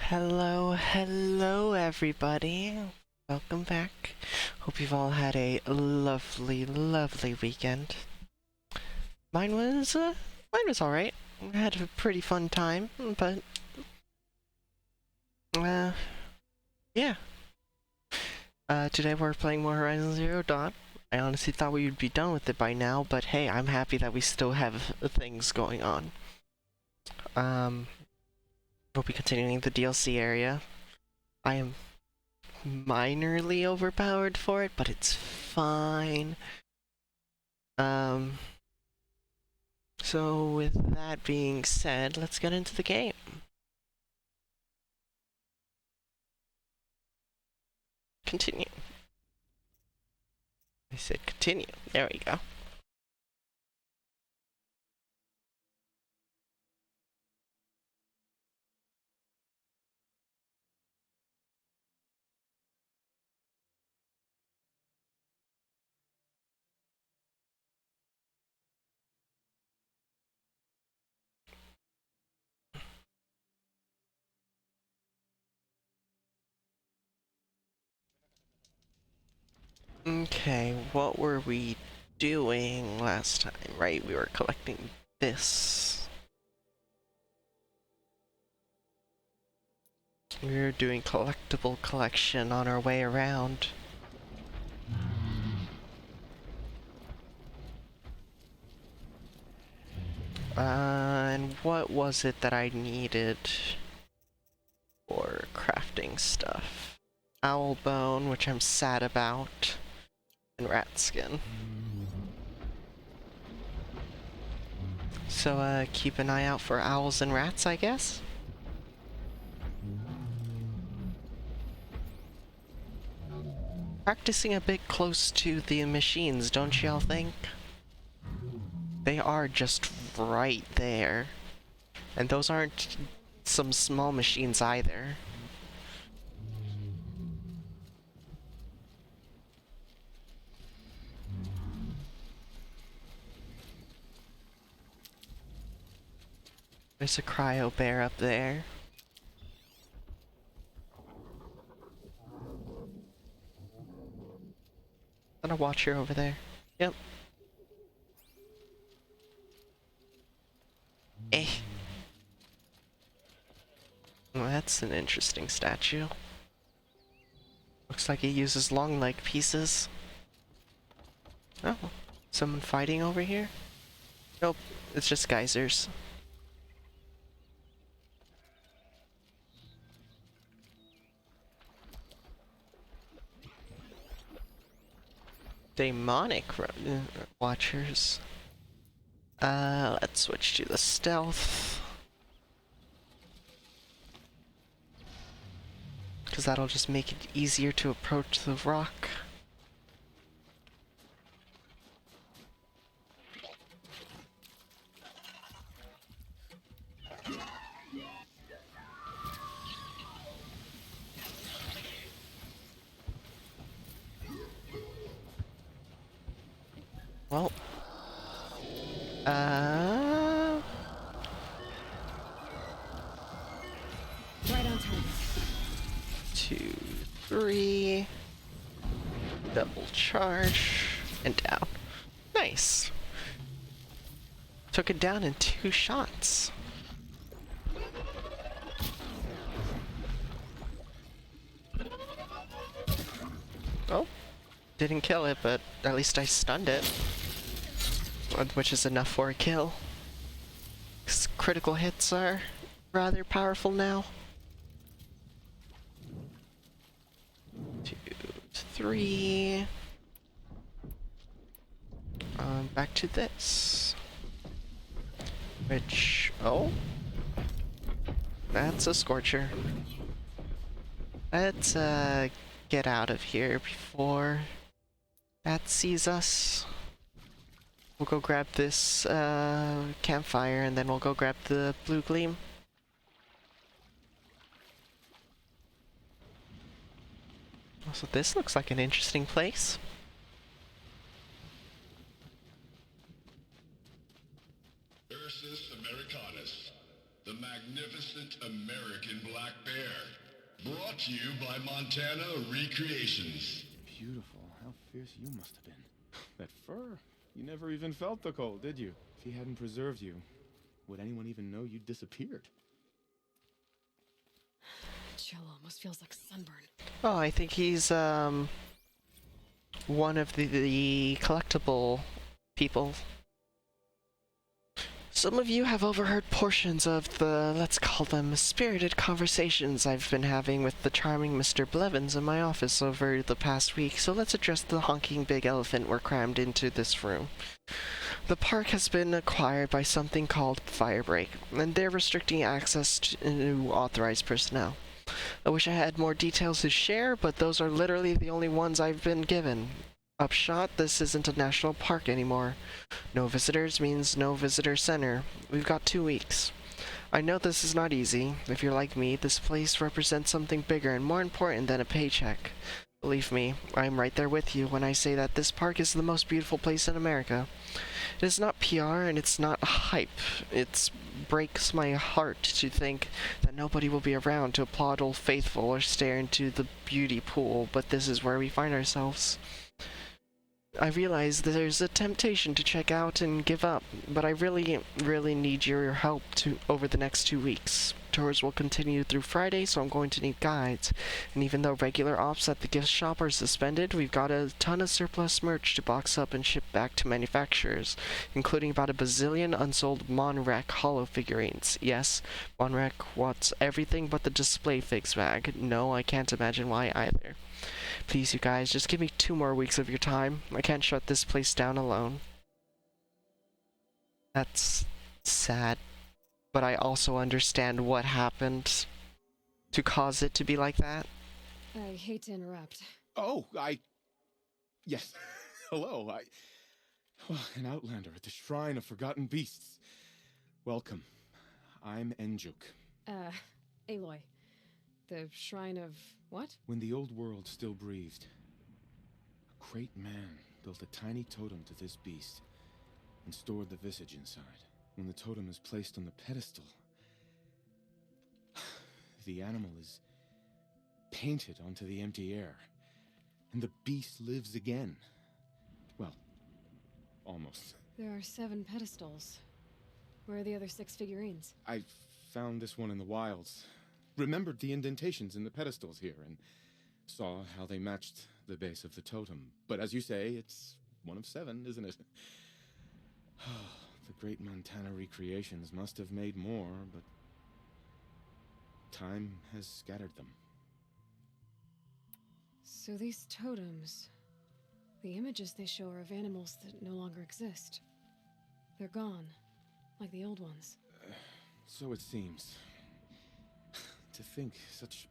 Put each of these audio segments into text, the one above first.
Hello everybody. Welcome back. Hope you've all had a lovely weekend. Mine was alright. I had a pretty fun time, but yeah. Today we're playing more Horizon Zero Dawn. I honestly thought we would be done with it by now, but hey, I'm happy that we still have things going on. We'll be continuing the DLC area. I am minorly overpowered for it, but it's fine. So with that being said, let's get into the game. Continue. I said continue. There we go. Okay, what were we doing last time? Right, we were collecting this. We were doing collectible collection on our way around. And what was it that I needed for crafting stuff? Owl bone, which I'm sad about, and rat skin. So, keep an eye out for owls and rats, I guess? Practicing a bit close to the machines, don't y'all think? They are just right there. And those aren't some small machines either. There's a cryo bear up there. And a watcher over there. Yep. Eh. Well, that's an interesting statue. Looks like it uses long leg pieces. Oh, someone fighting over here? Nope, it's just geysers. Demonic watchers. Let's switch to the stealth. Because that'll just make it easier to approach the rock. Well, right on time. 2, 3, double charge, and down. Nice. Took it down in 2 shots. Oh, didn't kill it, but at least I stunned it. Which is enough for a kill. Critical hits are rather powerful now. 2, 3. Back to this. Which, oh, that's a Scorcher. Let's get out of here before that sees us. We'll go grab this campfire and then we'll go grab the blue gleam. So this looks like an interesting place. Ursus Americanus, the magnificent magnificent American black bear. Brought to you by Montana Recreations. Beautiful. How fierce you must have been. That fur. You never even felt the cold, did you? If he hadn't preserved you, would anyone even know you'd disappeared? Chill almost feels like sunburn. Oh, I think he's one of the collectible people. Some of you have overheard portions of the, let's call them, spirited conversations I've been having with the charming Mr. Blevins in my office over the past week, so let's address the honking big elephant we're crammed into this room. The park has been acquired by something called Firebreak, and they're restricting access to authorized personnel. I wish I had more details to share, but those are literally the only ones I've been given. Upshot, this isn't a national park anymore. No visitors means no visitor center. We've got 2 weeks. I know this is not easy. If you're like me, this place represents something bigger and more important than a paycheck. Believe me, I'm right there with you when I say that this park is the most beautiful place in America. It is not PR and it's not hype. It breaks my heart to think that nobody will be around to applaud Old Faithful or stare into the beauty pool, but this is where we find ourselves. I realize that there's a temptation to check out and give up, but I really need your help over the next 2 weeks. Tours will continue through Friday, so I'm going to need guides. And even though regular ops at the gift shop are suspended, we've got a ton of surplus merch to box up and ship back to manufacturers, including about a bazillion unsold Monrek holo figurines. Yes, Monrek wants everything but the display figs bag. No, I can't imagine why either. Please, you guys, just give me 2 more weeks of your time. I can't shut this place down alone. That's sad. But I also understand what happened to cause it to be like that. I hate to interrupt. Oh, Yes. Hello, an outlander at the Shrine of Forgotten Beasts. Welcome. I'm Enjuk. Aloy. The Shrine of what? When the old world still breathed, a great man built a tiny totem to this beast and stored the visage inside. When the totem is placed on the pedestal, the animal is painted onto the empty air, and the beast lives again. Well, almost. There are 7 pedestals. Where are the other 6 figurines? I found this one in the wilds, remembered the indentations in the pedestals here, and saw how they matched the base of the totem. But as you say, it's one of 7, isn't it? The great Montana Recreations must have made more, but time has scattered them. So these totems, the images they show are of animals that no longer exist. They're gone, like the old ones. So it seems. To think such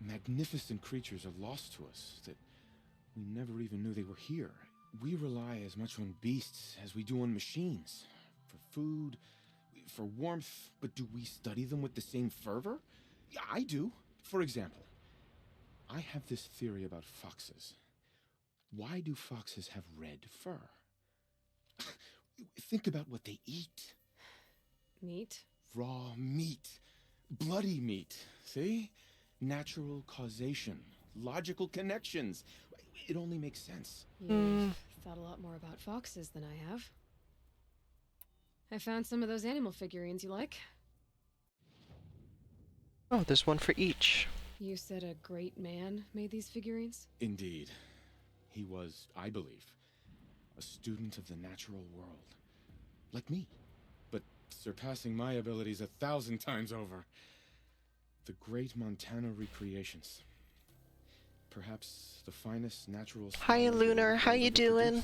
magnificent creatures are lost to us, that we never even knew they were here. We rely as much on beasts as we do on machines. For food, for warmth, but do we study them with the same fervor? Yeah, I do. For example, I have this theory about foxes. Why do foxes have red fur? Think about what they eat. Meat? Raw meat. Bloody meat. See? Natural causation. Logical connections. It only makes sense. You've thought a lot more about foxes than I have. I found some of those animal figurines you like. Oh, there's one for each. You said a great man made these figurines? Indeed. He was, I believe, a student of the natural world. Like me. But surpassing my abilities 1,000 times over. The great Montana Recreations. Perhaps the finest natural... Hi, Lunar. How you doing?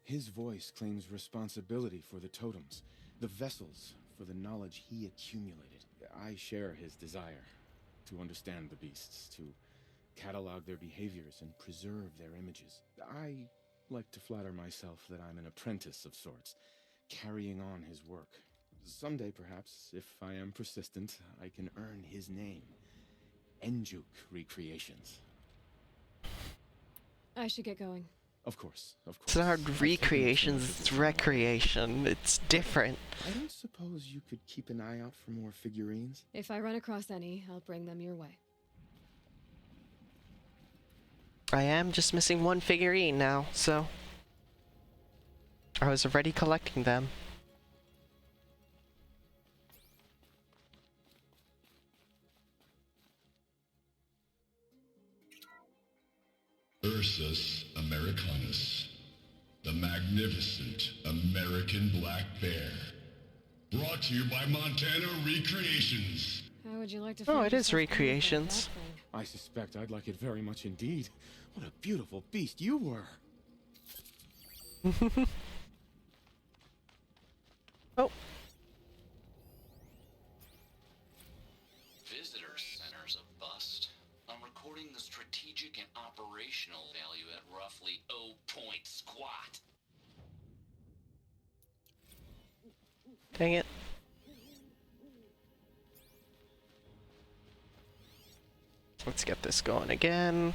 His voice claims responsibility for the totems, the vessels for the knowledge he accumulated. I share his desire to understand the beasts, to catalog their behaviors and preserve their images. I like to flatter myself that I'm an apprentice of sorts, carrying on his work. Someday, perhaps, if I am persistent, I can earn his name. Enjuk Recreations. I should get going. Of course, of course. It's not I'll take recreations, notes of it's this. recreation. It's different. I don't suppose you could keep an eye out for more figurines? If I run across any, I'll bring them your way. I am just missing one figurine now, so I was already collecting them. Ursus Americanus, the magnificent American black bear. Brought to you by Montana Recreations. How would you like to Oh, find it is yourself anything recreations. that thing? I suspect I'd like it very much indeed. What a beautiful beast you were. Oh, Visitor Center's a bust. I'm recording the strategic and operational value at roughly 0 point squat. dang it. Let's get this going again.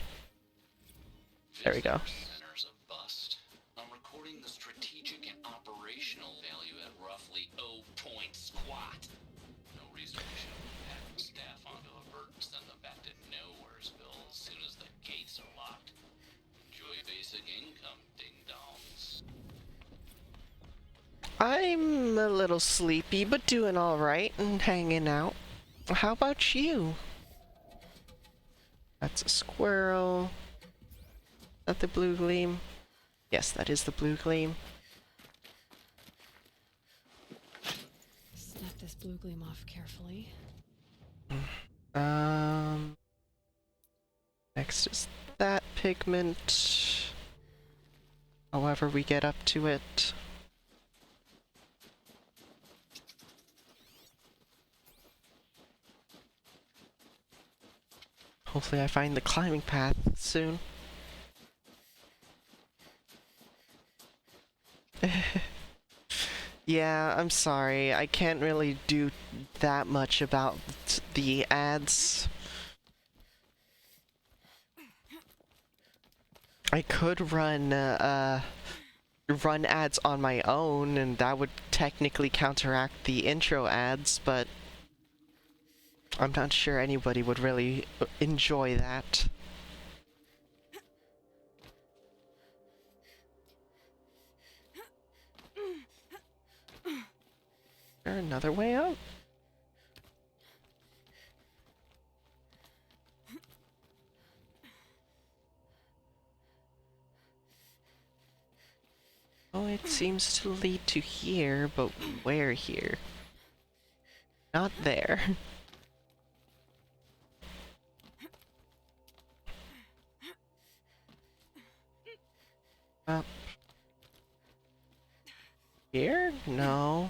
There we go. Visitor Center's a bust. I'm recording the strategic and operational value at roughly 0 point squat. No reason we should pack the staff onto a vert and send them back to Nowheresville as soon as the gates are locked. Enjoy basic income, ding-dongs. I'm a little sleepy, but doing alright and hanging out. How about you? That's a squirrel. Is that the blue gleam? Yes, that is the blue gleam. Snap this blue gleam off carefully. Next is that pigment. However we get up to it. Hopefully I find the climbing path soon. Yeah, I'm sorry. I can't really do that much about the ads. I could run ads on my own, and that would technically counteract the intro ads, but I'm not sure anybody would really enjoy that. Is there another way up? Oh, it seems to lead to here, but where here? Not there. Up. Here? No.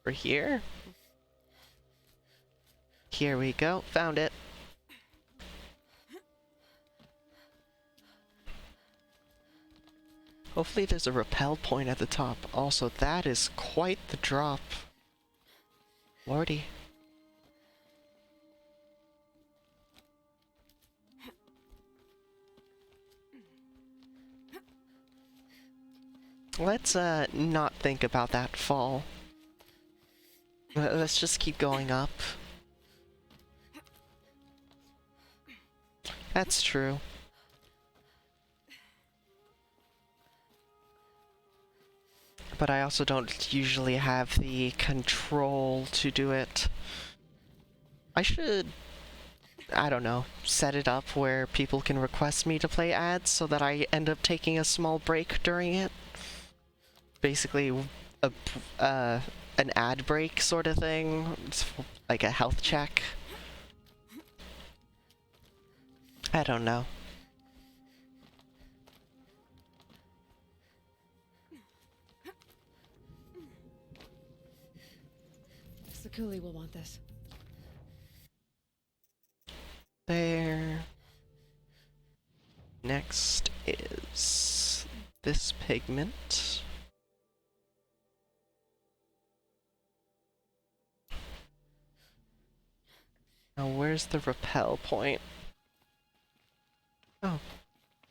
Over here? Here we go. Found it. Hopefully there's a rappel point at the top. Also, that is quite the drop. Lordy. Let's not think about that fall. Let's just keep going up. That's true. But I also don't usually have the control to do it. I should, I don't know, set it up where people can request me to play ads so that I end up taking a small break during it. Basically, an ad break sort of thing. It's like a health check. I don't know. Sakuli will want this. There. Next is this pigment. Now where's the rappel point? Oh,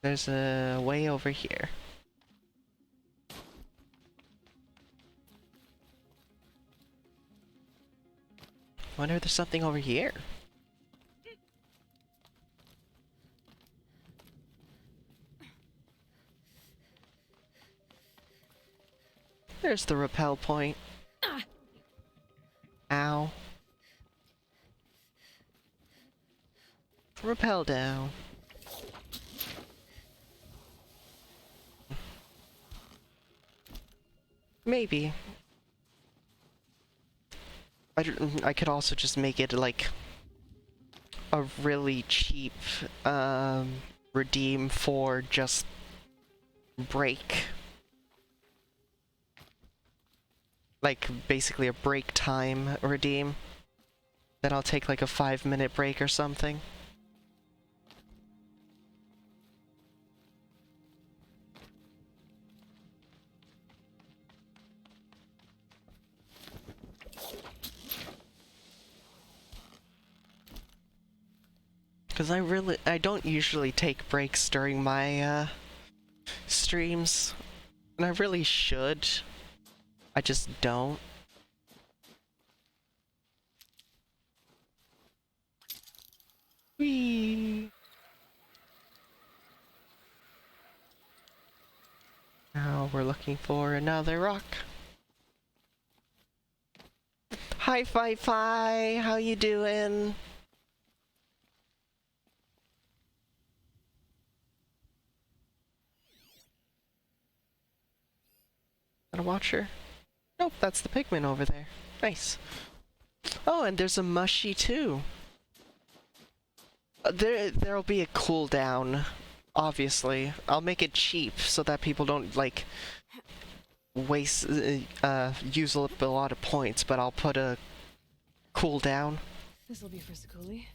there's a way over here. Wonder if there's something over here. There's the rappel point. Ow. Rappel down. Maybe. I could also just make it like a really cheap redeem for just break. Like basically a break time redeem. Then I'll take like a 5-minute break or something. Because I don't usually take breaks during my streams, and I really should. I just don't. Whee! Now we're looking for another rock. Hi, Fi-Fi! How you doing? Got a watcher? Nope, that's the pigman over there. Nice. Oh, and there's a mushy too. There'll be a cooldown, obviously. I'll make it cheap so that people don't like waste use up a lot of points, but I'll put a cooldown. This'll be for Sakuli.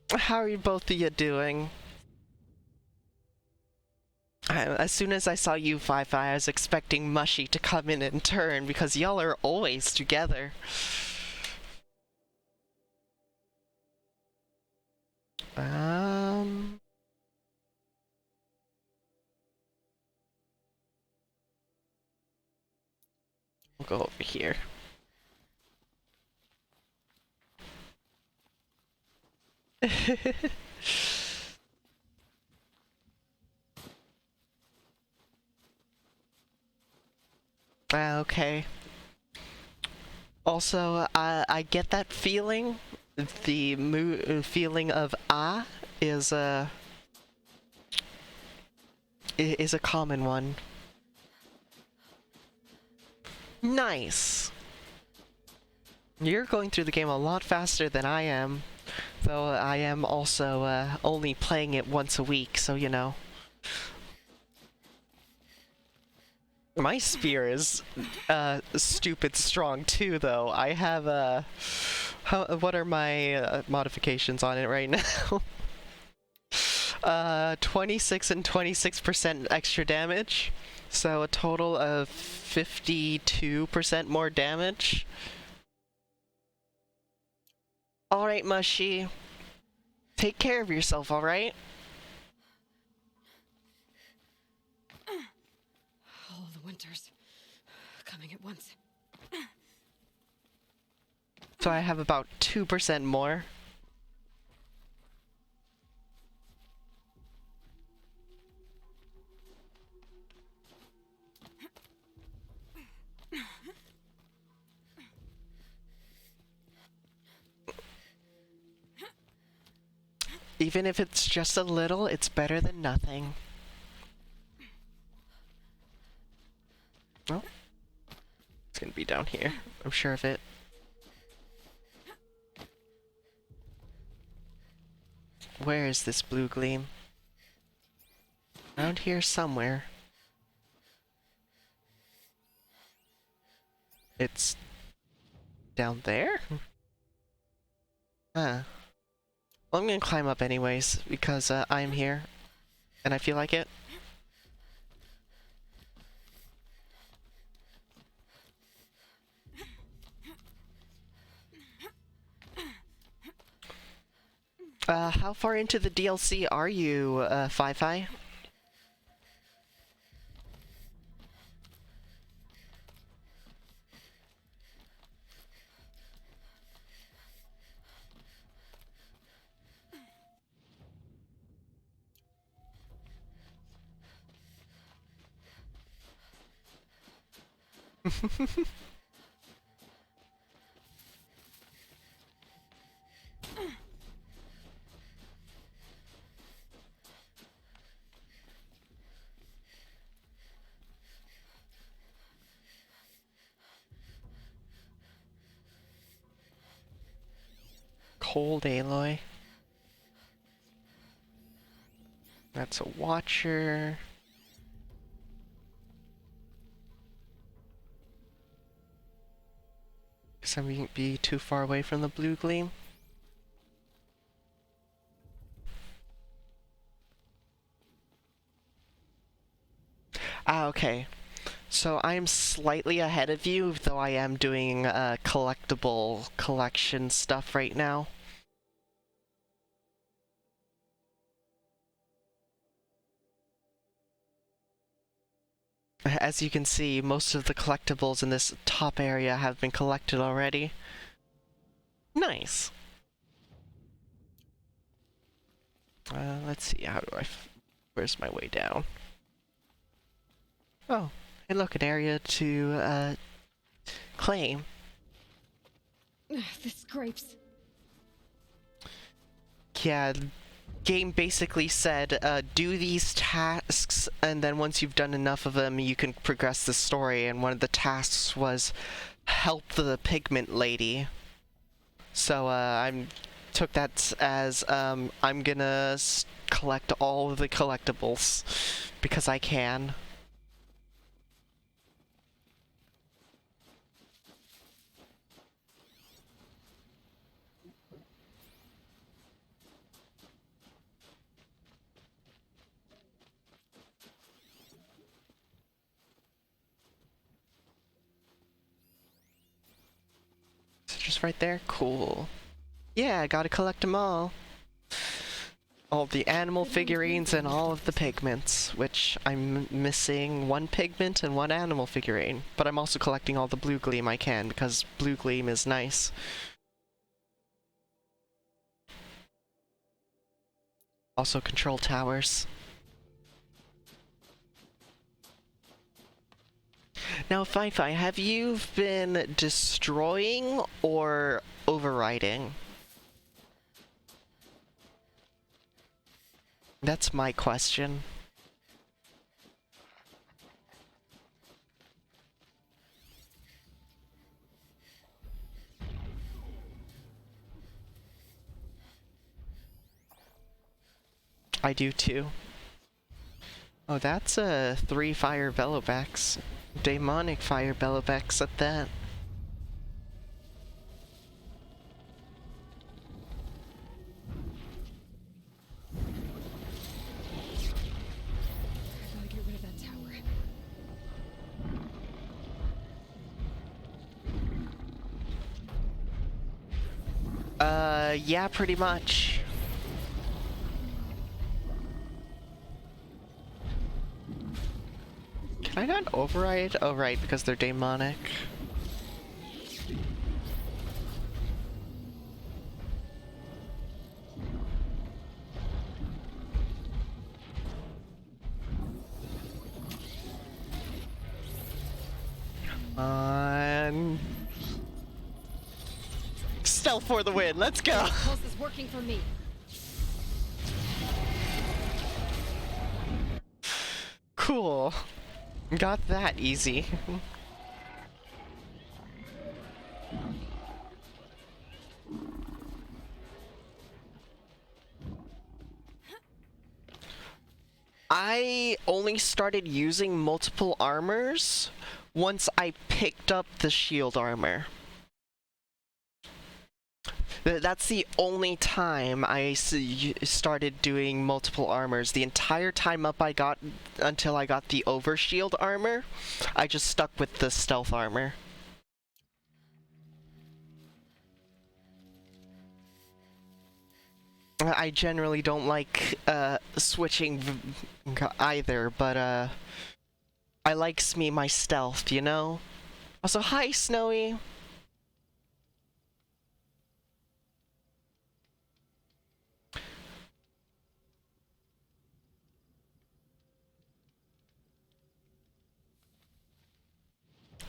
How are you both of you doing? As soon as I saw you, Fi-Fi, I was expecting Mushy to come in and turn, because y'all are always together. We'll go over here. Okay. Also, I get that feeling. The feeling of is a common one. Nice. You're going through the game a lot faster than I am, though I am also only playing it once a week, so you know. My spear is stupid strong too, though. I have what are my modifications on it right now? 26 and 26% extra damage, so a total of 52% more damage. Alright, Mushy. Take care of yourself, alright? All of the winters coming at once. So I have about 2% more. Even if it's just a little, it's better than nothing. Well, it's gonna be down here. I'm sure of it. Where is this blue gleam? Around here somewhere. It's down there? Huh. Well, I'm gonna climb up anyways, because I'm here, and I feel like it. How far into the DLC are you, Fi-Fi? Cold Aloy. That's a Watcher. Guess I wouldn't be too far away from the blue gleam. Ah, okay. So I'm slightly ahead of you, though I am doing collectible collection stuff right now. As you can see, most of the collectibles in this top area have been collected already. Nice. Let's see, how do where's my way down? Oh, hey look, an area to, claim. This scrapes. Yeah, game basically said, do these tasks, and then once you've done enough of them, you can progress the story, and one of the tasks was help the pigment lady. So, took that as, I'm gonna collect all of the collectibles, because I can. Just right there? Cool. Yeah, I gotta collect them all. All the animal figurines and all of the pigments, which I'm missing one pigment and one animal figurine. But I'm also collecting all the blue gleam I can, because blue gleam is nice. Also control towers. Now, Fi-Fi, have you been destroying or overriding? That's my question. I do too. Oh, that's a 3 fire Velobacks. Demonic fire Velobacks at that. I gotta get rid of that tower. Yeah, pretty much. Can I not override? Oh, right, because they're demonic. Come on. Stealth for the win, let's go! Pulse is working for me. Cool. Got that easy. I only started using multiple armors once I picked up the shield armor. That's the only time I started doing multiple armors. The entire time up I got, until I got the overshield armor, I just stuck with the stealth armor. I generally don't like switching either, but I likes me my stealth, you know? Also, hi, Snowy!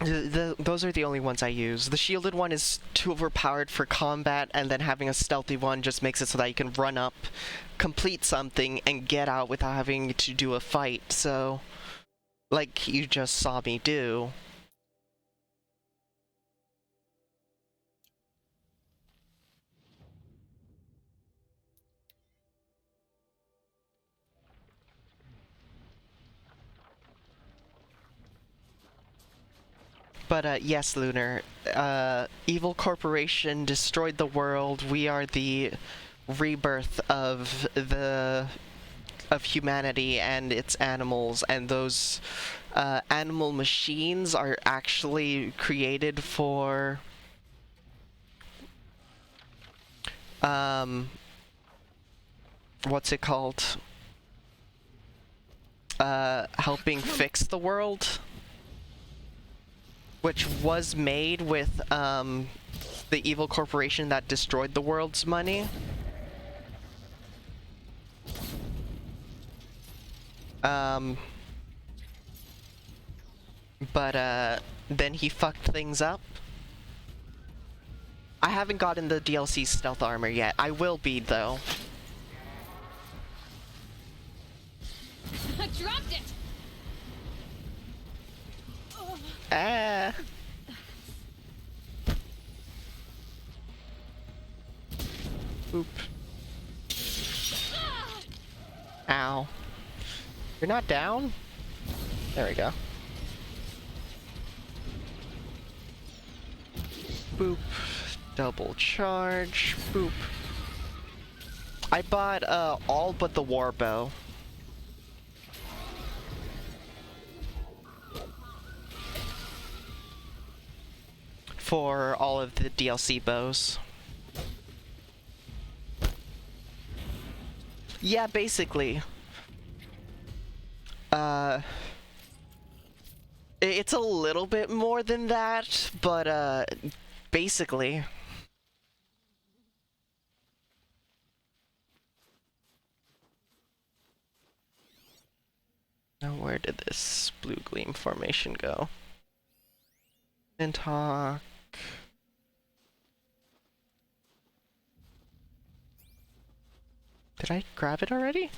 Those are the only ones I use. The shielded one is too overpowered for combat, and then having a stealthy one just makes it so that you can run up, complete something, and get out without having to do a fight, so... like you just saw me do. But yes, Lunar, evil corporation destroyed the world. We are the rebirth of humanity and its animals, and those animal machines are actually created for what's it called? Helping fix the world, which was made with the evil corporation that destroyed the world's money. But then he fucked things up. I haven't gotten the DLC stealth armor yet. I will be, though. I dropped it! Ah. Oop. Ow. You're not down? There we go. Boop. Double charge. Boop. I bought all but the warbow. For all of the DLC bows. Yeah, basically. It's a little bit more than that, but basically. Now where did this blue gleam formation go? Ninthawk. Did I grab it already?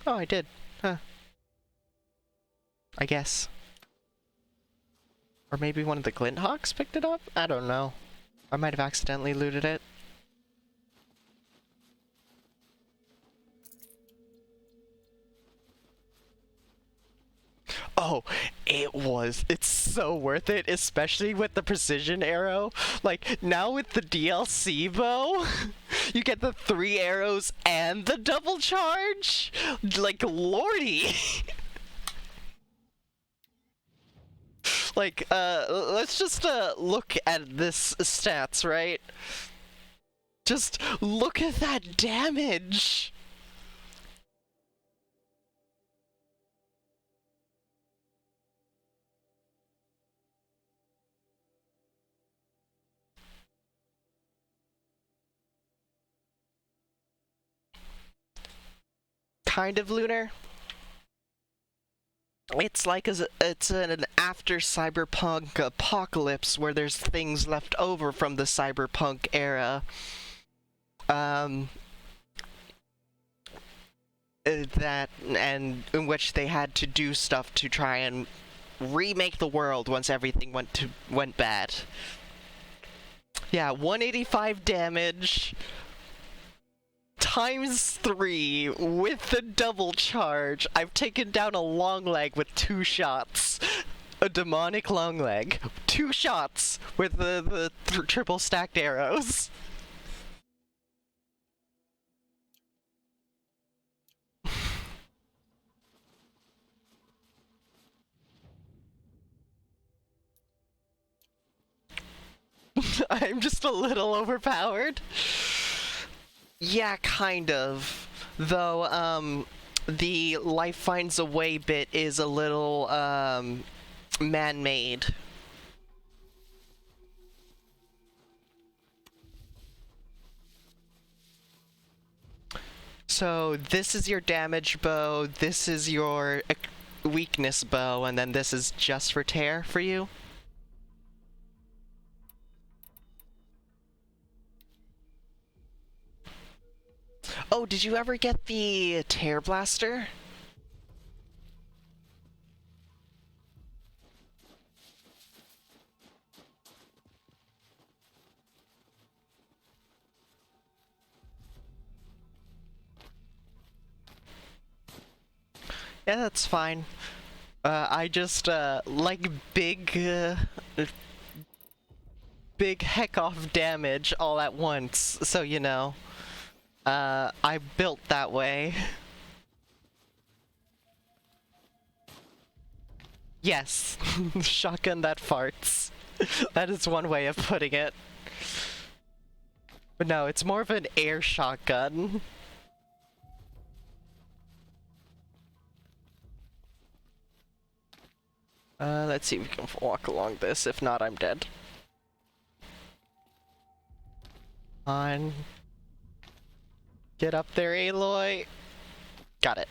Oh, I did. Huh. I guess. Or maybe one of the Glinthawks picked it up? I don't know. I might have accidentally looted it. Oh, it's so worth it, especially with the precision arrow. Like, now with the DLC bow, you get the 3 arrows and the double charge? Like, lordy! Like, let's just, look at this stats, right? Just look at that damage! Kind of, Lunar. It's like it's an after cyberpunk apocalypse where there's things left over from the cyberpunk era. That and in which they had to do stuff to try and remake the world once everything went bad. Yeah, 185 damage. Times 3 with the double charge. I've taken down a long leg with 2 shots. A demonic long leg. 2 shots with the triple stacked arrows. I'm just a little overpowered. Yeah, kind of. Though, the life finds a way bit is a little, man-made. So, this is your damage bow, this is your weakness bow, and then this is just for tear for you? Oh, did you ever get the Tear Blaster? Yeah, that's fine. I just, like big heck off damage all at once, so you know. I built that way. Yes, shotgun that farts. That is one way of putting it. But no, it's more of an air shotgun. Let's see if we can walk along this. If not, I'm dead. On. Get up there, Aloy. Got it.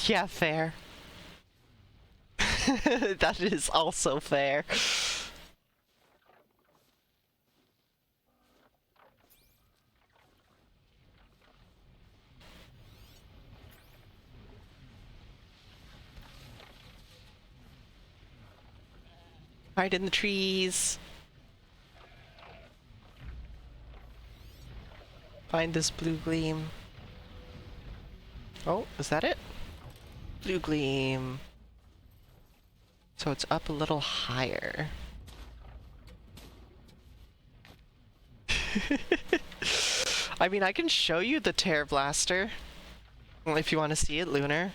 Yeah, fair. That is also fair. Hide in the trees. Find this blue gleam. Oh, is that it? Blue gleam. So it's up a little higher. I mean, I can show you the Tear Blaster. If you want to see it, Lunar.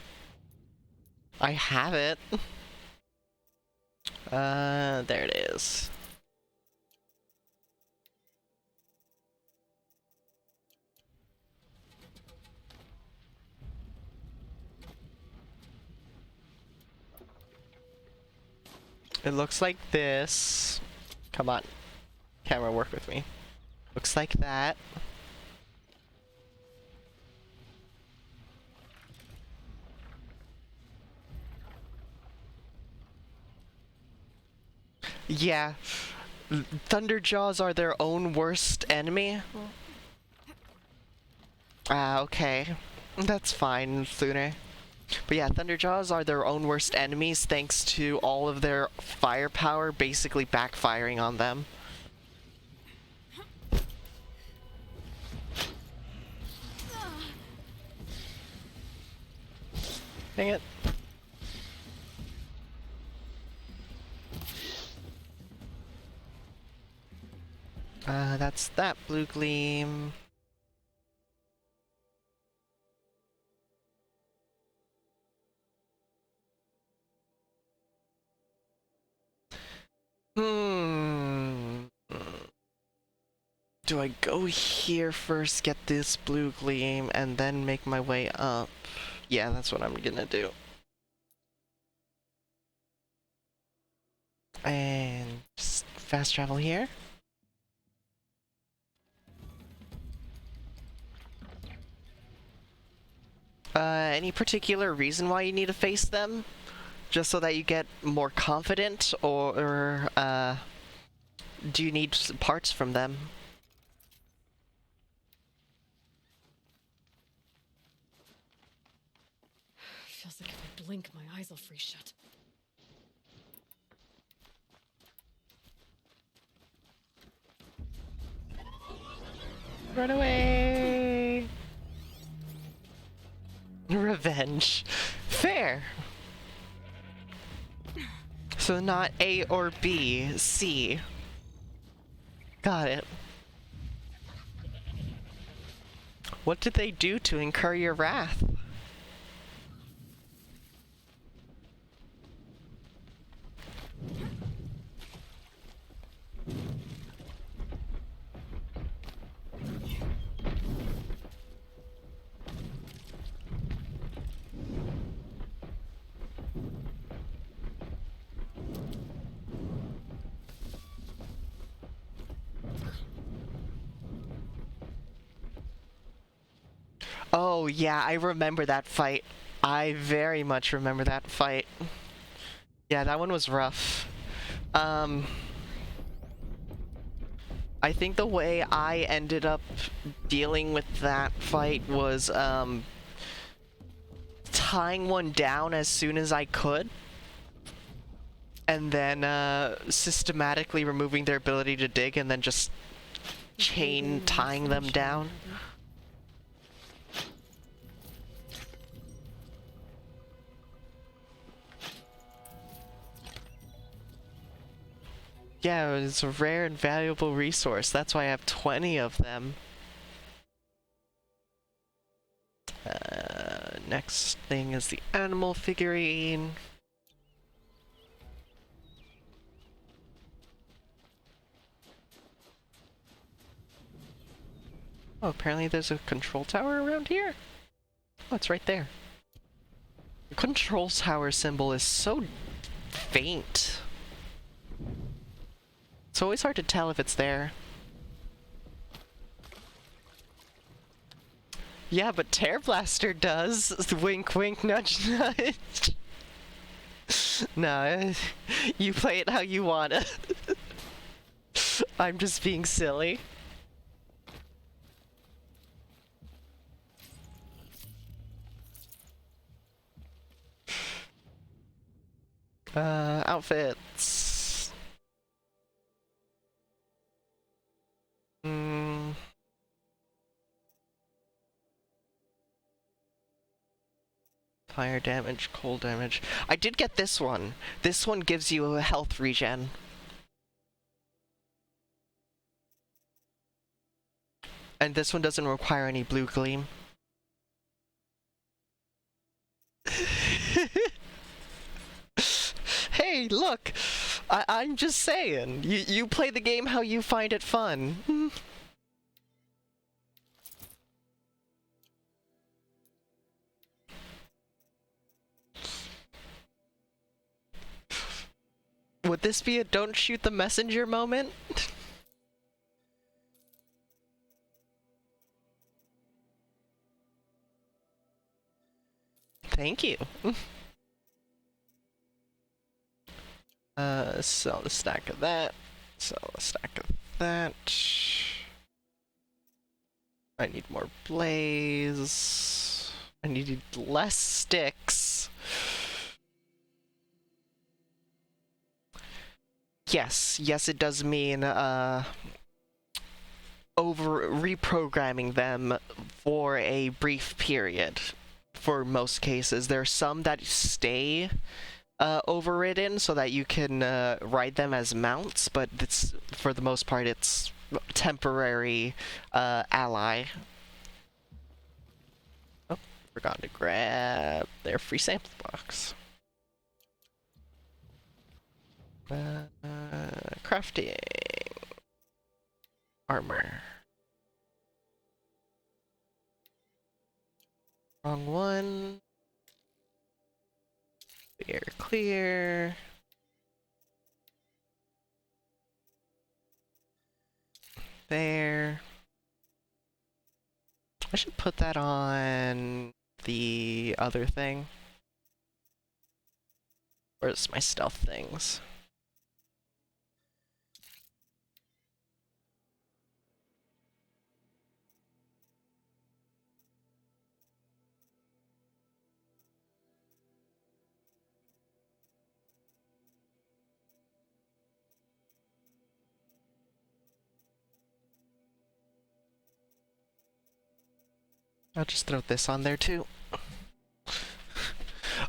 I have it. There it is. It looks like this. Come on. Camera, work with me. Looks like that. Yeah. Thunderjaws are their own worst enemy. Ah, okay. That's fine, Lunar. But yeah, Thunderjaws are their own worst enemies thanks to all of their firepower basically backfiring on them. Dang it. That's that blue gleam. Do I go here first, get this blue gleam, and then make my way up? Yeah, that's what I'm gonna do. And just fast travel here. Any particular reason why you need to face them? Just so that you get more confident, or do you need parts from them? Feels like if I blink, my eyes will freeze shut. Run away! Revenge. Fair. So not A or B, C. Got it. What did they do to incur your wrath? Oh yeah, I remember that fight. I very much remember that fight. Yeah, that one was rough. I think the way I ended up dealing with that fight was, tying one down as soon as I could, and then, systematically removing their ability to dig, and then just chain tying them down. Yeah, it was a rare and valuable resource. That's why I have 20 of them. Next thing is the animal figurine. Oh, apparently there's a control tower around here? Oh, it's right there. The control tower symbol is so faint. It's always hard to tell if it's there. Yeah, but Tear Blaster does. Wink, wink, nudge, nudge. No, you play it how you wanna. I'm just being silly. Outfits. Fire damage, cold damage. I did get this one. This one gives you a health regen. And this one doesn't require any blue gleam. Hey, look! I'm just saying. You play the game how you find it fun. Would this be a don't shoot the messenger moment? Thank you. Sell a stack of that. Sell a stack of that. I need more blaze. I need less sticks. Yes, it does mean, reprogramming them for a brief period. For most cases, there are some that stay overridden so that you can ride them as mounts, but it's, for the most part, it's temporary ally. Oh, forgot to grab their free sample box. Crafting. Armor. Wrong one. Clear. There. I should put that on the other thing. Where's my stealth things? I'll just throw this on there too.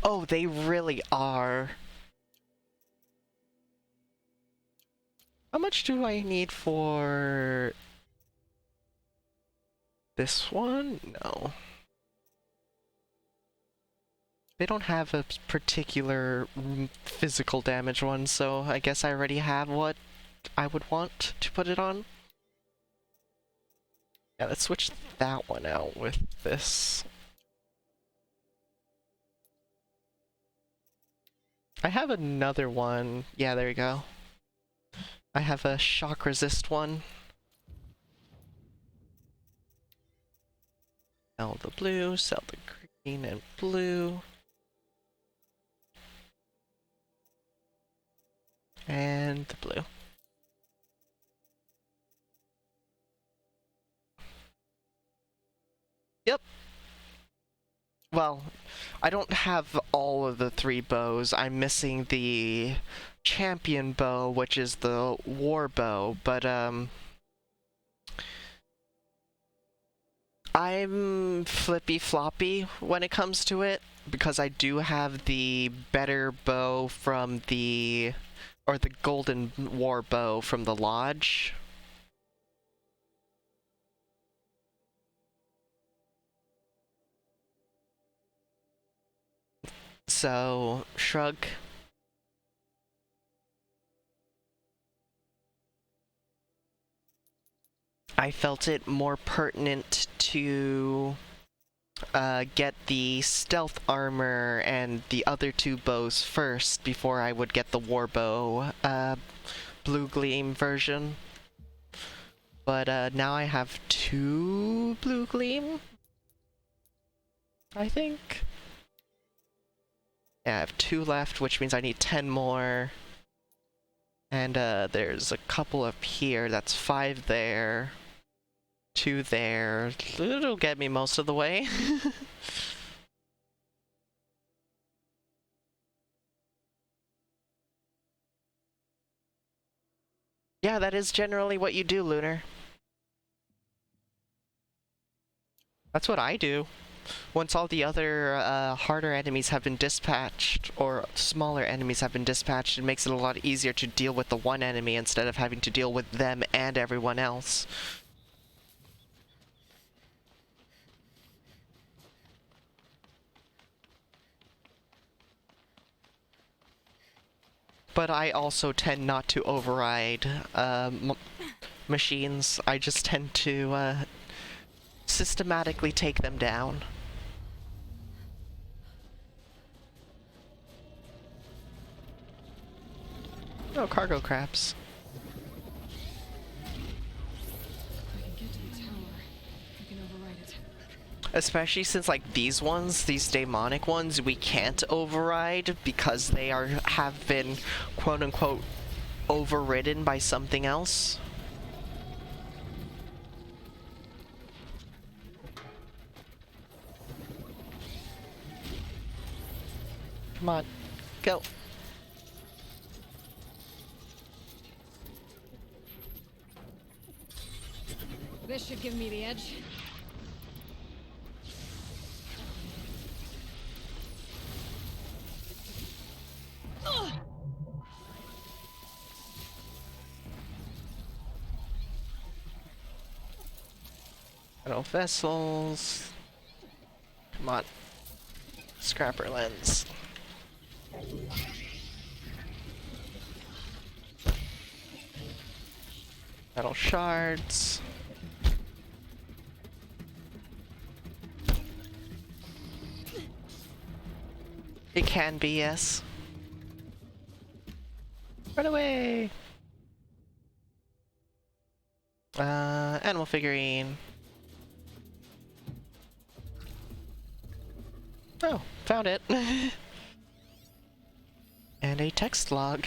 Oh, they really are How much do I need for this one? No. They don't have a particular physical damage one, so I guess I already have what I would want to put it on. Yeah, let's switch that one out with this. I have another one. Yeah, there you go. I have a shock resist one. Sell the blue, sell the green and blue. And the blue. Yep. Well, I don't have all of the 3 bows. I'm missing the champion bow, which is the war bow, but I'm flippy-floppy when it comes to it, because I do have the better bow from the golden war bow from the lodge. So, shrug. I felt it more pertinent to get the stealth armor and the other 2 bows first before I would get the warbow blue gleam version. But now I have 2 blue gleam, I think. Yeah, I have 2 left, which means I need 10 more. And there's a couple up here. That's 5 there. 2 there. It'll get me most of the way. Yeah, that is generally what you do, Lunar. That's what I do. Once all the other harder enemies have been dispatched, or smaller enemies have been dispatched, it makes it a lot easier to deal with the one enemy instead of having to deal with them and everyone else. But I also tend not to override machines. I just tend to systematically take them down. Oh, cargo crabs. I can get to the tower. I can override it. Especially since, like, these ones, these demonic ones, we can't override because they have been, quote-unquote, overridden by something else. Come on, go. This should give me the edge. Metal vessels. Come on. Scrapper lens. Metal shards. It can be, yes. Run away! Animal figurine. Oh, found it. And a text log.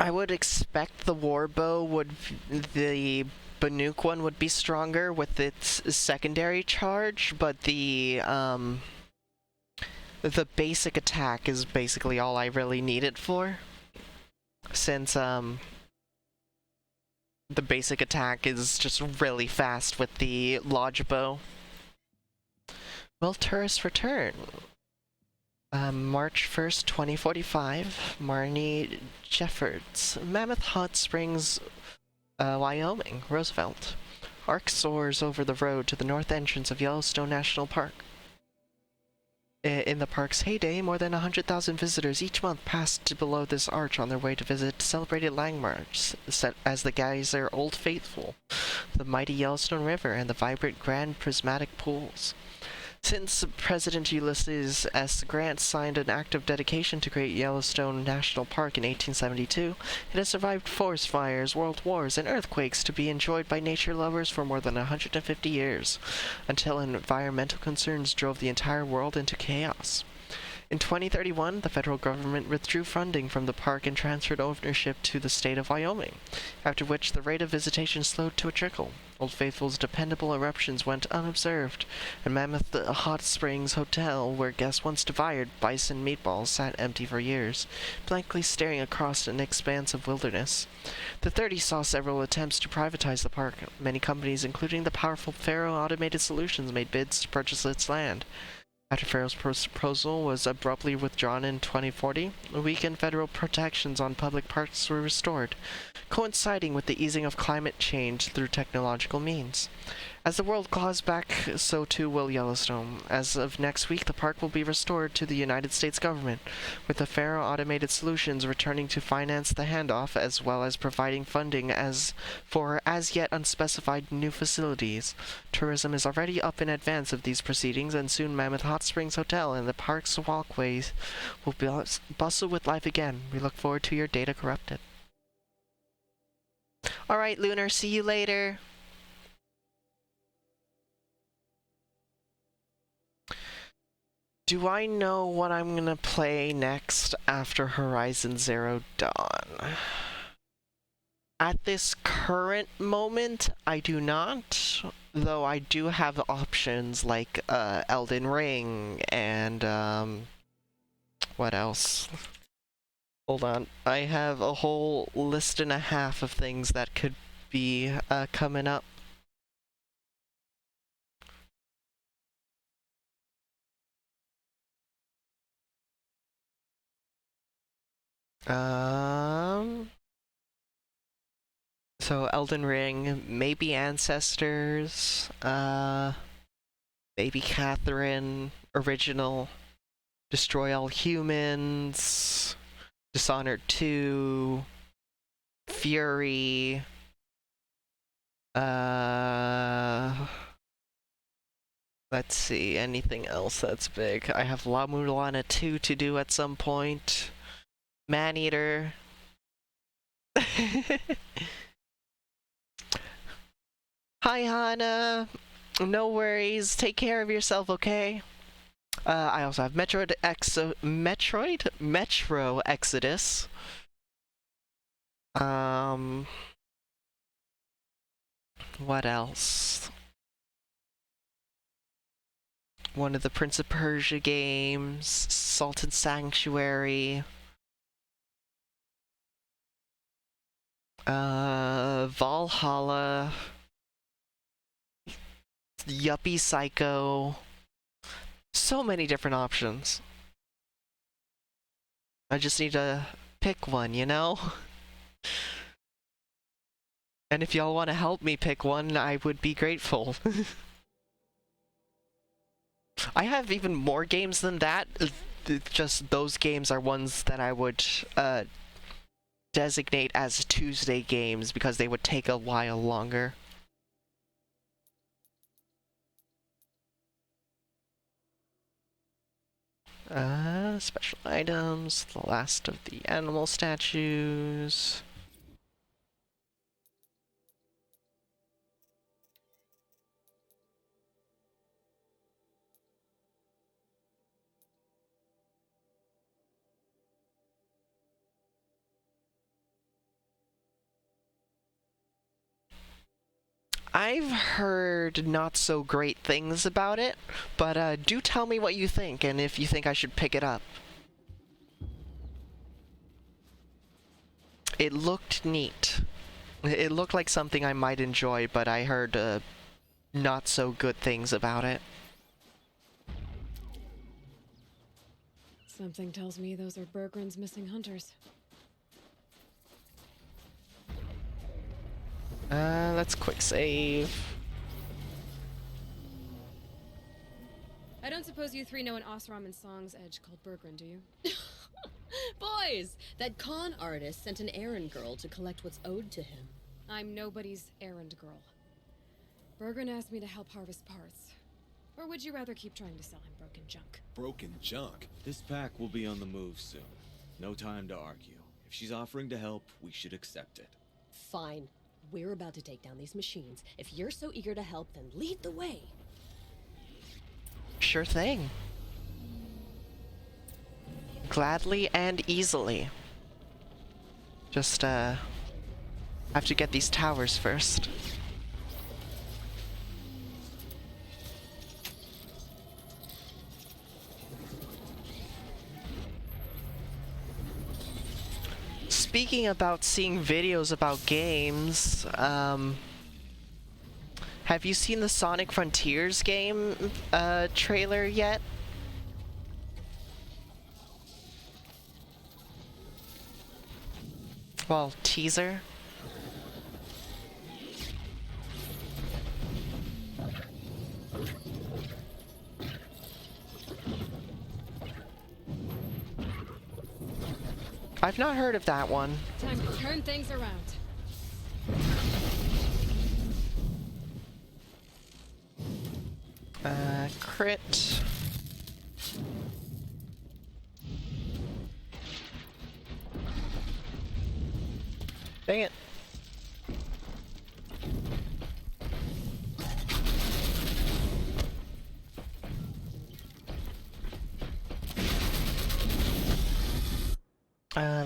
I would expect the warbow the Banuk one would be stronger with its secondary charge, but the basic attack is basically all I really need it for. Since the basic attack is just really fast with the lodge bow. Will tourists return? March 1st, 2045, Marnie Jeffords, Mammoth Hot Springs, Wyoming, Roosevelt. Arc soars over the road to the north entrance of Yellowstone National Park. In the park's heyday, more than 100,000 visitors each month passed below this arch on their way to visit celebrated landmarks, set as the geyser Old Faithful, the mighty Yellowstone River, and the vibrant Grand Prismatic Pools. Since President Ulysses S. Grant signed an act of dedication to create Yellowstone National Park in 1872, it has survived forest fires, world wars, and earthquakes to be enjoyed by nature lovers for more than 150 years, until environmental concerns drove the entire world into chaos. In 2031, the federal government withdrew funding from the park and transferred ownership to the state of Wyoming, after which the rate of visitation slowed to a trickle. Old Faithful's dependable eruptions went unobserved, and Mammoth Hot Springs Hotel, where guests once devoured bison meatballs, sat empty for years, blankly staring across an expanse of wilderness. The 30s saw several attempts to privatize the park. Many companies, including the powerful Faro Automated Solutions, made bids to purchase its land. After Faro's proposal was abruptly withdrawn in 2040, weakened federal protections on public parks were restored, coinciding with the easing of climate change through technological means. As the world claws back, so too will Yellowstone. As of next week, the park will be restored to the United States government, with the Faro Automated Solutions returning to finance the handoff, as well as providing funding for as yet unspecified new facilities. Tourism is already up in advance of these proceedings, and soon Mammoth Hot Springs Hotel and the park's walkways will bustle with life again. We look forward to your data corrupted. Alright, Lunar, see you later. Do I know what I'm gonna play next after Horizon Zero Dawn? At this current moment, I do not, though I do have options like Elden Ring and what else? Hold on, I have a whole list and a half of things that could be coming up. So Elden Ring, maybe Ancestors, maybe Catherine, Original, Destroy All Humans, Dishonored 2, Fury, let's see, anything else that's big. I have La Mulana 2 to do at some point. Maneater. Hi, Hana. No worries. Take care of yourself, okay? I also have Metro Exodus. What else? One of the Prince of Persia games, Salted Sanctuary. Valhalla. Yuppie Psycho. So many different options. I just need to pick one, you know? And if y'all want to help me pick one, I would be grateful. I have even more games than that. Just those games are ones that I would designate as Tuesday games because they would take a while longer. Special items, the last of the animal statues. I've heard not so great things about it, but do tell me what you think and if you think I should pick it up. It looked neat. It looked like something I might enjoy, but I heard not so good things about it. Something tells me those are Bergrun's missing hunters. Let's quick save. I don't suppose you three know an Osram and Song's edge called Bergrun, do you? Boys, that con artist sent an errand girl to collect what's owed to him. I'm nobody's errand girl. Bergrun asked me to help harvest parts. Or would you rather keep trying to sell him broken junk? Broken junk? This pack will be on the move soon. No time to argue. If she's offering to help, we should accept it. Fine. We're about to take down these machines. If you're so eager to help, then lead the way. Sure thing. Gladly and easily. Just, have to get these towers first. Speaking about seeing videos about games, have you seen the Sonic Frontiers game trailer yet? Well, teaser. I've not heard of that one. Time to turn things around. Crit. Dang it.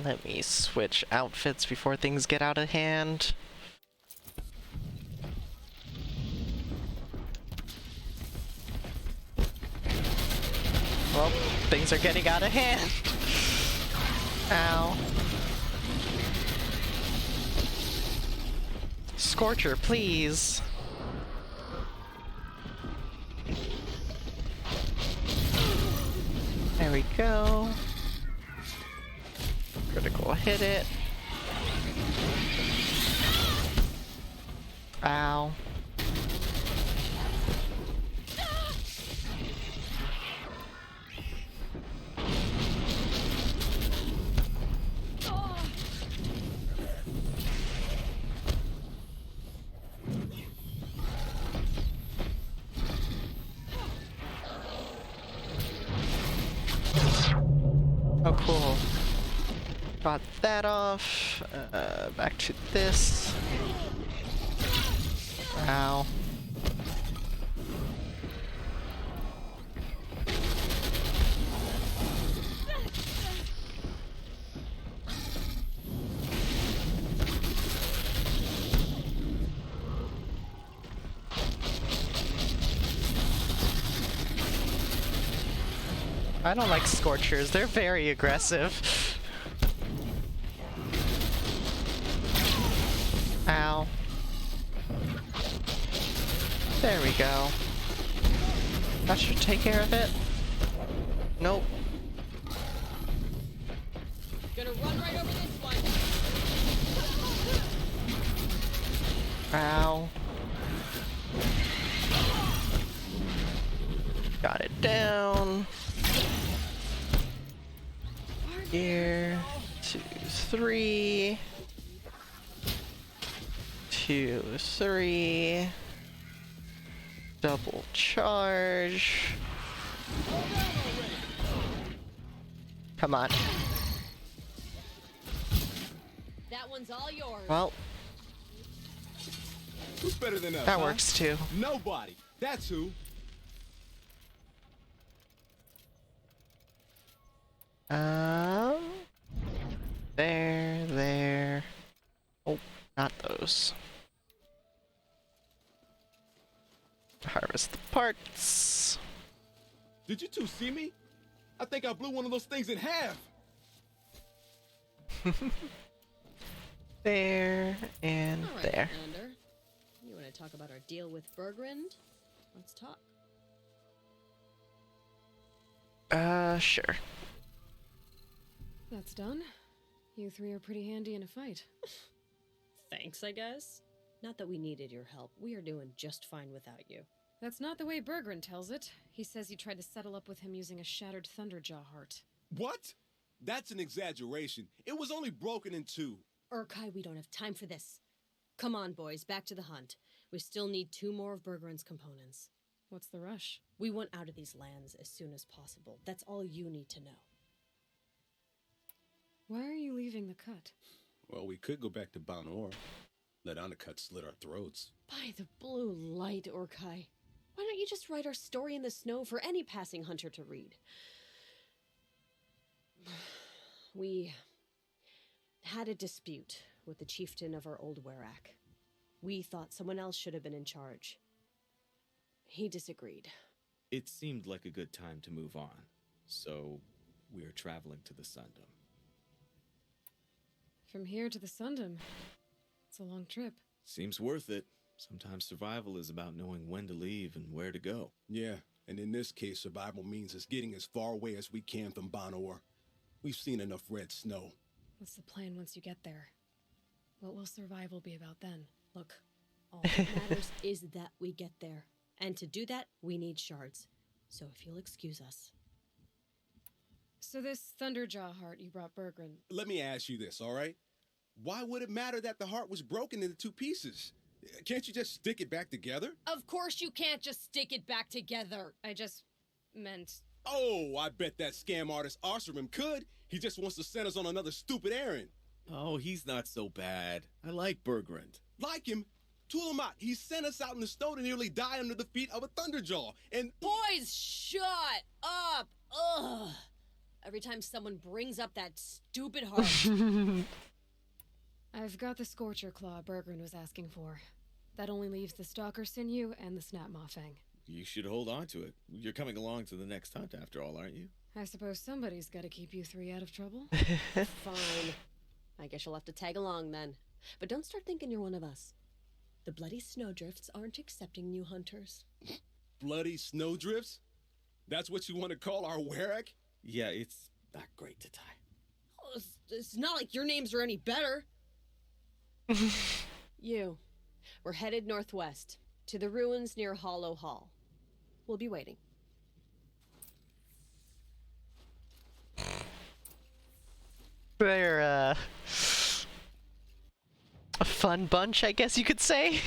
Let me switch outfits before things get out of hand. Well, things are getting out of hand. Ow. Scorcher, please. There we go. Critical hit it. Ow. Oh, cool. Got that off. Back to this. Ow. I don't like Scorchers. They're very aggressive. Ow. There we go. That should take care of it. Nope. Gonna run right over this one. Ow. Got it down. Here. 2, 3. 2, 3. Double charge. Come on. That one's all yours. Well, Who's better than us? that huh? works too. Nobody. That's who. There. Oh, not those. Harvest the parts. Did you two see me? I think I blew one of those things in half. There and All right, there. Commander. You want to talk about our deal with Bergrund? Let's talk. Sure. that's done, you three are pretty handy in a fight. Thanks, I guess. Not that we needed your help. We are doing just fine without you. That's not the way Bergren tells it. He says you tried to settle up with him using a shattered Thunderjaw heart. What? That's an exaggeration. It was only broken in two. Urkai, we don't have time for this. Come on, boys, back to the hunt. We still need 2 more of Bergren's components. What's the rush? We want out of these lands as soon as possible. That's all you need to know. Why are you leaving the cut? Well, we could go back to Banor. Let Undercut slit our throats. By the blue light, Urkai. Why don't you just write our story in the snow for any passing hunter to read? We had a dispute with the chieftain of our old Werak. We thought someone else should have been in charge. He disagreed. It seemed like a good time to move on, so we're traveling to the Sundom. From here to the Sundom. It's a long trip. Seems worth it. Sometimes survival is about knowing when to leave and where to go. Yeah, and in this case, survival means us getting as far away as we can from Banor. We've seen enough red snow. What's the plan once you get there? What will survival be about then? Look, all that matters is that we get there. And to do that, we need shards. So if you'll excuse us. So this Thunderjaw heart you brought Bergren. Let me ask you this, all right? Why would it matter that the heart was broken into 2 pieces? Can't you just stick it back together? Of course you can't just stick it back together. I just meant... Oh, I bet that scam artist Arsarim could. He just wants to send us on another stupid errand. Oh, he's not so bad. I like Bergrand. Like him? Tulamat, he sent us out in the snow to nearly die under the feet of a Thunderjaw. And... Boys, shut up! Ugh! Every time someone brings up that stupid heart... I've got the Scorcher Claw Bergren was asking for. That only leaves the Stalker Sinew and the Snap Fang. You should hold on to it. You're coming along to the next hunt after all, aren't you? I suppose somebody's got to keep you 3 out of trouble. Fine. I guess you'll have to tag along then. But don't start thinking you're one of us. The Bloody Snowdrifts aren't accepting new hunters. Bloody snowdrifts? That's what you want to call our Werak? Yeah, it's not great to tie. Oh, it's not like your names are any better. We're headed northwest, to the ruins near Hollow Hall. We'll be waiting. They're, a fun bunch, I guess you could say.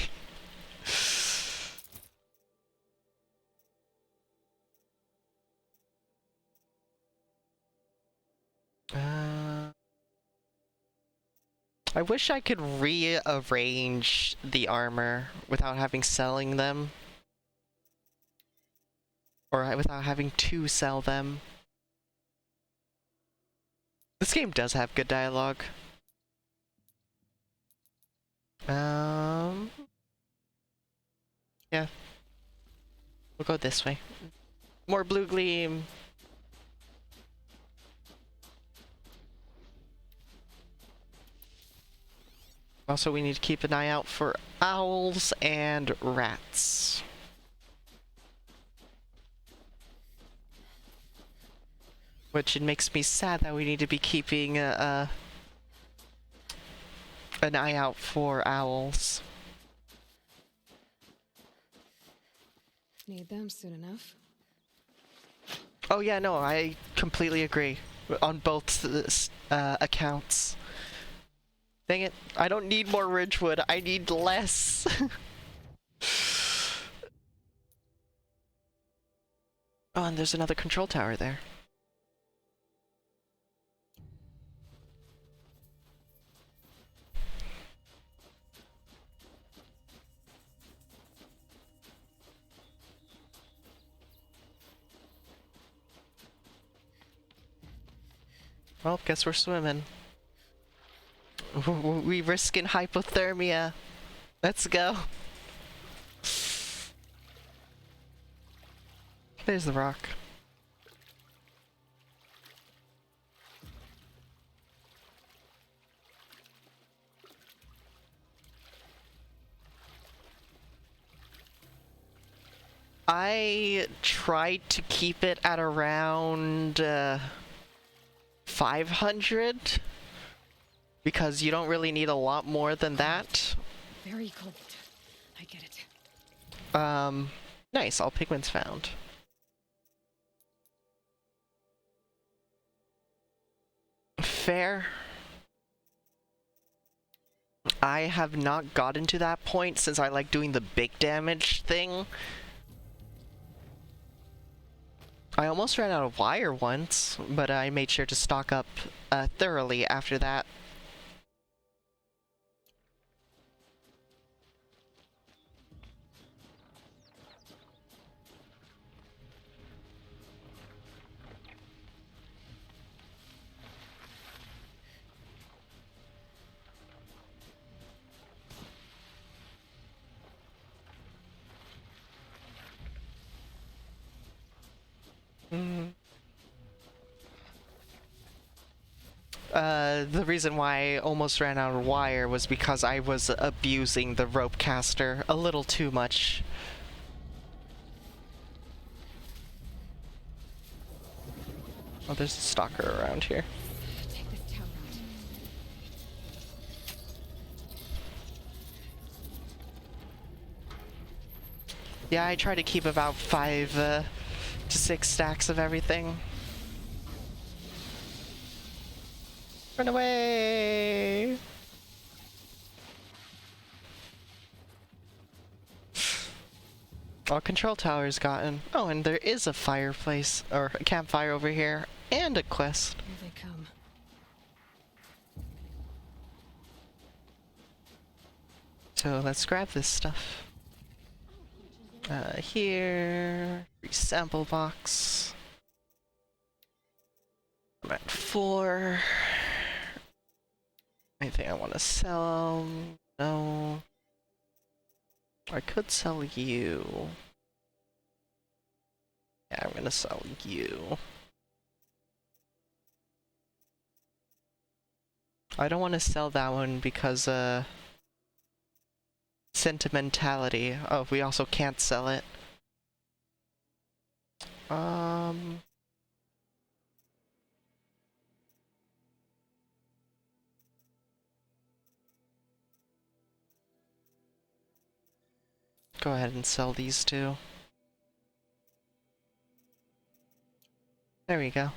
I wish I could rearrange the armor without having selling them. Or without having to sell them. This game does have good dialogue. Yeah. We'll go this way. More blue gleam. Also, we need to keep an eye out for owls and rats. Which it makes me sad that we need to be keeping an eye out for owls. Need them soon enough. Oh yeah, no, I completely agree on both accounts. Dang it, I don't need more Ridgewood, I need less. Oh, and there's another control tower there. Well, guess we're swimming. We risking hypothermia. Let's go. There's the rock. I tried to keep it at around 500? Because you don't really need a lot more than that. Very cold. I get it. Nice, all pigments found. Fair. I have not gotten to that point since I like doing the big damage thing. I almost ran out of wire once, but I made sure to stock up thoroughly after that. The reason why I almost ran out of wire was because I was abusing the rope caster a little too much. Oh, there's a stalker around here. Take this tower out. Yeah, I try to keep about 5 to 6 stacks of everything. Run away! All control towers gotten. Oh, and there is a fireplace, or a campfire over here, and a quest. Here they come. So let's grab this stuff. Here, free sample box. I'm at 4. Anything I want to sell? No. I could sell you. Yeah, I'm gonna sell you. I don't want to sell that one because, sentimentality. Oh, we also can't sell it. Go ahead and sell these two. There we go.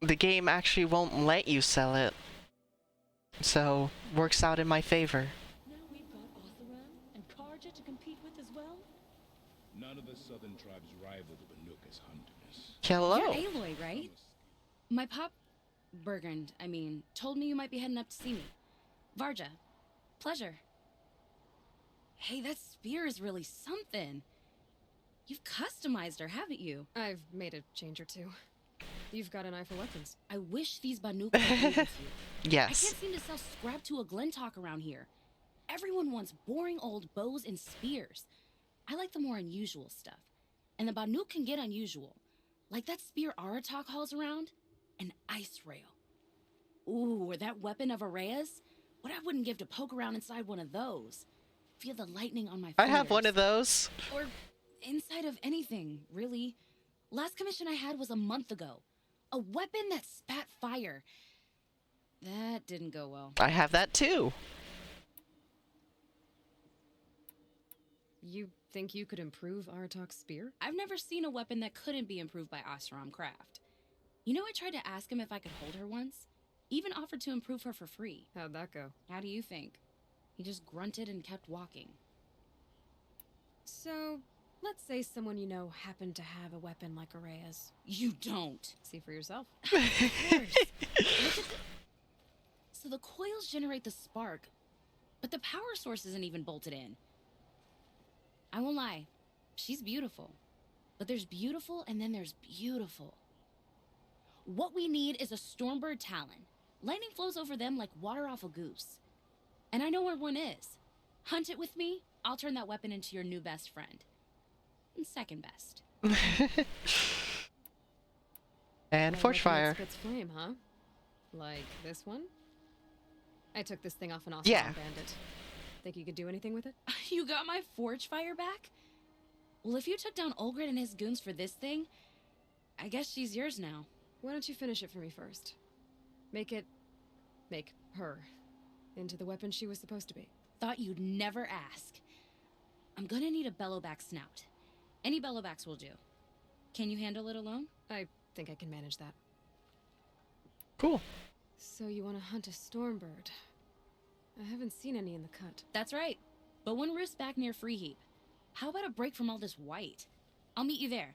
The game actually won't let you sell it. So, works out in my favor. Now we've got Oseram and Karja to compete with as well. None of the southern tribes rival the Banuk as hunters. Hello. You're Aloy, right? My pop, Bergund, told me you might be heading up to see me. Varja, pleasure. Hey, that spear is really something. You've customized her, haven't you? I've made a change or two. You've got an eye for weapons. I wish these Banuk would agree with you. I Yes. can't seem to sell scrap to a Glentalk around here. Everyone wants boring old bows and spears. I like the more unusual stuff. And the Banuk can get unusual. Like that spear Aratak hauls around. An ice rail. Ooh, or that weapon of Araya's. What I wouldn't give to poke around inside one of those. Feel the lightning on my fingers. I have one of those. Or inside of anything, really. Last commission I had was a month ago. A weapon that spat fire. That didn't go well. I have that too. You think you could improve Aratak's spear? I've never seen a weapon that couldn't be improved by Oseram Craft. You know, I tried to ask him if I could hold her once. Even offered to improve her for free. How'd that go? How do you think? He just grunted and kept walking. So, let's say someone you know happened to have a weapon like Araya's. You don't. See for yourself. Of course. Look at so the coils generate the spark, but the power source isn't even bolted in. I won't lie, she's beautiful. But there's beautiful and then there's beautiful. What we need is a Stormbird Talon. Lightning flows over them like water off a goose. And I know where one is. Hunt it with me, I'll turn that weapon into your new best friend. And second best. And forge fire. Spits flame, huh? Like this one? I took this thing off an Oseram Yeah. bandit. Think you could do anything with it? You got my forge fire back? Well, if you took down Olgrid and his goons for this thing, I guess she's yours now. Why don't you finish it for me first? Make her into the weapon she was supposed to be. Thought you'd never ask. I'm gonna need a bellowback snout. Any bellowbacks will do. Can you handle it alone? I think I can manage that. Cool. So you want to hunt a stormbird? I haven't seen any in the cut. That's right. But one roost's back near Freeheap. How about a break from all this white? I'll meet you there.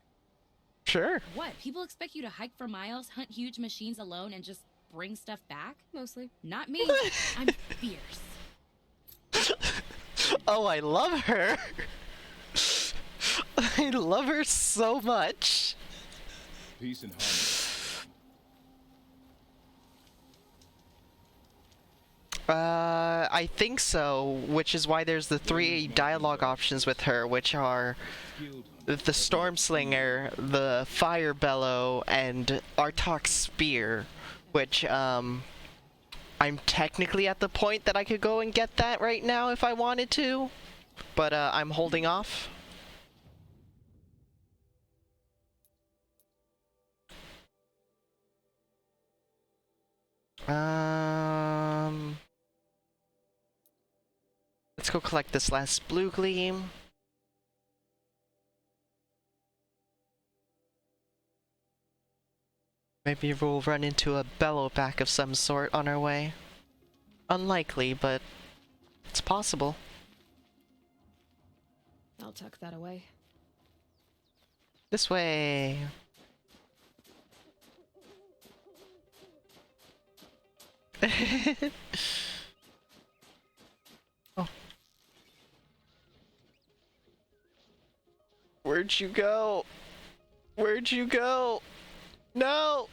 Sure. What? People expect you to hike for miles, hunt huge machines alone, and just bring stuff back? Mostly. Not me. I'm fierce. Oh, I love her. I love her so much. Peace and harmony. I think so, which is why there's the 3 dialogue options with her, which are the Storm Slinger, the Fire Bellow, and Artok's Spear, which, I'm technically at the point that I could go and get that right now if I wanted to, but, I'm holding off. Let's go collect this last blue gleam. Maybe we'll run into a bellowback of some sort on our way. Unlikely, but it's possible. I'll tuck that away. This way. Oh. Where'd you go? Where'd you go? No!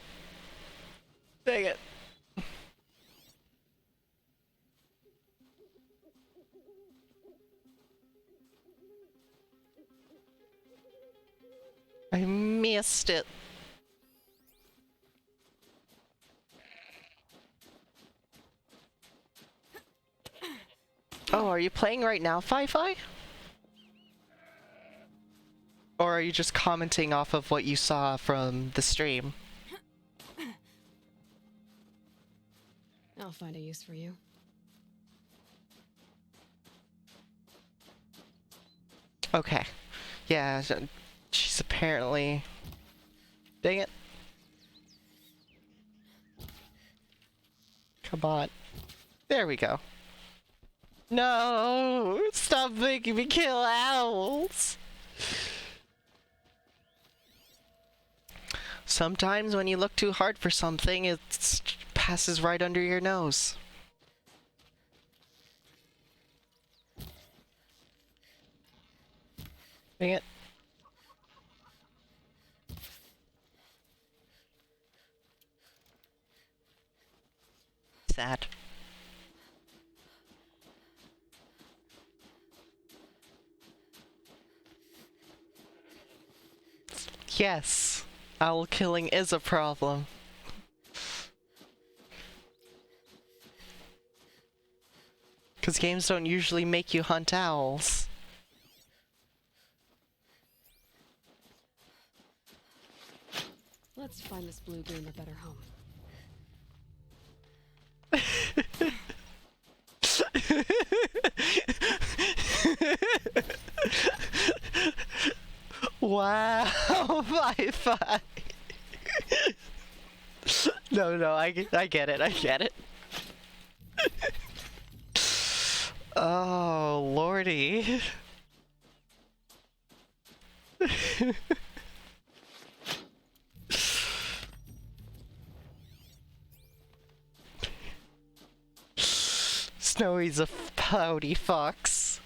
Dang it. I missed it. Oh, are you playing right now, Fi-Fi? Or are you just commenting off of what you saw from the stream? I'll find a use for you. Okay. Yeah, she's apparently... Dang it. Come on. There we go. No! Stop making me kill owls! Sometimes when you look too hard for something, it passes right under your nose. Dang it. Sad. Yes, owl killing is a problem. Because games don't usually make you hunt owls. Let's find this blue gleam a better home. Wow, Fi-Fi. No, I get it, I get it. Oh, lordy. Snowy's a pouty fox.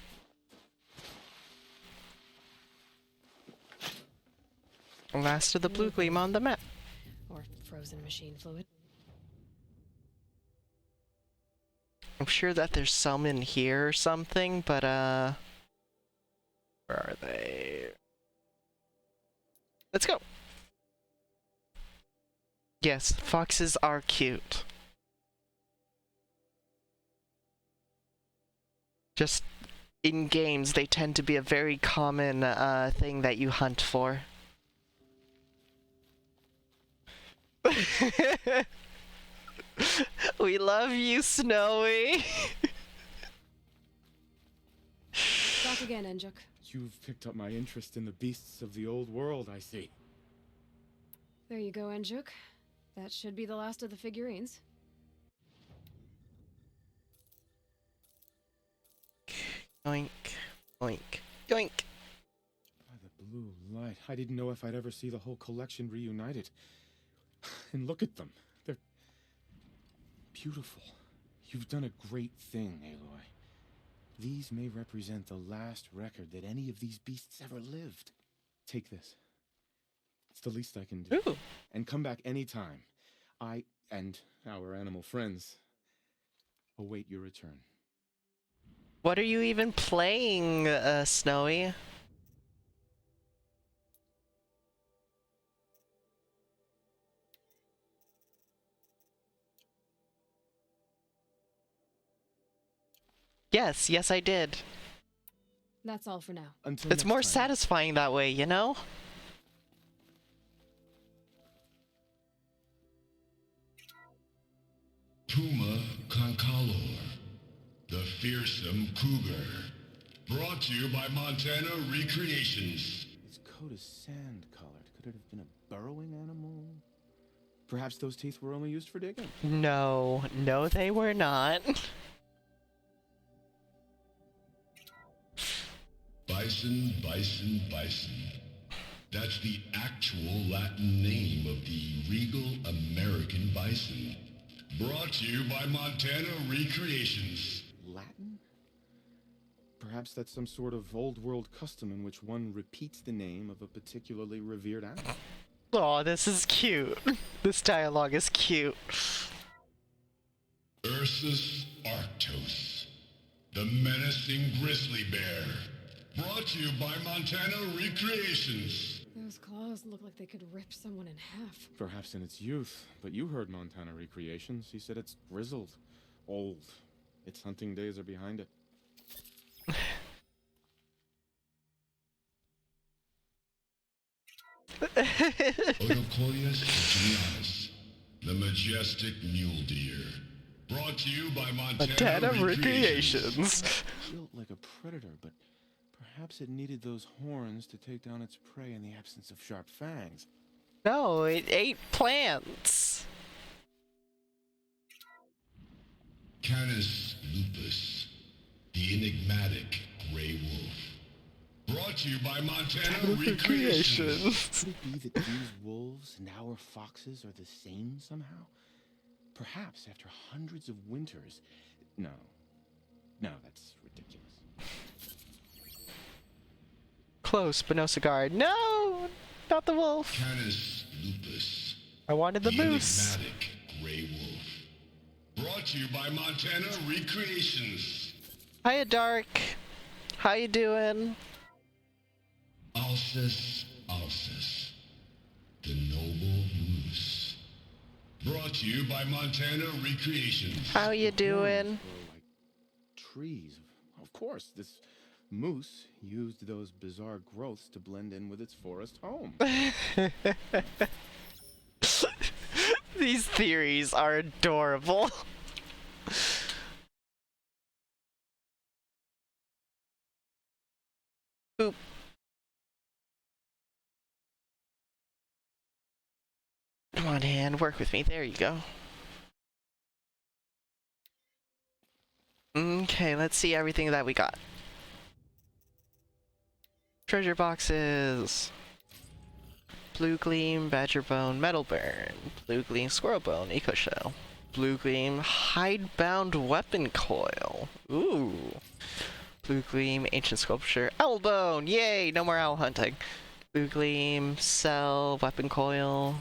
Last of the blue gleam on the map. Or frozen machine fluid. I'm sure that there's some in here or something, but where are they? Let's go. Yes, foxes are cute. Just in games, they tend to be a very common thing that you hunt for. We love you, Snowy. Back again, Enjuk. You've picked up my interest in the beasts of the old world, I see. There you go, Enjuk. That should be the last of the figurines. Yoink, yoink, yoink. By the blue light, I didn't know if I'd ever see the whole collection reunited. And look at them. They're beautiful. You've done a great thing, Aloy. These may represent the last record that any of these beasts ever lived. Take this. It's the least I can do. Ooh. And come back anytime. I and our animal friends await your return. What are you even playing, Snowy? Yes, yes I did. That's all for now. Until It's next more time. satisfying that way, you know? Puma Concolor, the fearsome cougar. Brought to you by Montana Recreations. Its coat is sand-colored. Could it have been a burrowing animal? Perhaps those teeth were only used for digging. No, no they were not. Bison, bison, bison. That's the actual Latin name of the regal American bison. Brought to you by Montana Recreations. Latin? Perhaps that's some sort of old world custom in which one repeats the name of a particularly revered animal. Oh, this is cute. This dialogue is cute. Ursus Arctos, the menacing grizzly bear. Brought to you by Montana Recreations. Those claws look like they could rip someone in half. Perhaps in its youth, but you heard Montana Recreations. He said it's grizzled, old. Its hunting days are behind it. Odocoius genialis, the majestic mule deer. Brought to you by Montana Recreations. Built like a predator, but perhaps it needed those horns to take down its prey in the absence of sharp fangs. No, it ate plants. Canis lupus, the enigmatic gray wolf. Brought to you by Montana Recreations. Could it be that these wolves and our foxes are the same somehow? Perhaps after hundreds of winters. No, that's ridiculous. Close, but no cigar. No, not the wolf. Canis lupus, I wanted the moose. enigmatic gray wolf. Brought to you by Montana Recreations. Hiya, Dark. How you doing? Alcis alcis, the noble moose. Brought to you by Montana Recreations. How you doing? Horns grow like trees. Of course, this moose used those bizarre growths to blend in with its forest home. These theories are adorable. Oop. Come on, hand, work with me. There you go. Okay, let's see everything that we got. Treasure boxes. Blue Gleam, Badger Bone, Metal Burn. Blue Gleam, Squirrel Bone, Eco Shell. Blue Gleam, Hidebound Weapon Coil. Ooh. Blue Gleam, Ancient Sculpture, Owl Bone. Yay, no more owl hunting. Blue Gleam, Cell, Weapon Coil.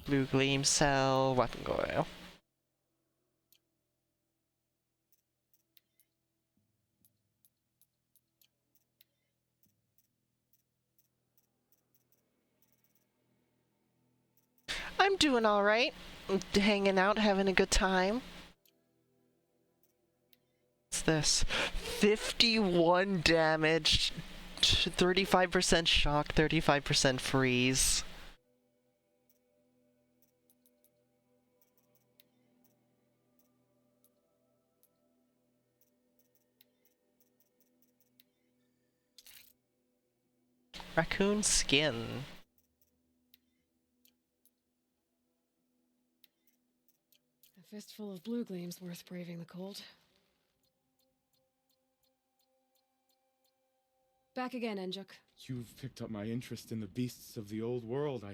Blue Gleam, Cell, Weapon Coil. I'm doing alright. Hanging out, having a good time. What's this? 51 damage, 35% shock, 35% freeze. Raccoon skin. A fistful of blue gleam's worth braving the cold. Back again, Enjuk. You've picked up my interest in the beasts of the old world.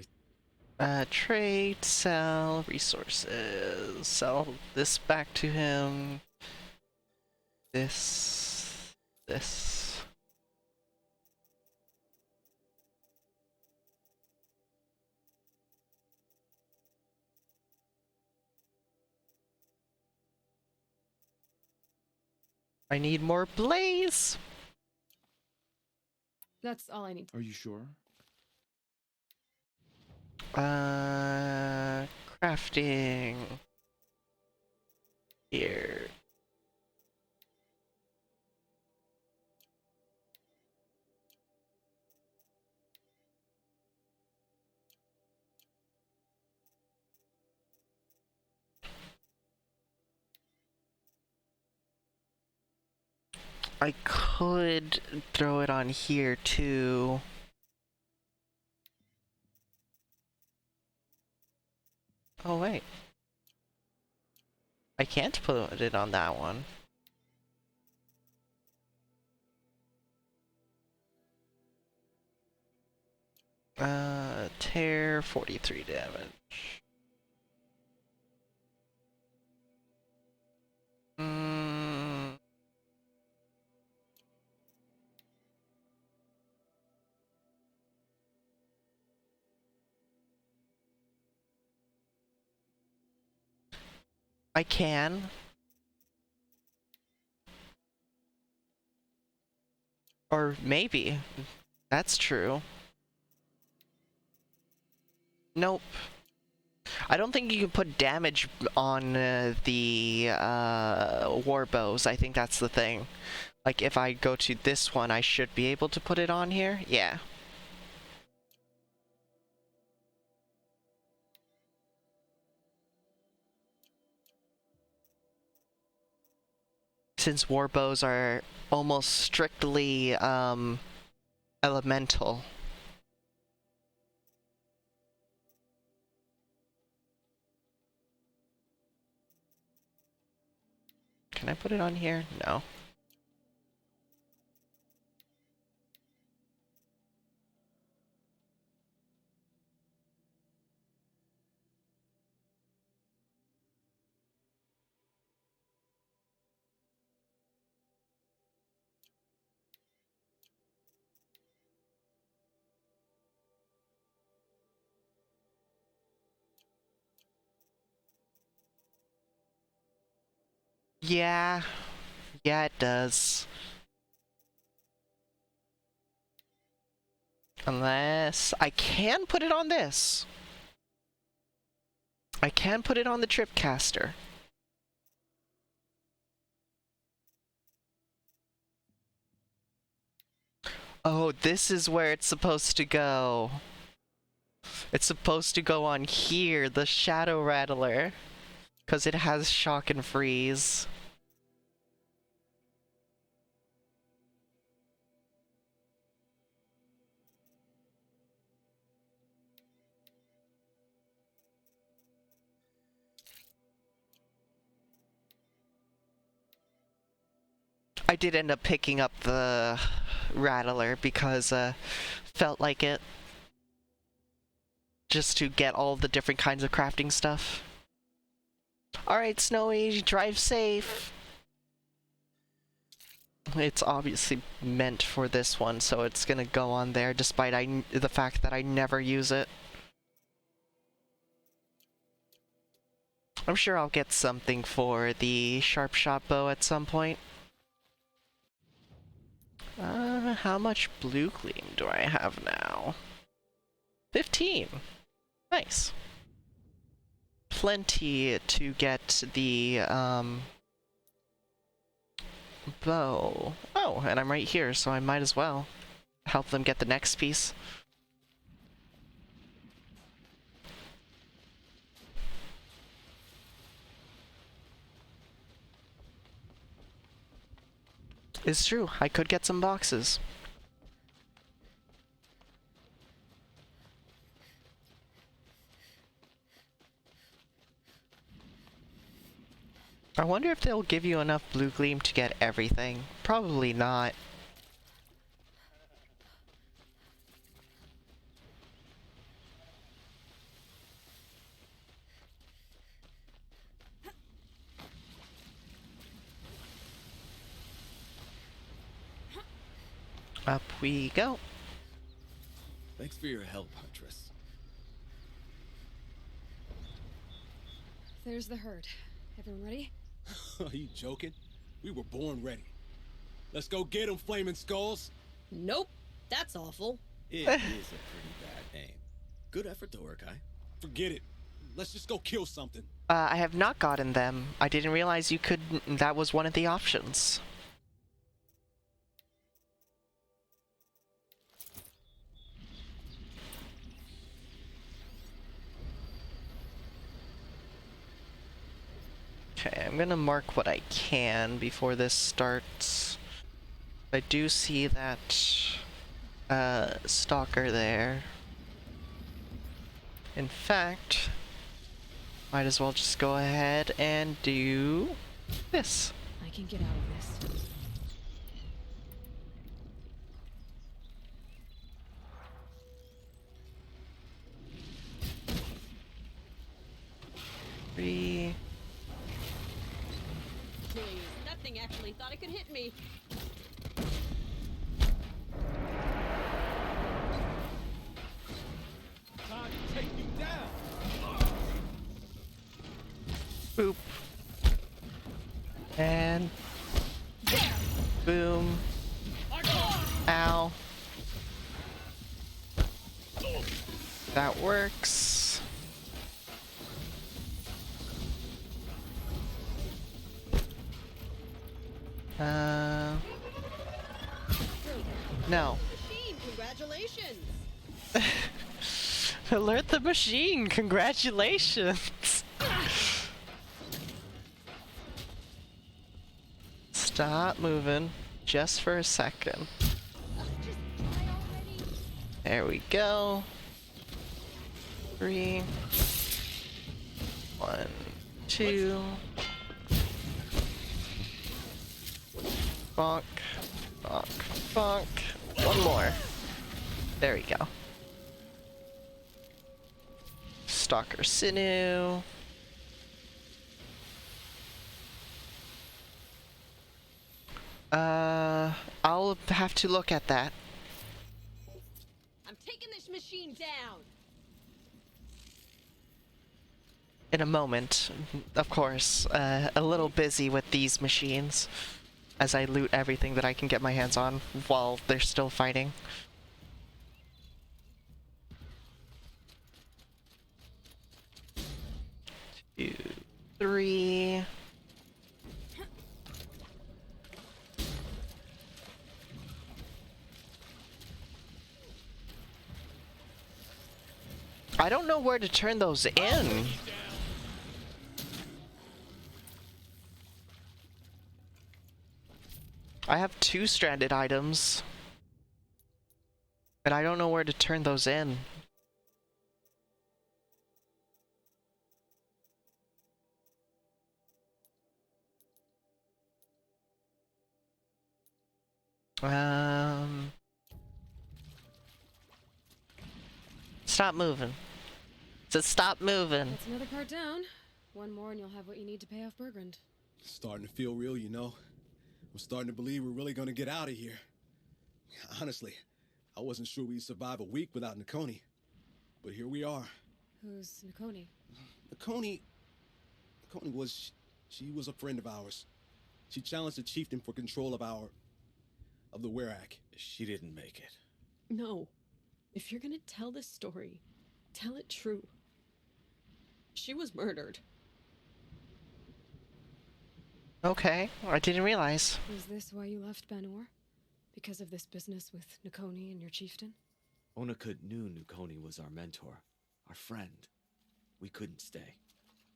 Trade, sell, resources. Sell this back to him. This. I need more blaze! That's all I need. Are you sure? Crafting. Here. I could throw it on here too. Oh wait. I can't put it on that one. Tear, 43 damage. I can. Or maybe. That's true. Nope. I don't think you can put damage on the war bows. I think that's the thing. Like, if I go to this one, I should be able to put it on here? Yeah. Since war bows are almost strictly, elemental. Can I put it on here? No. Yeah. Yeah, it does. Unless I can put it on this. I can put it on the Tripcaster. Oh, this is where it's supposed to go. It's supposed to go on here, the Shadow Rattler. Because it has shock and freeze. I did end up picking up the Rattler because felt like it. Just to get all the different kinds of crafting stuff. Alright, Snowy, drive safe. It's obviously meant for this one, so it's gonna go on there despite the fact that I never use it. I'm sure I'll get something for the sharp shot bow at some point. How much blue gleam do I have now? 15. Nice. Plenty to get the, bow. Oh, and I'm right here, so I might as well help them get the next piece. It's true, I could get some boxes. I wonder if they'll give you enough blue gleam to get everything. Probably not. Up we go. Thanks for your help, Huntress. There's the herd. Everyone ready? Are you joking? We were born ready. Let's go get them, flaming skulls. Nope. That's awful. It is a pretty bad aim. Good effort, though, Urkai. Forget it. Let's just go kill something. I have not gotten them. I didn't realize you could. That was one of the options. Okay, I'm gonna mark what I can before this starts. I do see that stalker there. In fact, might as well just go ahead and do this. I can get out of this. Three. Please, that thing actually thought it could hit me. Time to take you down. Boop. And boom. Ow. That works. No. Machine, congratulations. Alert the machine! Congratulations! Stop moving just for a second. There we go. 3. 1, 2. Bonk. Bonk. Bonk. One more. There we go. Stalker Sinew. I'll have to look at that. I'm taking this machine down. In a moment, of course. A little busy with these machines as I loot everything that I can get my hands on while they're still fighting. Two, 3. I don't know where to turn those in. I have 2 stranded items, but I don't know where to turn those in. Stop moving. So stop moving. That's another cart down. One more and you'll have what you need to pay off Bergrand. Starting to feel real, you know. I'm starting to believe we're really gonna get out of here. Honestly, I wasn't sure we'd survive a week without Nakoni. But here we are. Who's Nakoni? Nakoni was... she was a friend of ours. She challenged the chieftain for control of the Werak. She didn't make it. No. If you're gonna tell this story, tell it true. She was murdered. Okay, I didn't realize. Was this why you left Banor? Because of this business with Nakoni and your chieftain? Onakut knew Nukoni was our mentor, our friend. We couldn't stay.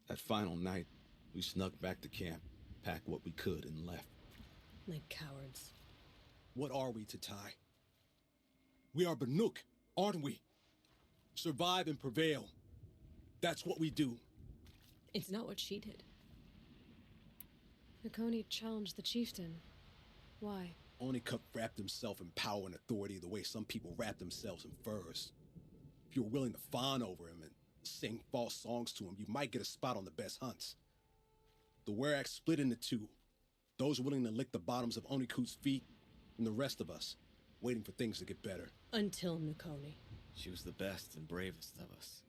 That final night, we snuck back to camp, packed what we could, and left. Like cowards. What are we to Tai? We are Banuk, aren't we? Survive and prevail. That's what we do. It's not what she did. Nakoni challenged the chieftain. Why? Onikup wrapped himself in power and authority the way some people wrap themselves in furs. If you were willing to fawn over him and sing false songs to him, you might get a spot on the best hunts. The Werak split into two. Those willing to lick the bottoms of Onikut's feet, and the rest of us, waiting for things to get better. Until Nakoni. She was the best and bravest of us.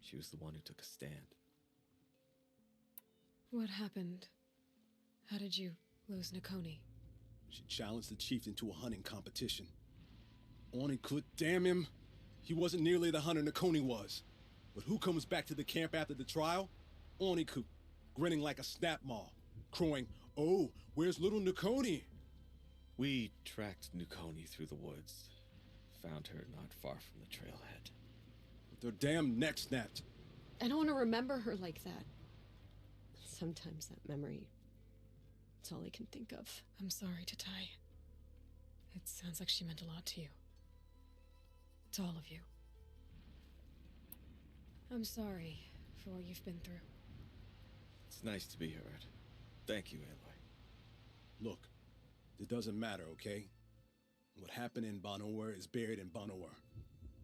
She was the one who took a stand. What happened? How did you lose Nakoni? She challenged the chieftain to a hunting competition. Onikut, damn him! He wasn't nearly the hunter Nakoni was. But who comes back to the camp after the trial? Onikut, grinning like a snap maw, crowing, "Oh, where's little Nakoni?" We tracked Nukoni through the woods. Found her not far from the trailhead. With their damn neck snapped. I don't want to remember her like that. Sometimes that memory, it's all I can think of. I'm sorry, Tatai. It sounds like she meant a lot to you. To all of you. I'm sorry for what you've been through. It's nice to be heard. Thank you, Aloy. Look, it doesn't matter, okay? What happened in Banor is buried in Banor.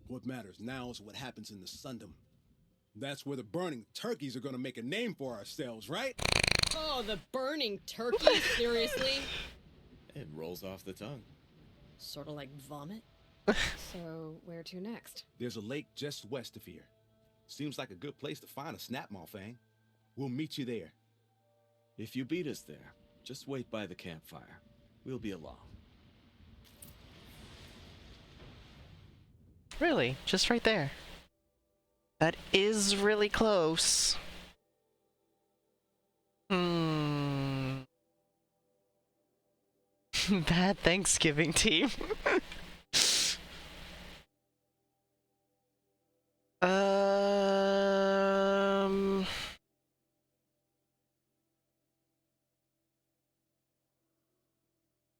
What matters now is what happens in the Sundom. That's where the burning turkeys are gonna make a name for ourselves, right? Oh, the burning turkey, seriously? It rolls off the tongue. Sort of like vomit. So, where to next? There's a lake just west of here. Seems like a good place to find a snapmaw fang. We'll meet you there. If you beat us there, just wait by the campfire. We'll be along. Really? Just right there. That is really close. Bad Thanksgiving team.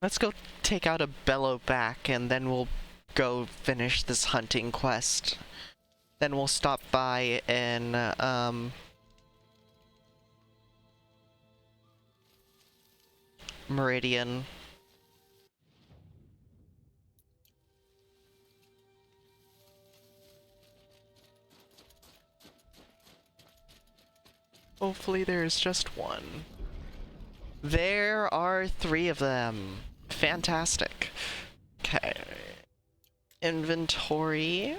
Let's go take out a bellow back and then we'll go finish this hunting quest. Then we'll stop by in, Meridian. Hopefully there's just one. There are 3 of them. Fantastic. Okay. Inventory.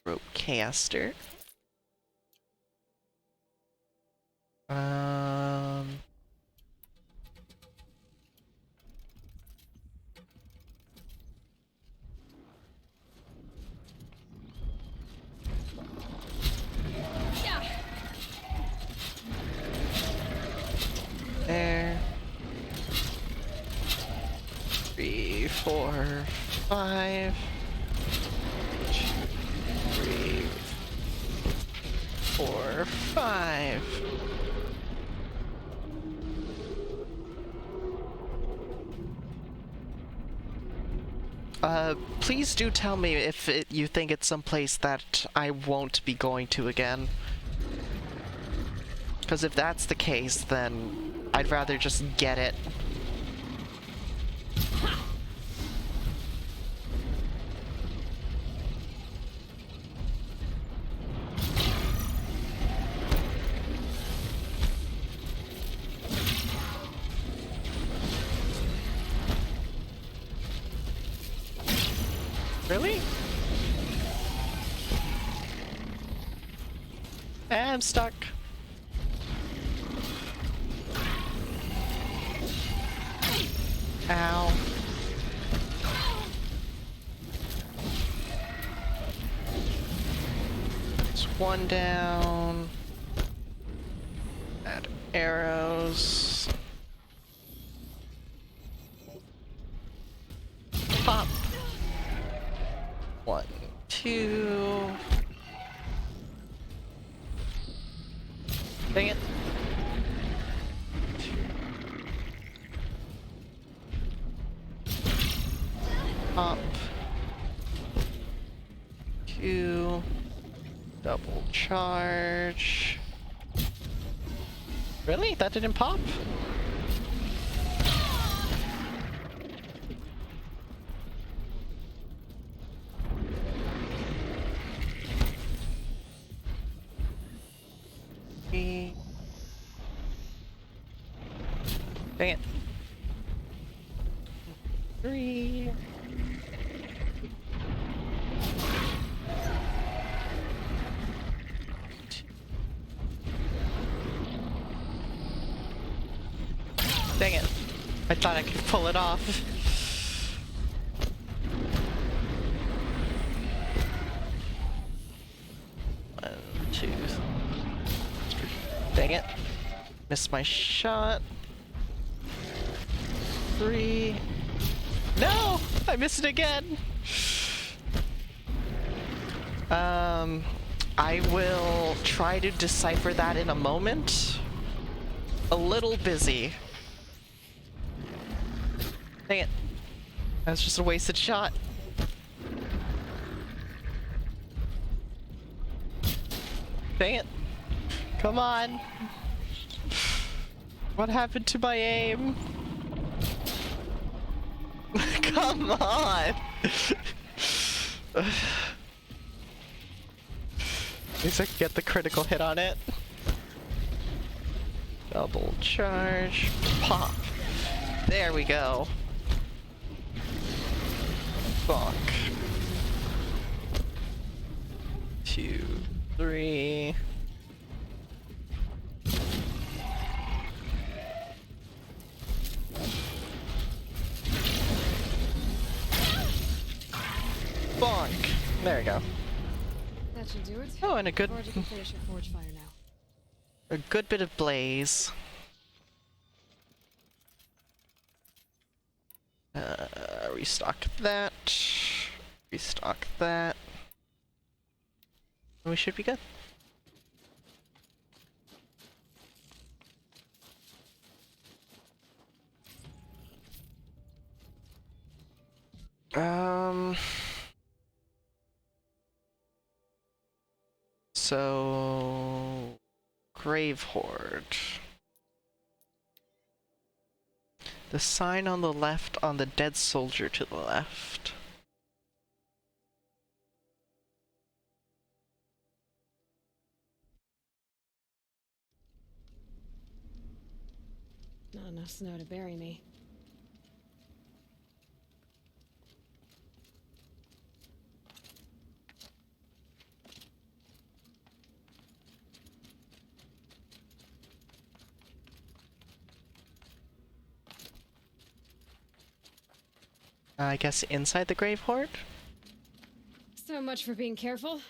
Ropecaster. There. 3, 4, 5. 3, 4, 5. Please do tell me if you think it's someplace that I won't be going to again. Because if that's the case, then I'd rather just get it. Really? I'm stuck. Ow. There's one down. Add arrows. Pop. 1, 2. Dang it. Pop. 2. Double charge. Really? That didn't pop? Dang it. 3. Dang it. I thought I could pull it off. One, 2. Dang it. Missed my shot. 3. No! I missed it again! I will try to decipher that in a moment. A little busy. Dang it. That's just a wasted shot. Dang it. Come on. What happened to my aim? Come on! At least I can get the critical hit on it. Double charge. Pop. There we go. Bonk. 2, 3. Bonk. There we go. That should do it. Oh, and a good, Forge, you can finish your forge fire now. a good bit of blaze. Restock that. Restock that. We should be good. So Grave Horde. The sign on the left on the dead soldier to the left. Not enough snow to bury me. I guess inside the Grave Horde? So much for being careful.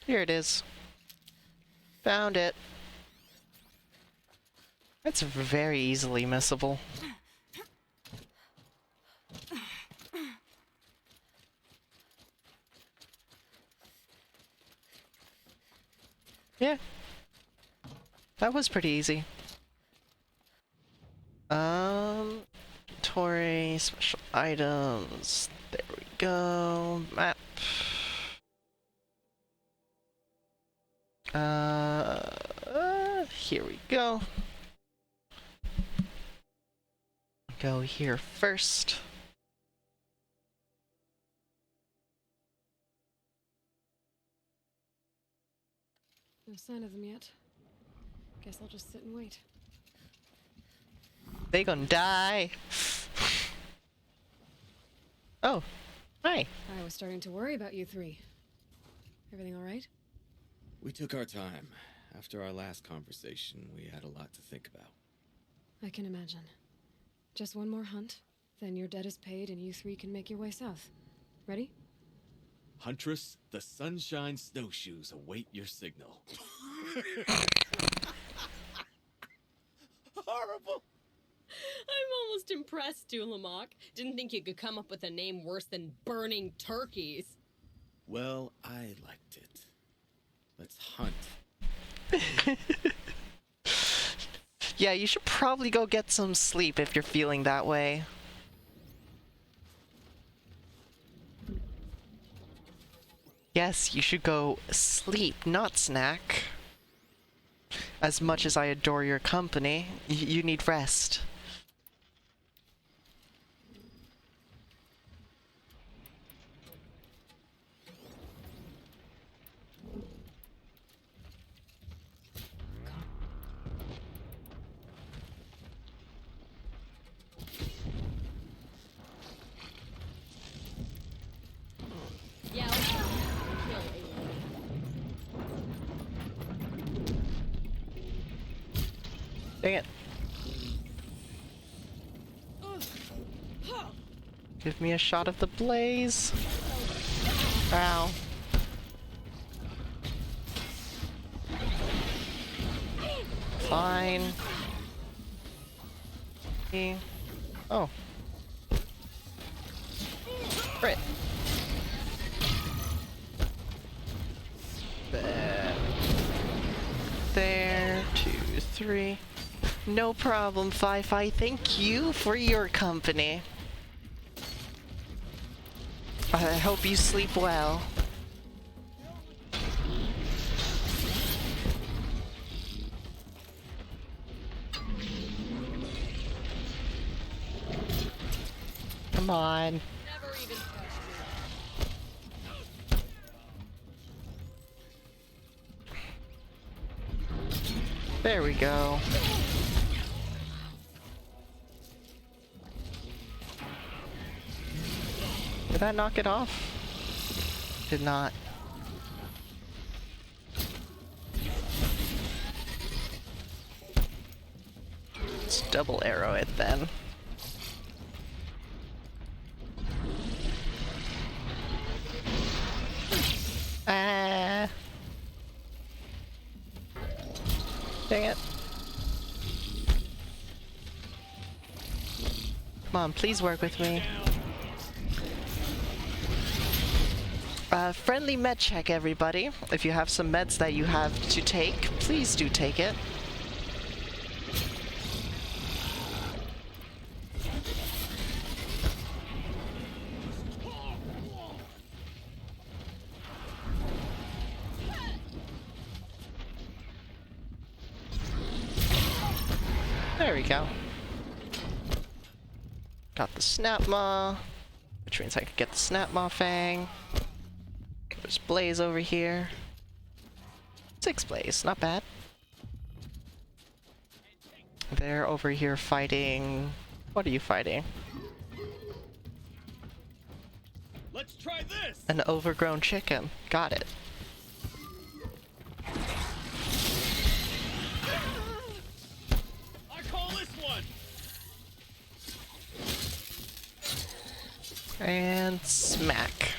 Here it is. Found it. It's very easily missable. Yeah. That was pretty easy. Inventory, special items. There we go. Map. Here we go. Go here first. No sign of them yet. Guess I'll just sit and wait. They gonna die. Oh, hi. I was starting to worry about you three. Everything all right? We took our time. After our last conversation, we had a lot to think about. I can imagine. Just one more hunt, then your debt is paid and you three can make your way south. Ready? Huntress, the Sunshine Snowshoes await your signal. Horrible. I'm almost impressed, Dulamok. Didn't think you could come up with a name worse than Burning Turkeys. Well, I liked it. Let's hunt. Yeah, you should probably go get some sleep if you're feeling that way. Yes, you should go sleep, not snack. As much as I adore your company, you need rest. Yeah, I'll kill Aloy. Dang it. Give me a shot of the blaze. Ow. Fine. Oh. Crit. There, 2, 3. No problem, Fi-Fi. Thank you for your company. I hope you sleep well. Come on. Never even touched me. There we go. Did that knock it off? Did not. Let's double arrow it then. Ah. Dang it. Come on, please work with me. Friendly med check, everybody. If you have some meds that you have to take, please do take it. There we go. Got the Snap Maw, which means I can get the Snap Maw Fang. There's Blaze over here. 6 Blaze, not bad. They're over here fighting... What are you fighting? Let's try this! An overgrown chicken. Got it. I call this one! And smack.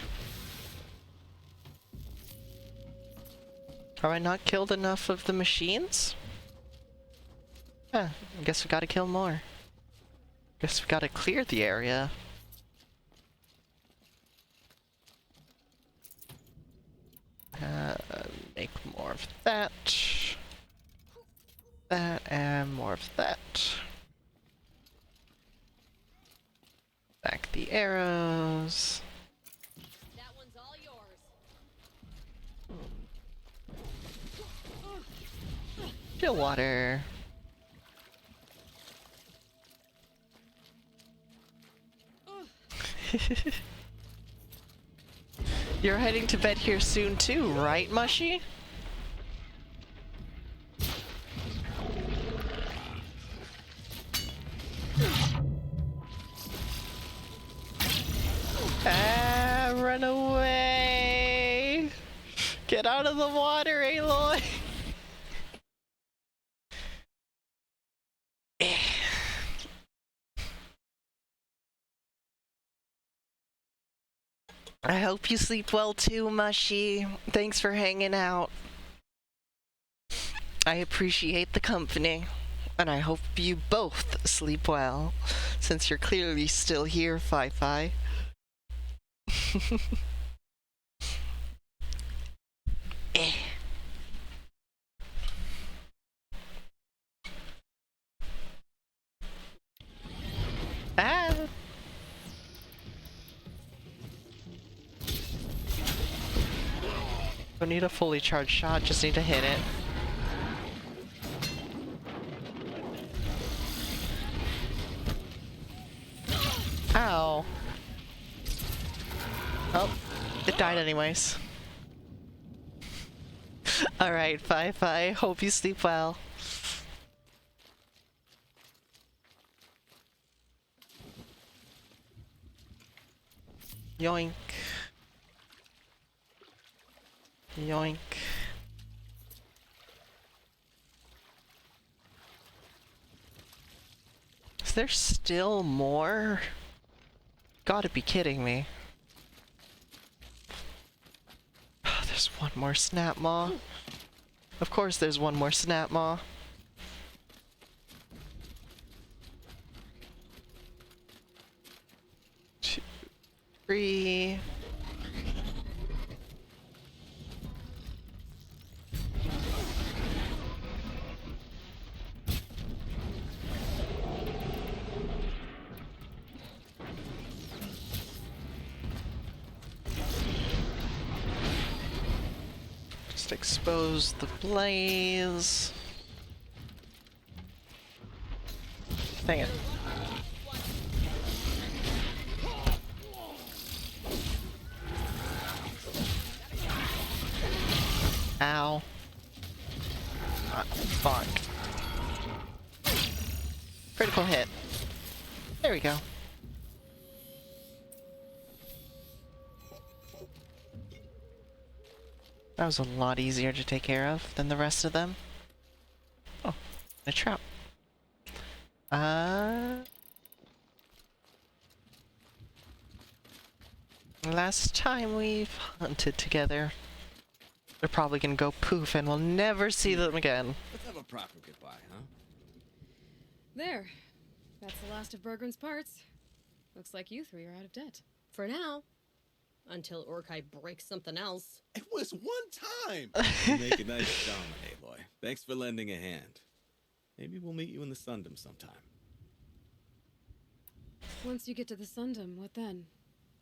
Have I not killed enough of the machines? Huh, I guess we gotta kill more. Guess we gotta clear the area. Make more of that. That and more of that. Back the arrows. That one's all yours. Still water. You're heading to bed here soon too, right, Mushy? Ah, run away! Get out of the water, Aloy! I hope you sleep well too, Mushy. Thanks for hanging out. I appreciate the company. And I hope you both sleep well, since you're clearly still here, Fi-Fi. Eh. Ah! Don't need a fully charged shot, just need to hit it. Ow. Oh, it died anyways. Alright, Fi-Fi, hope you sleep well. Yoink. Yoink. Is there still more? Gotta be kidding me. Oh, there's one more Snap Maw. Of course there's one more Snap Maw. Two, three. Just expose the blaze. Dang it. Ow. Ah, fuck. Critical hit. There we go. That was a lot easier to take care of than the rest of them. Oh, a trap. Last time we've hunted together. They're probably gonna go poof and we'll never see them again. Let's have a proper goodbye, huh? There. That's the last of Bergren's parts. Looks like you three are out of debt. For now. Until Orkai breaks something else. It was one time. You make a nice shaman, Aloy. Thanks for lending a hand. Maybe we'll meet you in the Sundom sometime. Once you get to the Sundom, what then?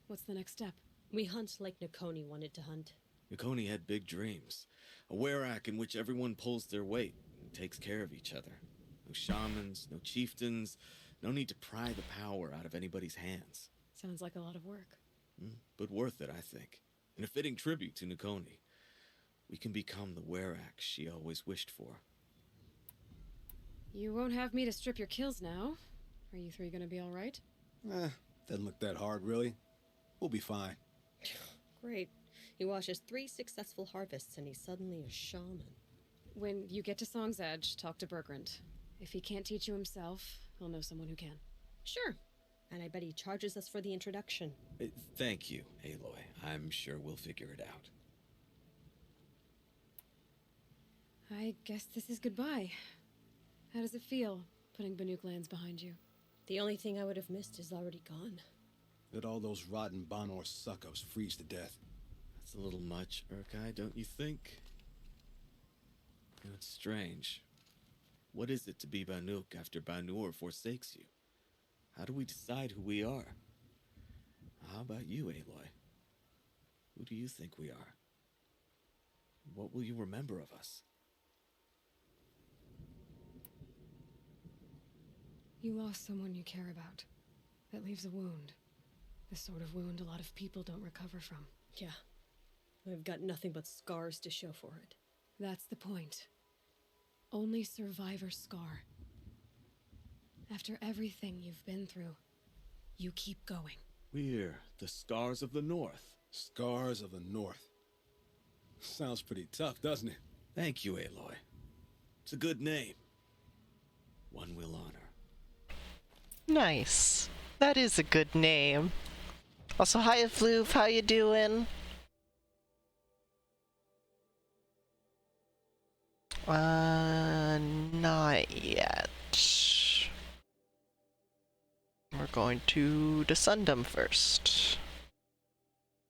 What's the next step? We hunt like Nakoni wanted to hunt. Nakoni had big dreams. A werak in which everyone pulls their weight and takes care of each other. No shamans, no chieftains, no need to pry the power out of anybody's hands. Sounds like a lot of work. But worth it, I think. And a fitting tribute to Nakoni. We can become the werak she always wished for. You won't have me to strip your kills now. Are you three gonna be alright? Doesn't look that hard, really. We'll be fine. Great. He washes 3 successful harvests and he's suddenly a shaman. When you get to Song's Edge, talk to Bergrand. If he can't teach you himself, he'll know someone who can. Sure. And I bet he charges us for the introduction. Thank you, Aloy. I'm sure we'll figure it out. I guess this is goodbye. How does it feel, putting Banuk lands behind you? The only thing I would have missed is already gone. Let all those rotten Banor suckos freeze to death. That's a little much, Urkai, don't you think? It's strange. What is it to be Banuk after Banur forsakes you? How do we decide who we are? How about you, Aloy? Who do you think we are? What will you remember of us? You lost someone you care about. That leaves a wound. The sort of wound a lot of people don't recover from. Yeah. I've got nothing but scars to show for it. That's the point. Only survivor's scar. After everything you've been through, you keep going. We're the Scars of the North. Scars of the North. Sounds pretty tough, doesn't it? Thank you, Aloy. It's a good name. One we'll honor. Nice. That is a good name. Also, hi Floof, how you doing? Not yet. We're going to Desundum first.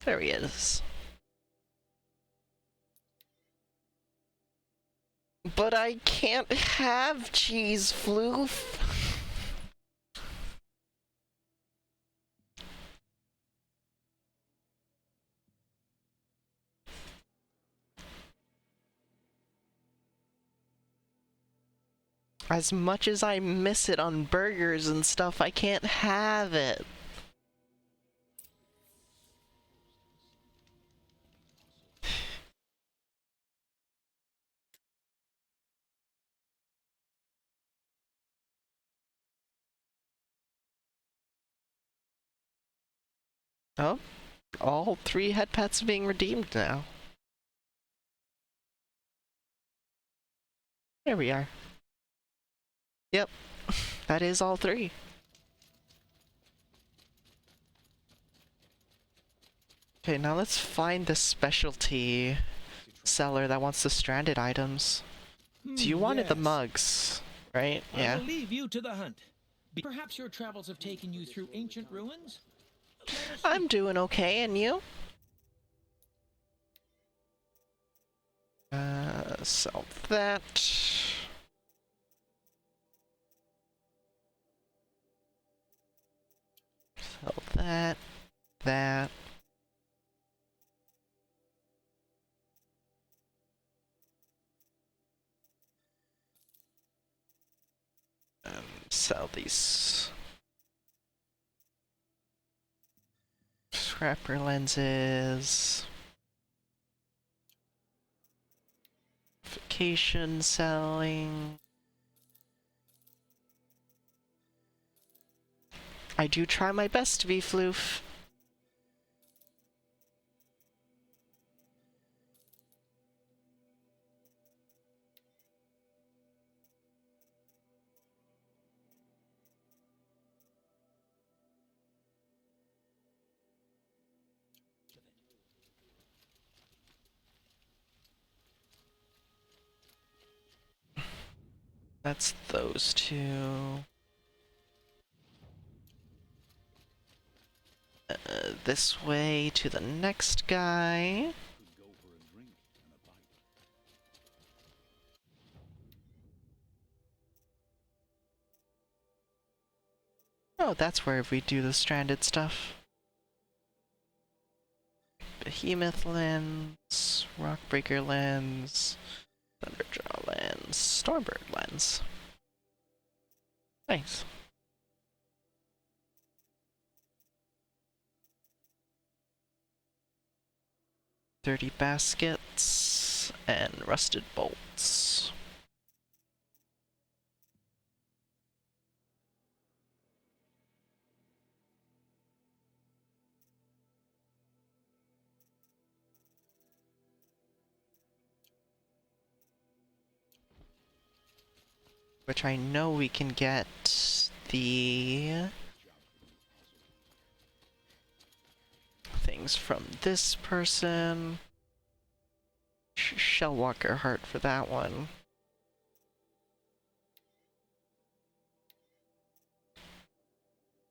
There he is. But I can't have cheese, Floof. As much as I miss it on burgers and stuff, I can't have it. Oh, all 3 head pets are being redeemed now. There we are. Yep, that is all 3. Okay, now let's find the specialty seller that wants the stranded items. So you wanted the yes. mugs, right? I Yeah. will leave you to the hunt. Perhaps your travels have taken you through ancient ruins? I'm doing okay, and you? Sell that. Sell that. That. Sell these scrapper lenses. Vacation selling. I do try my best to be Floof. That's those 2. This way to the next guy. Oh, that's where we do the stranded stuff. Behemoth lens, Rockbreaker lens, Thunderjaw lens, Starbird lens. Nice. Dirty baskets and rusted bolts. Which I know we can get the things from this person. Shellwalker heart for that one.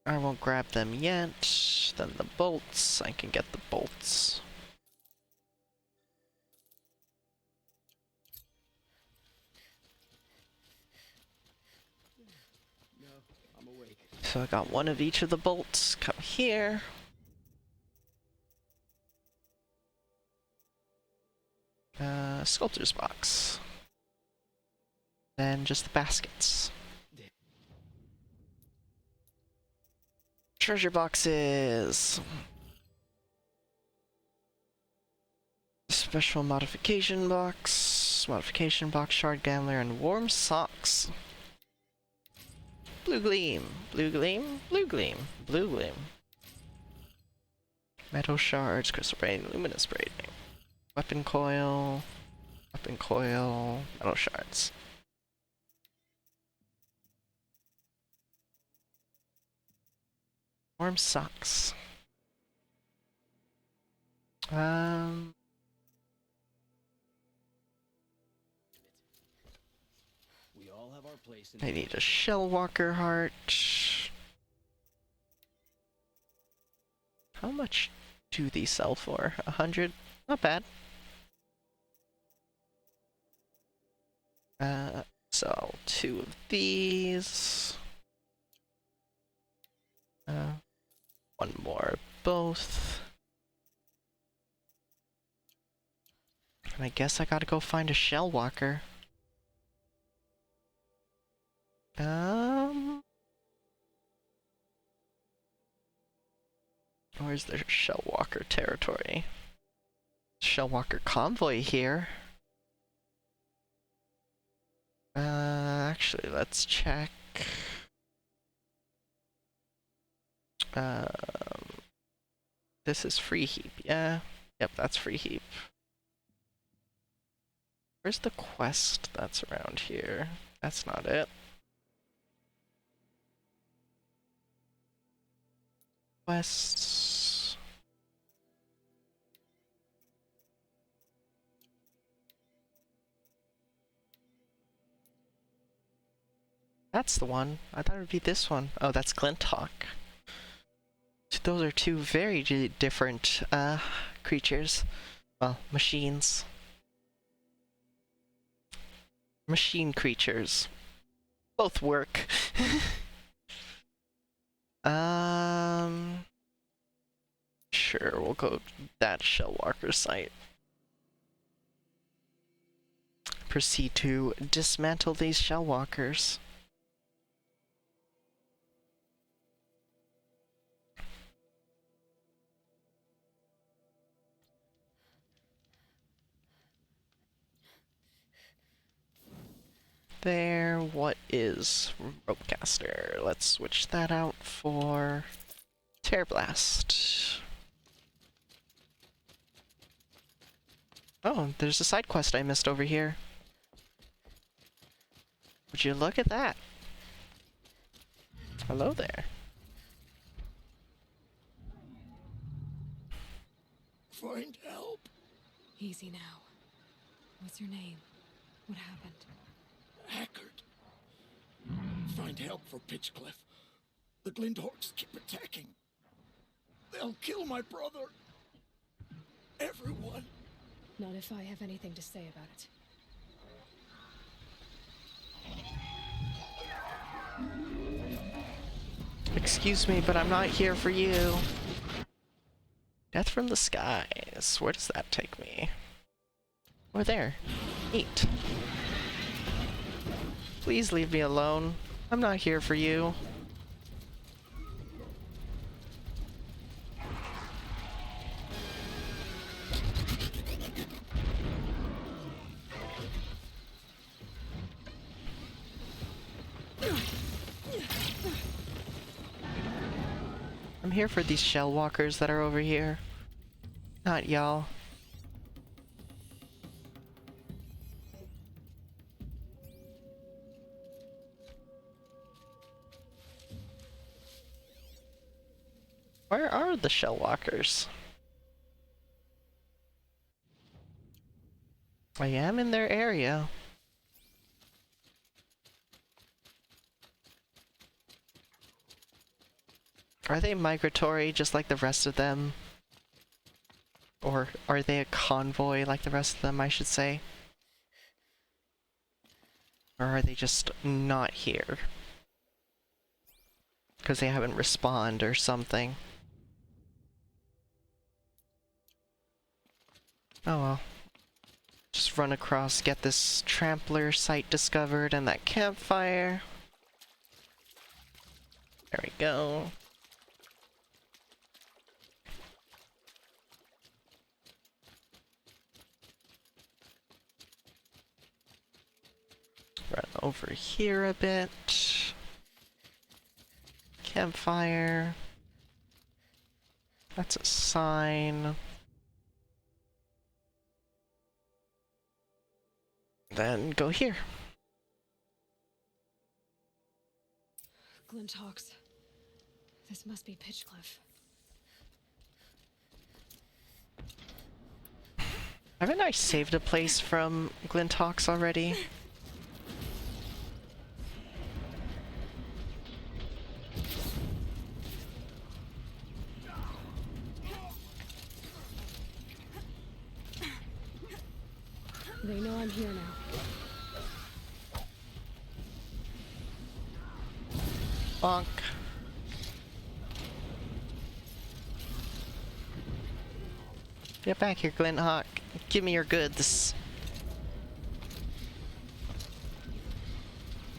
I won't grab them yet. Then the bolts, I can get the bolts. So I got one of each of the bolts. Come here. Sculptor's box. Then just the baskets. Treasure boxes. Special modification box, shard gambler, and warm socks. Blue gleam, blue gleam, blue gleam, blue gleam. Metal shards, crystal brain, luminous braid. Weapon coil, metal shards. Warm socks. Um, We all have our place in I need a Shellwalker heart. How much do these sell for? 100? Not bad. So 2 of these. 1 more of both. And I guess I gotta go find a Shellwalker. Where's the Shellwalker territory? Shellwalker convoy here. Actually, let's check. This is free heap, yeah. Yep, that's free heap. Where's the quest that's around here? That's not it. Quests. That's the one. I thought it would be this one. Oh, that's Glinthawk. Those are 2 very different creatures. Well, machines. Machine creatures. Both work. Sure, we'll go to that Shellwalker site. Proceed to dismantle these Shellwalkers. There, what is Ropecaster? Let's switch that out for Tear Blast. Oh, there's a side quest I missed over here. Would you look at that? Hello there. Find help. Easy now. What's your name? What happened? Hackard. Find help for Pitchcliff. The Glinthawks keep attacking. They'll kill my brother. Everyone. Not if I have anything to say about it. Excuse me, but I'm not here for you. Death from the skies. Where does that take me? We're there. 8. Please leave me alone. I'm not here for you. I'm here for these Shellwalkers that are over here. Not y'all. Where are the Shellwalkers? I am in their area. Are they migratory just like the rest of them? Or are they a convoy like the rest of them, I should say? Or are they just not here? Because they haven't respawned or something. Oh well. Just run across, get this trampler site discovered and that campfire. There we go. Run over here a bit. Campfire. That's a sign. Then go here. Glinthawks. This must be Pitchcliff. Haven't I saved a place from Glinthawks already? They know I'm here now. Bonk. Get back here, Glinthawk. Give me your goods.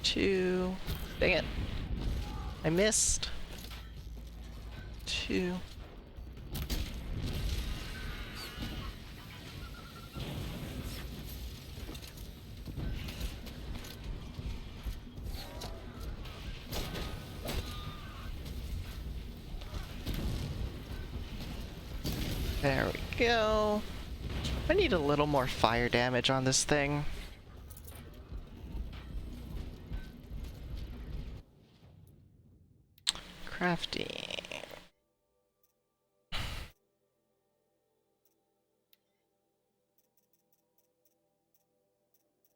2. Dang it. I missed. 2. There we go. I need a little more fire damage on this thing. Crafting.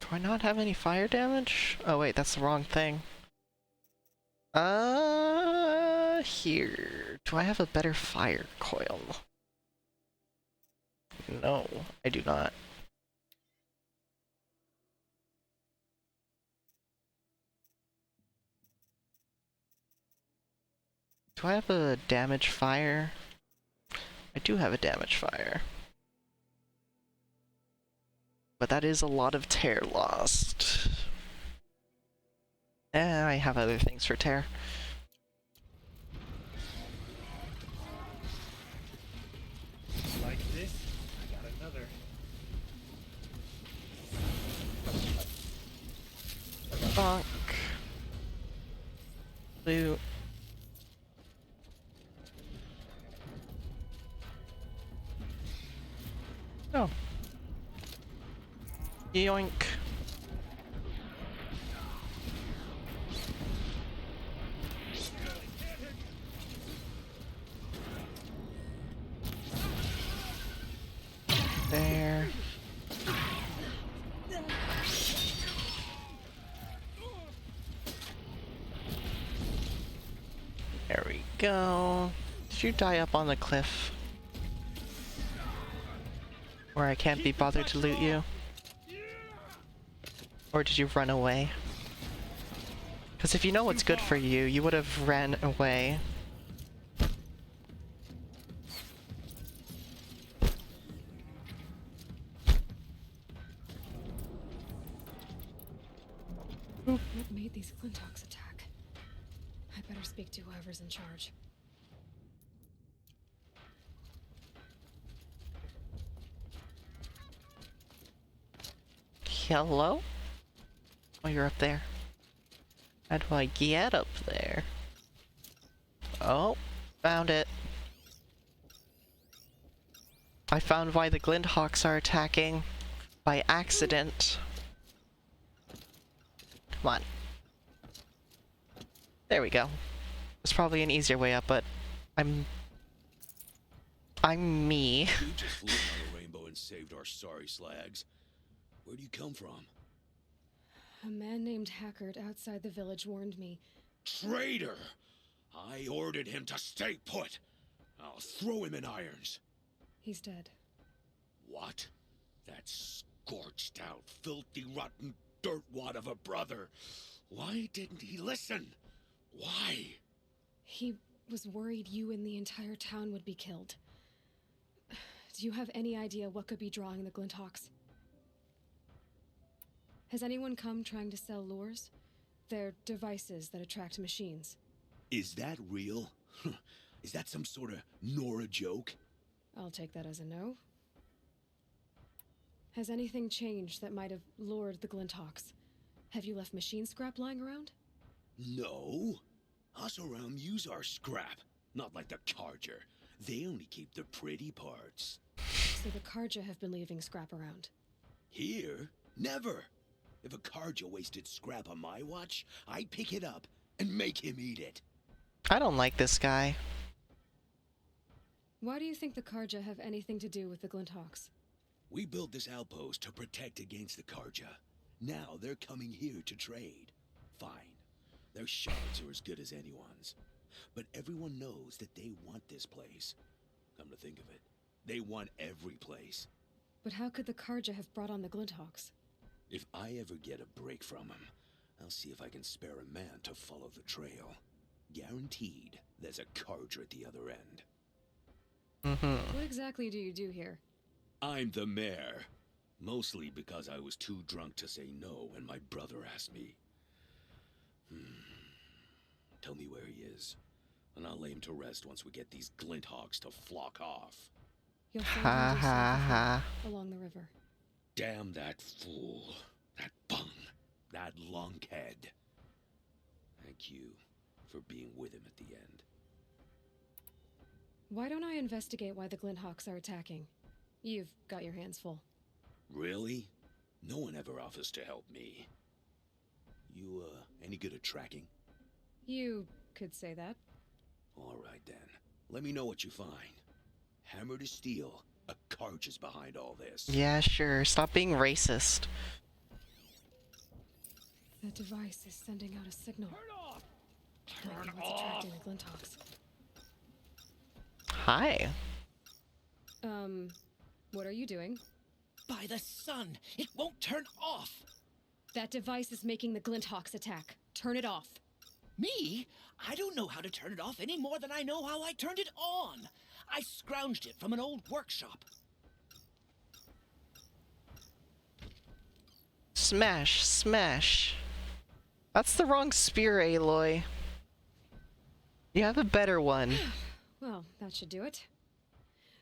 Do I not have any fire damage? Oh wait, that's the wrong thing. Here. Do I have a better fire coil? No, I do not. Do I have a damage fire? I do have a damage fire. But that is a lot of tear lost. I have other things for tear. Like this, I got another. Bonk. Loot. Oh. Yoink. There. There we go. Did you die up on the cliff? Where I can't be bothered to loot you? Or did you run away? Because if you know what's good for you, you would have ran away. What made these Glinthawks attack? I better speak to whoever's in charge. Hello? Oh, you're up there. How do I get up there? Oh, found it. I found why the Glinthawks are attacking. By accident. Come on. There we go. There's probably an easier way up, but I'm me. You just lit on a rainbow and saved our sorry slags. Where do you come from? A man named Hackard outside the village warned me. Traitor! I ordered him to stay put. I'll throw him in irons. He's dead. What? That scorched out, filthy, rotten dirtwad of a brother. Why didn't he listen? Why? He was worried you and the entire town would be killed. Do you have any idea what could be drawing the Glinthawks? Has anyone come trying to sell lures? They're devices that attract machines. Is that real? Is that some sort of Nora joke? I'll take that as a no. Has anything changed that might have lured the Glinthawks? Have you left machine scrap lying around? No. Us around use our scrap. Not like the Carja. They only keep the pretty parts. So the Carja have been leaving scrap around? Here? Never. If a Carja wasted scrap on my watch, I'd pick it up and make him eat it. I don't like this guy. Why do you think the Carja have anything to do with the Glinthawks? We built this outpost to protect against the Karja. Now they're coming here to trade. Fine. Their shards are as good as anyone's. But everyone knows that they want this place. Come to think of it, they want every place. But how could the Karja have brought on the Glinthawks? If I ever get a break from them, I'll see if I can spare a man to follow the trail. Guaranteed, there's a Karja at the other end. What exactly do you do here? I'm the mayor. Mostly because I was too drunk to say no when my brother asked me. Tell me where he is, and I'll lay him to rest once we get these Glinthawks to flock off. You'll find him along the river. Damn that fool. That bung. That lunkhead. Thank you for being with him at the end. Why don't I investigate why the Glinthawks are attacking? You've got your hands full. Really? No one ever offers to help me. You, any good at tracking? You could say that. All right, then. Let me know what you find. Hammer to steel, a Karj is behind all this. Yeah, sure. Stop being racist. That device is sending out a signal. Turn What's attracting the Glinthawks? Hi. What are you doing? By the sun, it won't turn off. That device is making the Glinthawks attack. Turn it off. Me? I don't know how to turn it off any more than I know how I turned it on. I scrounged it from an old workshop. Smash, smash. That's the wrong spear, Aloy. You have a better one. Well, that should do it.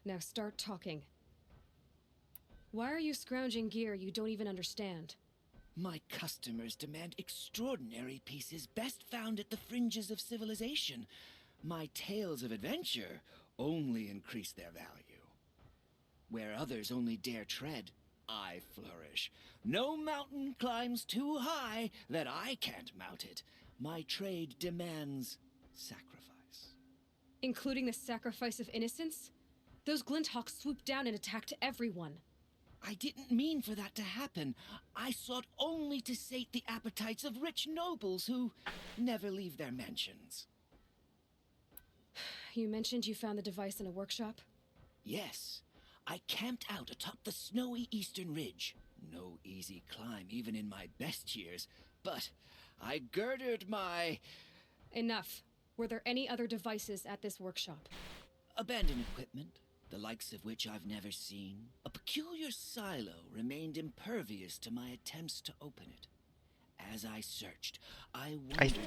Now start talking. Why are you scrounging gear you don't even understand? My customers demand extraordinary pieces best found at the fringes of civilization. My tales of adventure only increase their value. Where others only dare tread, I flourish. No mountain climbs too high that I can't mount it. My trade demands sacrifice. Including the sacrifice of innocence? Those Glinthawks swooped down and attacked everyone. I didn't mean for that to happen. I sought only to sate the appetites of rich nobles who never leave their mansions. You mentioned you found the device in a workshop? Yes. I camped out atop the snowy eastern ridge. No easy climb, even in my best years. But I girded my... Enough. Were there any other devices at this workshop? abandoned equipment, the likes of which I've never seen. A peculiar silo remained impervious to my attempts to open it. As I searched, I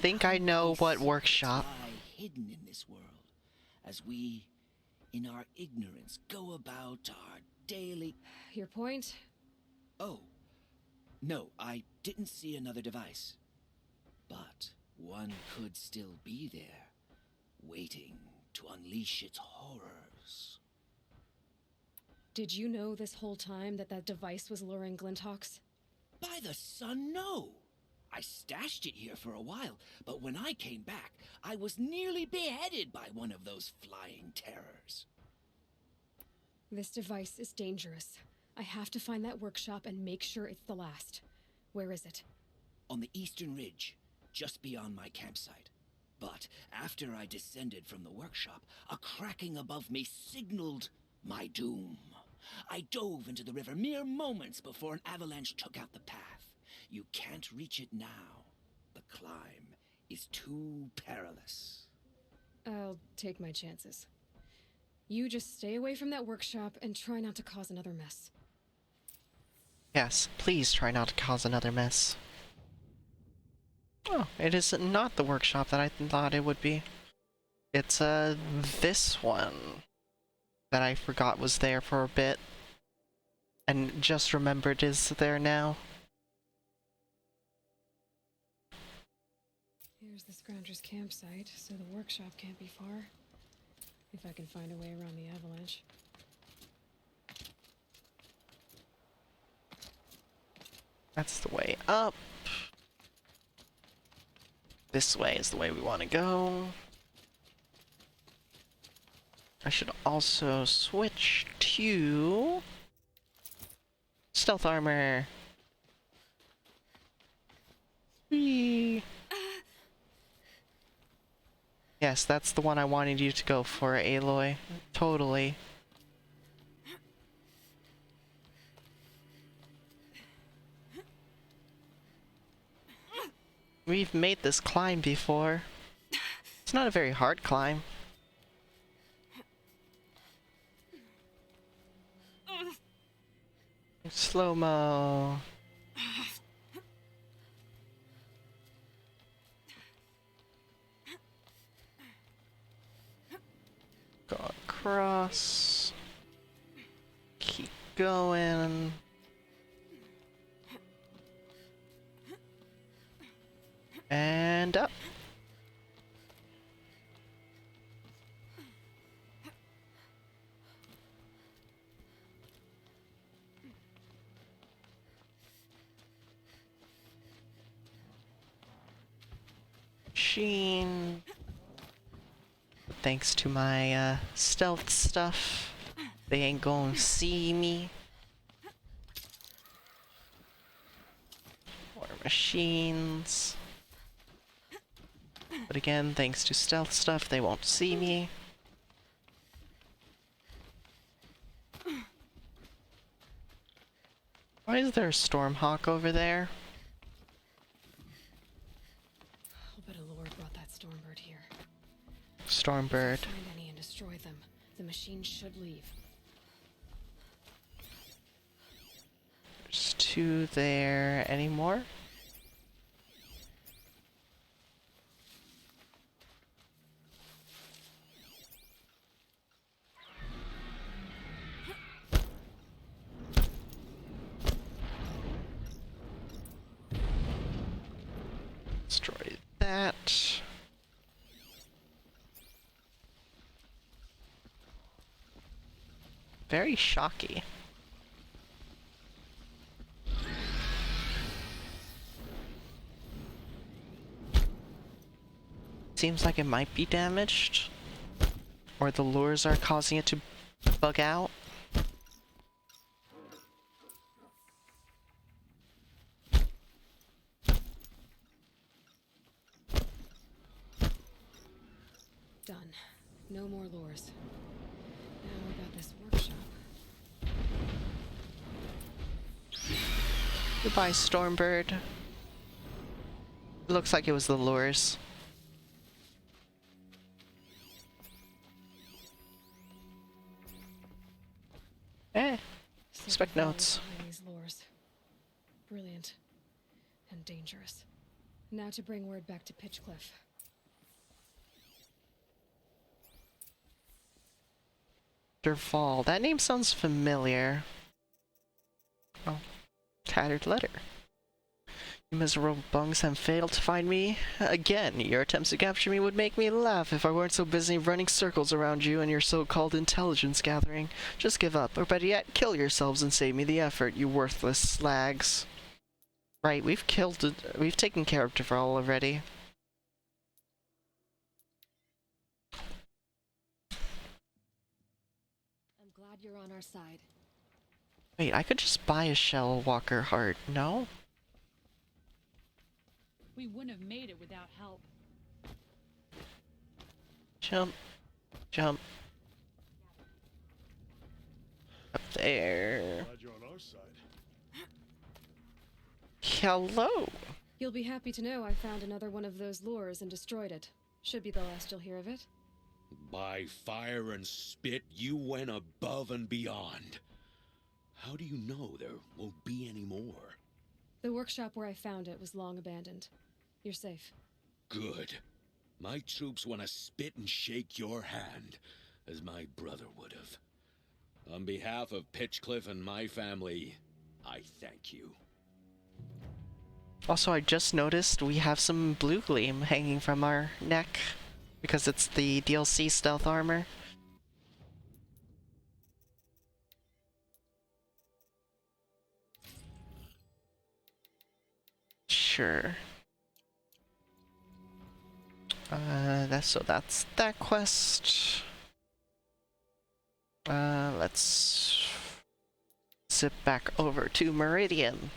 think I know what workshop. lie hidden in this world, as we, in our ignorance, go about our daily... Your point? Oh, no, I didn't see another device. But one could still be there, waiting to unleash its horrors. Did you know this whole time that device was luring Glinthawks? By the sun, no! I stashed it here for a while, but when I came back, I was nearly beheaded by one of those flying terrors. This device is dangerous. I have to find that workshop and make sure it's the last. Where is it? On the eastern ridge, just beyond my campsite. But after I descended from the workshop, a cracking above me signaled my doom. I dove into the river mere moments before an avalanche took out the path. You can't reach it now. The climb is too perilous. I'll take my chances. You just stay away from that workshop and try not to cause another mess. Yes, please try not to cause another mess. Oh, it is not the workshop that I thought it would be. It's, this one that I forgot was there for a bit and just remembered is there now. Here's the Scorchers campsite, so the workshop can't be far. If I can find a way around the avalanche. That's the way up. This way is the way we want to go. I should also switch to Stealth armor. Whee. Yes, that's the one I wanted you to go for, Aloy. Totally. We've made this climb before. It's not a very hard climb. Slow-mo. Go across. Keep going. And up. Machine. Thanks to my stealth stuff, they ain't gonna see me. More machines. But again, thanks to stealth stuff, they won't see me. Why is there a Stormhawk over there? I'll bet a lord brought that Stormbird here. Stormbird. Find any and destroy them. The machine should leave. There's two there. Any more? Destroy that. Very shocky. Seems like it might be damaged, or the lures are causing it to bug out. Done. No more lures. Now about this workshop. Goodbye, Stormbird. It looks like it was the lures. Expect notes. These lures. Brilliant. And dangerous. Now to bring word back to Pitchcliff. Fall. That name sounds familiar. Oh. Tattered letter. You miserable bungs have failed to find me. Again, your attempts to capture me would make me laugh if I weren't so busy running circles around you and your so-called intelligence gathering. Just give up, or better yet, kill yourselves and save me the effort, you worthless slags. Right, we've taken care of Devrel already. I'm glad you're on our side. Wait, I could just buy a Shell Walker heart, no? We wouldn't have made it without help. Jump. Jump. Up there. Glad you're on our side. Hello. You'll be happy to know I found another one of those lures and destroyed it. Should be the last you'll hear of it. By fire and spit, you went above and beyond. How do you know there won't be any more? The workshop where I found it was long abandoned. You're safe. Good. My troops want to spit and shake your hand, as my brother would have. On behalf of Pitchcliff and my family, I thank you. Also, I just noticed we have some blue gleam hanging from our neck, because it's the DLC stealth armor. Sure. That's that quest. Let's zip back over to Meridian.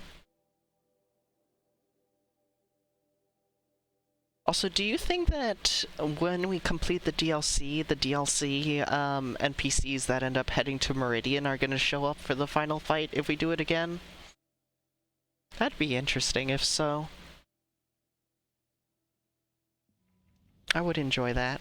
Also, do you think that when we complete the DLC NPCs that end up heading to Meridian are going to show up for the final fight if we do it again? That'd be interesting if so. I would enjoy that.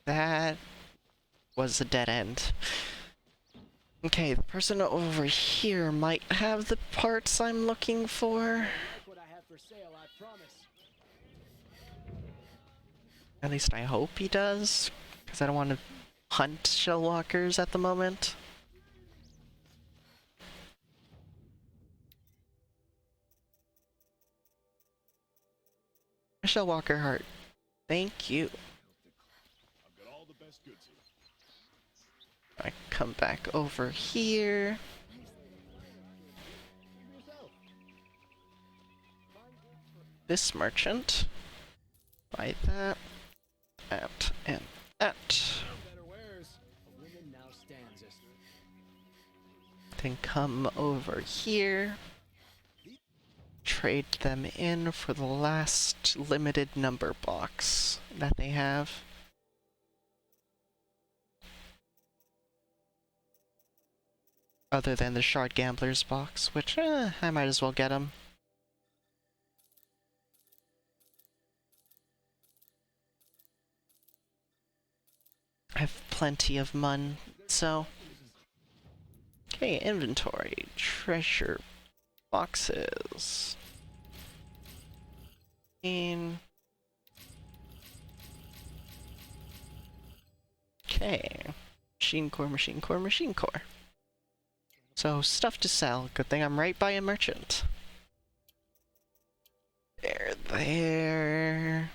That was a dead end. Okay, the person over here might have the parts I'm looking for. What I have for sale, I promise. At least I hope he does, because I don't want to hunt shellwalkers at the moment. A shellwalker heart. Thank you. I've got all the best goods here. I come back over here. This merchant. Buy that, that, and that. Then come over here. Trade them in for the last limited number box that they have. Other than the Shard Gambler's box, which, I might as well get them. I have plenty of mun, so... Okay, inventory, treasure, boxes. Okay, machine core, machine core, machine core. So, stuff to sell. Good thing I'm right by a merchant. There. There.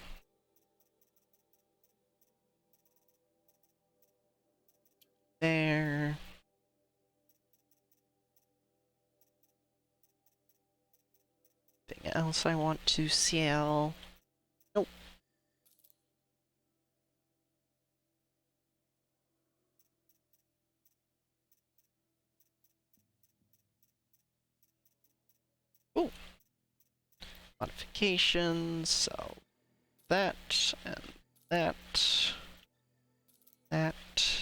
Anything else I want to sell? Nope. Oh. Modifications, so that and that. That.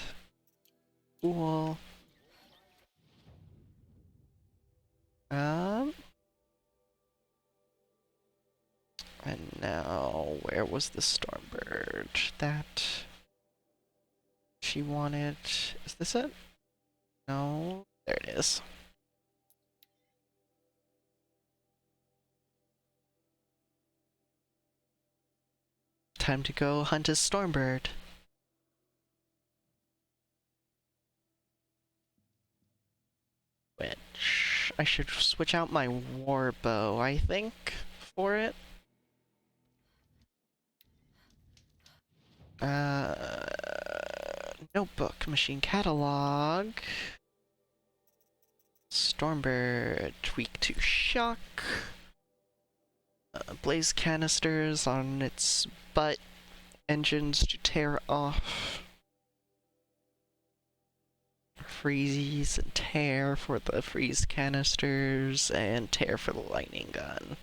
Cool. And now, where was the Stormbird? That she wanted. Is this it? No. There it is. Time to go hunt a Stormbird. Which I should switch out my war bow, I think, for it. Notebook, machine catalog. Stormbird, weak to shock. Blaze canisters on its butt. Engines to tear off. Freeze and tear for the freeze canisters, and tear for the lightning gun.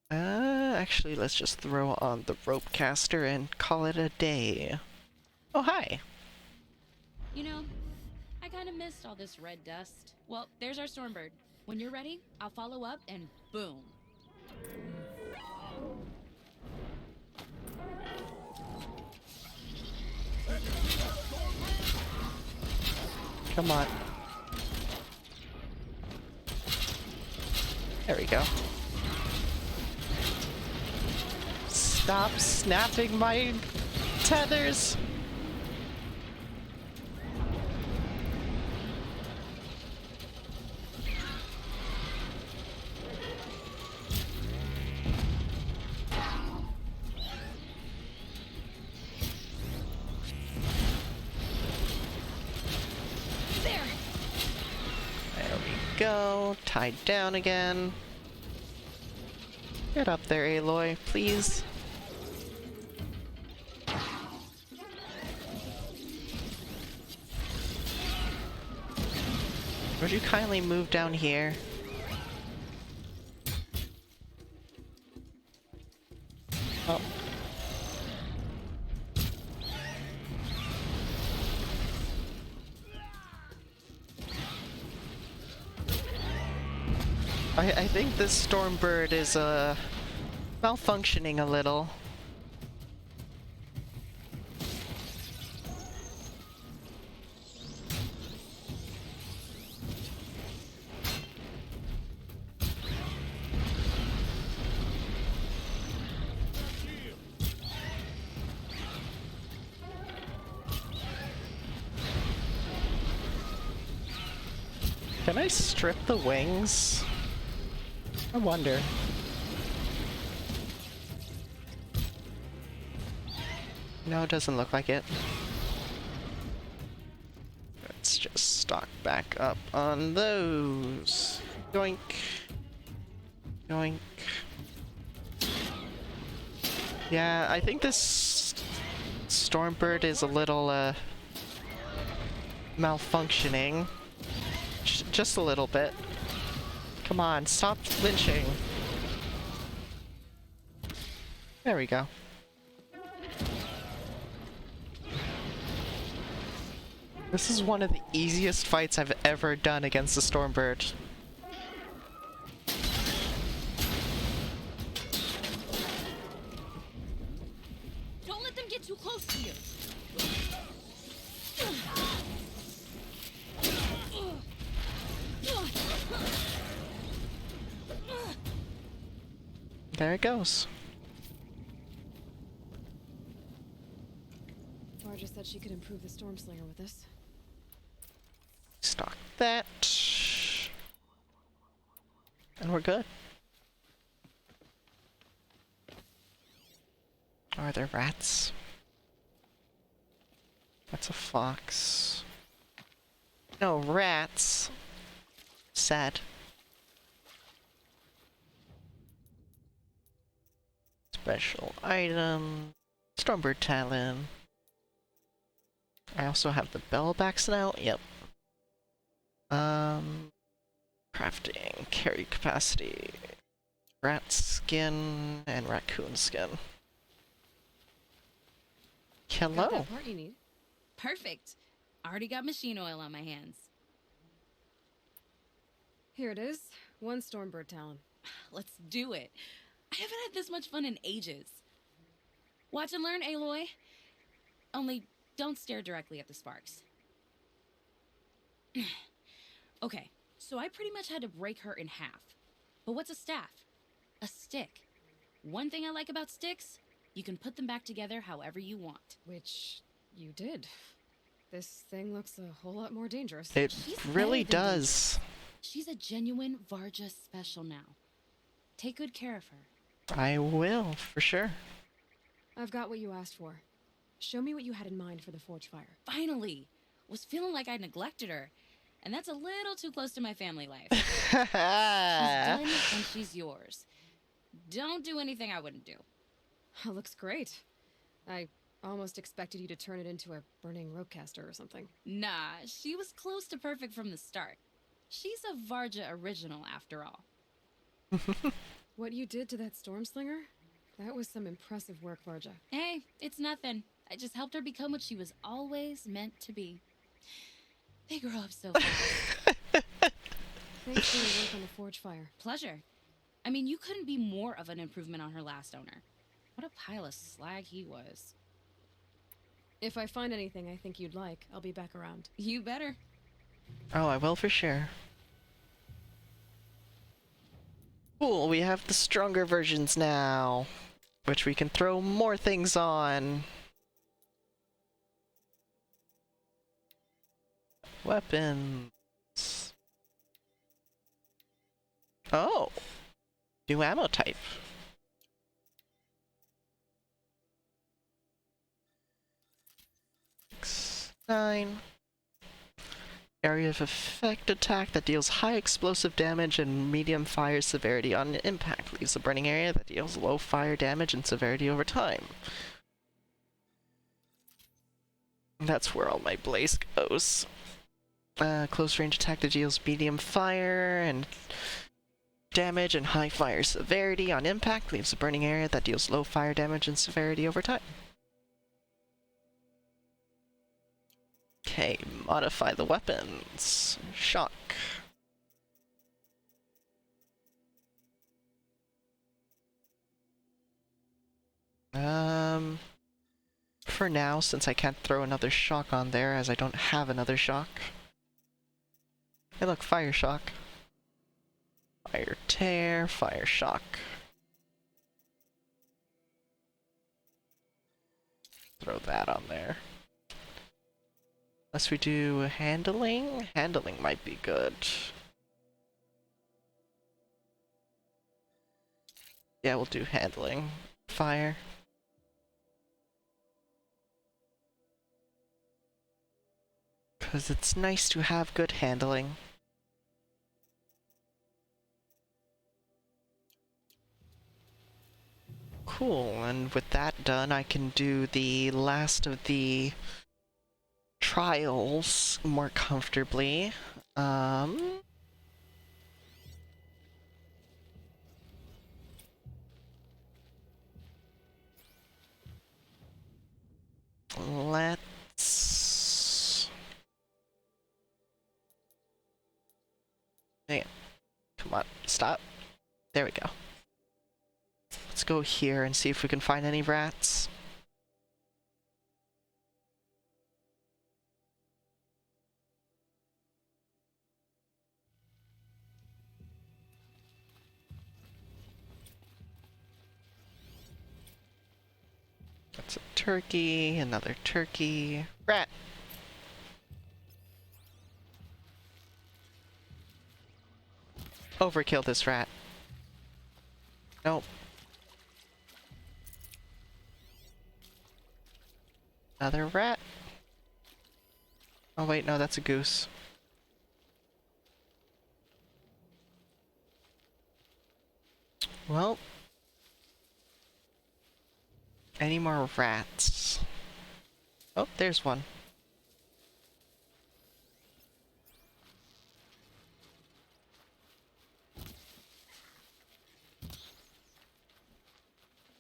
Actually, let's just throw on the rope caster and call it a day. Oh, hi. You know, I kind of missed all this red dust. Well, there's our Stormbird. When you're ready, I'll follow up and boom. Come on. There we go. Stop snapping my tethers! There we go. Tied down again. Get up there, Aloy, please. Would you kindly move down here? Oh. I think this Stormbird is malfunctioning a little. Can I strip the wings? I wonder. No, it doesn't look like it. Let's just stock back up on those. Yoink. Yoink. Yeah, I think this Stormbird is a little, malfunctioning. Just a little bit. Come on, stop flinching. There we go. This is one of the easiest fights I've ever done against the Stormbird. Don't let them get too close to you. There it goes. Varja said she could improve the Stormslinger with this. Stock that. And we're good. Are there rats? That's a fox. No, rats. Sad. Special item. Stormbird Talon. I also have the bellbacks now. Yep. Crafting, carry capacity, rat skin, and raccoon skin. Got Hello. that part you need. Perfect. Already got machine oil on my hands. Here it is. 1 Stormbird Talon. Let's do it. I haven't had this much fun in ages. Watch and learn, Aloy. Only don't stare directly at the sparks. Okay, so I pretty much had to break her in half. But what's a staff? A stick. One thing I like about sticks, you can put them back together however you want. Which you did. This thing looks a whole lot more dangerous. It She's really better than does. She's a genuine Varja special now. Take good care of her. I will, for sure. I've got what you asked for. Show me what you had in mind for the Forge Fire. Finally! Was feeling like I neglected her. And that's a little too close to my family life. She's done and she's yours. Don't do anything I wouldn't do. That looks great. I almost expected you to turn it into a burning ropecaster or something. Nah, she was close to perfect from the start. She's a Varja original after all. What you did to that Stormslinger? That was some impressive work, Varja. Hey, it's nothing. I just helped her become what she was always meant to be. They grow up so fast. Thanks for your work on the Forge Fire. Pleasure. I mean, you couldn't be more of an improvement on her last owner. What a pile of slag he was. If I find anything I think you'd like, I'll be back around. You better. Oh, I will for sure. Cool, we have the stronger versions now, which we can throw more things on. Weapons. Oh, new ammo type. 9. Area of effect attack that deals high explosive damage and medium fire severity on impact. Leaves a burning area that deals low fire damage and severity over time. That's where all my blaze goes. Close range attack that deals medium fire and damage and high fire severity on impact. Leaves a burning area that deals low fire damage and severity over time. Okay, modify the weapons. Shock. For now, since I can't throw another shock on there, as I don't have another shock. Hey look, fire shock. Fire tear, fire shock. Throw that on there. Unless we do handling? Handling might be good. Yeah, we'll do handling. Fire. Because it's nice to have good handling. Cool, and with that done, I can do the last of the trials more comfortably. Let's... Hang on. Come on, stop. There we go. Let's go here and see if we can find any rats. That's a turkey, another turkey. Rat! Overkill this rat. Nope. Another rat. Oh wait, no, that's a goose. Well. Any more rats? Oh, there's one.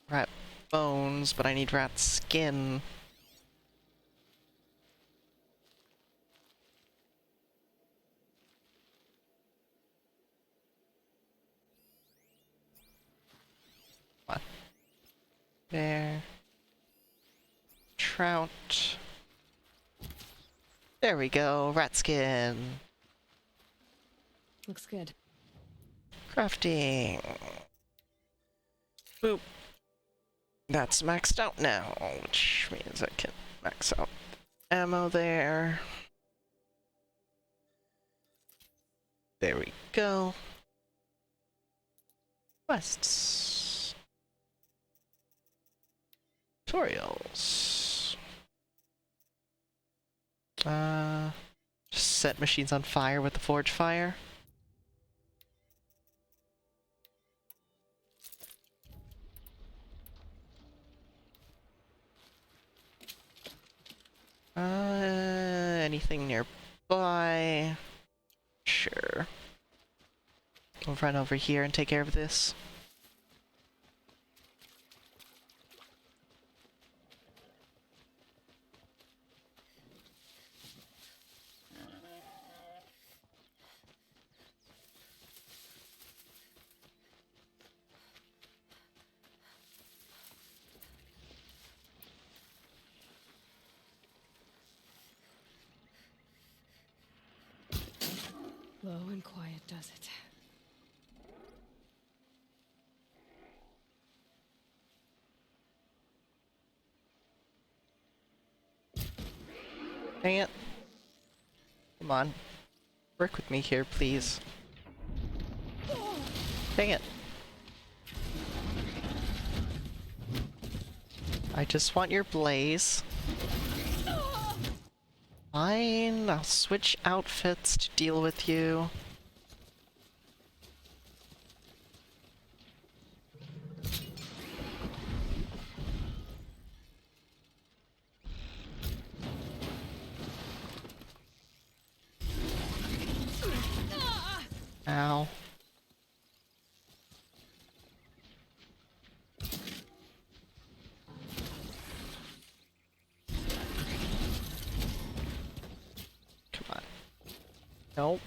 Rat bones, but I need rat skin. Come on. There. Trout. There we go, rat skin. Looks good. Crafting. Boop. That's maxed out now, which means I can max out ammo there. There we go. Quests. Tutorials. Just set machines on fire with the forge fire. Anything nearby? Sure. We'll run over here and take care of this. Low and quiet does it. Dang it. Come on. Work with me here, please. Dang it. I just want your blaze. Fine, I'll switch outfits to deal with you. Ow. Come on. Nope.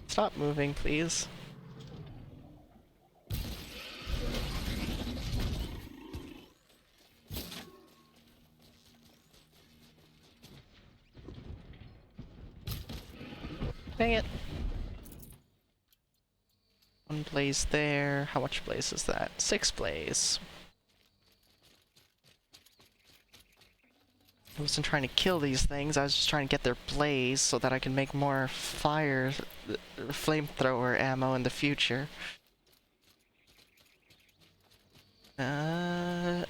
Stop moving, please. Dang it. One blaze there. How much blaze is that? 6 blaze. I wasn't trying to kill these things, I was just trying to get their blaze so that I can make more fire flamethrower ammo in the future.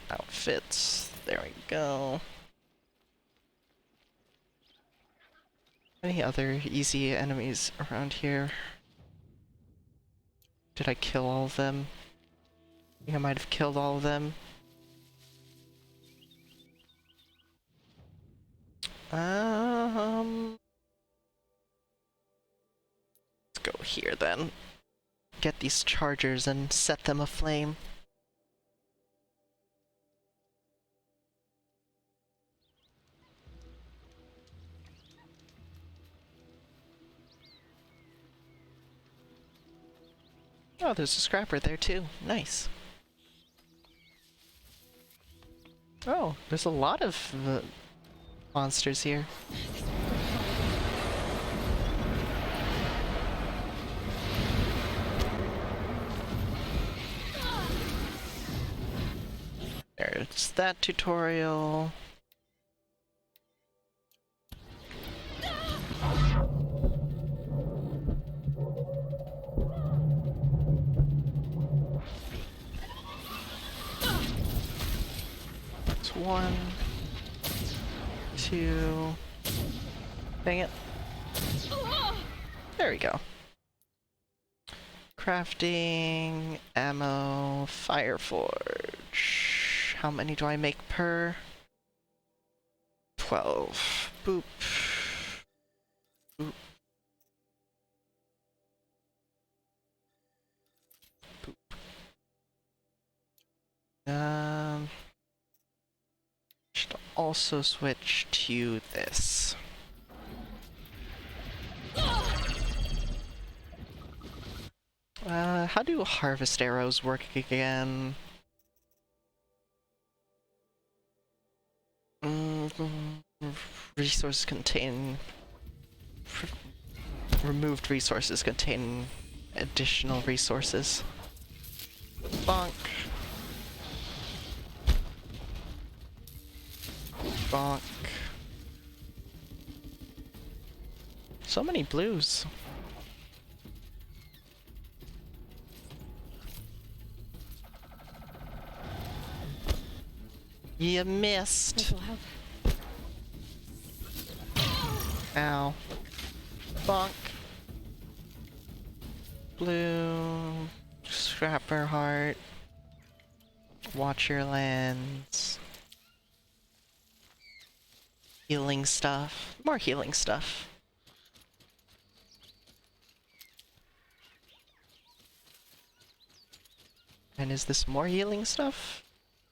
Outfits. There we go. Any other easy enemies around here? Did I kill all of them? I think I might have killed all of them. Let's go here then. Get these chargers and set them aflame. Oh, there's a scrapper there too. Nice. Oh, there's a lot of monsters here. There's that tutorial. That's 1, 2. Dang it. There we go. Crafting, ammo, fire forge. How many do I make per? 12. Boop. Boop. Boop. Should also switch to this. How do harvest arrows work again? Resources contain... Removed resources contain additional resources. Bonk. Bonk. So many blues. You missed. Ow. Bonk. Blue. Scrapper heart. Watch your lands. Healing stuff. More healing stuff. And is this more healing stuff?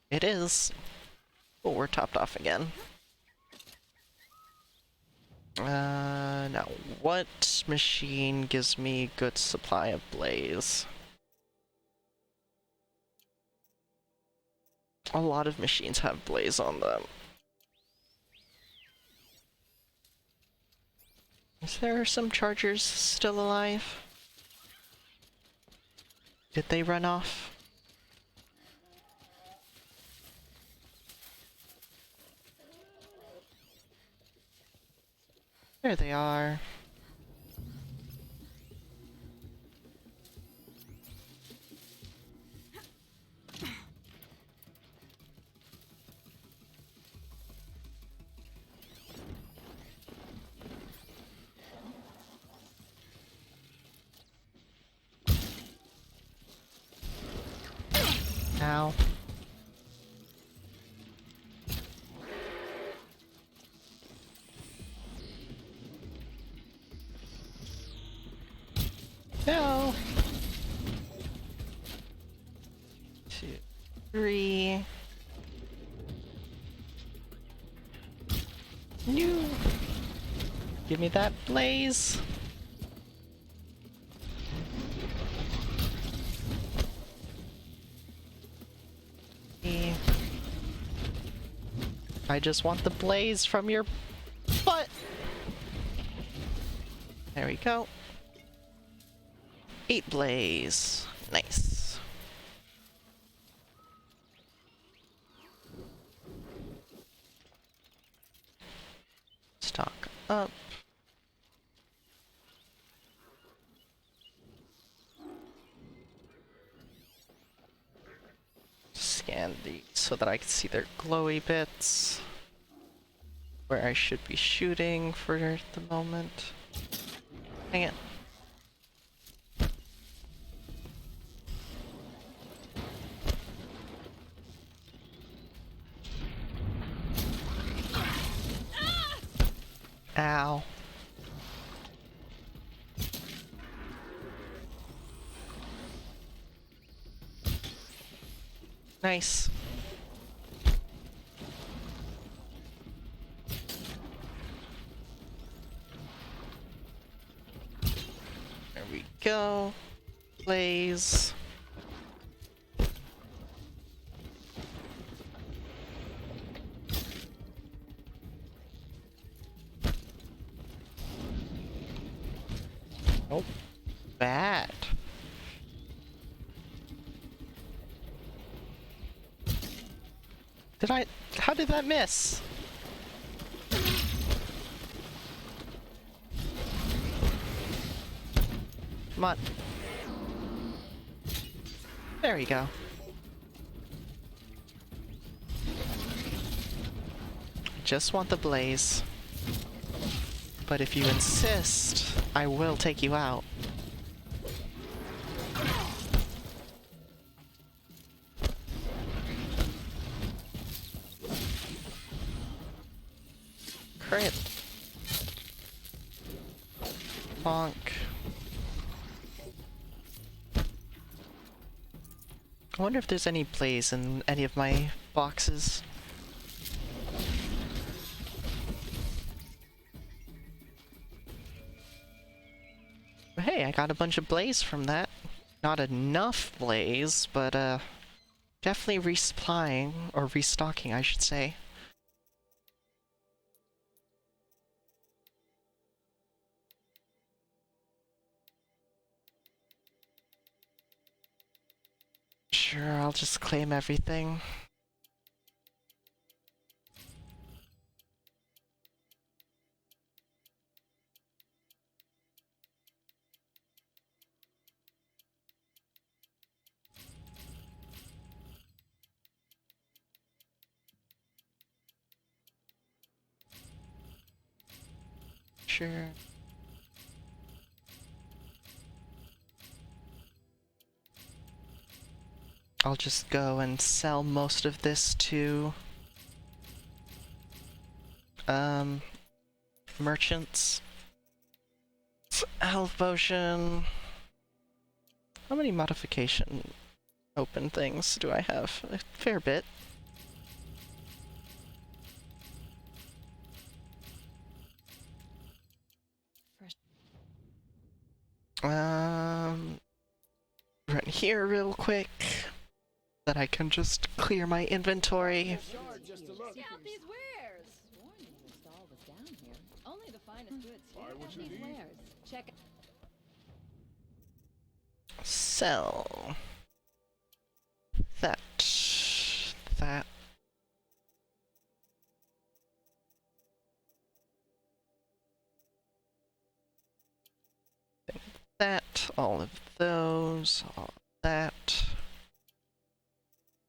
It is. Oh, we're topped off again. Now, what machine gives me good supply of blaze? A lot of machines have blaze on them. Is there some chargers still alive? Did they run off? There they are. Ow. No. 2, 3. No. Give me that blaze. I just want the blaze from your butt. There we go. 8 blaze. Nice. Stock up. Scan these so that I can see their glowy bits. Where I should be shooting for the moment. Dang it. Ow. Nice. There we go. Blaze. Oh, bad. How did that miss? Come on. There we go. Just want the blaze. But if you insist, I will take you out. Crit. Bonk. I wonder if there's any blaze in any of my boxes. But hey, I got a bunch of blaze from that. Not enough blaze, but definitely resupplying, or restocking I should say. Sure, I'll just claim everything. Sure. I'll just go and sell most of this to merchants. Health potion. How many modification open things do I have? A fair bit. Run here real quick. That I can just clear my inventory. Scout these wares. Sworn the stall was down here. Only the finest goods here. These wares. Check. Sell. That. That. That. All of those. All of that.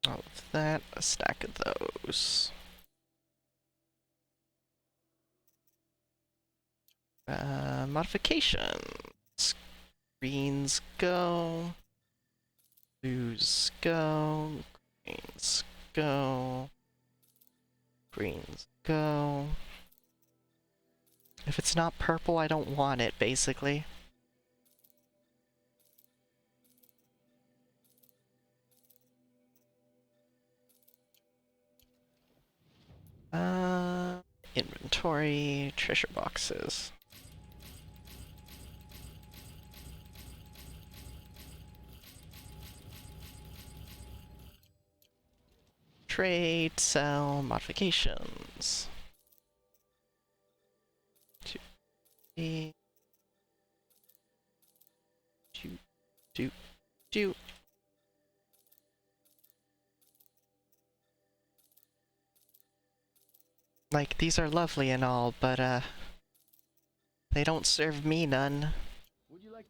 All of that, a stack of those. Modifications. Greens go. Blues go. Greens go. Greens go. If it's not purple, I don't want it, basically. Inventory, treasure boxes. Trade, sell, modifications. 2, 3, 2. Like, these are lovely and all, but, they don't serve me none. Would you like...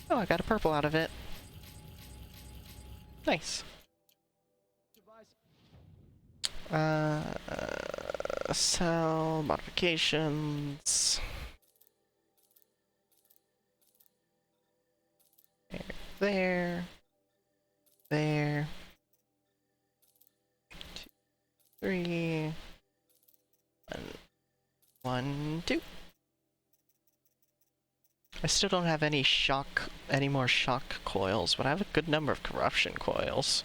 Oh, I got a purple out of it. Nice. Sell, modifications. There. 2, 3. 1, 2. I still don't have any more shock coils, but I have a good number of corruption coils.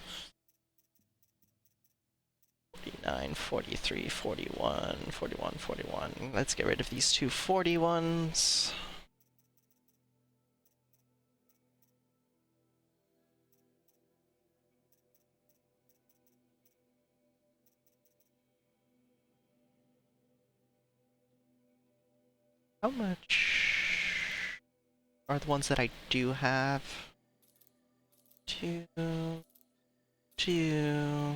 49, 43, 41, 41, 41. Let's get rid of these two 41s. How much are the ones that I do have? 2, 2.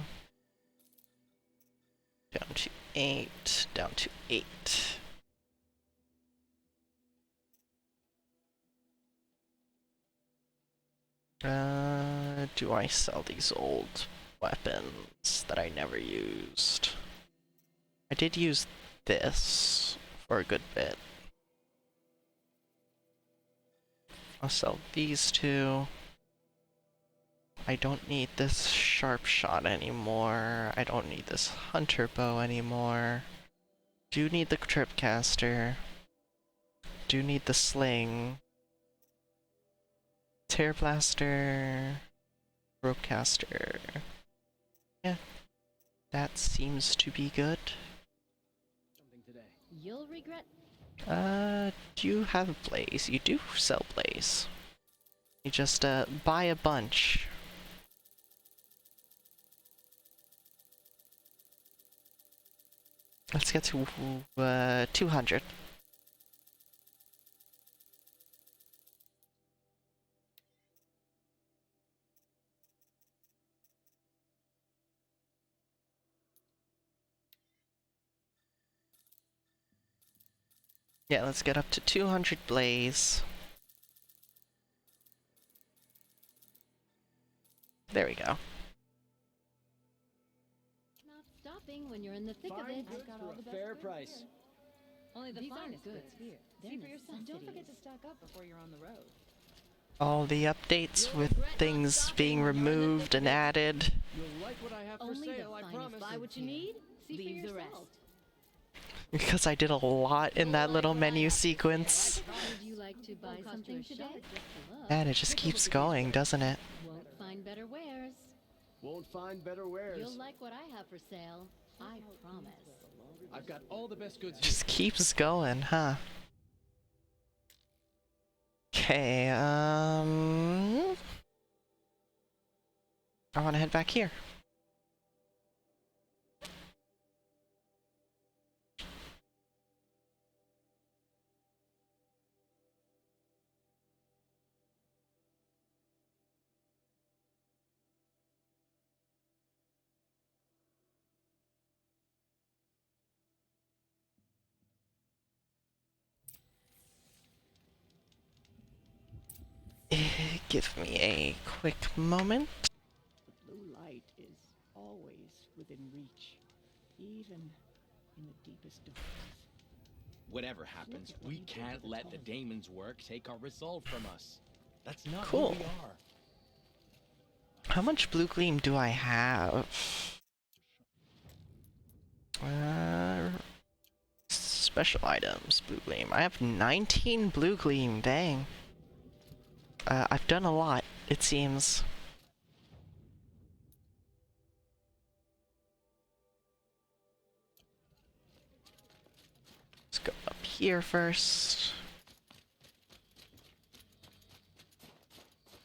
Down to 8, down to 8. Do I sell these old weapons that I never used? I did use this for a good bit. I'll sell these two. I don't need this sharp shot anymore. I don't need this hunter bow anymore. Do need the tripcaster. Do need the sling. Tear blaster. Ropecaster. Yeah. That seems to be good. You'll regret. Do you have blaze? You do sell blaze. You just, buy a bunch. Let's get to 200. Yeah, let's get up to 200 blaze. There we go. Not stopping when you're in the thick of it. I've got all the fair price. Only the These finest are goods good. here. They're See for yourself. Don't forget to necessities. stock up before you're on the road. All the updates with things being removed and added. You'll like what I have for Only sale, the I finest. promise. Buy what you need. See for Leave the yourself. rest. Because I did a lot in that little menu sequence. Would you like to buy something today? And it just keeps going, doesn't it? Won't find better wares. Won't find better wares. You'll like what I have for sale. I promise. I've got all the best goods here. Just keeps going, huh? Okay, I want to head back here. Give me a quick moment. The blue light is always within reach, even in the deepest darkness. Whatever happens, we can't let the Daemons' work take our resolve from us. That's not Cool. who we are. How much blue gleam do I have? Special items, blue gleam. I have 19 blue gleam, dang. I've done a lot, it seems. Let's go up here first.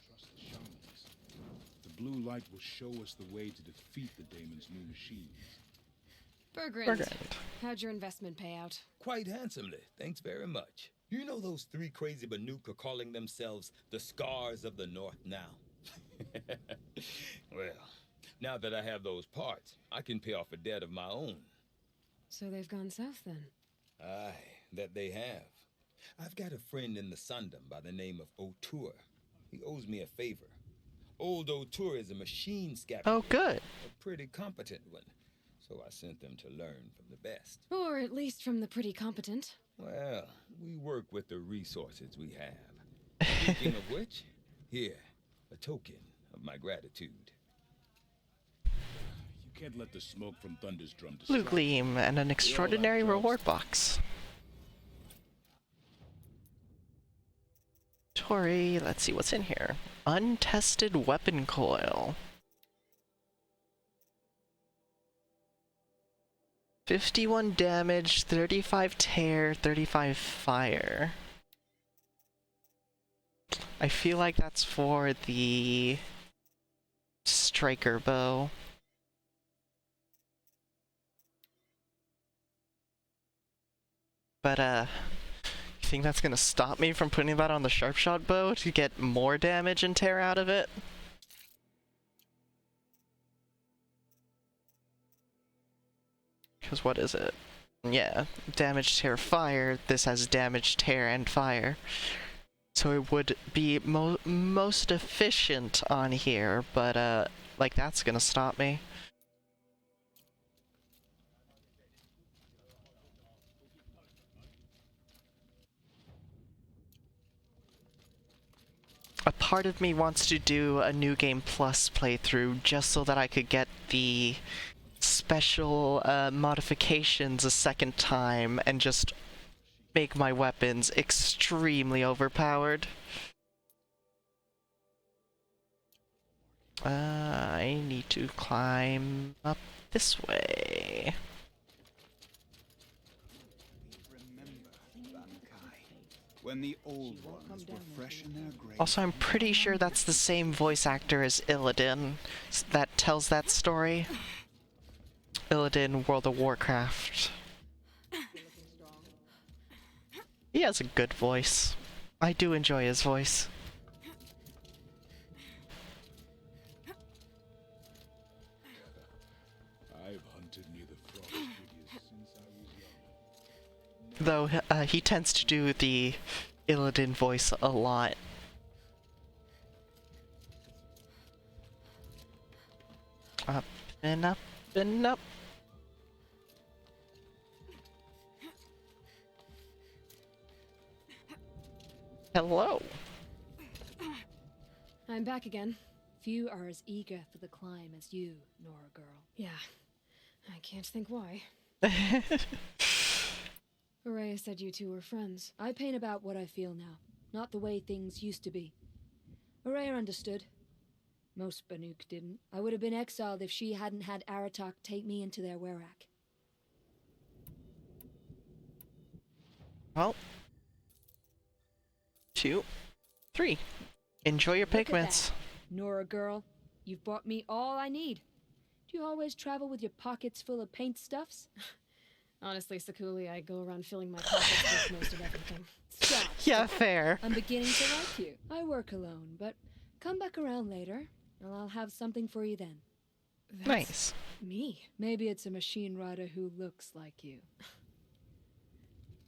Trust the shamans. The blue light will show us the way to defeat the Daemons' new machines. Bergrand, how'd your investment pay out? Quite handsomely, thanks very much. You know those three crazy Banuk are calling themselves the Scars of the North now? Well, now that I have those parts, I can pay off a debt of my own. So they've gone south then? Aye, that they have. I've got a friend in the Sundom by the name of O'Toole. He owes me a favor. Old O'Toole is a machine scavenger. Oh, good. A pretty competent one. So I sent them to learn from the best. Or at least from the pretty competent. Well, we work with the resources we have. Speaking of which, here, a token of my gratitude. You can't let the smoke from Thunder's drum Blue distract. gleam and an extraordinary reward box. Tori, let's see what's in here. Untested weapon coil. 51 damage, 35 tear, 35 fire. I feel like that's for the striker bow. But, you think that's gonna stop me from putting that on the sharpshot bow to get more damage and tear out of it? Because what is it? Yeah, damage, tear, fire. This has damage, tear, and fire. So it would be most efficient on here, but, like, that's gonna stop me. A part of me wants to do a New Game Plus playthrough just so that I could get the special modifications a second time and just make my weapons extremely overpowered. I need to climb up this way. When the old ones were fresh in their grave. Also, I'm pretty sure that's the same voice actor as Illidan that tells that story. Illidan, World of Warcraft. He has a good voice. I do enjoy his voice. I've hunted near the frost figures since I was young. Though, he tends to do the Illidan voice a lot. Up and up and up. Hello. I'm back again. Few are as eager for the climb as you, Nora girl. Yeah, I can't think why. Araya said you two were friends. I paint about what I feel now, not the way things used to be. Araya understood. Most Banuk didn't. I would have been exiled if she hadn't had Aratak take me into their werak. Well. 2, 3. Enjoy your pigments. Nora girl, you've bought me all I need. Do you always travel with your pockets full of paint stuffs? Honestly, Sakuli, I go around filling my pockets with most of everything. Stop. Yeah, fair. I'm beginning to like you. I work alone, but come back around later, and I'll have something for you then. That's nice. Me? Maybe it's a machine rider who looks like you.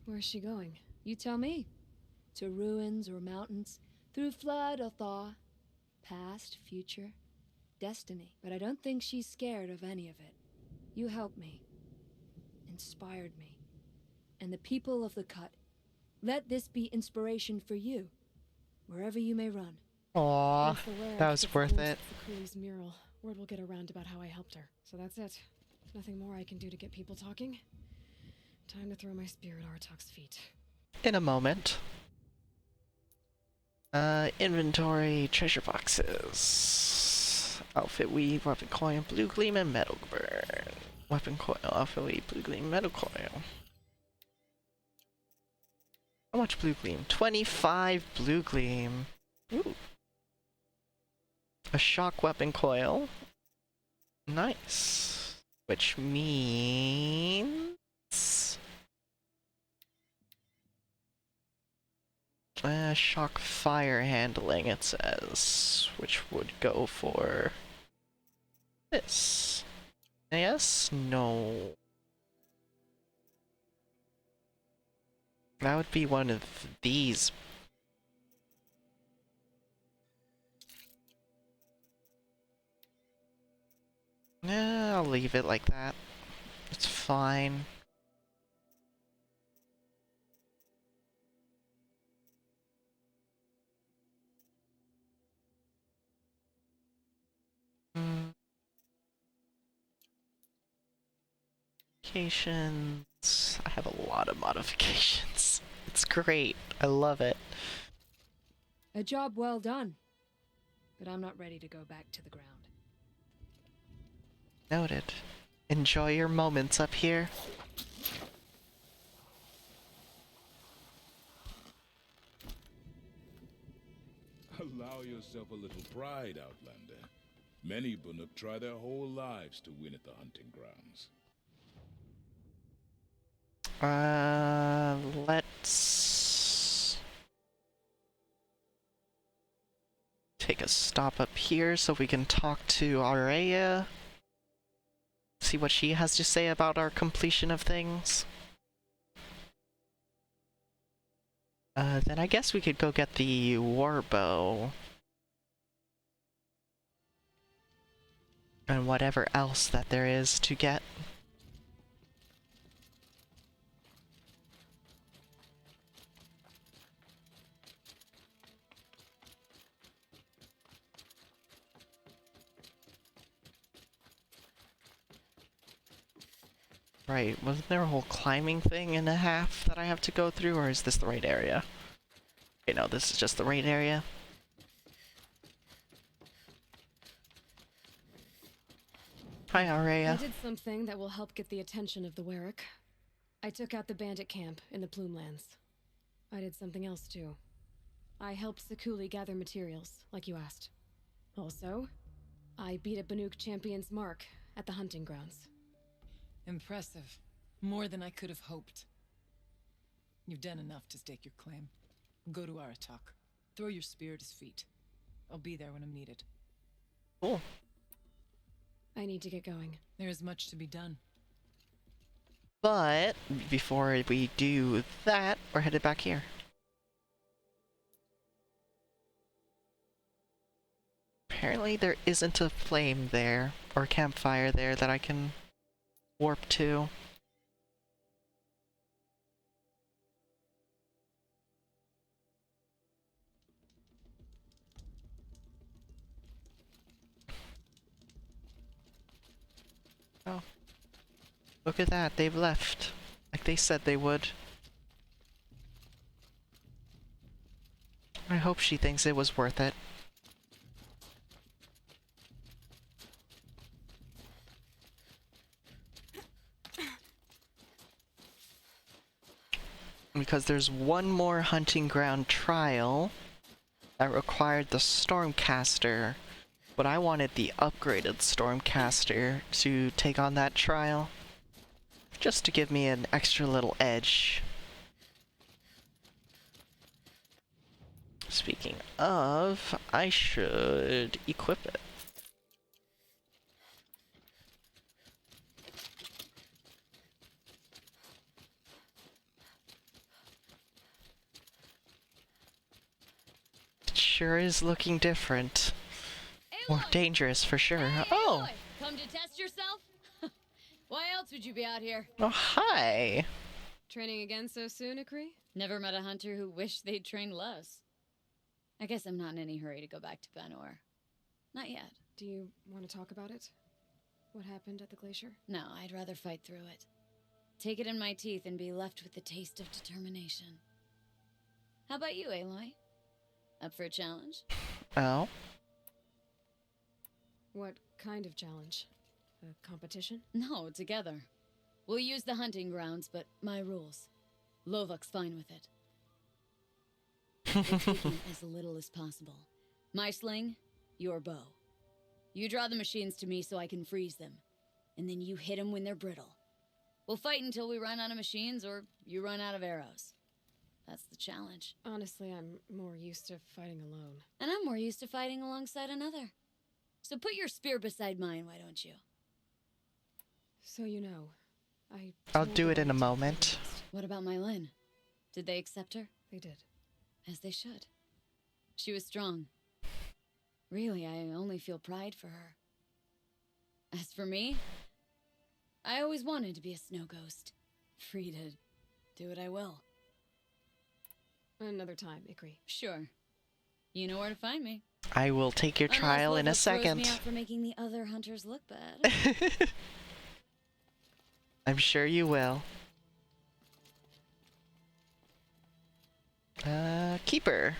Where's she going? You tell me. To ruins or mountains, through flood or thaw, past, future, destiny. But I don't think she's scared of any of it. You helped me, inspired me, and the people of the Cut. Let this be inspiration for you. wherever you may run. Aw, Once the Werrick that was gets a worth glimpse it. of Sakuli's mural, word will get around about how I helped her. So that's it. Nothing more I can do to get people talking. Time to throw my spear at Artok's feet. In a moment. Inventory, treasure boxes. Outfit weave, weapon coil, blue gleam, and metal burn. Weapon coil, outfit weave, blue gleam, metal coil. How much blue gleam? 25 blue gleam. Ooh. A shock weapon coil. Nice. Which means... shock fire handling, it says. Which would go for... this. Yes? No. That would be one of these. I'll leave it like that. It's fine. Modifications. I have a lot of modifications. It's great. I love it. A job well done. But I'm not ready to go back to the ground. Noted. Enjoy your moments up here. Allow yourself a little pride, Outlander. Many Bunuk try their whole lives to win at the hunting grounds. Let's take a stop up here so we can talk to Aurea. See what she has to say about our completion of things. Then I guess we could go get the warbow. And whatever else that there is to get. Right, wasn't there a whole climbing thing and a half that I have to go through, or is this the right area? Okay, no, this is just the right area. Hi, Aurea. I did something that will help get the attention of the Werrick. I took out the bandit camp in the Plumelands. I did something else too. I helped Sakuli gather materials, like you asked. Also, I beat a Banuk champion's mark at the hunting grounds. Impressive. More than I could have hoped. You've done enough to stake your claim. Go to Aratak. Throw your spear at his feet. I'll be there when I'm needed. Cool. I need to get going. There is much to be done. But before we do that, we're headed back here. Apparently there isn't a flame there, or a campfire there that I can warp to. Oh. Look at that, they've left. Like they said they would. I hope she thinks it was worth it. Because there's one more hunting ground trial that required the Stormcaster, but I wanted the upgraded Stormcaster to take on that trial, just to give me an extra little edge. Speaking of, I should equip it. Sure is looking different. More dangerous for sure. Oh! Come to test yourself? Why else would you be out here? Oh, hi! Training again so soon, Akri? Never met a hunter who wished they'd trained less. I guess I'm not in any hurry to go back to Banor. Not yet. Do you want to talk about it? What happened at the glacier? No, I'd rather fight through it. Take it in my teeth and be left with the taste of determination. How about you, Aloy? Up for a challenge? Oh? What kind of challenge? A competition? No, together. We'll use the hunting grounds, but my rules. Lovok's fine with it. We're taking as little as possible. My sling, your bow. You draw the machines to me so I can freeze them. And then you hit them when they're brittle. We'll fight until we run out of machines or you run out of arrows. That's the challenge. Honestly, I'm more used to fighting alone. And I'm more used to fighting alongside another. So put your spear beside mine, why don't you? So you know, I'll do it in a moment. What about my Lynn? Did they accept her? They did. As they should. She was strong. Really, I only feel pride for her. As for me, I always wanted to be a snow ghost. Free to do what I will. Another time, Ikri. Sure. You know where to find me. I will take your trial in a second. Throws me out for making the other hunters look bad. I'm sure you will. Keeper.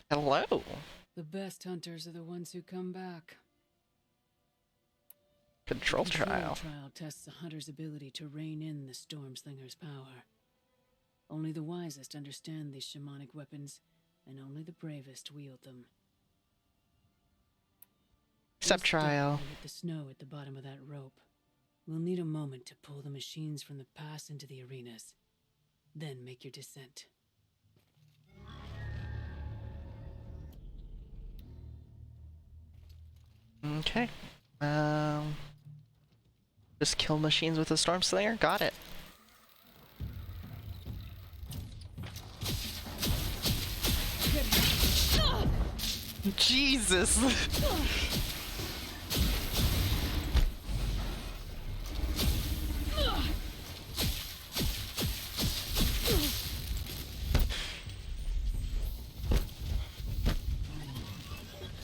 Hello. The best hunters are the ones who come back. Control The trial. trial tests a hunter's ability to rein in the Stormslinger's power. Only the wisest understand these shamanic weapons, and only the bravest wield them. Accept trial. With the snow at the bottom of that rope. We'll need a moment to pull the machines from the pass into the arenas. Then make your descent. Okay. Just kill machines with a Stormslinger? Got it. Jesus!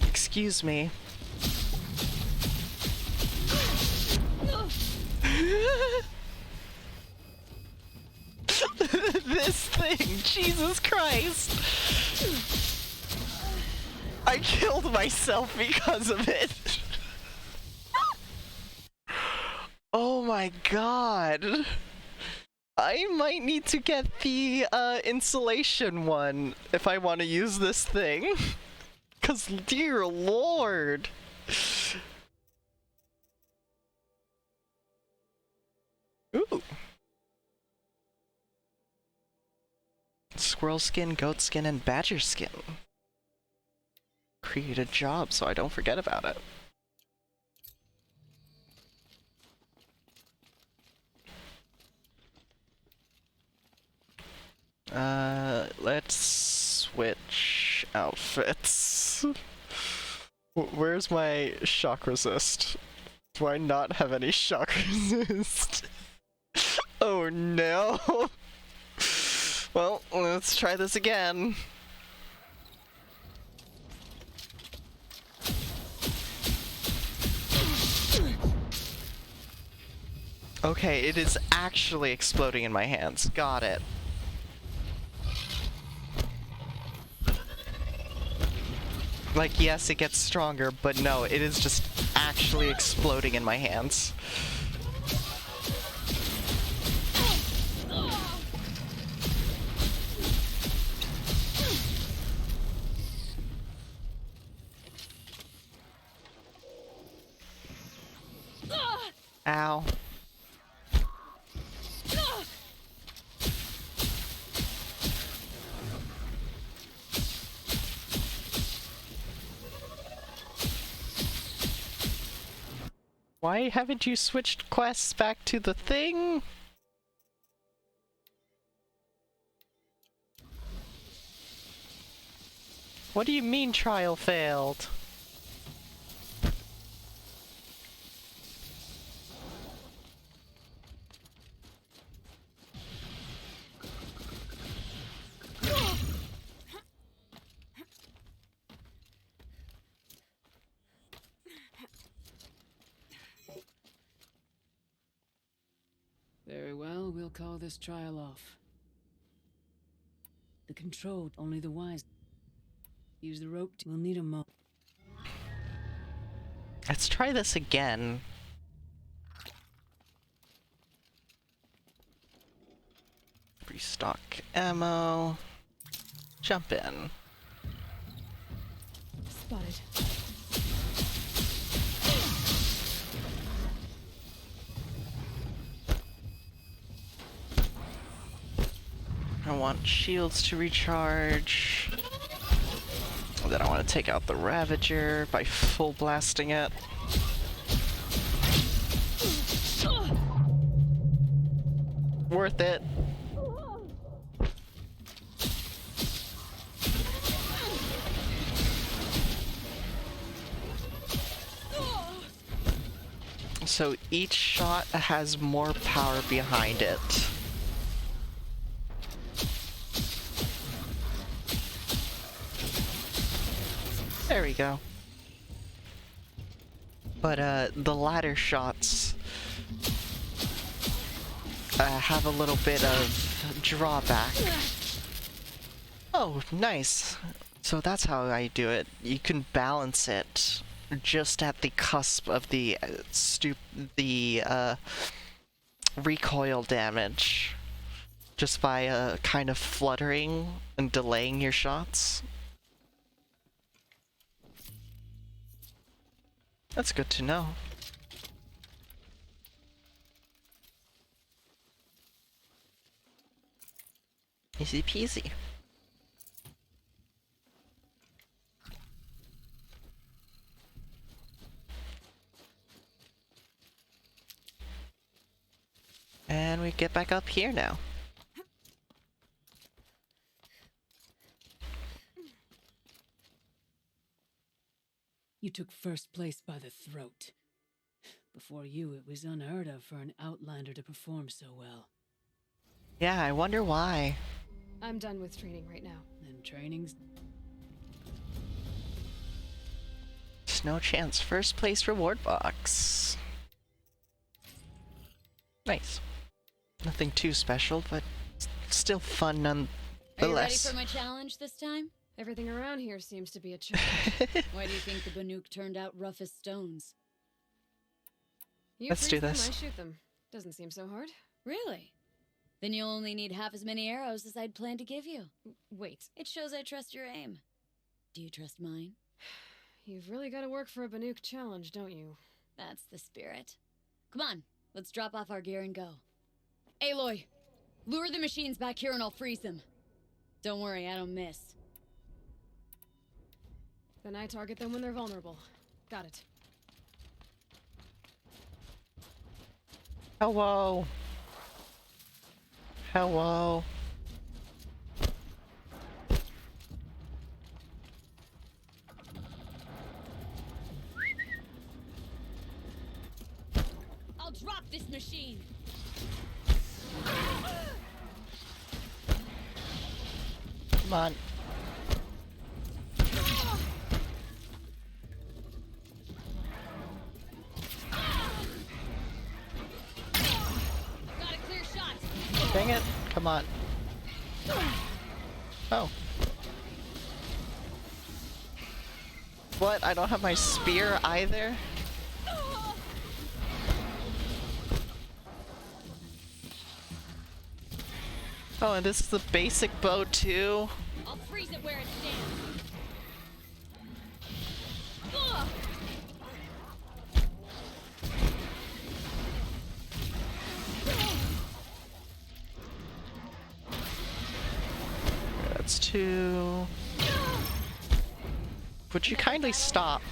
Excuse me. This thing, Jesus Christ! I killed myself because of it. Oh my god. I might need to get the insulation one if I want to use this thing. Cause dear lord. Ooh. Squirrel skin, goat skin, and badger skin. Create a job so I don't forget about it. Let's switch outfits. Where's my shock resist? Do I not have any shock resist? Oh no! Well, let's try this again. Okay, it is actually exploding in my hands. Got it. Like, yes, it gets stronger, but no, it is just actually exploding in my hands. Ow. Why haven't you switched quests back to the thing? What do you mean trial failed? call this trial off. The controlled, only the wise. Use the rope. We'll need a mo. Let's try this again. Restock ammo. Jump in. Spotted. I want shields to recharge. Then I want to take out the Ravager by full blasting it. Worth it. So each shot has more power behind it. There we go. But the ladder shots have a little bit of drawback. Oh, nice. So that's how I do it. You can balance it just at the cusp of the recoil damage, just by kind of fluttering and delaying your shots. That's good to know. Easy peasy. And we get back up here now. You took first place by the throat. Before you, it was unheard of for an Outlander to perform so well. Yeah, I wonder why. I'm done with training right now. And training's... There's no chance. First place reward box. Nice. Nothing too special, but still fun nonetheless. Are you ready for my challenge this time? Everything around here seems to be a challenge. Why do you think the Banuk turned out rough as stones? Let's do this. I shoot them. Doesn't seem so hard. Really? Then you'll only need half as many arrows as I'd planned to give you. Wait. It shows I trust your aim. Do you trust mine? You've really got to work for a Banuk challenge, don't you? That's the spirit. Come on, let's drop off our gear and go. Aloy, lure the machines back here and I'll freeze them. Don't worry, I don't miss. Then I target them when they're vulnerable. Got it. Hello. Hello. I'll drop this machine. Come on. Got a clear shot. Dang it. Come on. Oh. What? I don't have my spear either? Oh, and this is the basic bow too? I'll freeze it where it stands. That's two. Would you kindly stop?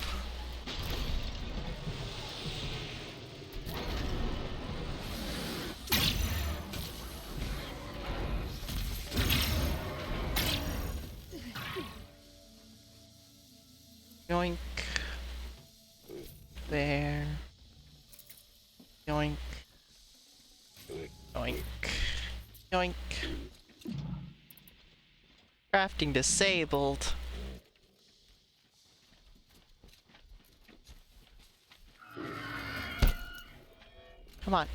Yoink. There. Yoink. Yoink. Yoink. Crafting disabled. Come on.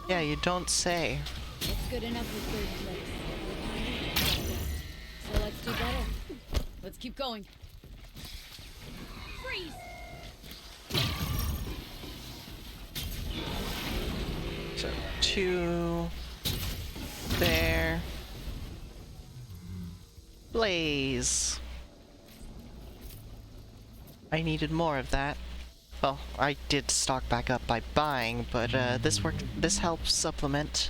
Yeah, you don't say. It's good enough for third place. So let's do better. Let's keep going. Freeze! So 2 there. Blaze. I needed more of that. Well, I did stock back up by buying, but this helps supplement.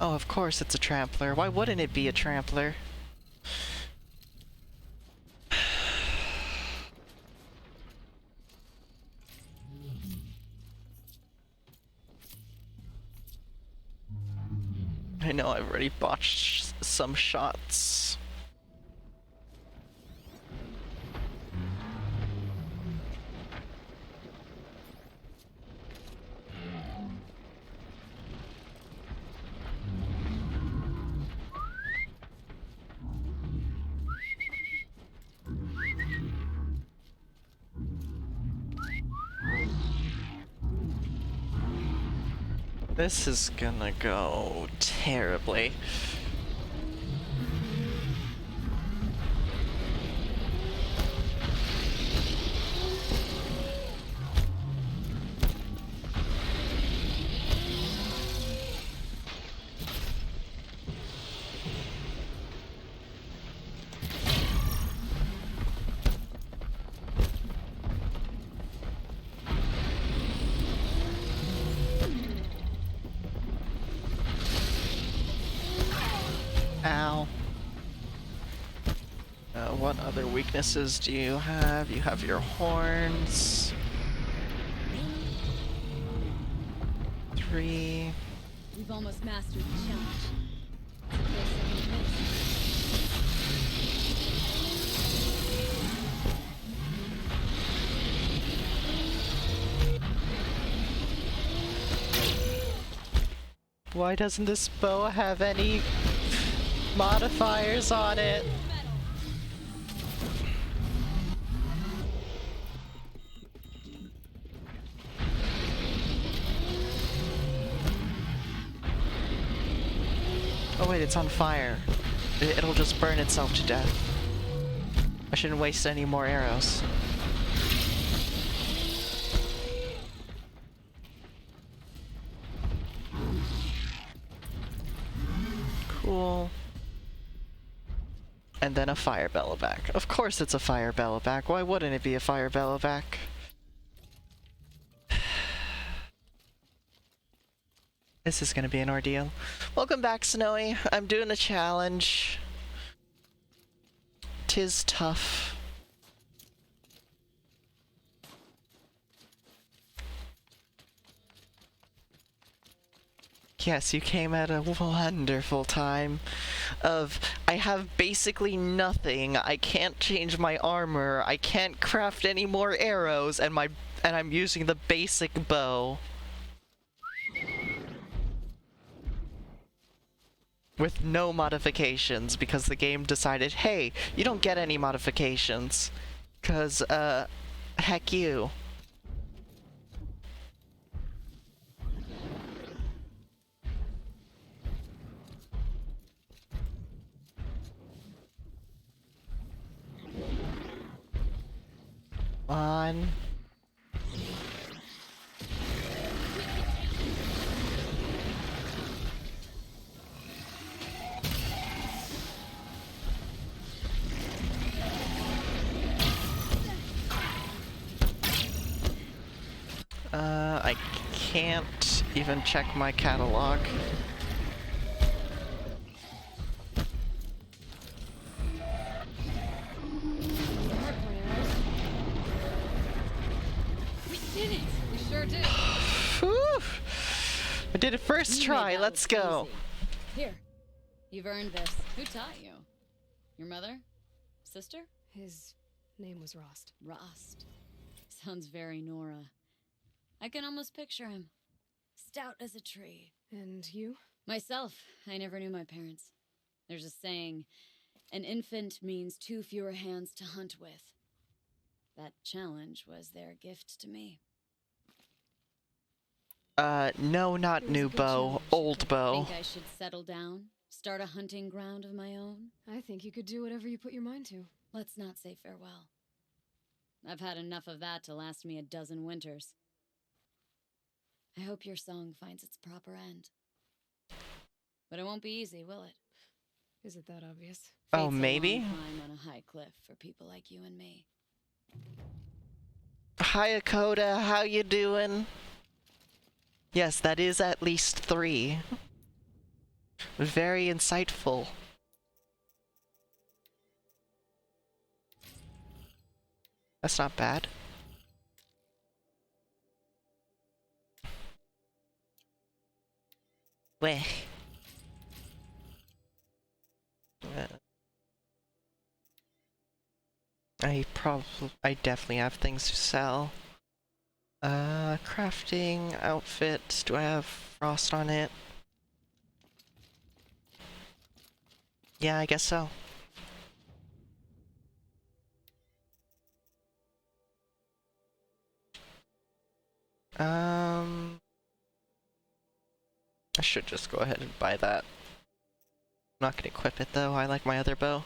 Oh, of course it's a trampler. Why wouldn't it be a trampler? I know I've already botched some shots. This is gonna go terribly. Ow. What other weaknesses do you have? You have your horns. 3. We've almost mastered the challenge. Why doesn't this bow have any modifiers on it? Oh wait, it's on fire. It'll just burn itself to death. I shouldn't waste any more arrows. Cool. And then a fire back. Of course it's a fire back. Why wouldn't it be a fire back? This is gonna be an ordeal. Welcome back, Snowy. I'm doing a challenge. 'Tis tough. Yes, you came at a wonderful time of, I have basically nothing, I can't change my armor, I can't craft any more arrows, and I'm using the basic bow. With no modifications, because the game decided, hey, you don't get any modifications. 'Cause, heck you. On. I can't even check my catalog. We did it! We sure did. Whew. I did it first try, let's go. Here, you've earned this. Who taught you? Your mother? Sister? His name was Rost. Rost. Sounds very Nora. I can almost picture him. Stout as a tree. And you? Myself, I never knew my parents. There's a saying, an infant means 2 fewer hands to hunt with. That challenge was their gift to me. No, not It was a new good bow, challenge, old bow. Think I should settle down? Start a hunting ground of my own? I think you could do whatever you put your mind to. Let's not say farewell. I've had enough of that to last me a dozen winters. I hope your song finds its proper end. But it won't be easy, will it? Is it that obvious? Oh, Fate's maybe? a long climb on a high cliff for people like you and me. Hi, Akoda, how you doing? Yes, that is at least 3. Very insightful. That's not bad. Weh. I definitely have things to sell. Crafting, outfit, do I have frost on it? Yeah, I guess so. I should just go ahead and buy that. I'm not gonna equip it though, I like my other bow.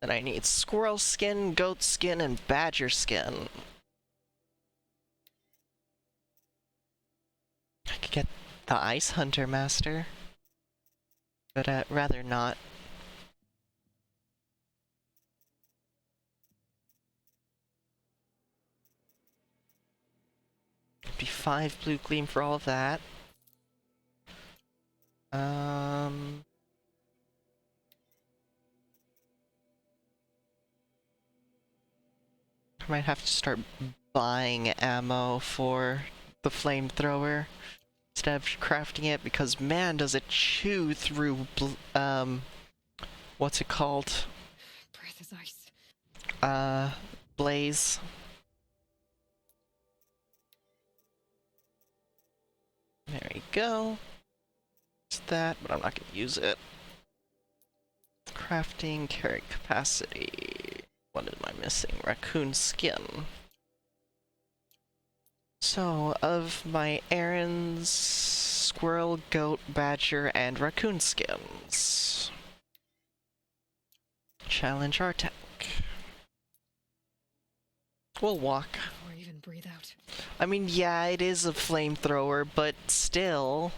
And I need squirrel skin, goat skin, and badger skin. I could get the Ice Hunter Master. But rather not. It'd be 5 blue gleam for all of that. I might have to start buying ammo for the flamethrower instead of crafting it, because man, does it chew through what's it called? Breath is ice. Blaze. There we go. It's that, but I'm not gonna use it. Crafting, carry capacity. What am I missing? Raccoon skin. So, of my errands, squirrel, goat, badger, and raccoon skins. Challenge our tech. We'll walk. Before I even breathe out. I mean, yeah, it is a flamethrower, but still.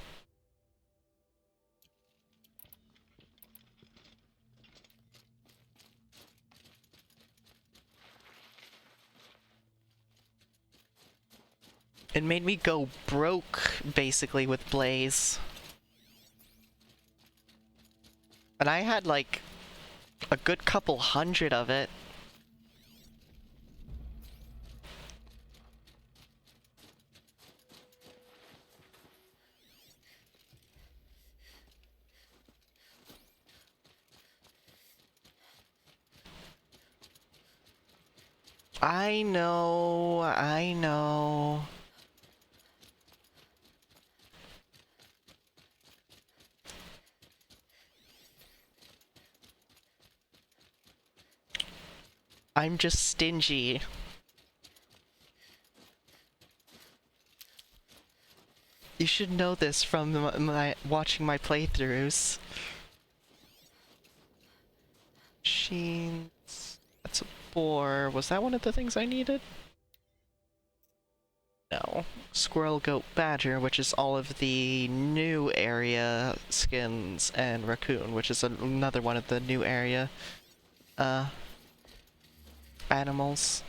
It made me go broke, basically, with Blaze. And I had, like, a good couple hundred of it. I know, I know. I'm just stingy. You should know this from watching my playthroughs. Machines. That's a boar. Was that one of the things I needed? No. Squirrel, goat, badger, which is all of the new area skins, and raccoon, which is another one of the new area animals.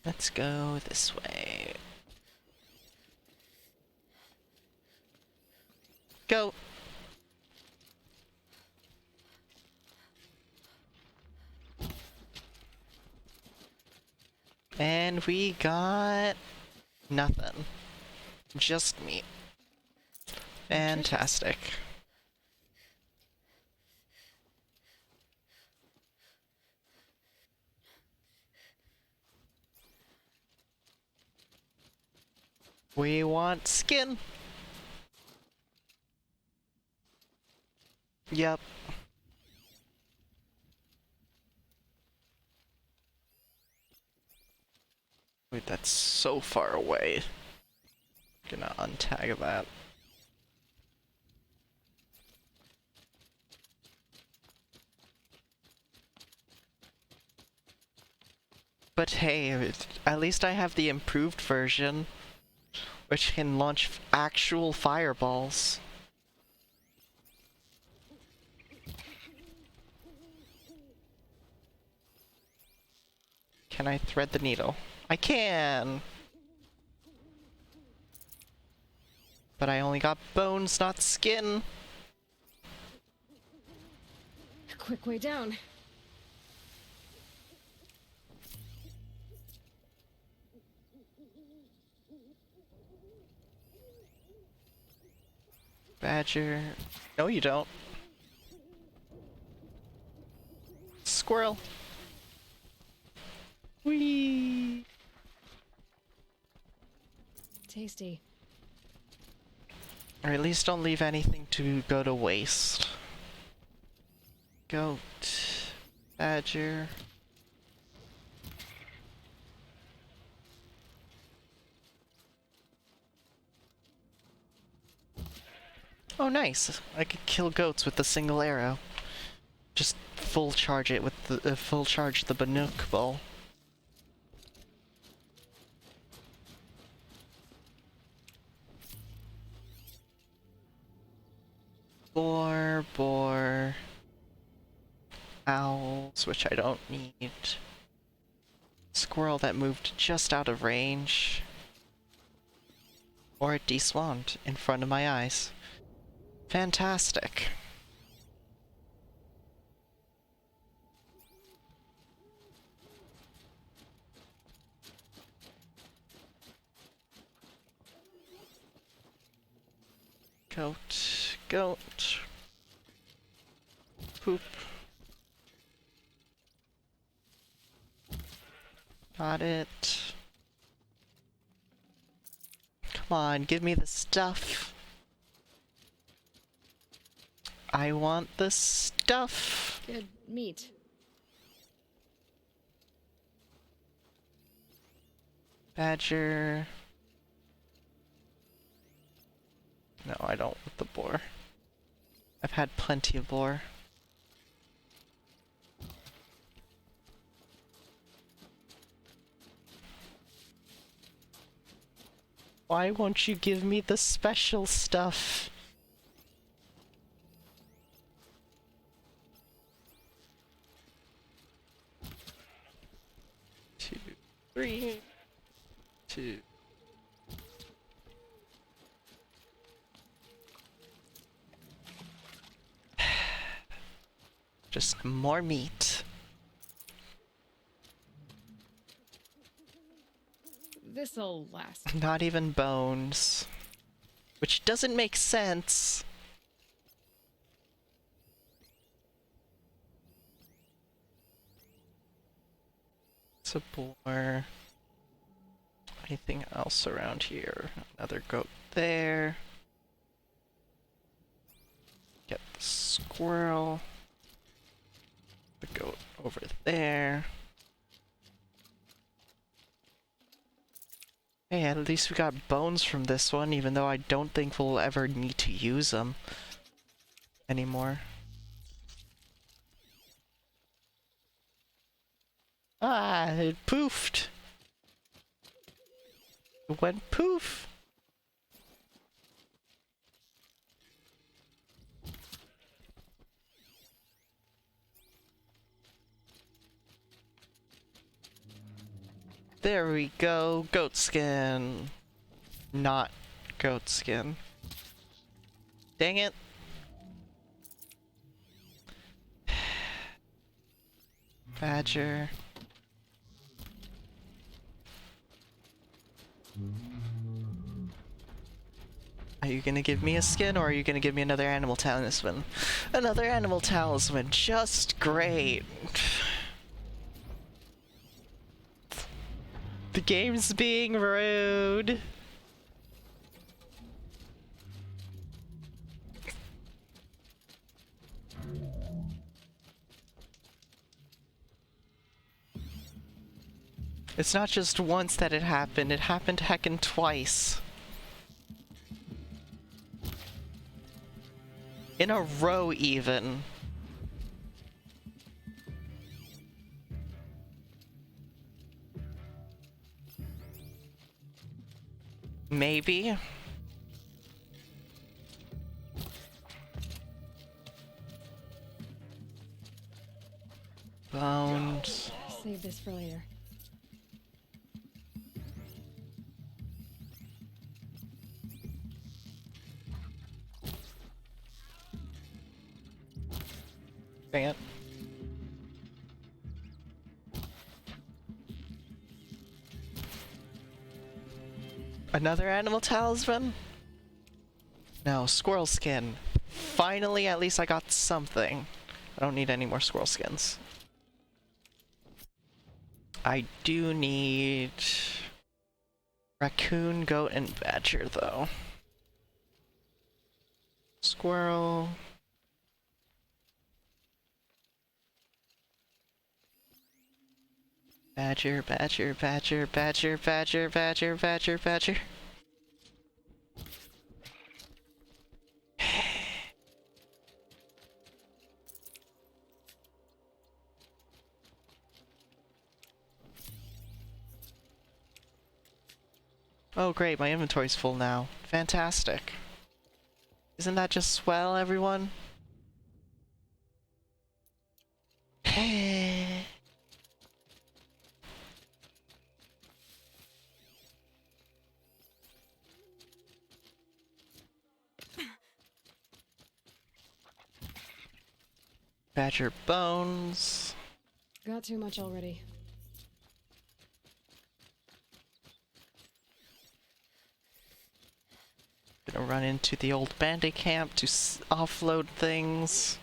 Let's go this way. Go! And we got nothing. Just meat. Fantastic. We want skin. Yep. Wait, that's so far away. Gonna untag that. But hey, at least I have the improved version, which can launch actual fireballs. Can I thread the needle? I can! But I only got bones, not skin. Quick way down. Badger. No, you don't. Squirrel. Whee! Tasty. Or at least don't leave anything to go to waste. Goat. Badger. Oh, nice. I could kill goats with a single arrow. Just full charge it with the full charge the Banuk bow. Boar. Owls, which I don't need. Squirrel that moved just out of range. Or it deswaned in front of my eyes. Fantastic. Goat. Goat. Poop. Got it. Come on, give me the stuff. I want the stuff. Good meat. Badger. No, I don't want the boar. I've had plenty of boar. Why won't you give me the special stuff? Two, three, two. Just more meat. This'll last. Not even bones. Which doesn't make sense. It's a boar. Anything else around here? Another goat there. Get the squirrel. The goat over there. Hey, at least we got bones from this one, even though I don't think we'll ever need to use them anymore. Ah, it poofed. It went poof. There we go, goat skin. Not goat skin. Dang it. Badger. Are you gonna give me a skin, or are you gonna give me another animal talisman? Another animal talisman, just great. The game's being rude. It's not just once that it happened heckin' twice. In a row, even. Maybe. Bones. Save this for later. Dang it. Another animal talisman? No, squirrel skin. Finally, at least I got something. I don't need any more squirrel skins. I do need raccoon, goat, and badger, though. Squirrel. Badger, badger, badger, badger, badger, badger, badger, badger. Oh great, my inventory's full now. Fantastic. Isn't that just swell, everyone? Hey. Badger bones. Got too much already. Gonna run into the old bandit camp to offload things.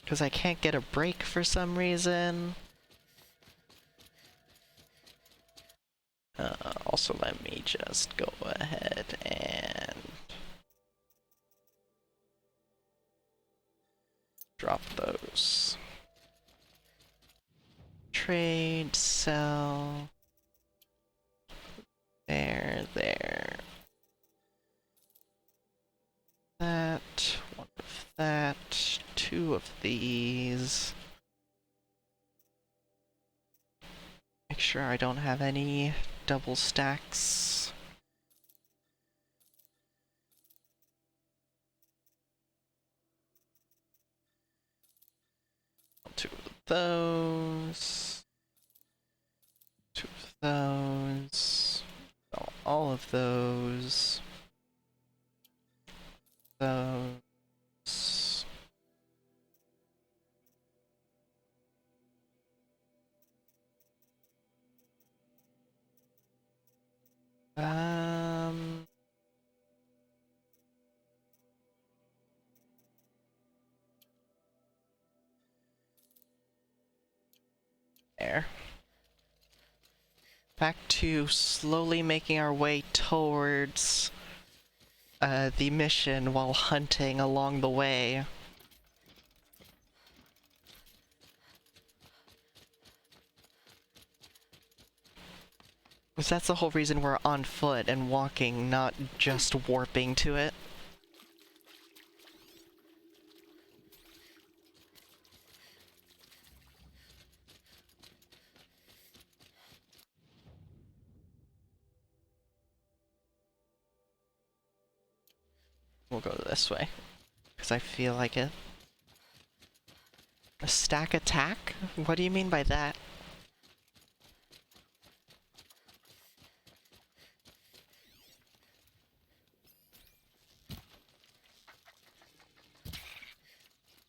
Because I can't get a break for some reason. Also, let me just go ahead and drop those. Trade, sell. There. That, one of that, two of these. Make sure I don't have any double stacks. Two of those. Two of those. All of those. Those. There. Back to slowly making our way towards the mission while hunting along the way. Because that's the whole reason we're on foot and walking, not just warping to it. We'll go this way, because I feel like it. A stack attack? What do you mean by that?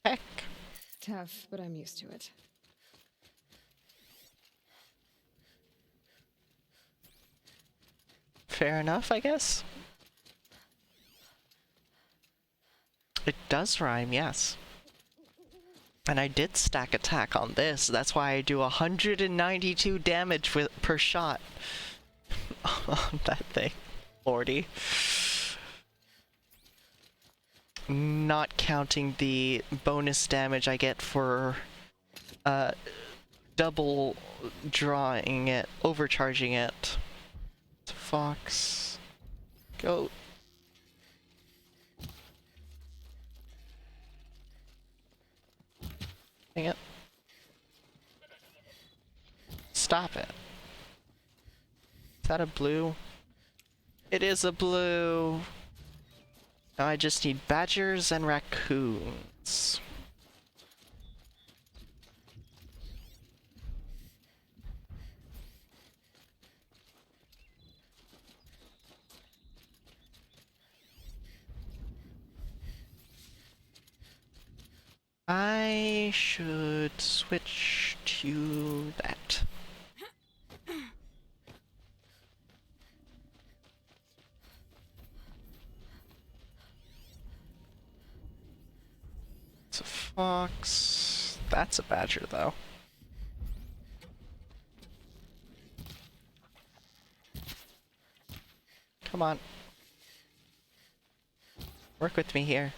Heck. Tough, but I'm used to it. Fair enough, I guess. It does rhyme, yes. And I did stack attack on this. That's why I do 192 damage per shot on that thing. Lordy. Not counting the bonus damage I get for double drawing it, overcharging it. Fox, goat. Dang it. Stop it. Is that a blue? It is a blue. Now I just need badgers and raccoons. I should switch to that. It's a fox. That's a badger, though. Come on. Work with me here.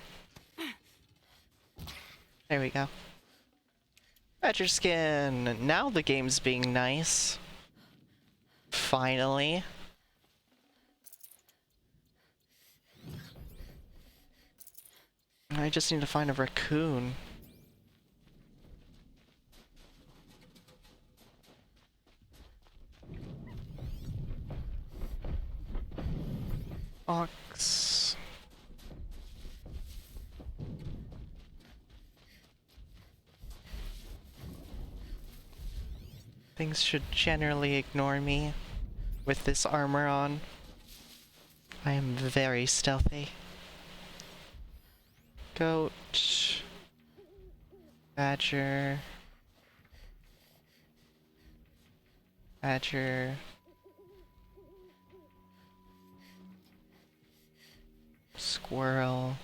There we go. Badger skin! Now the game's being nice. Finally. I just need to find a raccoon. Fox. Things should generally ignore me with this armor on. I am very stealthy. Goat. Badger. Badger. Squirrel.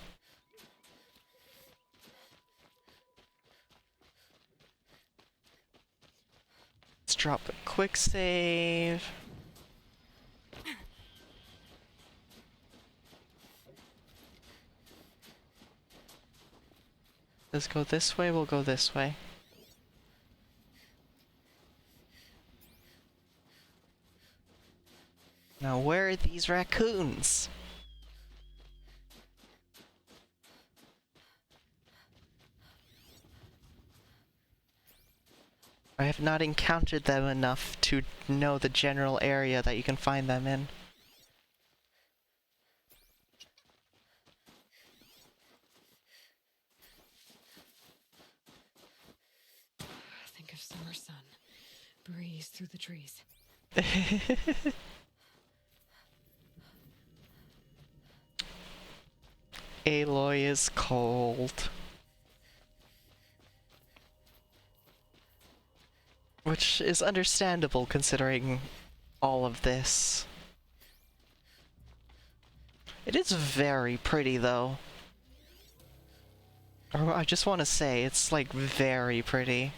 Let's drop a quick save. Let's go this way, we'll go this way. Now where are these raccoons? I have not encountered them enough to know the general area that you can find them in. Think of summer sun. Breeze through the trees. Aloy is cold. Which is understandable considering all of this. It is very pretty though. I just want to say, it's like very pretty.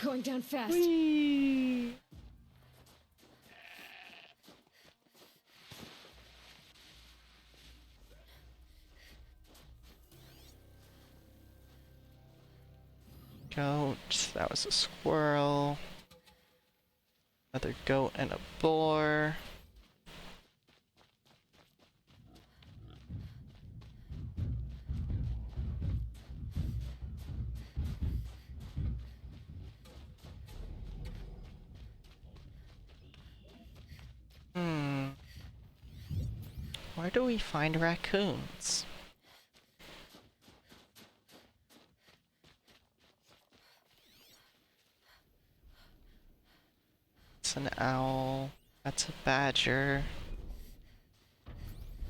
Going down fast. Whee! Goat, that was a squirrel. Another goat and a boar. Where do we find raccoons? It's an owl. That's a badger.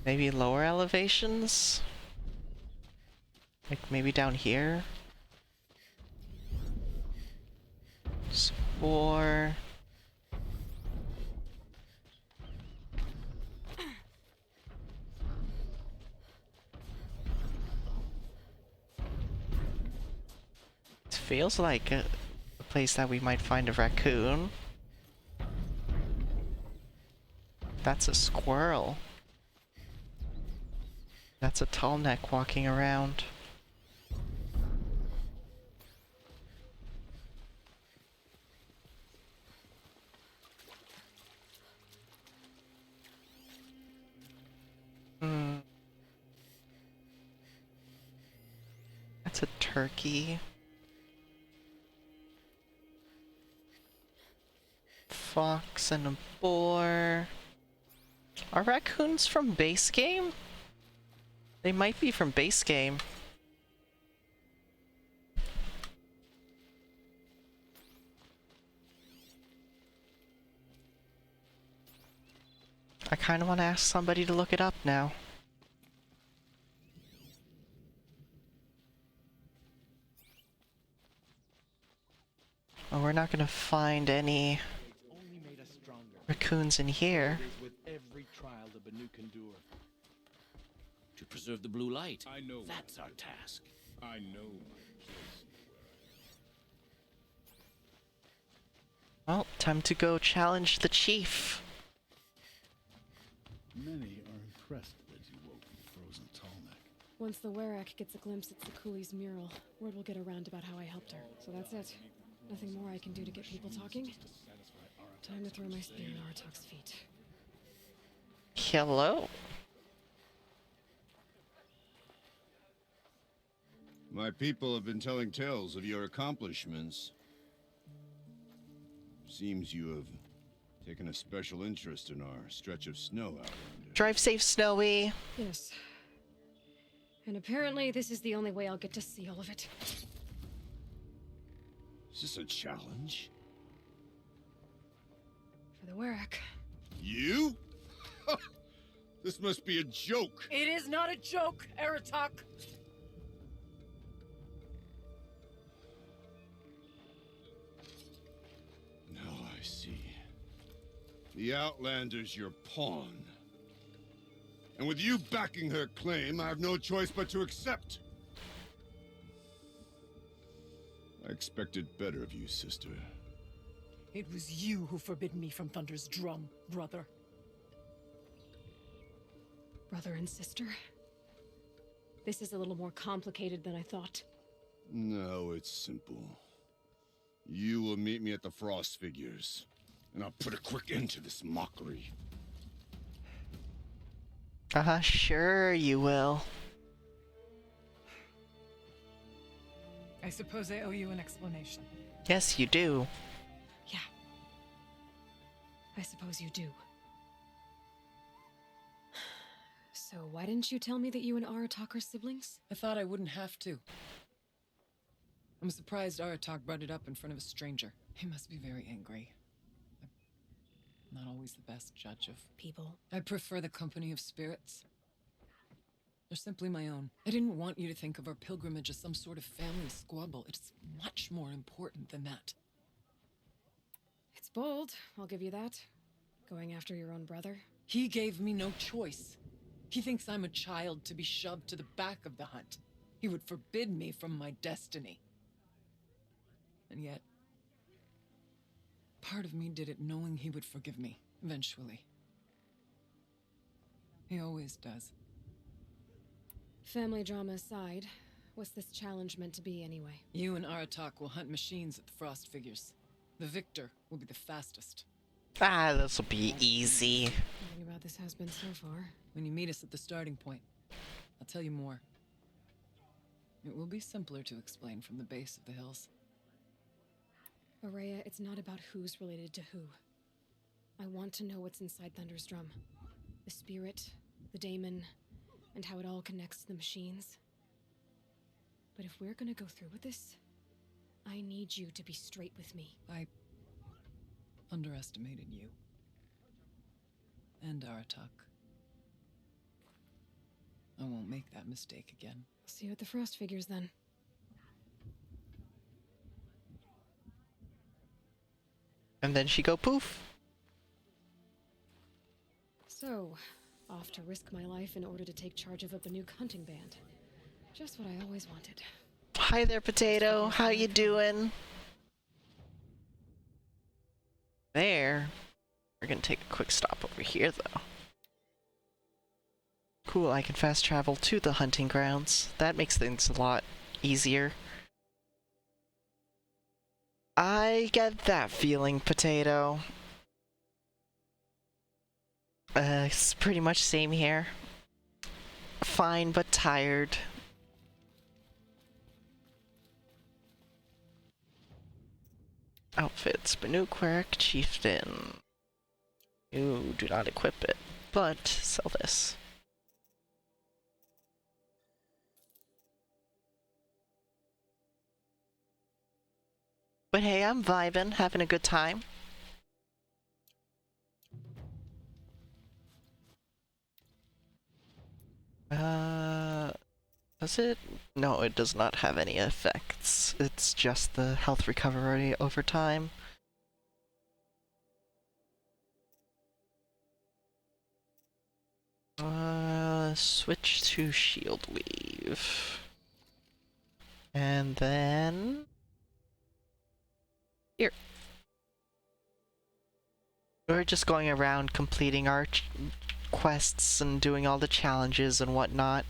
Maybe lower elevations? Like maybe down here? Spore. It feels like a place that we might find a raccoon. That's a squirrel. That's a tall neck walking around. turkey. Fox and a boar. Are raccoons from base game? They might be from base game. I kind of want to ask somebody to look it up now. Well, we're not gonna find any raccoons in here. With every trial the Banu can endure. To preserve the blue light. I know. That's our task. I know my place. Well, time to go challenge the chief. Many are impressed that you woke the frozen Tallneck. Once the Werak gets a glimpse at Sekuli's mural, word will get around about how I helped her. So that's it. Nothing more I can do to get people talking. Time to throw my spear in Artok's feet. Hello? My people have been telling tales of your accomplishments. Seems you have taken a special interest in our stretch of snow out yonder. Drive safe, Snowy. Yes. And apparently this is the only way I'll get to see all of it. Is this a challenge? For the Werak. You? This must be a joke. It is not a joke, Aratok. Now I see. The Outlander's your pawn. And with you backing her claim, I have no choice but to accept. I expected better of you, sister. It was you who forbid me from Thunder's drum, brother. Brother and sister? This is a little more complicated than I thought. No, it's simple. You will meet me at the Frost Figures, and I'll put a quick end to this mockery. Sure you will. I suppose I owe you an explanation. Yes, you do. Yeah. I suppose you do. So why didn't you tell me that you and Aratok are siblings? I thought I wouldn't have to. I'm surprised Aratok brought it up in front of a stranger. He must be very angry. I'm not always the best judge of people. I prefer the company of spirits. They're simply my own. I didn't want you to think of our pilgrimage as some sort of family squabble. It's much more important than that. It's bold, I'll give you that. Going after your own brother. He gave me no choice. He thinks I'm a child to be shoved to the back of the hunt. He would forbid me from my destiny. And yet, part of me did it knowing he would forgive me, eventually. He always does. Family drama aside, what's this challenge meant to be anyway? You and Aratok will hunt machines at the Frost Figures. The victor will be the fastest. This'll be easy. Nothing about this has been so far. When you meet us at the starting point, I'll tell you more. It will be simpler to explain from the base of the hills. Araya, it's not about who's related to who. I want to know what's inside Thunder's drum. The spirit, the daemon, and how it all connects to the machines. But if we're gonna go through with this, I need you to be straight with me. I underestimated you. And Aratok. I won't make that mistake again. See you at the Frost Figures then. And then she go poof. So, off to risk my life in order to take charge of a Banuk hunting band. Just what I always wanted. Hi there, Potato. How you doing? There. We're gonna take a quick stop over here, though. Cool, I can fast travel to the hunting grounds. That makes things a lot easier. I get that feeling, Potato. It's pretty much same here. Fine, but tired. Outfits. Banuk Warwick Chieftain. You do not equip it, but sell this. But hey, I'm vibing, having a good time. Does it? No, it does not have any effects. It's just the health recovery over time. Switch to Shield Weave. And then... Here. We're just going around completing our quests and doing all the challenges and whatnot.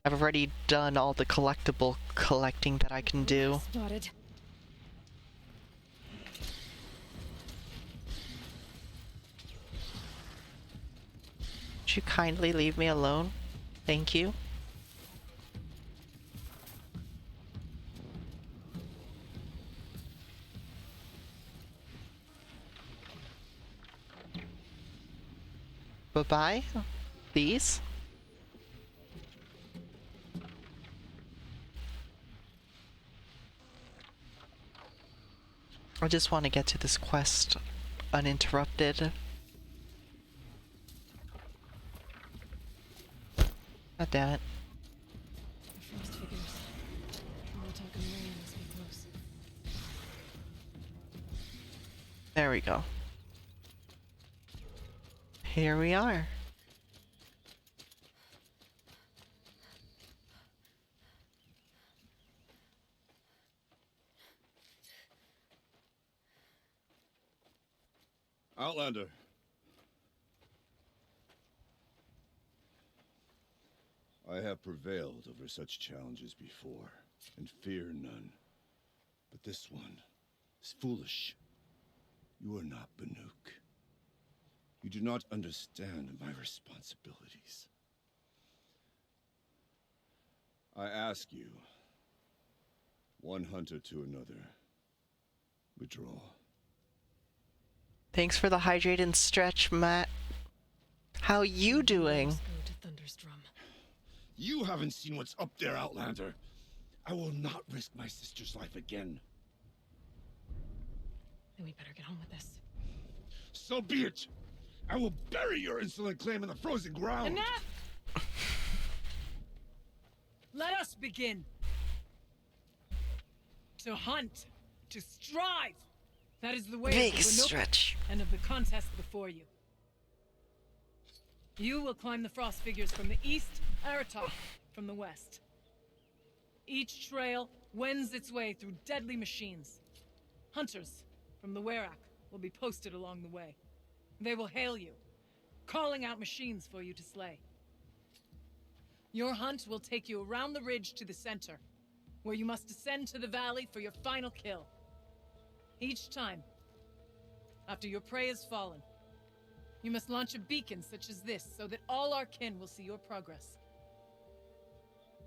I've already done all the collectible collecting that I can do. Spotted. Would you kindly leave me alone? Thank you. Bye-bye. These? I just want to get to this quest uninterrupted. God damn it. Frost figures. Artok and Rain must be close. There we go. Here we are. Outlander. I have prevailed over such challenges before, and fear none. But this one is foolish. You are not Banuk. You do not understand my responsibilities. I ask you, one hunter to another, withdraw. Thanks for the hydrate and stretch, Matt. How you doing? Let's go to Thunderstrom. You haven't seen what's up there, Outlander. I will not risk my sister's life again. Then we better get on with this. So be it. I will bury your insolent claim in the frozen ground. Enough! Let us begin. To hunt, to strive. That is the way Big of the Banuk stretch. and of the contest before you. You will climb the frost figures from the east, Aratok from the west. Each trail wends its way through deadly machines. Hunters from the Werak will be posted along the way. They will hail you, calling out machines for you to slay. Your hunt will take you around the ridge to the center, where you must descend to the valley for your final kill. Each time, after your prey has fallen, you must launch a beacon such as this so that all our kin will see your progress.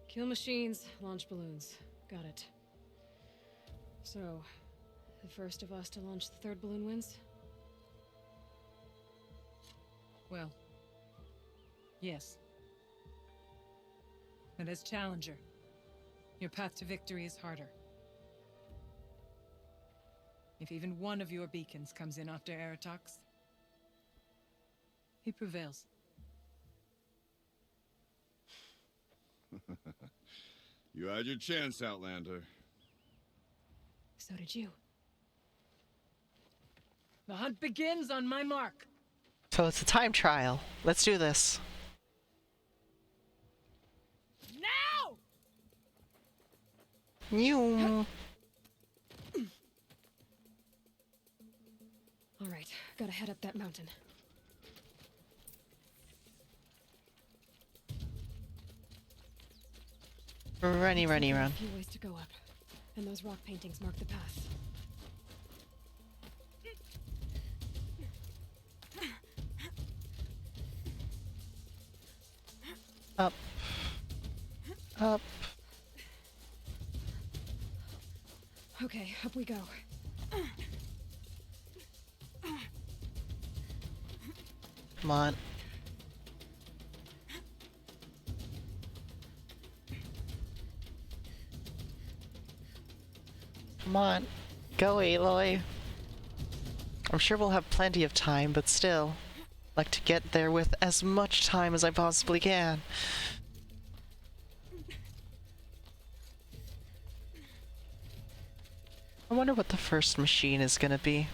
Kill machines, launch balloons. Got it. So, the first of us to launch the third balloon wins? Well, yes. But as challenger, your path to victory is harder. If even one of your beacons comes in after Aratok's, he prevails. You had your chance, Outlander. So did you. The hunt begins on my mark. So it's a time trial. Let's do this. Now! You. All right, gotta head up that mountain. Runny, runny, run. A few ways to go up, and those rock paintings mark the path. Up. Up. Okay, up we go. Come on. Come on. Go, Aloy. I'm sure we'll have plenty of time, but still. I'd like to get there with as much time as I possibly can. I wonder what the first machine is gonna be.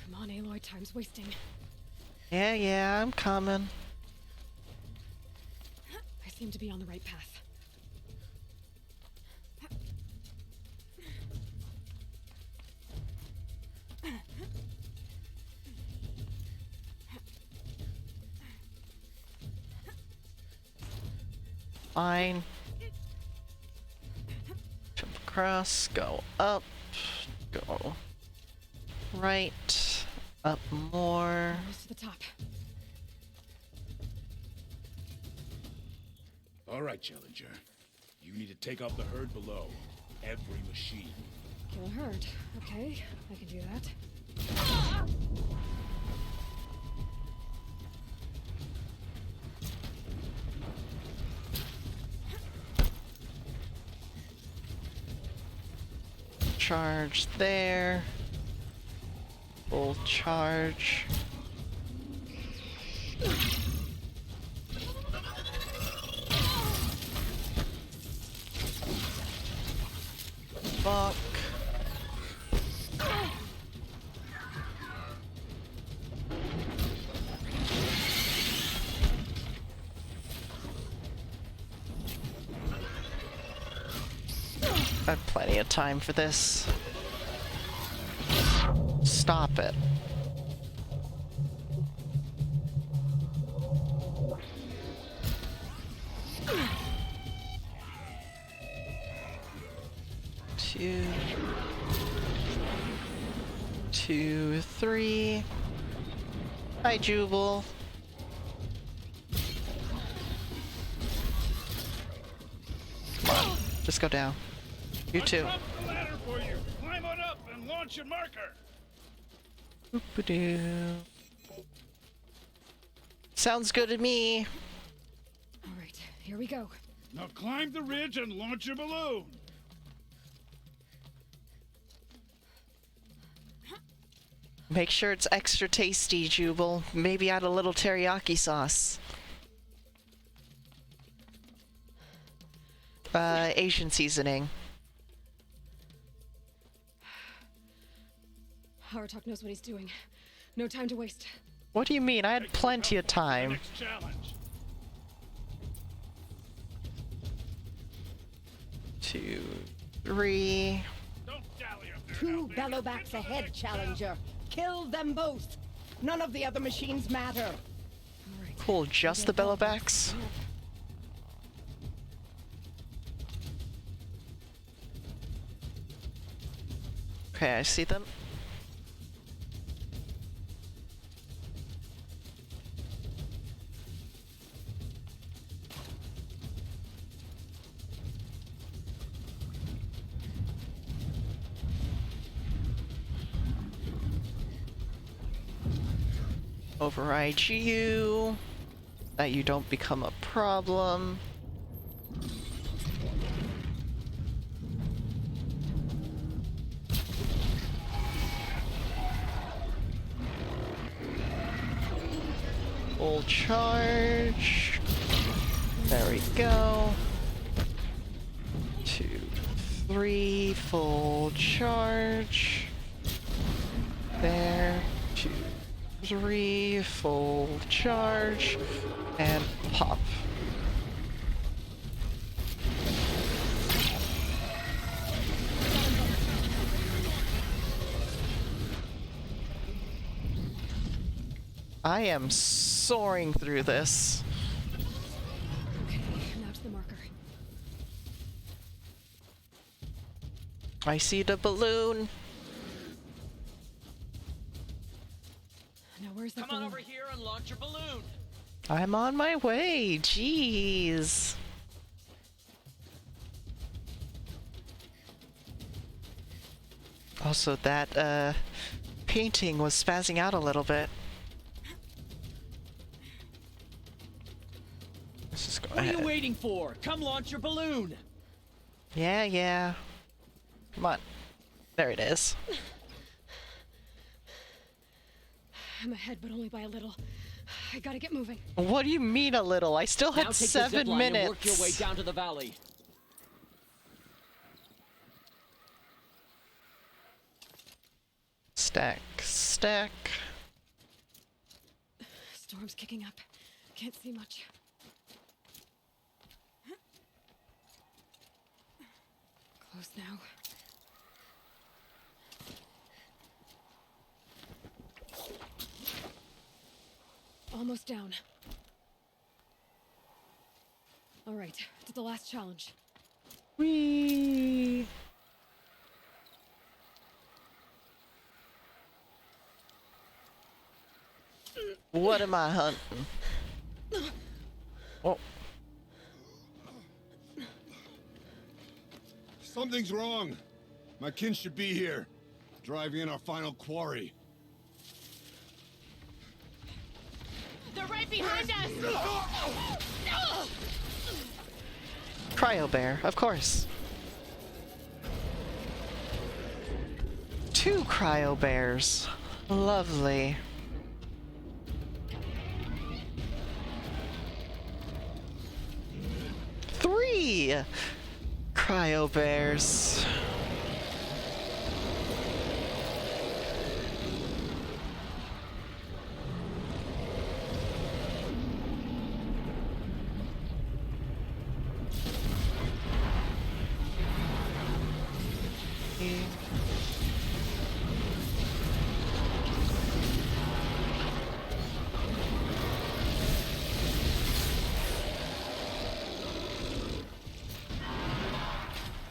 Come on, Aloy, time's wasting. Yeah, I'm coming. I seem to be on the right path. Fine. Jump across, go up, go right, up more. Almost to the top. All right, Challenger. You need to take out the herd below. Every machine. Kill a herd. Okay, I can do that. Charge there. Full charge. Fuck. I have plenty of time for this. Stop it. Two, three. Hi, Jubal. Come on, just go down. You too. Drop the ladder for you. Climb on up and launch your marker. Boop-a-doo. Sounds good to me. All right, here we go. Now climb the ridge and launch your balloon. Make sure it's extra tasty, Jubal. Maybe add a little teriyaki sauce. Asian seasoning. Haratok knows what he's doing. No time to waste. What do you mean? I had plenty of time. Next challenge. 2, 3. Two bellowbacks ahead, Challenger. Kill them both. None of the other machines matter. Cool, just the bellowbacks? Okay, I see them. Override you. That you don't become a problem. Full charge. There we go. 2, 3, full charge. There. 2, 3, full charge, and pop. I am soaring through this. Okay, now to the marker. I see the balloon. Now where's the Come on over here and launch your balloon. I'm on my way. Jeez. Also, that painting was spazzing out a little bit. Let's just go What are ahead. you waiting for? Come launch your balloon! Yeah, yeah. Come on. There it is. I'm ahead, but only by a little. I gotta get moving. What do you mean a little? I still Now had take the 7 zip line minutes. and work your way down to the valley. Stack, stack. Storm's kicking up. Can't see much. Close now. Almost down. All right, to the last challenge. Whee! What am I hunting? Oh. Something's wrong. My kin should be here, driving in our final quarry. They're right behind us! Cryo bear, of course. 2 cryo bears. Lovely. Three cryo bears.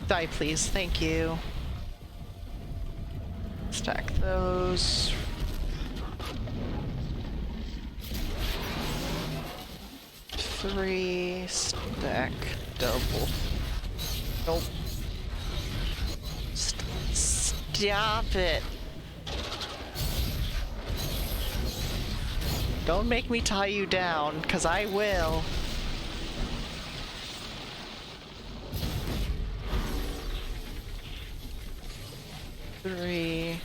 Die, please. Thank you. Stack those. Three. Stack double. Nope. Stop it. Don't make me tie you down, 'cause I will. Three.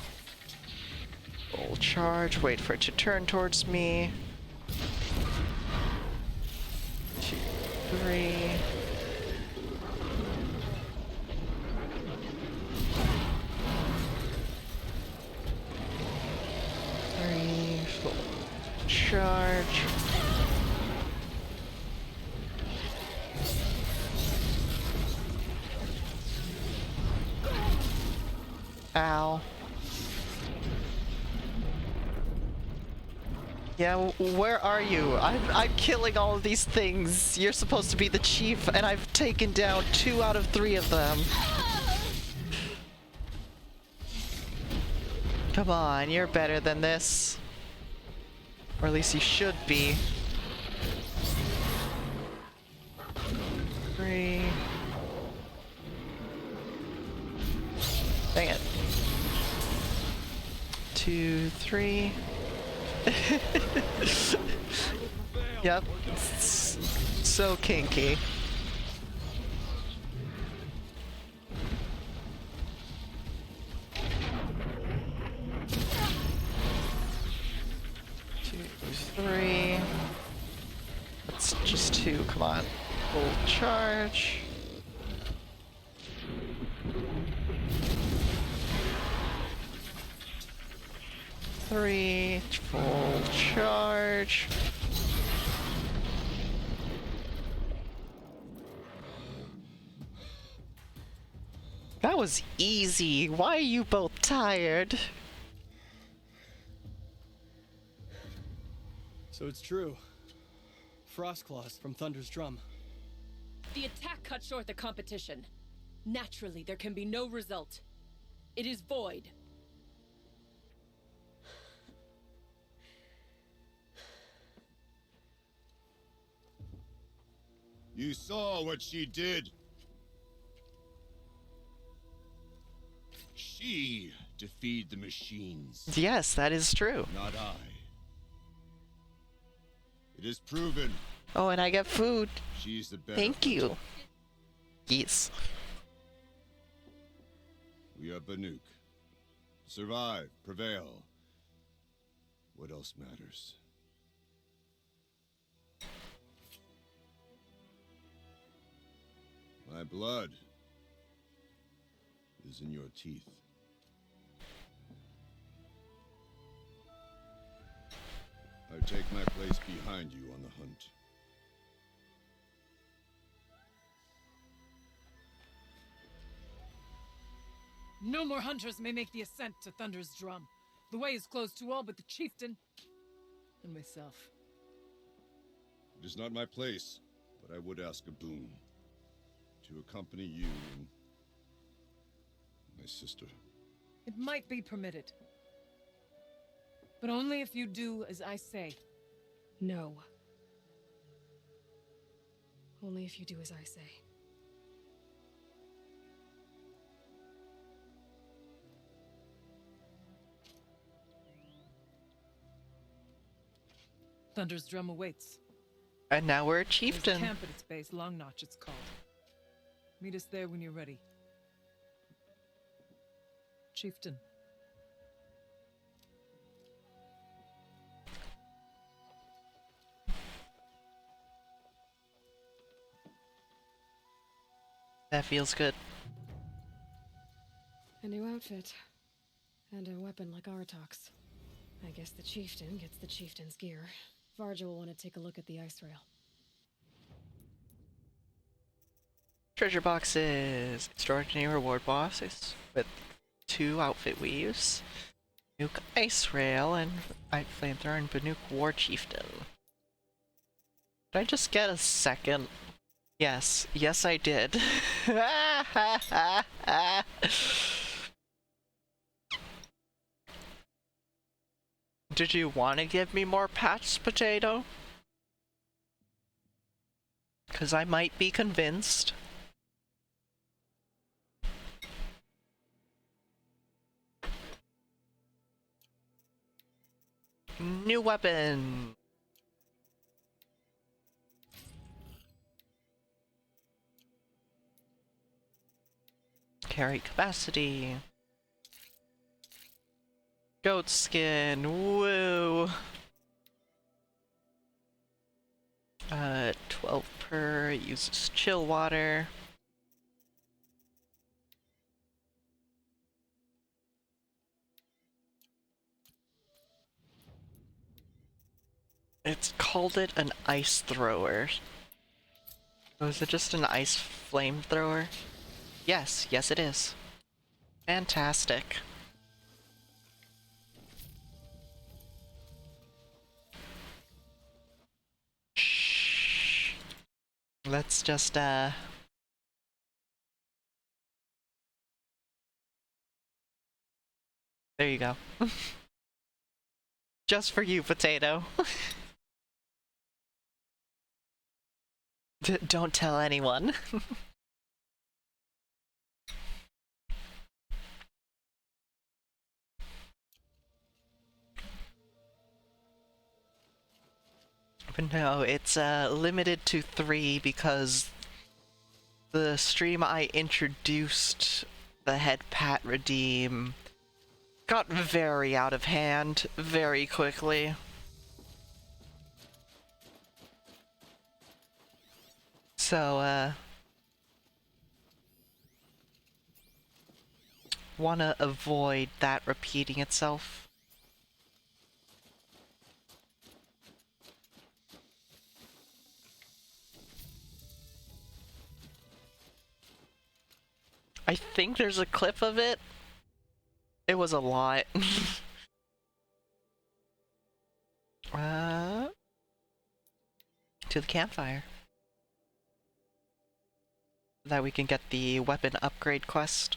Full charge. Wait for it to turn towards me. 2, 3. Full charge. Ow. Yeah, where are you? I'm killing all of these things. You're supposed to be the chief, and I've taken down 2 out of 3 of them. Come on, you're better than this. Or at least you should be. 3. Dang it. 2, 3. Yep. It's so kinky. Two, 3. That's just 2. Come on. Full charge. Three, full charge. That was easy. Why are you both tired? So it's true. Frostclaws from Thunder's drum. The attack cut short the competition. Naturally, there can be no result. It is void. You saw what she did. She defeated the machines. Yes, that is true. Not I. It is proven Oh, and I get food. She's the better Thank hunter. you. Yes. We are Banuk. Survive, prevail. What else matters? My blood is in your teeth. I take my place behind you on the hunt. No more hunters may make the ascent to Thunder's Drum. The way is closed to all but the chieftain and myself. It is not my place, but I would ask a boon. To accompany you and my sister. It might be permitted. But only if you do as I say. No. Only if you do as I say. Thunder's Drum awaits. And now we're a There's a chieftain. camp at its base, Long Notch it's called. Meet us there when you're ready. Chieftain. That feels good. A new outfit. And a weapon like Artox. I guess the chieftain gets the chieftain's gear. Varja will want to take a look at the ice rail. Treasure boxes. Extraordinary reward boxes with 2 outfit weaves. Nuke Ice Rail and Flamethrower and Banuk War Chieftain. Did I just get a second? Yes. Yes, I did. Did you want to give me more patch, Potato? Because I might be convinced. New weapon! Carry capacity. Goat skin, woo! 12 per, uses chill water. It's called it an ice thrower. Oh, is it just an ice flamethrower? Yes, yes it is. Fantastic. Shh. Let's just, There you go. Just for you, Potato. Don't tell anyone. But no, it's limited to 3 because the stream I introduced the head pat redeem got very out of hand very quickly. So, wanna avoid that repeating itself. I think there's a clip of it. It was a lot. To the campfire. That we can get the weapon upgrade quest.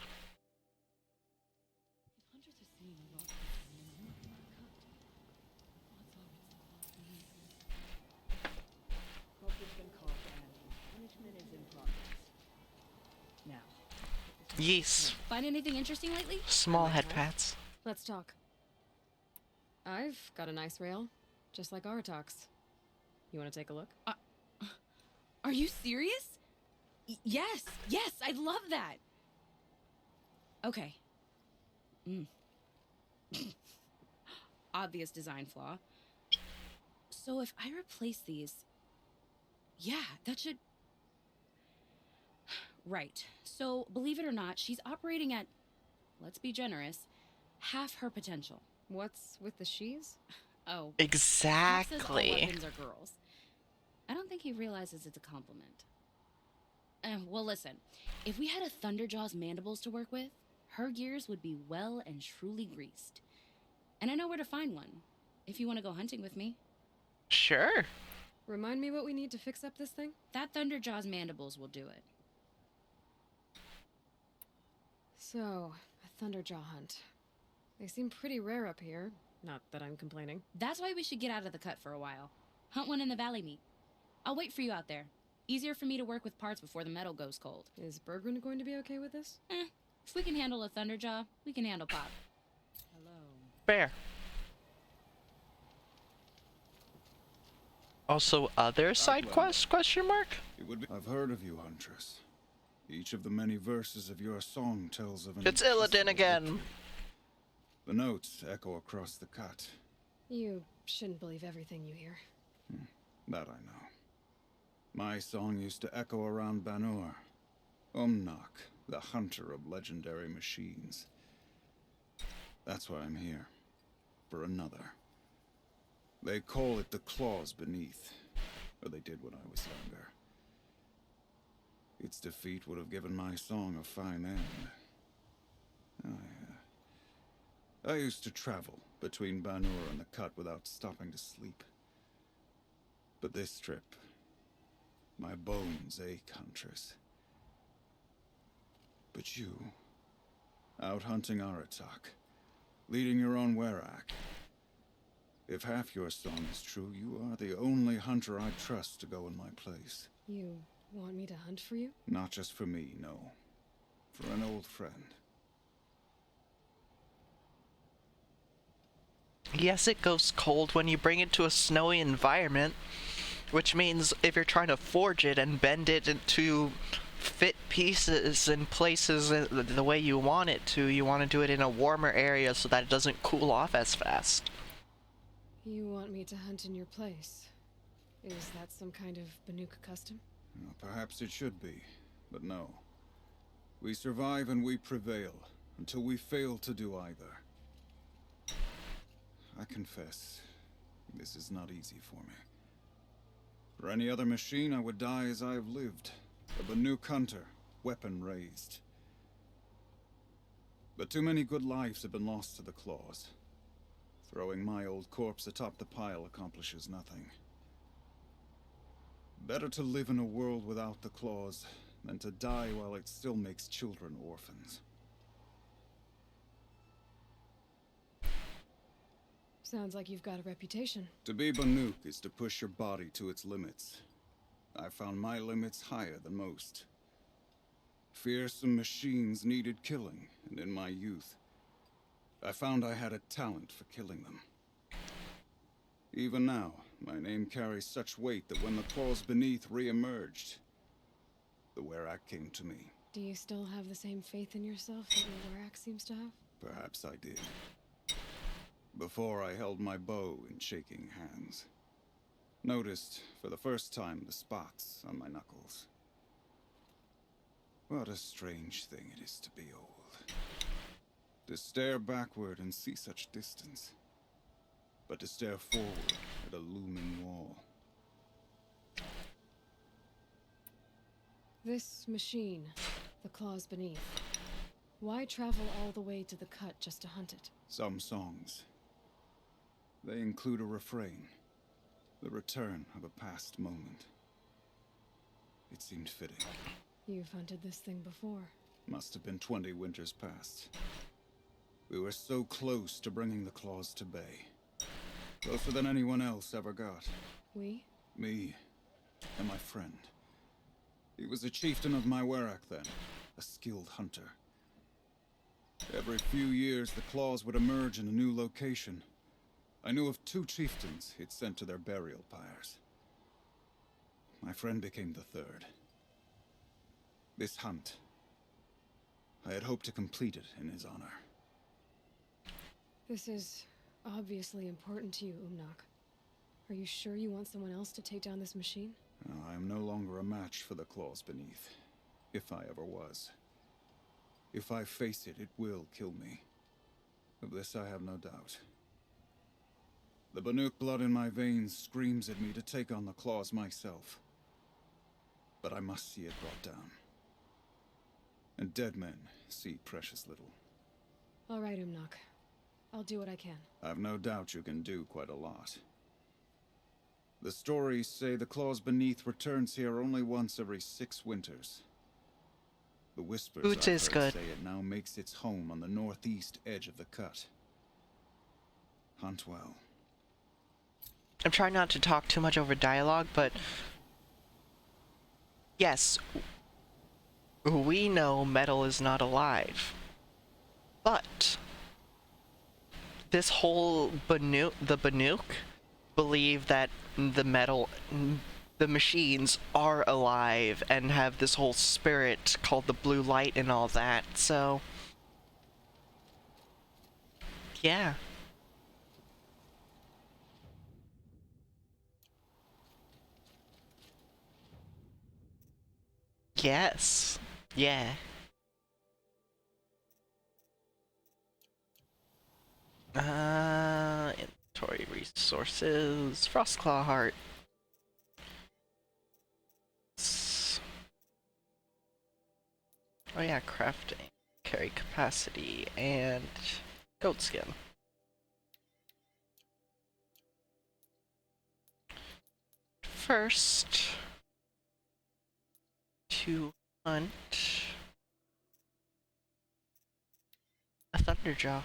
Yes. Find anything interesting lately? Small head pats. Let's talk. I've got an ice rail, just like Artox. You want to take a look? Are you serious? Yes, yes, I'd love that. Okay. Obvious design flaw. So if I replace these... Yeah, that should... Right. So, believe it or not, she's operating at, let's be generous, half her potential. What's with the she's? Oh. Exactly. Pop says all weapons are girls. I don't think he realizes it's a compliment. Well, listen. If we had a Thunderjaw's mandibles to work with, her gears would be well and truly greased. And I know where to find one, if you want to go hunting with me. Sure. Remind me what we need to fix up this thing? That Thunderjaw's mandibles will do it. So, a Thunderjaw hunt. They seem pretty rare up here. Not that I'm complaining. That's why we should get out of the cut for a while. Hunt one in the valley meet. I'll wait for you out there. Easier for me to work with parts before the metal goes cold. Is Bergren going to be okay with this? If we can handle a Thunderjaw, we can handle Pop. Fair. Also, other side quests? Question mark? I've heard of you, Huntress. Each of the many verses of your song tells of an... It's Illidan again. The notes echo across the cut. You shouldn't believe everything you hear. That I know. My song used to echo around Banur. Umnak, the hunter of legendary machines. That's why I'm here. For another. They call it the claws beneath. Or they did when I was younger. Its defeat would have given my song a fine end. I used to travel between Banur and the cut without stopping to sleep. But this trip, my bones ache, Huntress. But you, out hunting Aratak, leading your own Werak. If half your song is true, you are the only hunter I trust to go in my place. You want me to hunt for you? Not just for me, no. For an old friend. Yes, it goes cold when you bring it to a snowy environment, which means if you're trying to forge it and bend it into fit pieces in places the way you want it to, you want to do it in a warmer area so that it doesn't cool off as fast. You want me to hunt in your place? Is that some kind of Banuk custom? Well, perhaps it should be, but no. We survive and we prevail, until we fail to do either. I confess, this is not easy for me. For any other machine, I would die as I have lived. A Banuk hunter, weapon raised. But too many good lives have been lost to the claws. Throwing my old corpse atop the pile accomplishes nothing. Better to live in a world without the claws than to die while it still makes children orphans. Sounds like you've got a reputation. To be Banuk is to push your body to its limits. I found my limits higher than most. Fearsome machines needed killing, and in my youth, I found I had a talent for killing them. Even now, my name carries such weight that when the claws beneath re-emerged, the Werak came to me. Do you still have the same faith in yourself that your Werak seems to have? Perhaps I did. Before I held my bow in shaking hands. Noticed, for the first time, the spots on my knuckles. What a strange thing it is to be old. To stare backward and see such distance. But to stare forward at a looming wall. This machine, the claws beneath. Why travel all the way to the cut just to hunt it? Some songs. They include a refrain. The return of a past moment. It seemed fitting. You've hunted this thing before. Must have been 20 winters past. We were so close to bringing the claws to bay. Closer than anyone else ever got. We? Me and my friend. He was a chieftain of my Werak then, a skilled hunter. Every few years, the claws would emerge in a new location. I knew of 2 chieftains he'd sent to their burial pyres. My friend became the third. This hunt, I had hoped to complete it in his honor. This is obviously important to you, Umnak. Are you sure you want someone else to take down this machine? No, I am no longer a match for the claws beneath, if I ever was. If I face it, it will kill me. Of this I have no doubt. The Banuk blood in my veins screams at me to take on the claws myself. But I must see it brought down. And dead men see precious little. All right, Umnak. I'll do what I can. I've no doubt you can do quite a lot. The stories say the claws beneath returns here only once every 6 winters. The whispers Boots I've is heard good. say it now makes its home on the northeast edge of the cut. Hunt well. I'm trying not to talk too much over dialogue, but yes, we know metal is not alive, but this whole the Banuk believe that the machines are alive and have this whole spirit called the blue light and all that, so yeah. Yes. Yeah. Inventory resources. Frostclaw heart. Oh yeah, crafting. Carry capacity and goat skin. First, to hunt a Thunderjaw.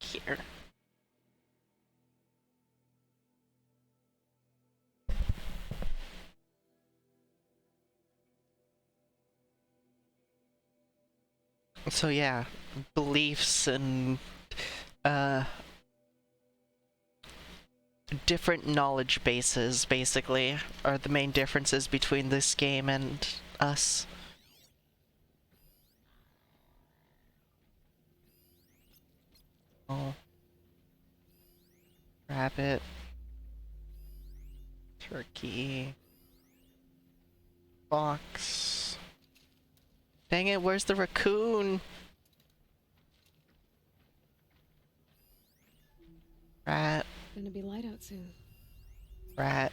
Here. So yeah, beliefs and different knowledge bases basically are the main differences between this game and us. Oh. Rabbit. Turkey. Fox. Dang it, where's the raccoon? Rat. Gonna be light out soon. Rat.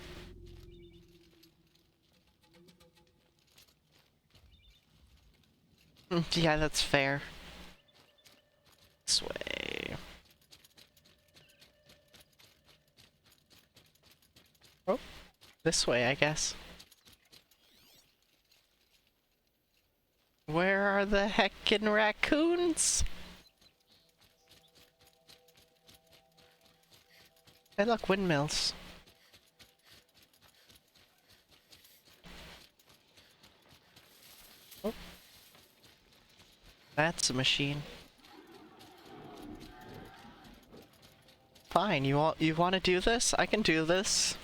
Yeah, that's fair. This way. Oh, this way, I guess. Where are the heckin' raccoons? Hey, look, windmills. Oh. That's a machine. Fine, you want to do this? I can do this.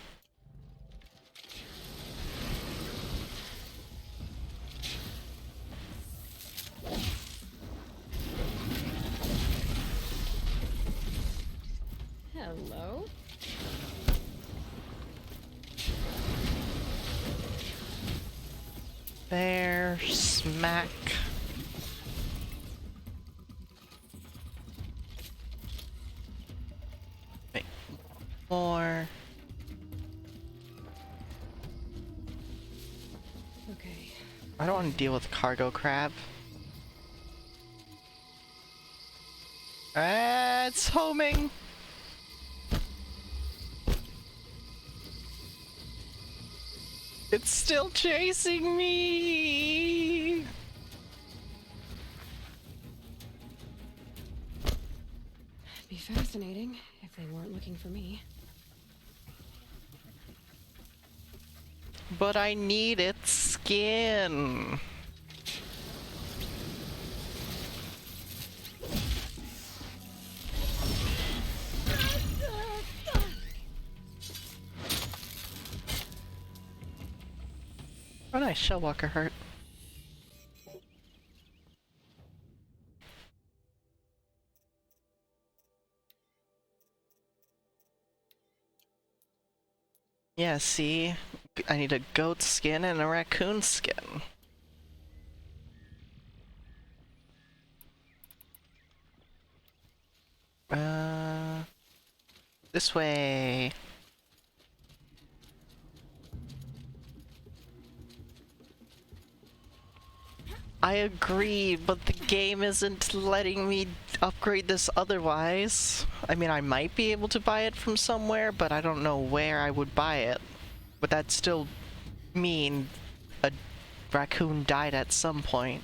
Hello? There, smack. Wait, more. Okay. I don't want to deal with cargo crab. It's homing. It's still chasing me. Be fascinating if they weren't looking for me. But I need its skin. Oh nice, Shellwalker heart. Yeah, see? I need a goat skin and a raccoon skin. This way. I agree, but the game isn't letting me upgrade this otherwise. I mean, I might be able to buy it from somewhere, but I don't know where I would buy it. But that'd still mean a raccoon died at some point.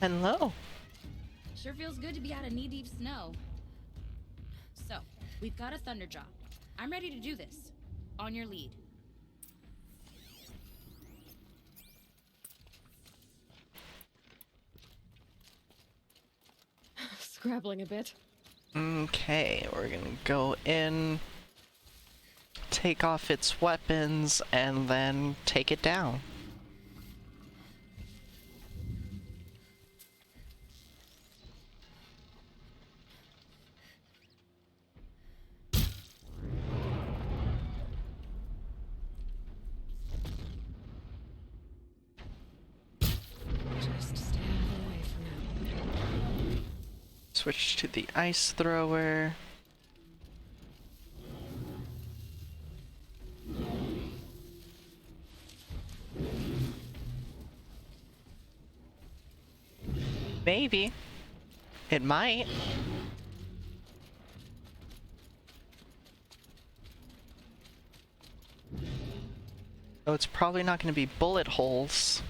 Hello. Sure feels good to be out of knee-deep snow. So, we've got a thunder drop. I'm ready to do this. On your lead. Scrabbling a bit. Okay, we're gonna go in, take off its weapons, and then take it down. Just stay out of the way for now. Switch to the ice thrower. Maybe. It might. Oh, it's probably not going to be bullet holes.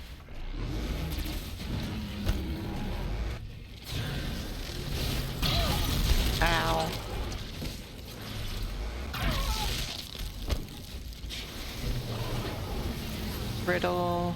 Ow. Brittle.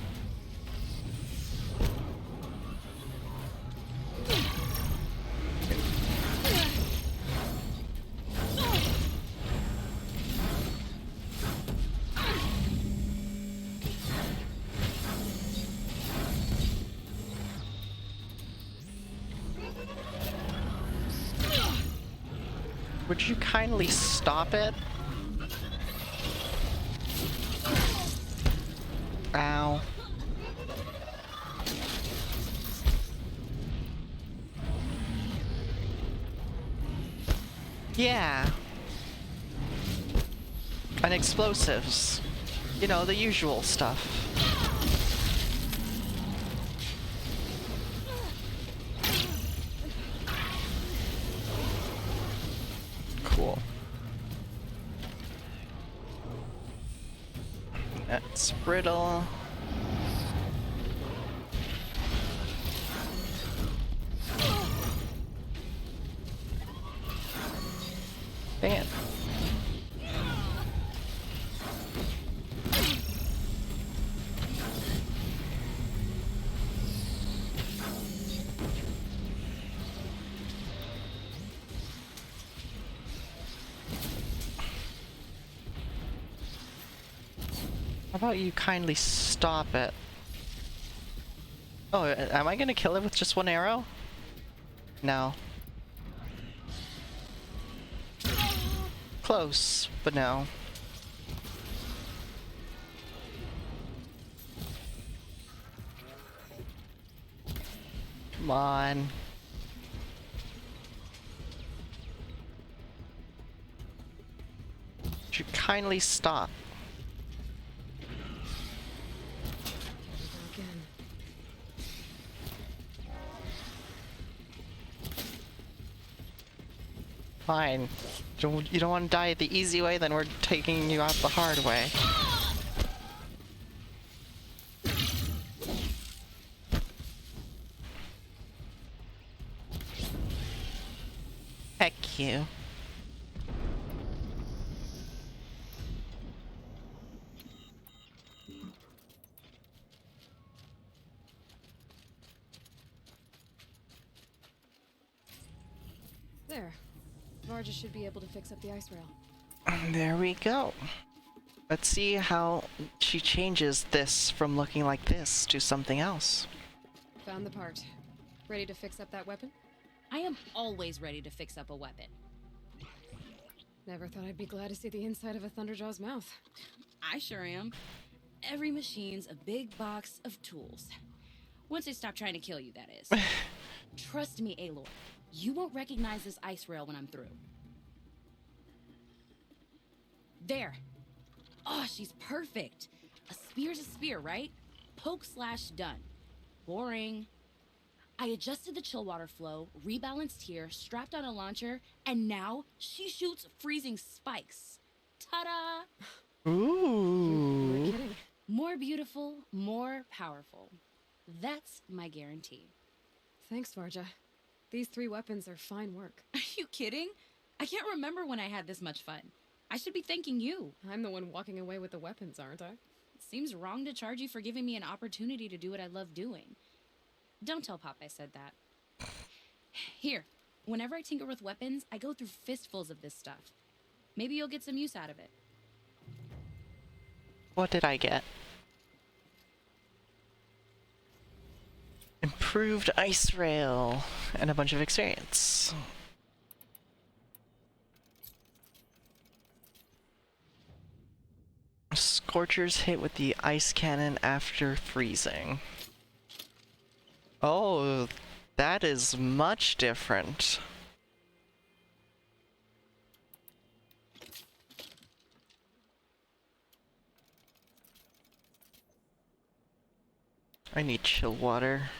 Would you kindly stop it? Ow. Yeah. And explosives. You know, the usual stuff. Cool. That's brittle. Dang it. How about you kindly stop it? Oh, am I gonna kill it with just one arrow? No. Close, but no. Come on. Would you kindly stop? Again. Fine. You don't want to die the easy way, then we're taking you out the hard way. Heck you. There. Vargas should be able to fix up the ice rail. There we go. Let's see how she changes this from looking like this to something else. Found the part. Ready to fix up that weapon? I am always ready to fix up a weapon. Never thought I'd be glad to see the inside of a Thunderjaw's mouth. I sure am. Every machine's a big box of tools. Once they stop trying to kill you, that is. Trust me, Aloy. You won't recognize this ice rail when I'm through. There. Oh, she's perfect. A spear's a spear, right? Poke slash done. Boring. I adjusted the chill water flow, rebalanced here, strapped on a launcher, and now she shoots freezing spikes. Ta-da! Ooh. You were kidding. More beautiful, more powerful. That's my guarantee. Thanks, Varja. These 3 weapons are fine work. Are you kidding? I can't remember when I had this much fun. I should be thanking you. I'm the one walking away with the weapons, aren't I? It seems wrong to charge you for giving me an opportunity to do what I love doing. Don't tell Pop I said that. Here, whenever I tinker with weapons, I go through fistfuls of this stuff. Maybe you'll get some use out of it. What did I get? Improved ice rail and a bunch of experience. Scorchers hit with the ice cannon after freezing. Oh, that is much different. I need chill water.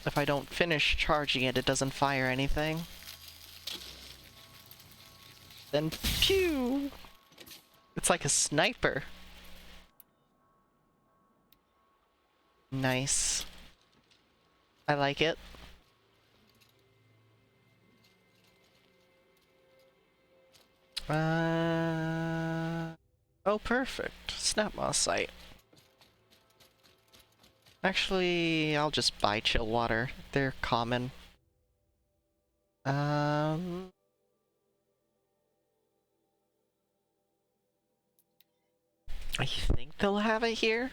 If I don't finish charging it, it doesn't fire anything. Then pew! It's like a sniper. Nice. I like it. Oh, perfect. Snap moss site. Actually, I'll just buy chill water. They're common. I think they'll have it here.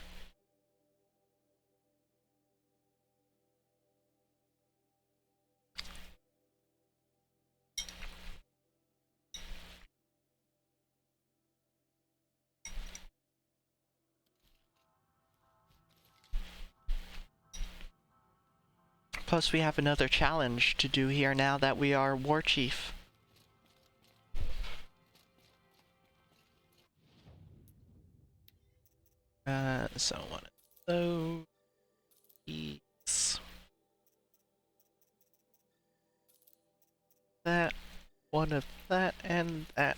Plus, we have another challenge to do here now that we are War Chief. So one of those. That, one of that, and that.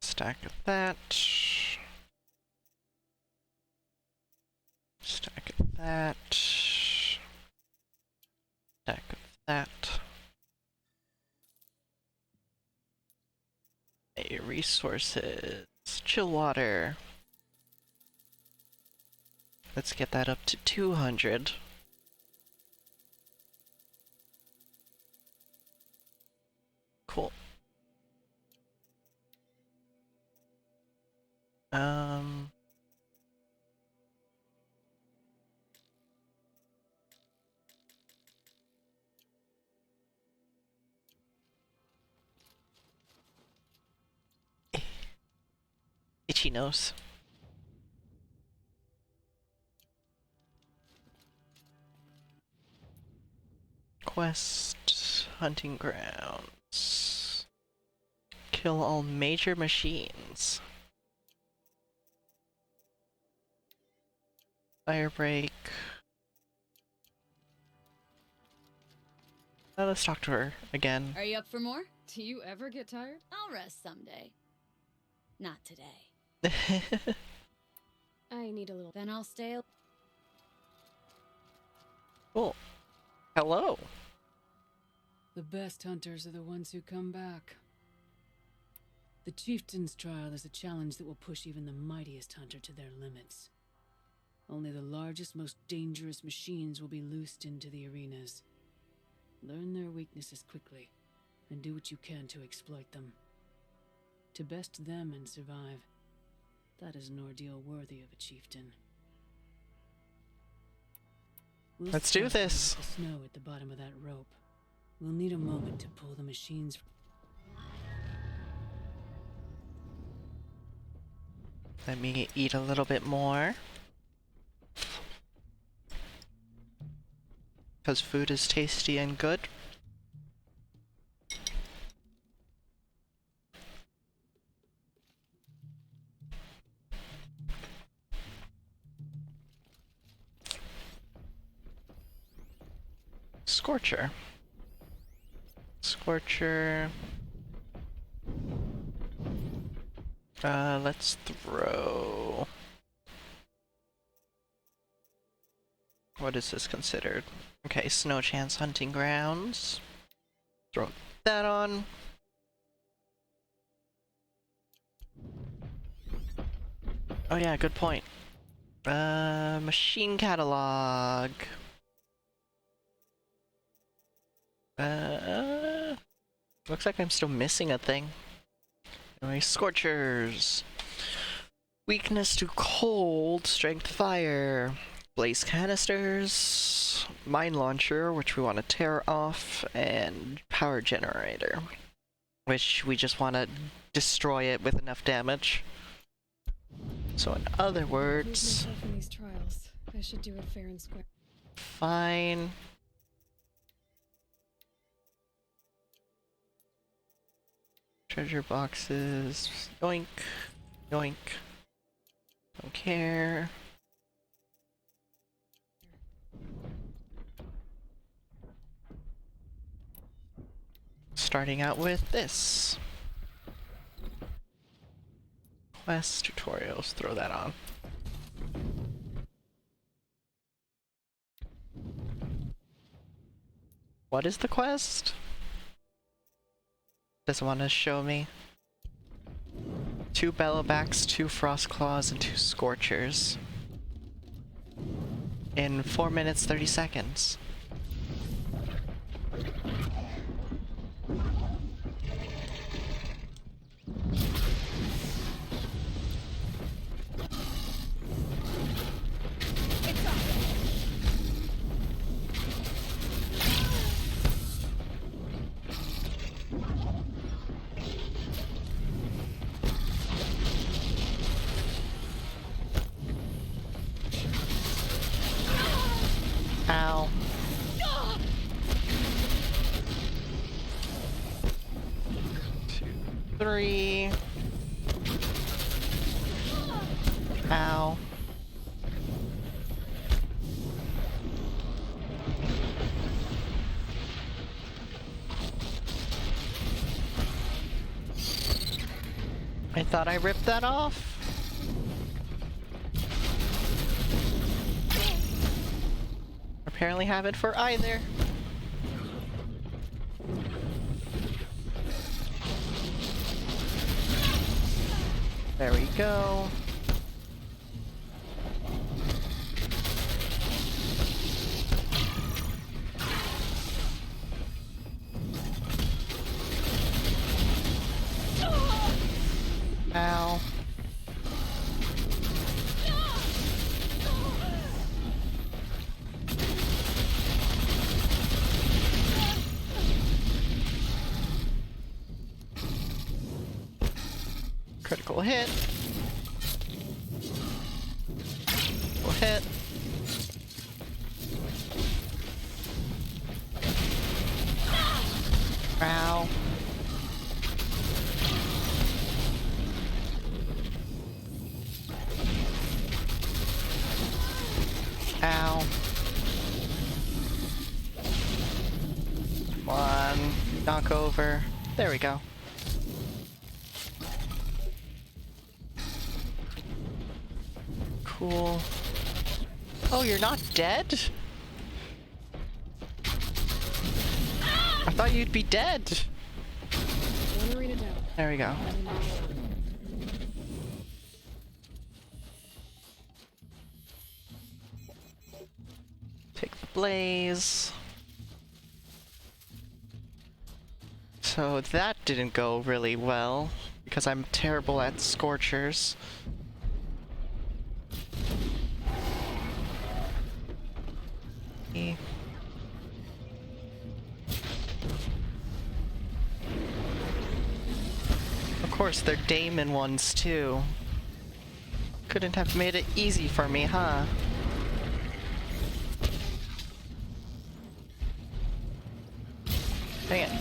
Stack of that. Stack of that. Stack of that. A resources. Chill water. Let's get that up to 200. Cool. Itchy nose. Quest, hunting grounds. Kill all major machines. Fire break. Let's talk to her again. Are you up for more? Do you ever get tired? I'll rest someday. Not today. I need a little. Then I'll stay. Oh, hello. The best hunters are the ones who come back. The chieftain's trial is a challenge that will push even the mightiest hunter to their limits. Only the largest, most dangerous machines will be loosed into the arenas. Learn their weaknesses quickly, and do what you can to exploit them. To best them and survive, that is an ordeal worthy of a chieftain. Let's do this. The snow at the bottom of that rope. We'll need a moment to pull the machines. Let me eat a little bit more. Because food is tasty and good. Scorcher. Scorcher. Let's throw... What is this considered? Okay, Snow Chance Hunting Grounds. Throw that on. Oh yeah, good point. Machine Catalog. Looks like I'm still missing a thing. Anyway, Scorchers. Weakness to cold, strength fire. Blaze canisters, mine launcher, which we want to tear off, and power generator, which we just want to destroy it with enough damage. So in other words, in these trials. I should do it fair and square. Fine. Treasure boxes. Yoink. Yoink. Don't care. Starting out with this. Quest tutorials, throw that on. What is the quest? Doesn't want to show me. 2 Bellowbacks, 2 Frost Claws, and 2 Scorchers. In 4 minutes, 30 seconds. Ow. 2, 3. Ow. I thought I ripped that off. Apparently haven't for either. There we go. Ow. Critical hit. Critical hit. Ow. Ow. Come on. Knock over. There we go. Cool. Oh, you're not dead? Thought you'd be dead. One arena down. There we go. Take the blaze. So that didn't go really well because I'm terrible at Scorchers. Of course, they're Daemon ones too. Couldn't have made it easy for me, huh? Dang it.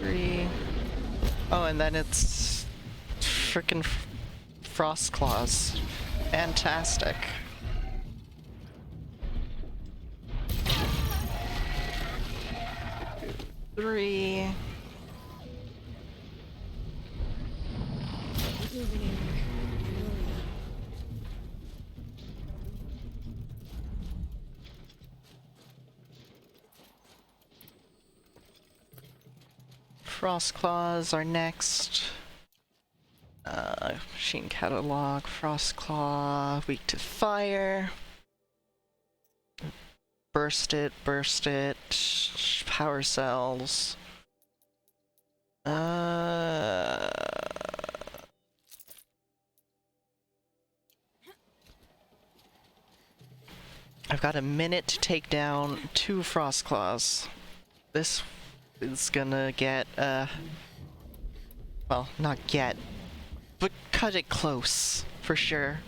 3. Oh, and then it's frickin' Frost Claws. Fantastic. Three. Frost Claws are next. Machine Catalog, Frost Claw, weak to fire. Burst it, power cells. I've got a minute to take down 2 Frost Claws. This is gonna get, well, not get, but cut it close, for sure.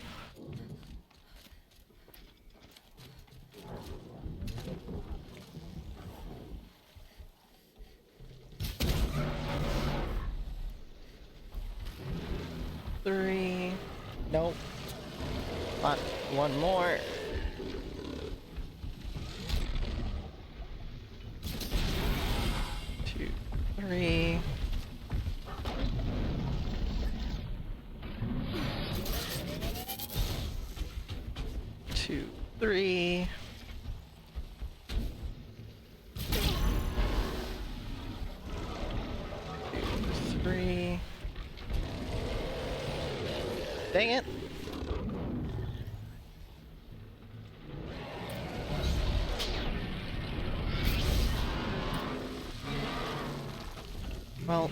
Three. Nope. Not one more. 2, 3. Two, 3. 2, 3. Dang it. Well.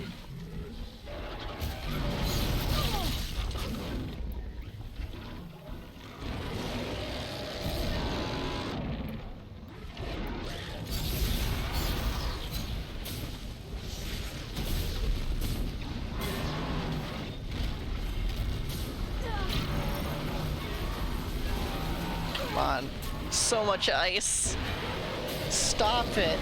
Come on. So much ice. Stop it.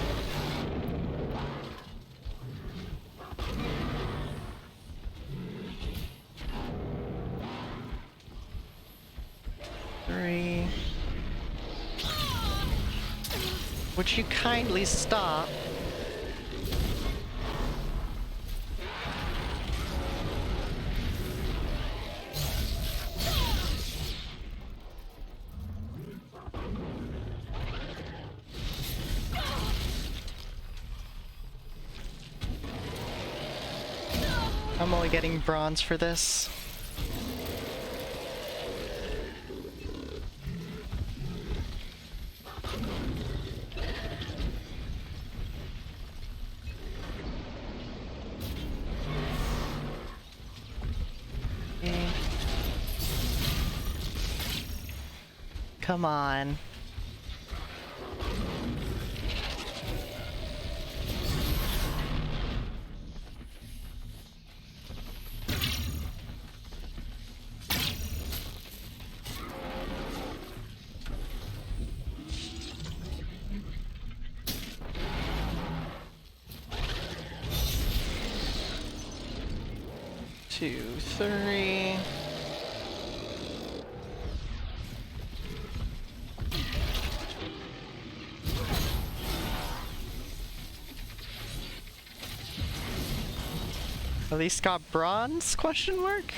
Three. Would you kindly stop? I'm only getting bronze for this. Okay. Come on. Two, 3. At least got bronze? Question mark?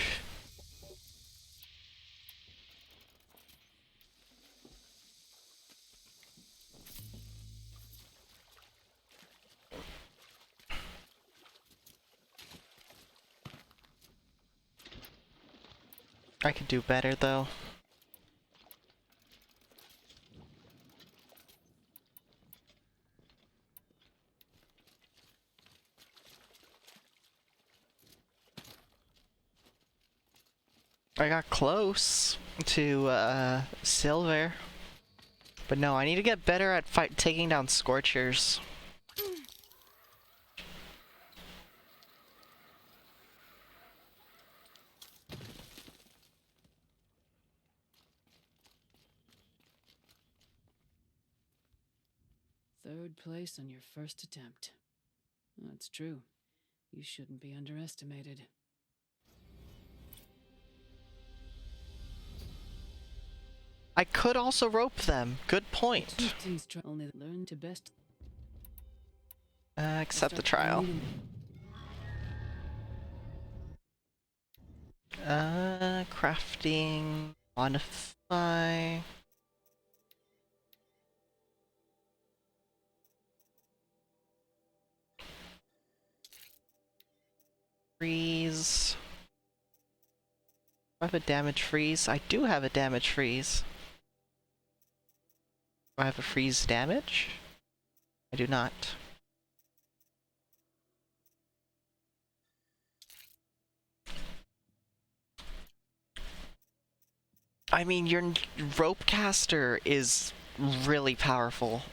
I could do better though. I got close to silver. But no, I need to get better at taking down Scorchers. Third place on your first attempt. That's true. You shouldn't be underestimated. I could also rope them. Good point. Chieftains only learn to best. Accept the trial. Crafting, modify. Freeze. Do I have a damage freeze? I do have a damage freeze. Do I have a freeze damage? I do not. I mean, your rope caster is really powerful.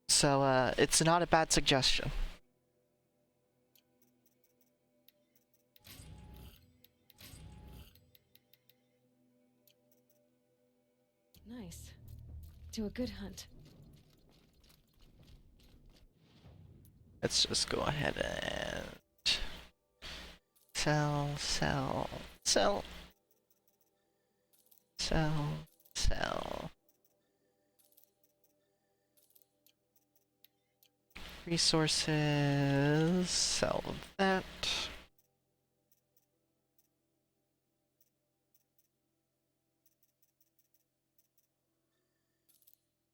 So, it's not a bad suggestion. Nice. To a good hunt. Let's just go ahead and sell. Resources, sell that.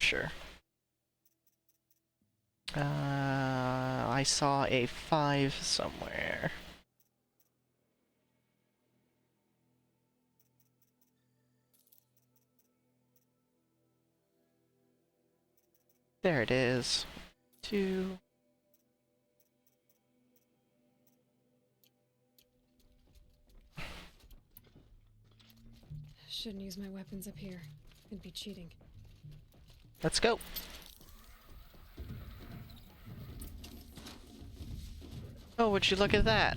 Sure. I saw a 5 somewhere. There it is. 2. Shouldn't use my weapons up here. It'd be cheating. Let's go. Oh, would you look at that?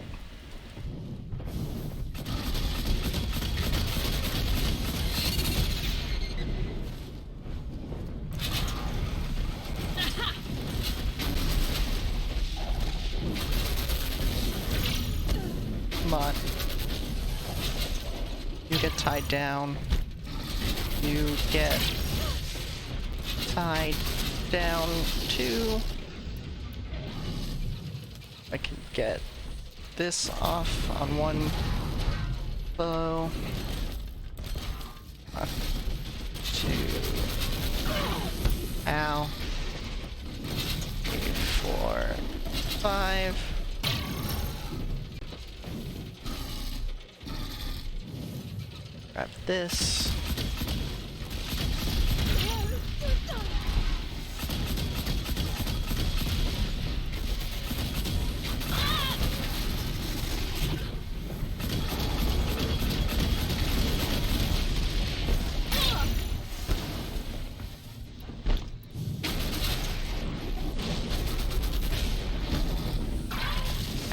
Come on. You get tied down. You get tied down too. I can get this off on one bow. 2. Ow. 3, 4, 5. Grab this.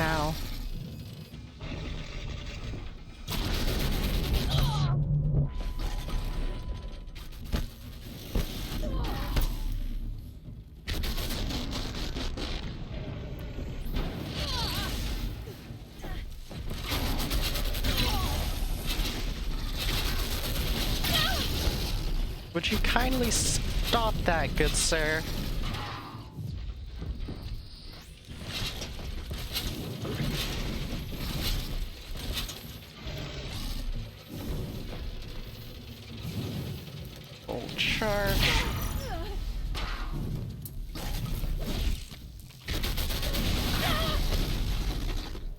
Ow. Would you kindly stop that, good sir? Full charge.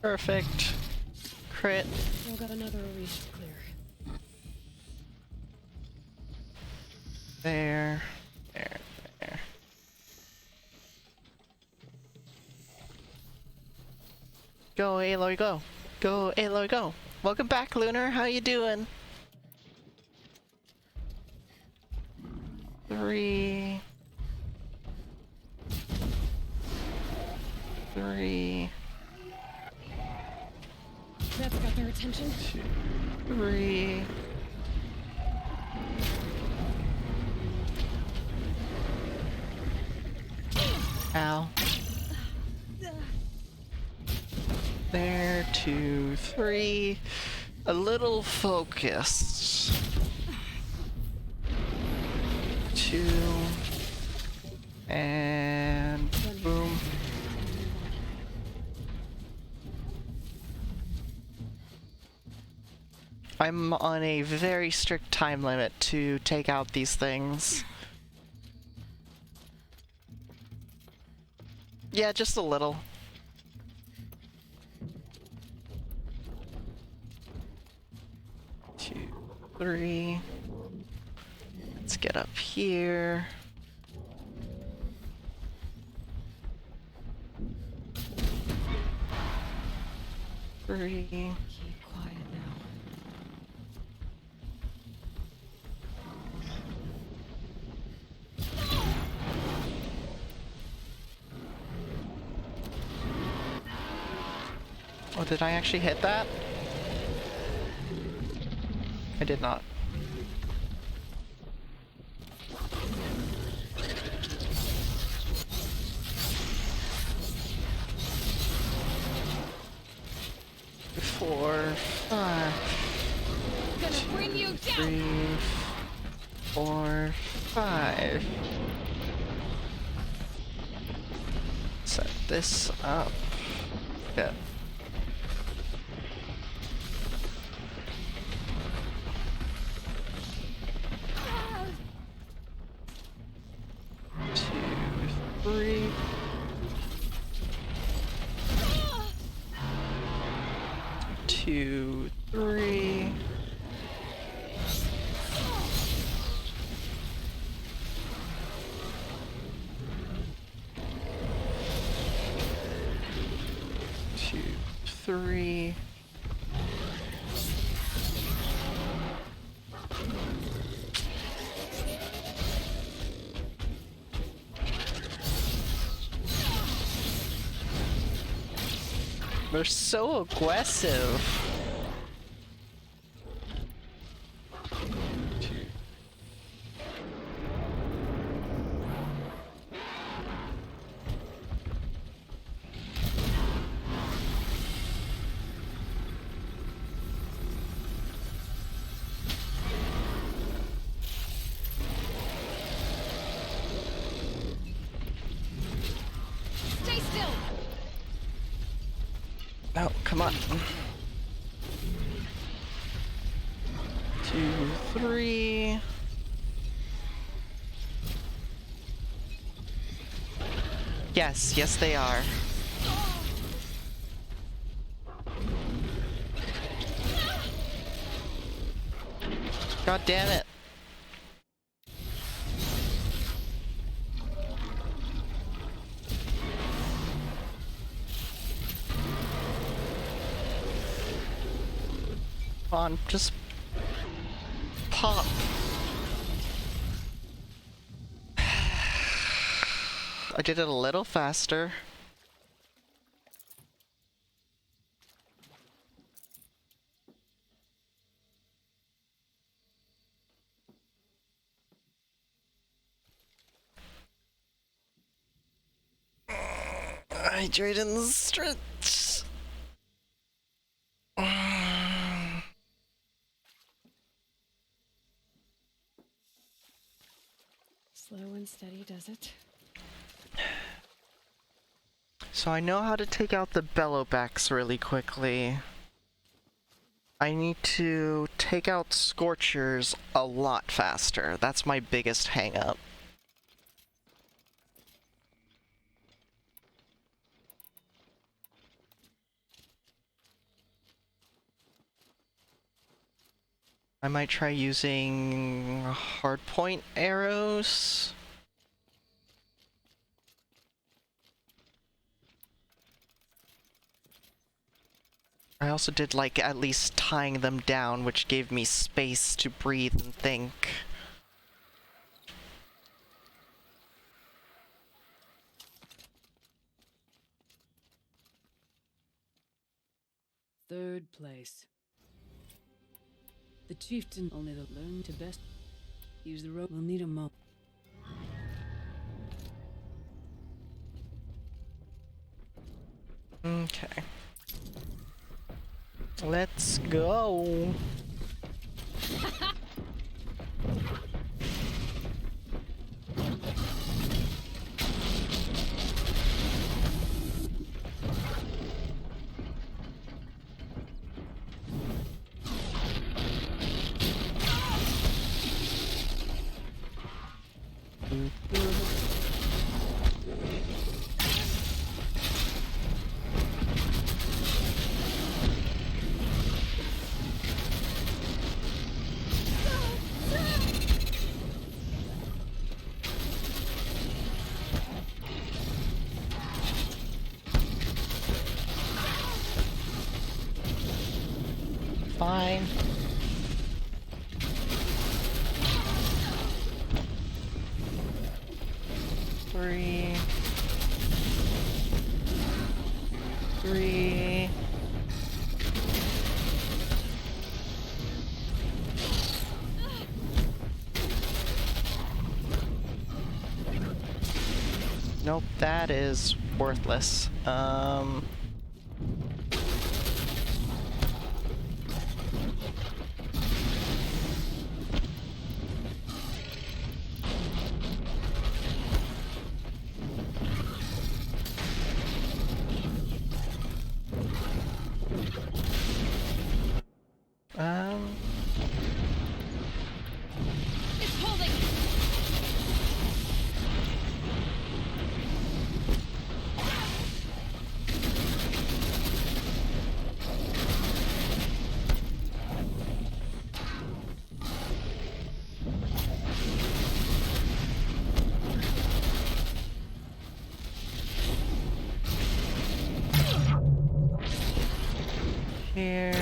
Perfect. Crit. Still got another Arish to clear. There. There. There. Go, Aloy, go. Go, Aloy, go. Welcome back, Lunar. How you doing? 3. 3. That's got their attention. 2, 3. Ow. There, 2, 3. A little focused. 2. And boom. I'm on a very strict time limit to take out these things. Yeah, just a little. Two, 3. Let's get up here. Three. Keep quiet now. Oh, did I actually hit that? I did not. Four, 5. Gonna bring you down. 3, 4, 5. Set this up. Yeah. Three. Two, 3. Two, 3. They're so aggressive. Stay still. Oh, come on. 2, 3. Yes, yes they are. God damn it. Come on, just pop. I did it a little faster. Hydrate and stretch. Slow and steady does it. So I know how to take out the bellowbacks really quickly. I need to take out Scorchers a lot faster. That's my biggest hang-up. I might try using hardpoint arrows. I also did like at least tying them down, which gave me space to breathe and think. Third place. The chieftain only the learn to best use the rope. We'll need a mo. Okay. Let's go. Fine. Three. Nope, that is worthless. It's holding. Here.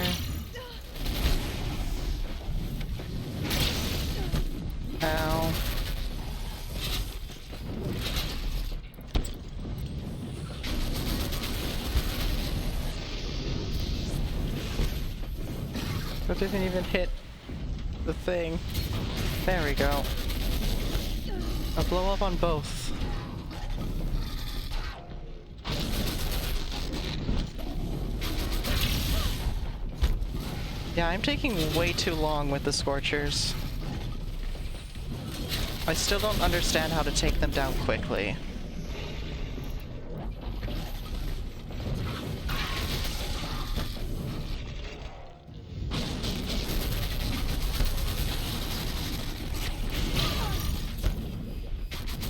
Ow. That didn't even hit the thing. There we go. I'll blow up on both. Yeah, I'm taking way too long with the Scorchers. I still don't understand how to take them down quickly.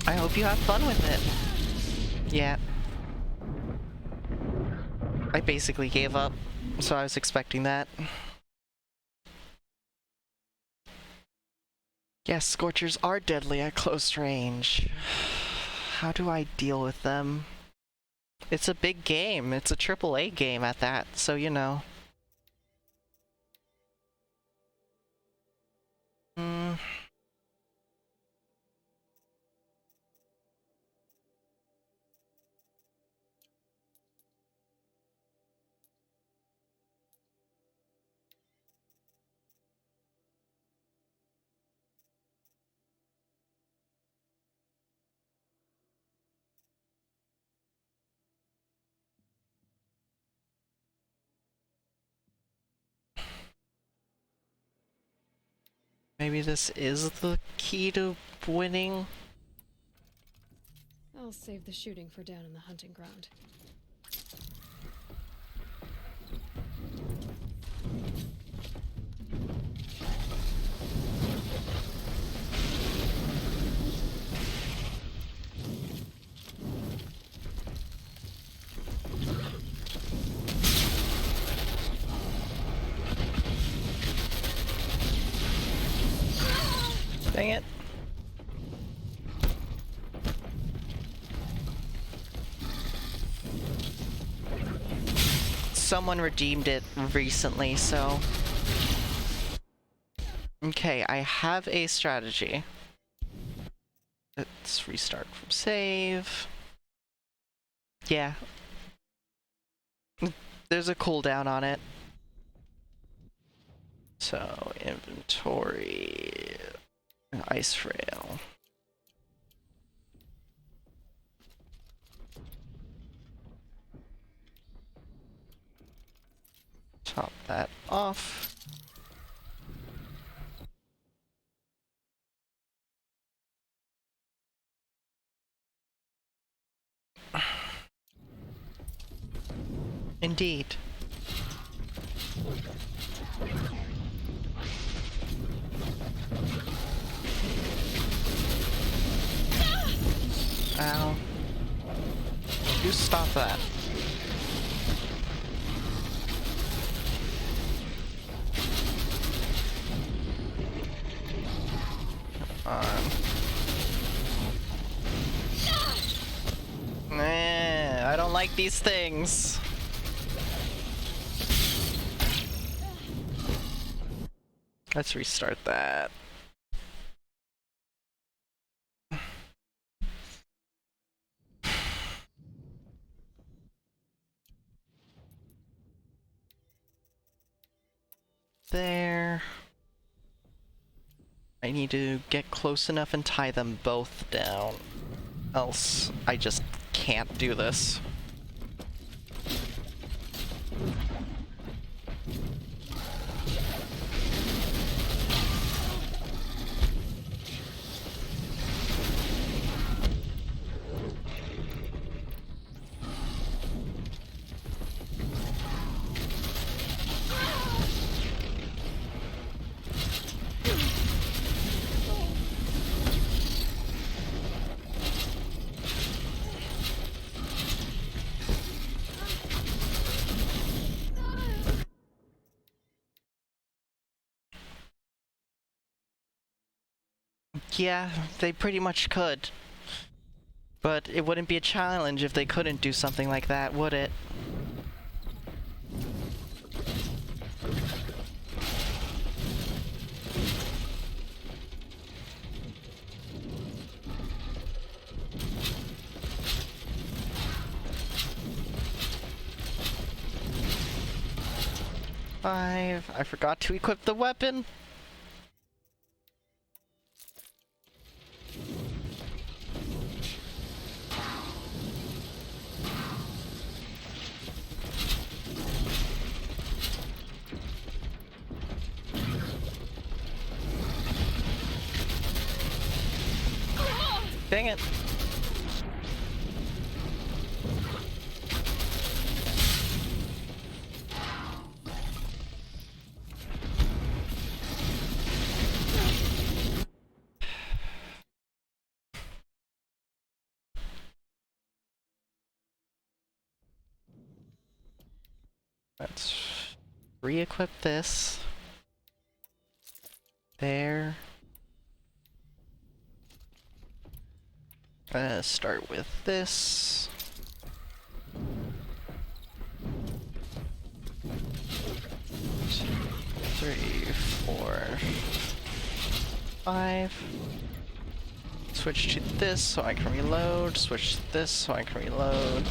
I hope you have fun with it. Yeah. I basically gave up, so I was expecting that. Yes, Scorchers are deadly at close range. How do I deal with them? It's a big game. It's a AAA game at that, so you know. Maybe this is the key to winning? I'll save the shooting for down in the hunting ground. Dang it. Someone redeemed it recently, so... Okay, I have a strategy. Let's restart from save. Yeah. There's a cooldown on it. So, inventory... Ice rail. Top that off. Indeed. Ow. You stop that. I don't like these things. Let's restart that. There. I need to get close enough and tie them both down. Else, I just can't do this. Yeah, they pretty much could. But it wouldn't be a challenge if they couldn't do something like that, would it? I forgot to equip the weapon. Dang it. Let's re-equip this. There. Start with this. Two, 3, 4, 5. Switch to this so I can reload. Switch to this so I can reload.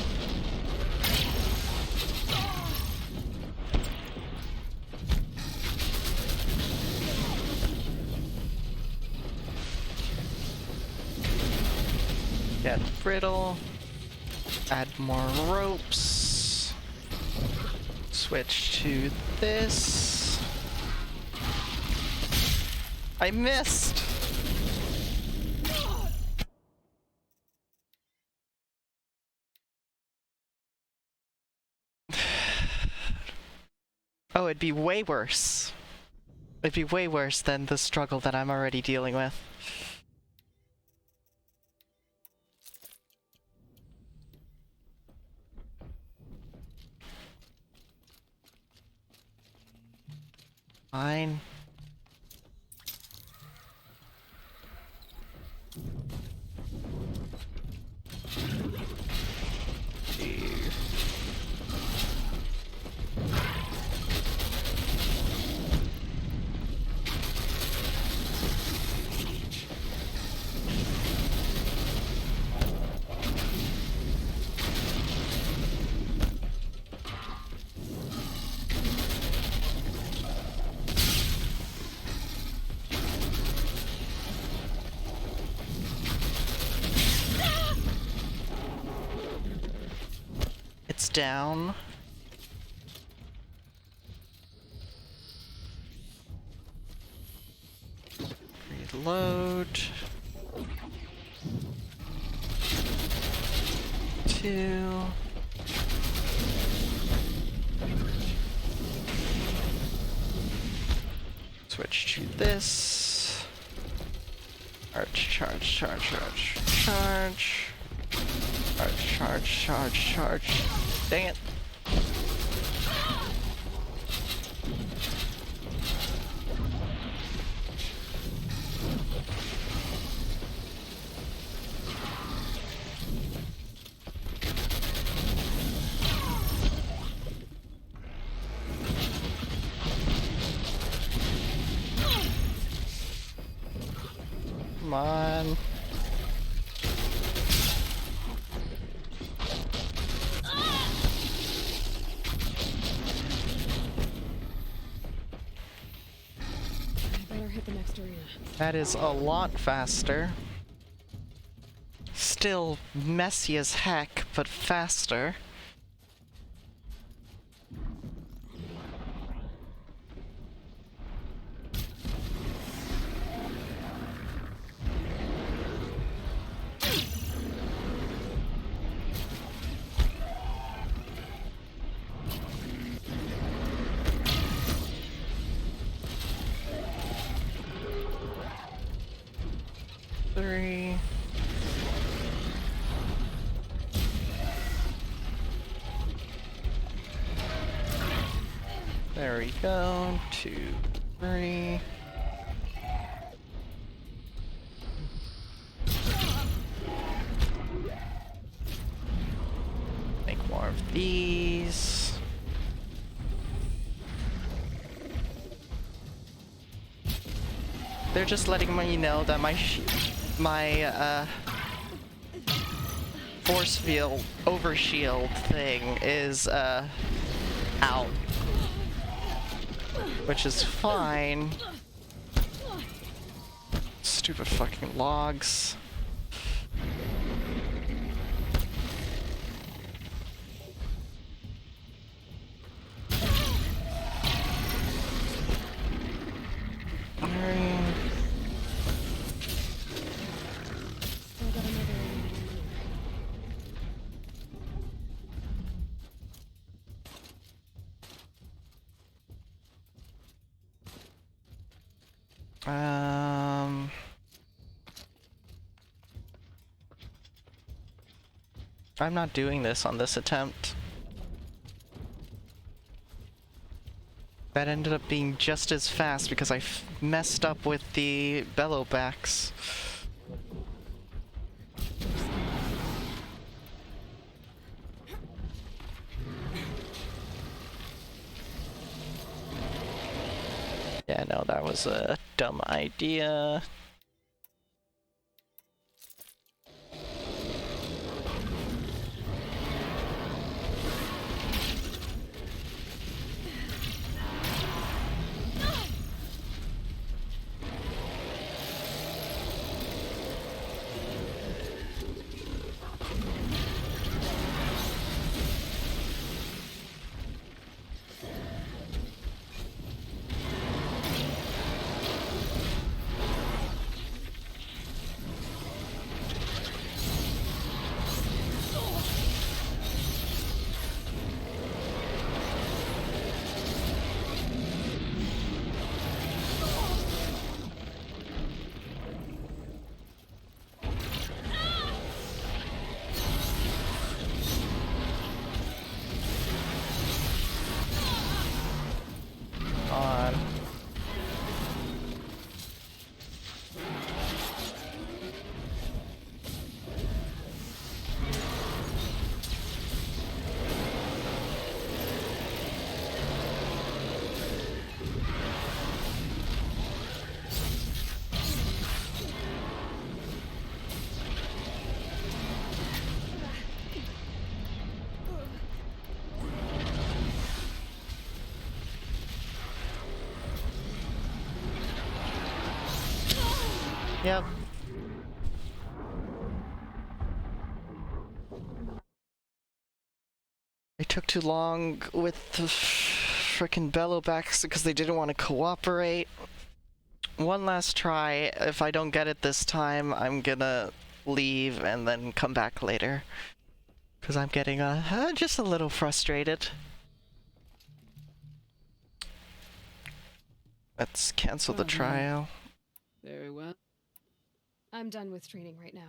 Get brittle. Add more ropes. Switch to this. I missed! Oh, it'd be way worse. It'd be way worse than the struggle that I'm already dealing with. Fine. down. Reload. 2. Switch to this. Charge. Dang it. Come on. Better hit the next arena. That is a lot faster. Still messy as heck, but faster. Three. There we go. 2, 3. Make more of these. They're just letting me know that my force field overshield thing is out, which is fine. Stupid fucking logs. I'm not doing this on this attempt. That ended up being just as fast because I messed up with the bellow backs. Yeah, no, that was a dumb idea. Yep. I took too long with the frickin' bellowbacks because they didn't want to cooperate. One last try. If I don't get it this time, I'm gonna leave and then come back later. Because I'm getting just a little frustrated. Let's cancel the trial. Very well. I'm done with training right now.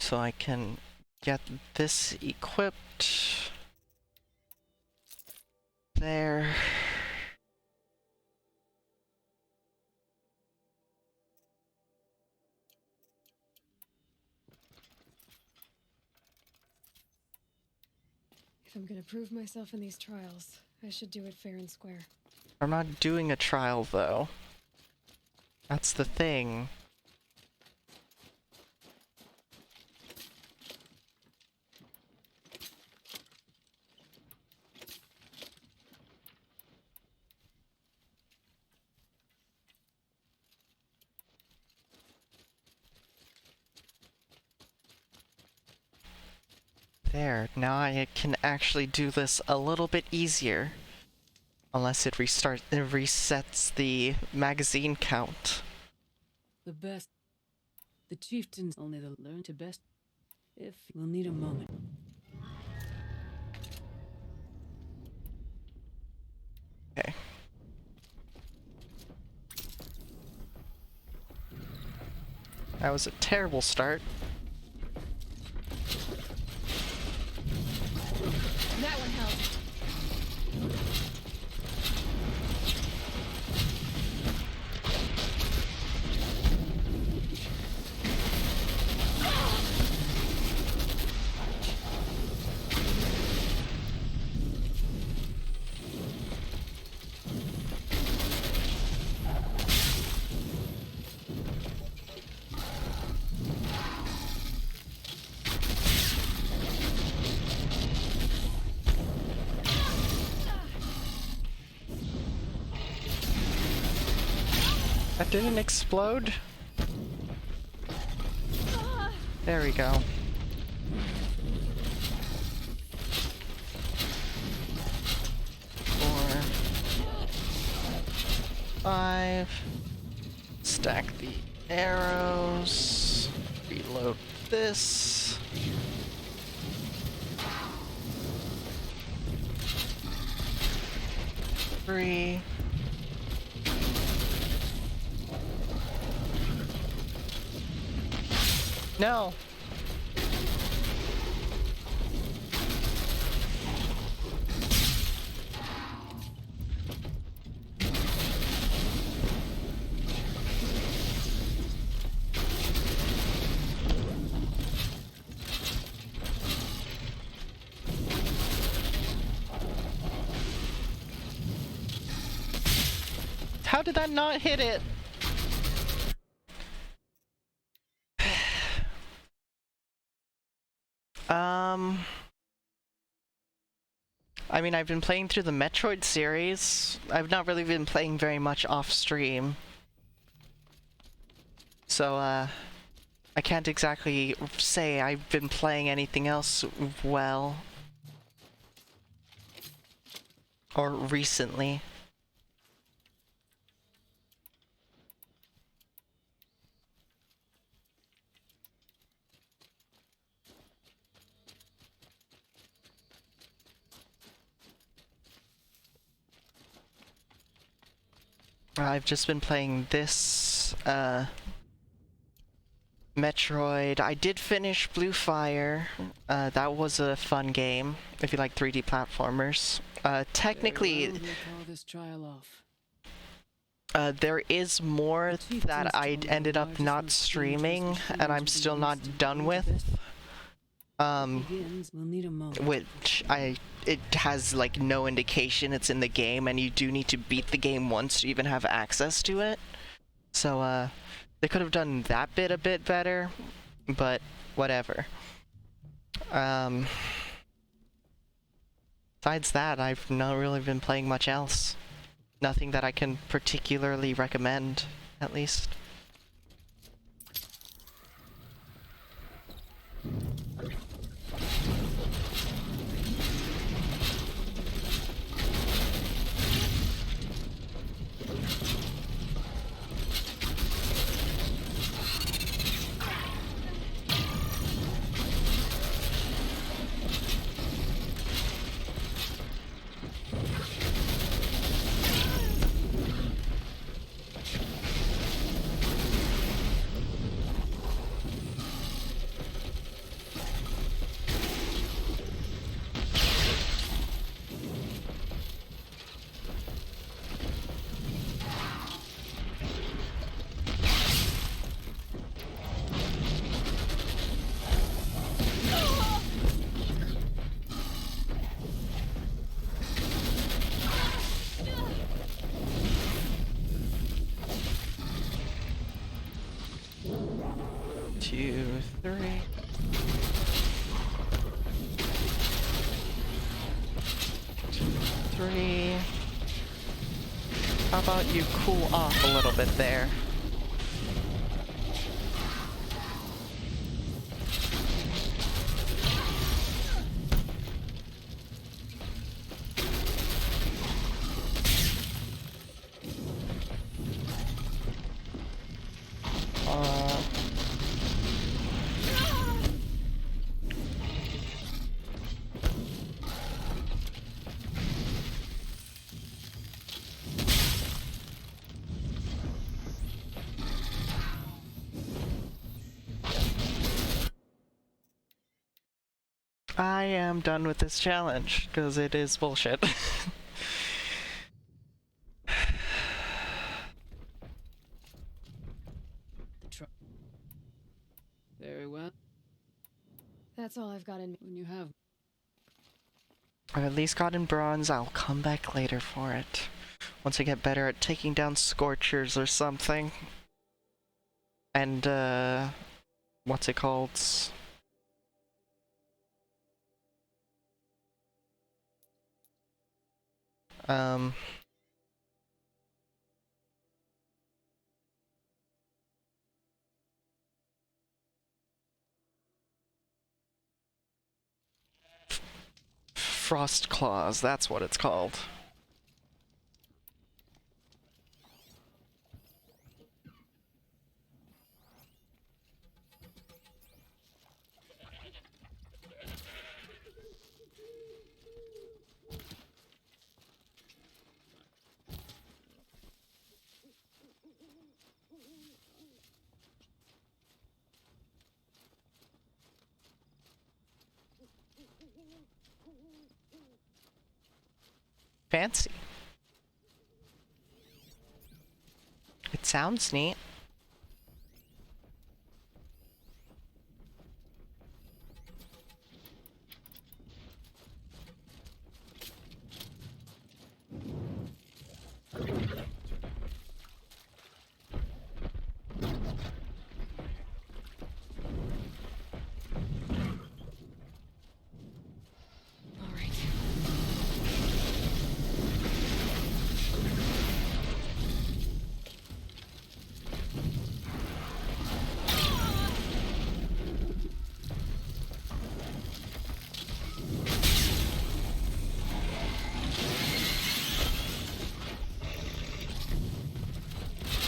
So I can get this equipped. There. If I'm gonna prove myself in these trials, I should do it fair and square. I'm not doing a trial, though. That's the thing. There, now I can actually do this a little bit easier. Unless it resets the magazine count. The best. The chieftains only the learn to best. If we'll need a moment. Okay. That was a terrible start. That one helped. That didn't explode? There we go. Four. 5. Stack the arrows. Reload this. Three. No. How did that not hit it? I mean, I've been playing through the Metroid series. I've not really been playing very much off stream. So, I can't exactly say I've been playing anything else well. Or recently. I've just been playing this, Metroid. I did finish Blue Fire. That was a fun game, if you like 3D platformers. Technically, Call this trial off. there is more that I ended up not streaming, and I'm still not done with. We'll need a moment. Which it has like no indication it's in the game, and you do need to beat the game once to even have access to it. So they could have done that bit a bit better, but whatever. Besides that, I've not really been playing much else. Nothing that I can particularly recommend, at least. 2, 3. 2, 3. How about you cool off a little bit there? I am done with this challenge, because it is bullshit. Very well. That's all I've got in me. When you have. I've at least gotten bronze. I'll come back later for it. Once I get better at taking down Scorchers or something. And, what's it called? Frost Claws, that's what it's called. Fancy. It sounds neat.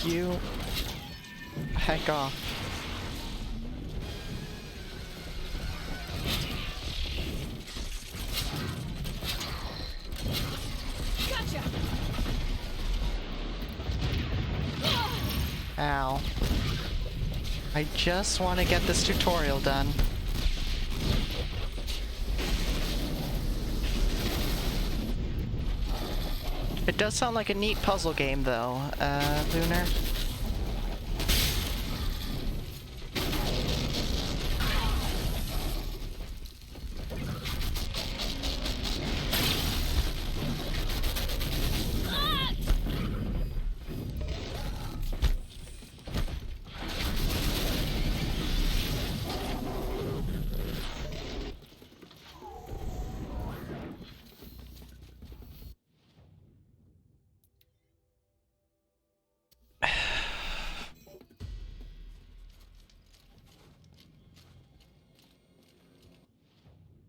You heck off. Gotcha. Ow. I just want to get this tutorial done. It does sound like a neat puzzle game, though, Lunar.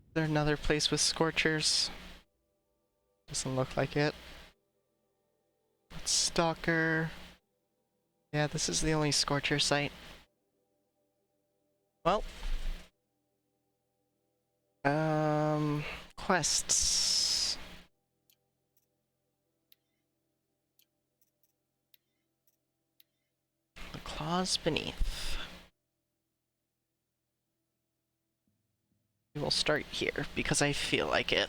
Is there another place with Scorchers? Doesn't look like it. Stalker. Yeah, this is the only Scorcher site. Well. Quests. The claws beneath. We will start here because I feel like it.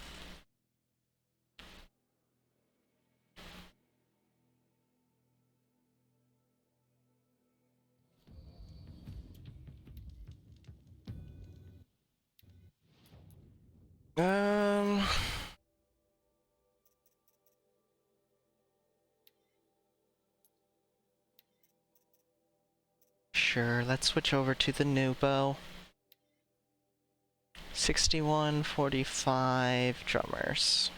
Sure, let's switch over to the new bow. 6145 drummers.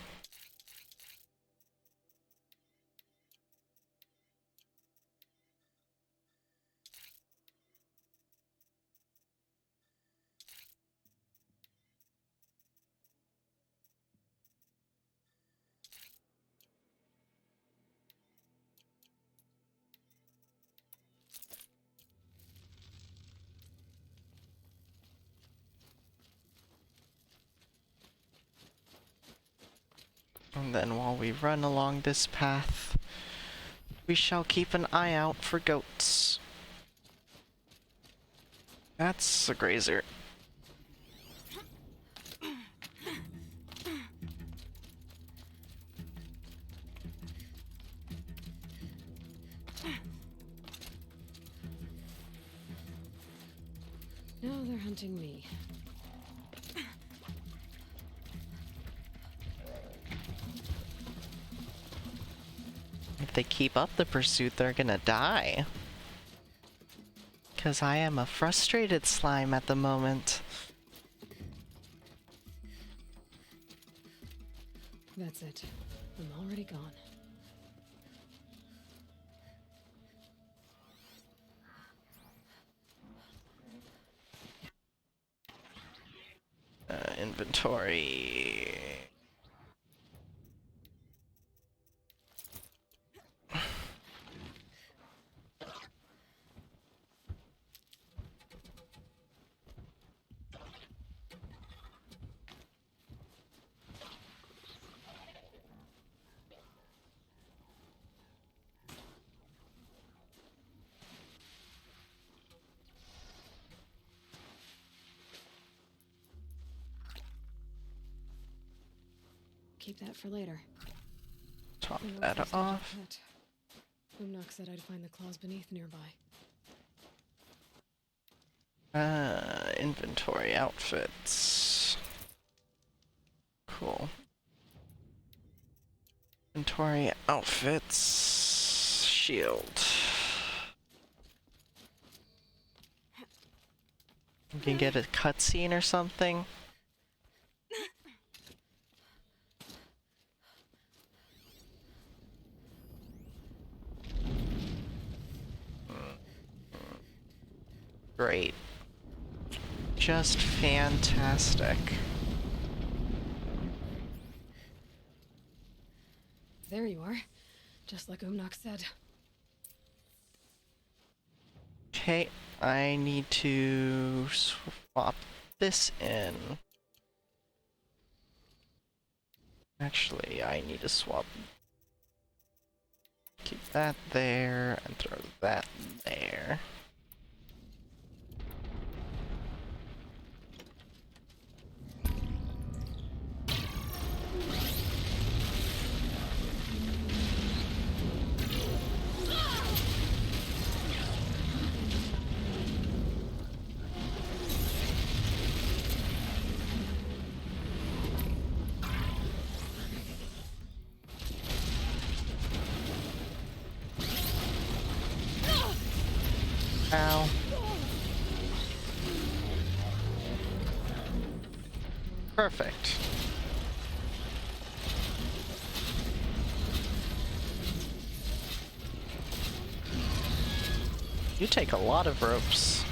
And then while we run along this path, we shall keep an eye out for goats. That's a grazer. Now they're hunting me. If they keep up the pursuit, they're gonna die. 'Cause I am a frustrated slime at the moment. That's it. I'm already gone. Inventory. Keep that for later. Top The that northwest off. pit. Umnok said I'd find the claws beneath nearby. Inventory outfits. Cool. Inventory outfits. Shield. You can get a cutscene or something. Great. Just fantastic. There you are. Just like Umnok said. Okay, I need to swap this in. Actually, I need to swap. Keep that there and throw that there. Ow. Perfect. You take a lot of ropes.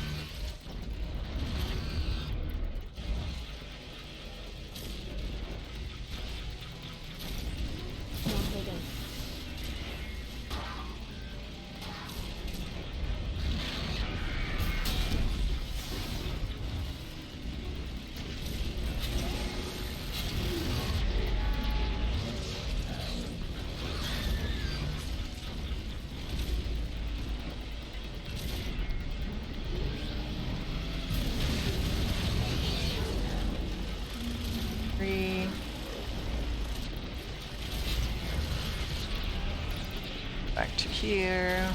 Back to here.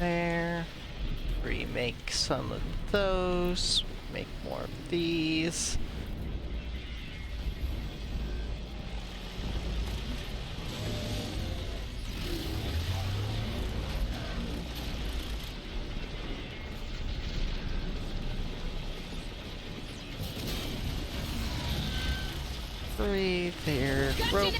There. Remake some of those. Make more of these. Three there. Rope.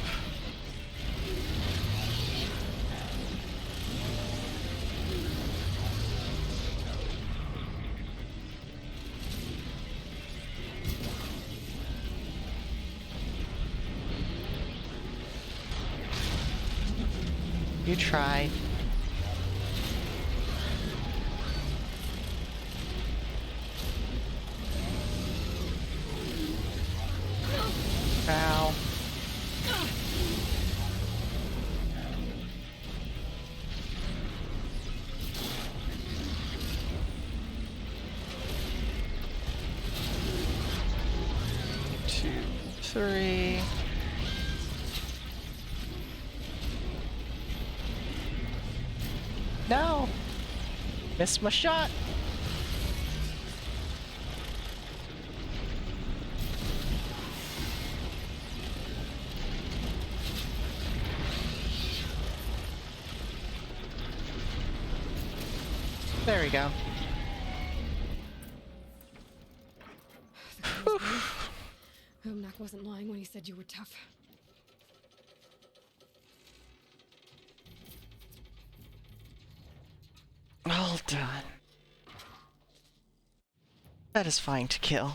You try. Ow. Two, three. No! Missed my shot! There we go. Omnak wasn't lying when he said you were tough. All done. Satisfying to kill.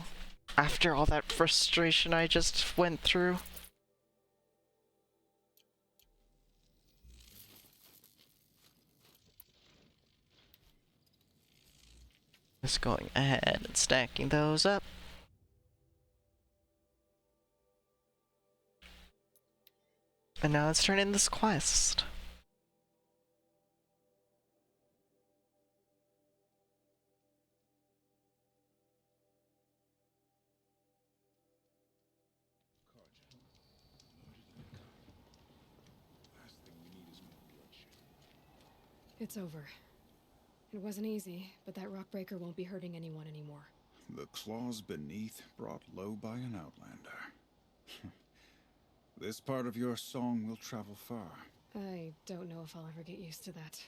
After all that frustration I just went through. Just going ahead and stacking those up. And now let's turn in this quest. It's over. It wasn't easy, but that rock breaker won't be hurting anyone anymore. The claws beneath brought low by an outlander. This part of your song will travel far. I don't know if I'll ever get used to that.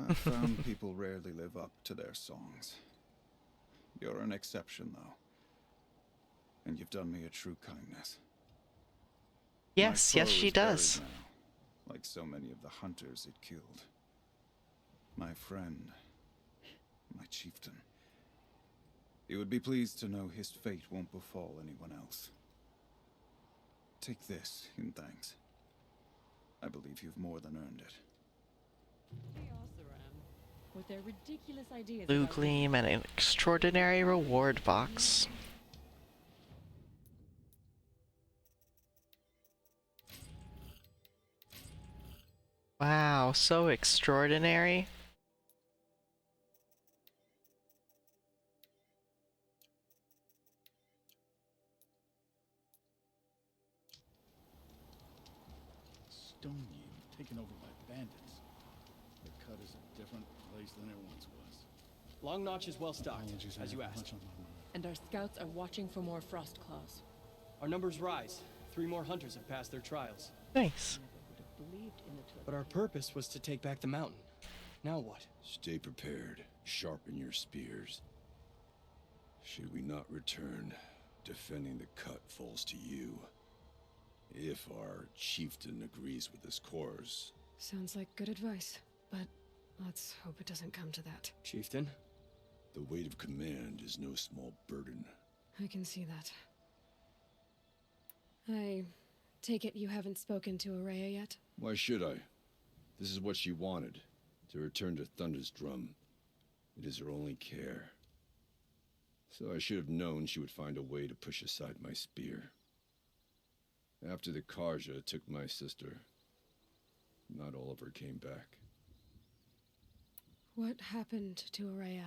I've found people rarely live up to their songs. You're an exception, though. And you've done me a true kindness. Yes, My yes, foe she is buried does. now, like so many of the hunters it killed. My friend, my chieftain. You would be pleased to know his fate won't befall anyone else. Take this in thanks. I believe you've more than earned it. With their ridiculous ideas Blue about gleam and an extraordinary reward box. Wow, so extraordinary. Stony taken over by bandits. The cut is a different place than it once was. Long Notch is well stocked, as you asked. And our scouts are watching for more frost claws. Our numbers rise. 3 more hunters have passed their trials. Nice. But our purpose was to take back the mountain. Now what? Stay prepared. Sharpen your spears. Should we not return, defending the cut falls to you. If our chieftain agrees with this course. Sounds like good advice, but let's hope it doesn't come to that. Chieftain? The weight of command is no small burden. I can see that. I take it you haven't spoken to Araya yet? Why should I? This is what she wanted, to return to Thunder's drum. It is her only care. So I should have known she would find a way to push aside my spear. After the Karja took my sister, not all of her came back. What happened to Araya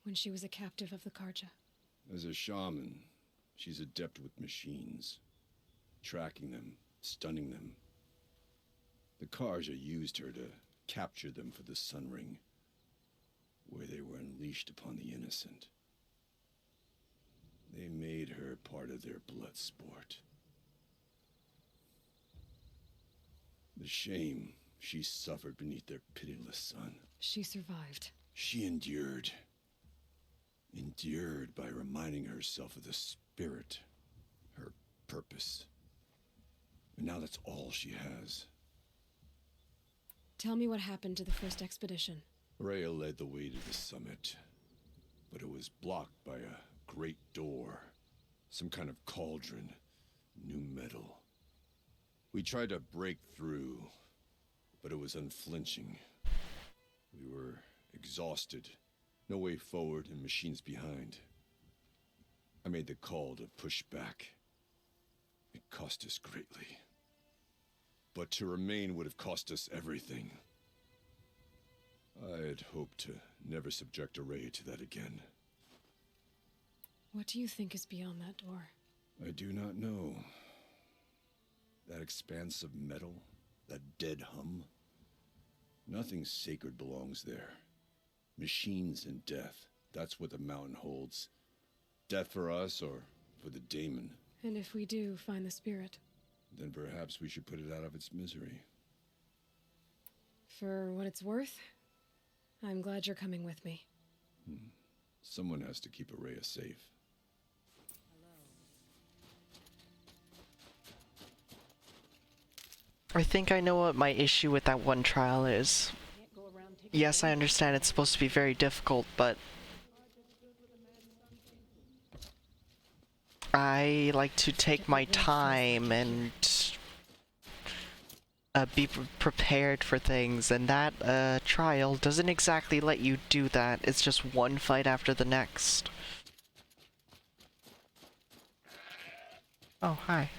when she was a captive of the Karja? As a shaman, she's adept with machines, tracking them, stunning them. The Karja used her to capture them for the Sun Ring, where they were unleashed upon the innocent. They made her part of their blood sport. The shame she suffered beneath their pitiless sun. She survived. She endured. Endured by reminding herself of the spirit, her purpose. And now that's all she has. Tell me what happened to the first expedition. Rhea led the way to the summit, but it was blocked by a great door. Some kind of cauldron. New metal. We tried to break through, but it was unflinching. We were exhausted. No way forward and machines behind. I made the call to push back. It cost us greatly. But to remain would have cost us everything. I had hoped to never subject Araya to that again. What do you think is beyond that door? I do not know. That expanse of metal, that dead hum. Nothing sacred belongs there. Machines and death, that's what the mountain holds. Death for us or for the Daemon. And if we do find the spirit? Then perhaps we should put it out of its misery. For what it's worth, I'm glad you're coming with me. Someone has to keep Araya safe. I think I know what my issue with that one trial is. Yes, I understand it's supposed to be very difficult, but I like to take my time and be prepared for things, and that trial doesn't exactly let you do that. It's just one fight after the next. Oh, hi.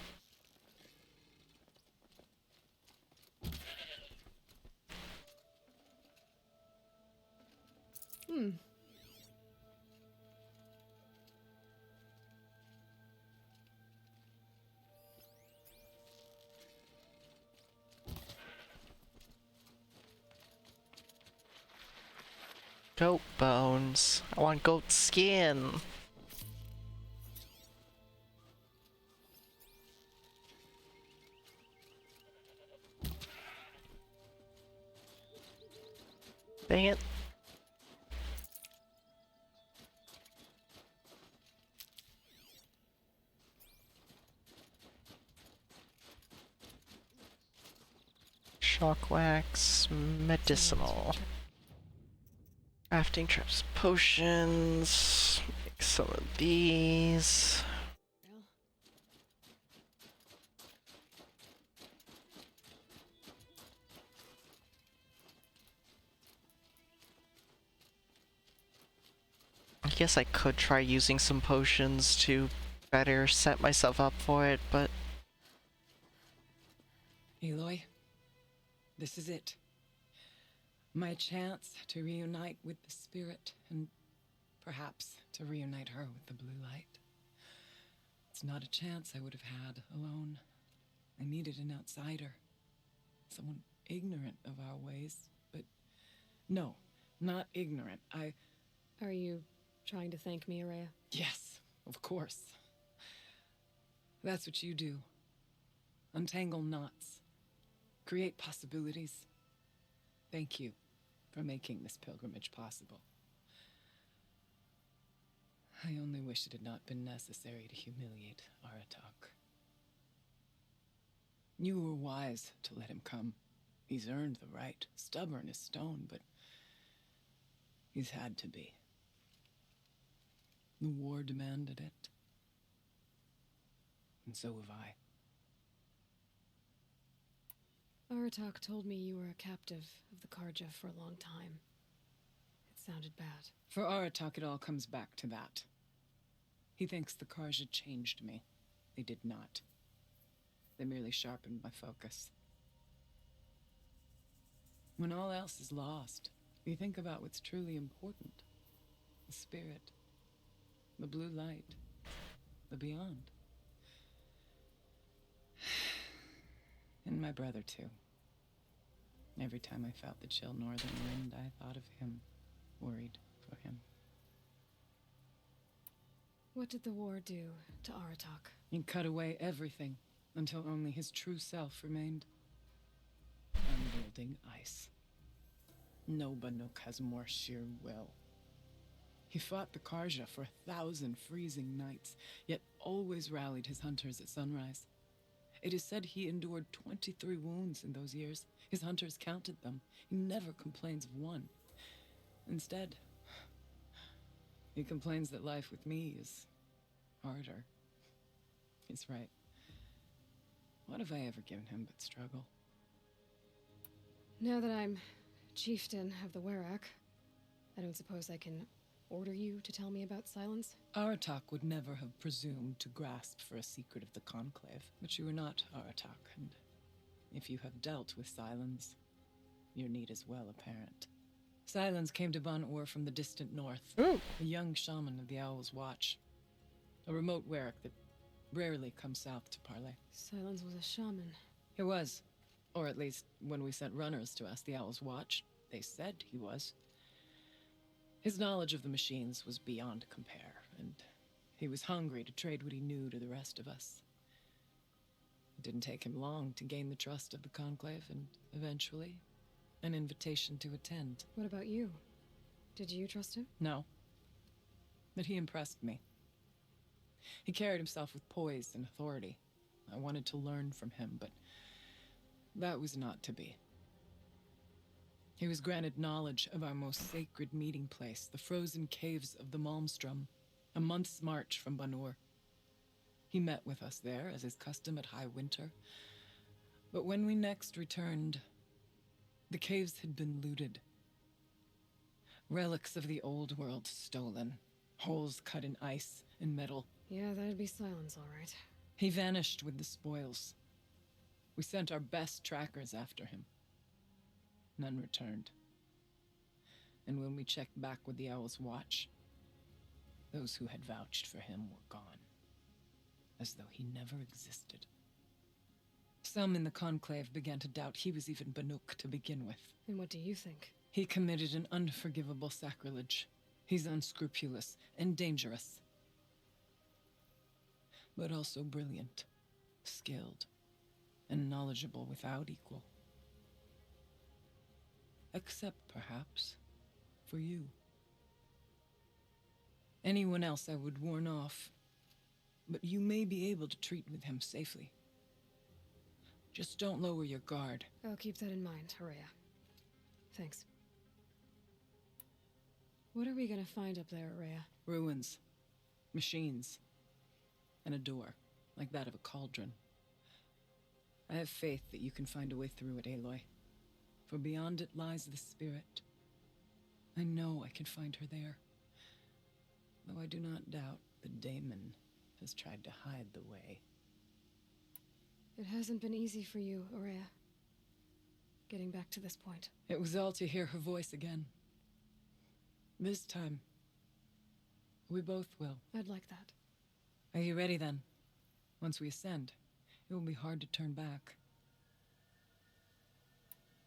Goat bones. I want goat skin. Dang it. Shock wax, medicinal. Crafting traps, potions. Make some of these. I guess I could try using some potions to better set myself up for it, but... Aloy, this is it. My chance to reunite with the spirit, and perhaps to reunite her with the blue light. It's not a chance I would have had alone. I needed an outsider. Someone ignorant of our ways, but no, not ignorant. Are you trying to thank me, Araya? Yes, of course. That's what you do. Untangle knots. Create possibilities. Thank you for making this pilgrimage possible. I only wish it had not been necessary to humiliate Aratak. You were wise to let him come. He's earned the right. Stubborn as stone, but he's had to be. The war demanded it. And so have I. Aratak told me you were a captive of the Karja for a long time. It sounded bad. For Aratak, it all comes back to that. He thinks the Karja changed me. They did not. They merely sharpened my focus. When all else is lost, you think about what's truly important. The spirit. The blue light. The beyond. And my brother, too. Every time I felt the chill northern wind, I thought of him, worried for him. What did the war do to Aratak? He cut away everything until only his true self remained. Unyielding ice. No Banuk has more sheer will. He fought the Karja for 1,000 freezing nights, yet always rallied his hunters at sunrise. It is said he endured 23 wounds in those years. His hunters counted them. He never complains of one. Instead, he complains that life with me is harder. He's right. What have I ever given him but struggle? Now that I'm chieftain of the Werak, I don't suppose I can order you to tell me about Silence? Aratak would never have presumed to grasp for a secret of the Conclave. But you are not Aratak, and if you have dealt with Silence, your need is well apparent. Silence came to Ban-Ur from the distant north. Ooh. A young shaman of the Owl's Watch. A remote Werak that rarely comes south to parley. Silence was a shaman. He was. Or at least, when we sent runners to ask the Owl's Watch, they said he was. His knowledge of the machines was beyond compare, and he was hungry to trade what he knew to the rest of us. It didn't take him long to gain the trust of the Conclave, and eventually, an invitation to attend. What about you? Did you trust him? No. But he impressed me. He carried himself with poise and authority. I wanted to learn from him, but that was not to be. He was granted knowledge of our most sacred meeting place, the frozen caves of the Malmstrom, a month's march from Ban-Ur. He met with us there, as is custom at high winter. But when we next returned, the caves had been looted. Relics of the old world stolen. Holes cut in ice and metal. Yeah, that'd be Silence, all right. He vanished with the spoils. We sent our best trackers after him. None returned. And when we checked back with the Owl's Watch, those who had vouched for him were gone, as though he never existed. Some in the Conclave began to doubt he was even Banuk to begin with. And what do you think? He committed an unforgivable sacrilege. He's unscrupulous and dangerous, but also brilliant, skilled, and knowledgeable without equal. Except, perhaps, for you. Anyone else I would warn off, but you may be able to treat with him safely. Just don't lower your guard. I'll keep that in mind, Horea. Thanks. What are we gonna find up there, Horea? Ruins, machines, and a door, like that of a cauldron. I have faith that you can find a way through it, Aloy. For beyond it lies the spirit. I know I can find her there. Though I do not doubt the Daemon has tried to hide the way. It hasn't been easy for you, Horea. Getting back to this point. It was all to hear her voice again. This time, we both will. I'd like that. Are you ready then? Once we ascend, it will be hard to turn back.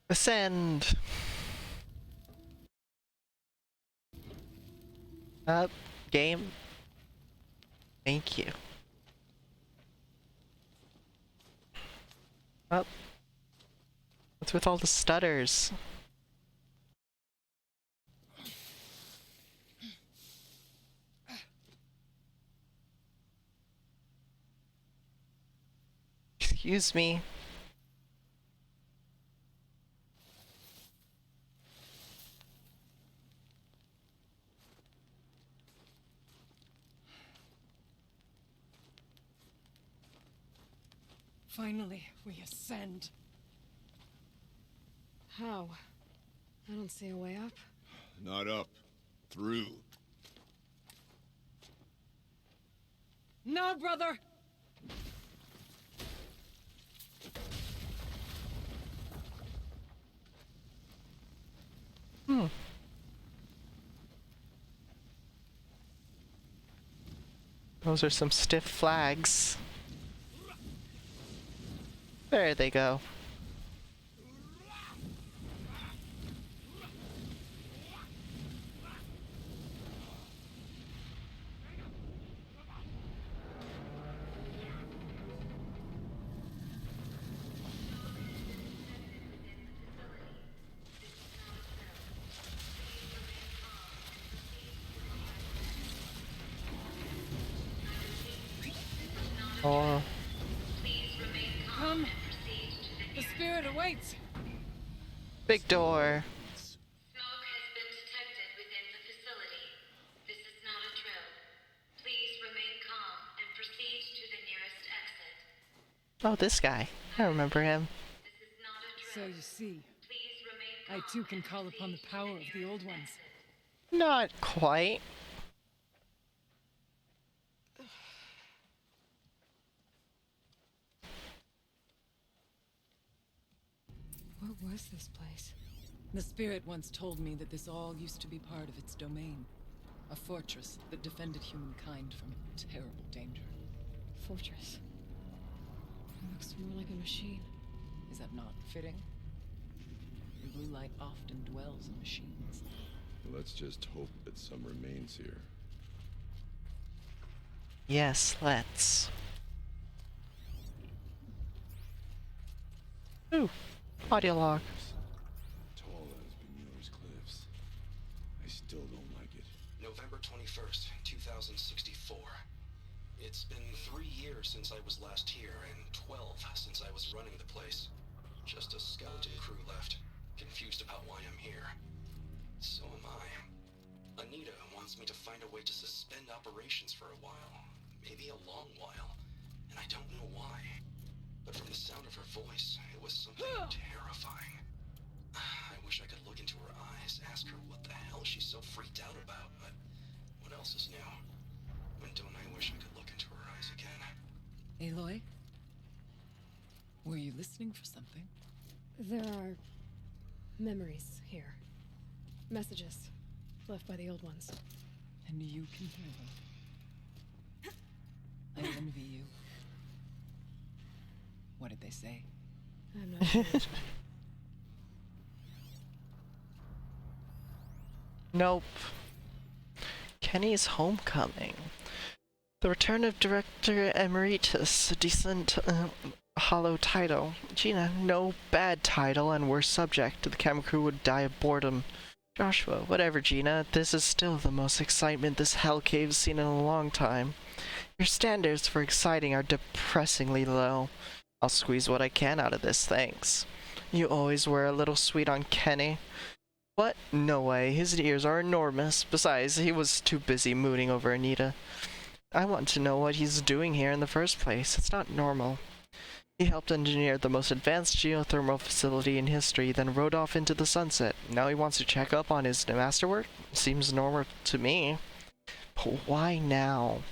Ascend! Up, game. Thank you. Up. What's with all the stutters? Excuse me. Finally, we ascend. How? I don't see a way up. Not up. Through. No, brother! Those are some stiff flags. There they go. Oh. Come. The spirit awaits. Big door. Oh, this guy. I remember him. So you see, I too can call upon the power of the old ones. Not quite. What was this place? The spirit once told me that this all used to be part of its domain. A fortress that defended humankind from terrible danger. Fortress. It looks more like a machine. Is that not fitting? The blue light often dwells in machines. Let's just hope that some remains here. Yes, let's. Ooh, audio log. Tall as Bemuir's cliffs. I still don't like it. November 21st, 2064. It's been 3 years since I was last here, and 12 since I was running the place. Just a skeleton crew left, confused about why I'm here. So am I. Anita wants me to find a way to suspend operations for a while. Maybe a long while. And I don't know why. But from the sound of her voice, it was something terrifying. I wish I could look into her eyes, ask her what the hell she's so freaked out about, but what else is new? When don't I wish I could look into her eyes again? Aloy? Were you listening for something? There are memories here. Messages left by the old ones. And you can hear them. I envy you. What did they say? I'm not sure. Nope. Kenny's homecoming. The return of Director Emeritus, a decent, hollow title. Gina, no bad title, and we're subject. The camera crew would die of boredom. Joshua, whatever, Gina. This is still the most excitement this hell cave's seen in a long time. Your standards for exciting are depressingly low. I'll squeeze what I can out of this, thanks. You always were a little sweet on Kenny. What? No way. His ears are enormous. Besides, he was too busy mooning over Anita. I want to know what he's doing here in the first place. It's not normal. He helped engineer the most advanced geothermal facility in history, then rode off into the sunset. Now he wants to check up on his masterwork? Seems normal to me. But why now?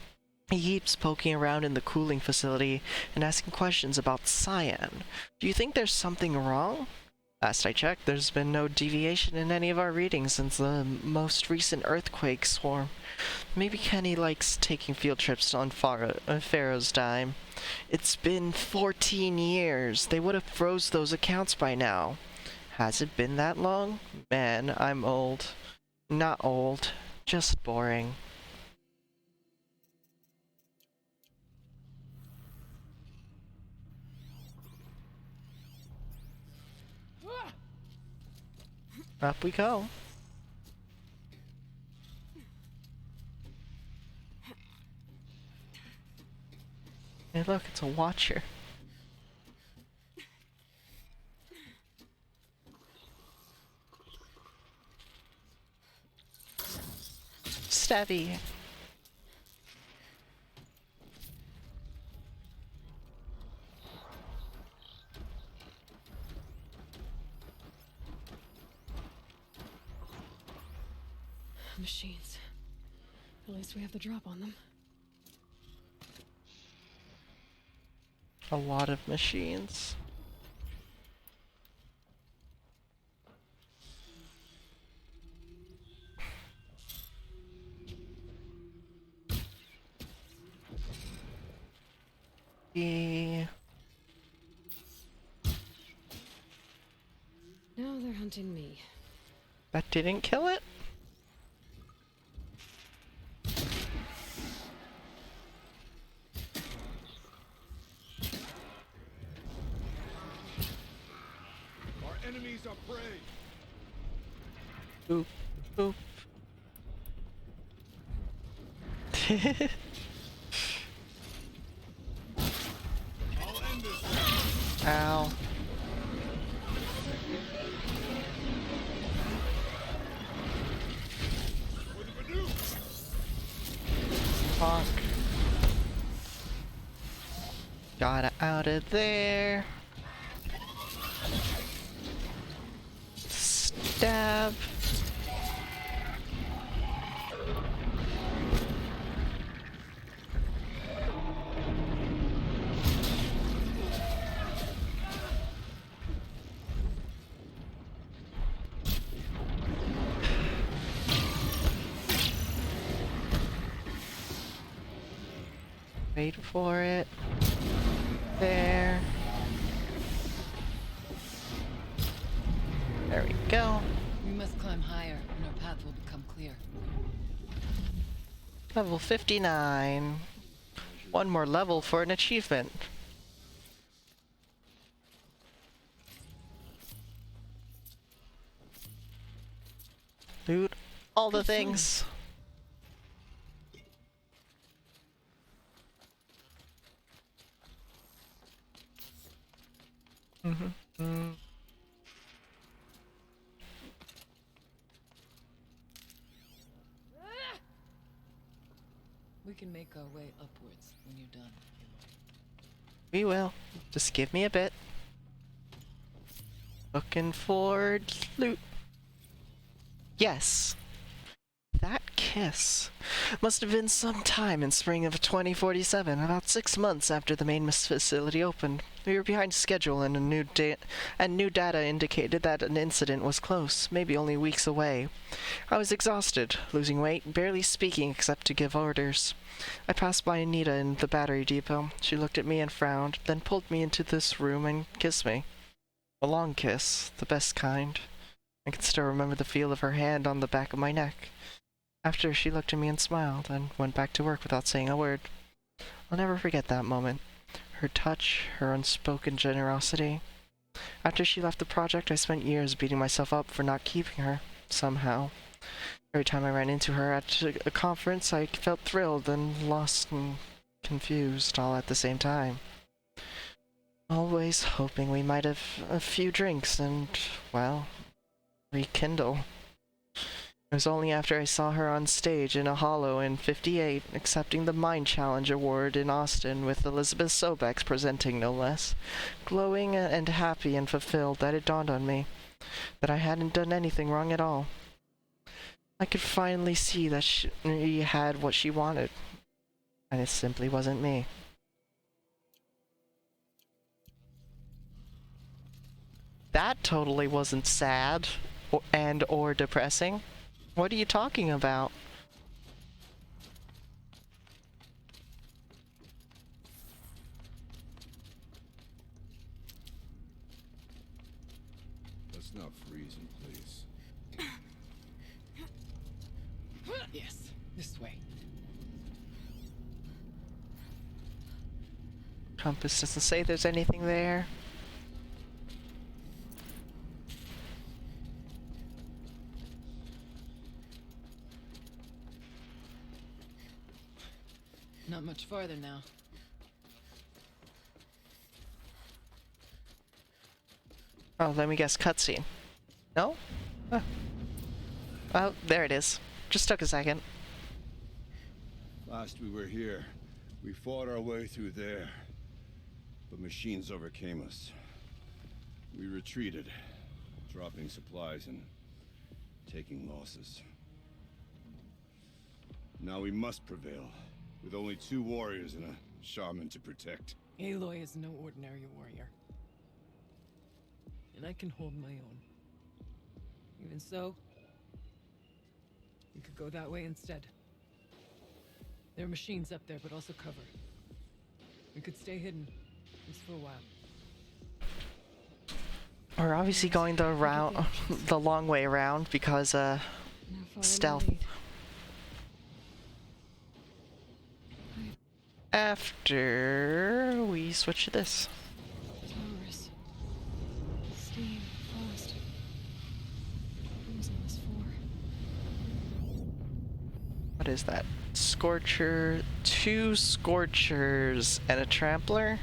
He keeps poking around in the cooling facility and asking questions about cyan. Do you think there's something wrong? Last I checked, there's been no deviation in any of our readings since the most recent earthquake swarm. Maybe Kenny likes taking field trips on Pharaoh's dime. It's been 14 years. They would have froze those accounts by now. Has it been that long? Man, I'm old. Not old, just boring. Up we go. Hey look, it's a watcher. Stabby. Machines. At least we have the drop on them. A lot of machines. Yeah. Now they're hunting me. That didn't kill it? Our enemies are prey. Boop, boop. Got out of there. Stab. Wait for it. There. There we go. We must climb higher, and our path will become clear. Level 59. One more level for an achievement. Loot all the things. We can make our way upwards when you're done. We will. Just give me a bit. Looking for loot. Yes. That kiss must have been some time in spring of 2047, about 6 months after the main facility opened. We were behind schedule, and new data indicated that an incident was close, maybe only weeks away. I was exhausted, losing weight, barely speaking except to give orders. I passed by Anita in the battery depot. She looked at me and frowned, then pulled me into this room and kissed me. A long kiss, the best kind. I can still remember the feel of her hand on the back of my neck. After, she looked at me and smiled, and went back to work without saying a word. I'll never forget that moment. Her touch, her unspoken generosity. After she left the project, I spent years beating myself up for not keeping her, somehow. Every time I ran into her at a conference, I felt thrilled and lost and confused all at the same time. Always hoping we might have a few drinks and, well, rekindle. It was only after I saw her on stage in a hollow in '58, accepting the Mind Challenge Award in Austin with Elizabeth Sobex presenting no less, glowing and happy and fulfilled, that it dawned on me that I hadn't done anything wrong at all. I could finally see that she had what she wanted, and it simply wasn't me. That totally wasn't sad or depressing. What are you talking about? Let's not freeze him, please. Yes, this way. Compass doesn't say there's anything there. Not much farther now. Oh, let me guess, cutscene. No? Huh. Oh, there it is. Just took a second. Last we were here, we fought our way through there, but machines overcame us. We retreated, dropping supplies and taking losses. Now we must prevail, with only 2 warriors and a shaman to protect. Aloy is no ordinary warrior. And I can hold my own. Even so, we could go that way instead. There are machines up there, but also cover. We could stay hidden, just for a while. We're obviously going the long way around because, stealth. After we switch to this. Towers. Steam. Frost. What was all this for? What is that? Scorcher, 2 Scorchers, and a Trampler?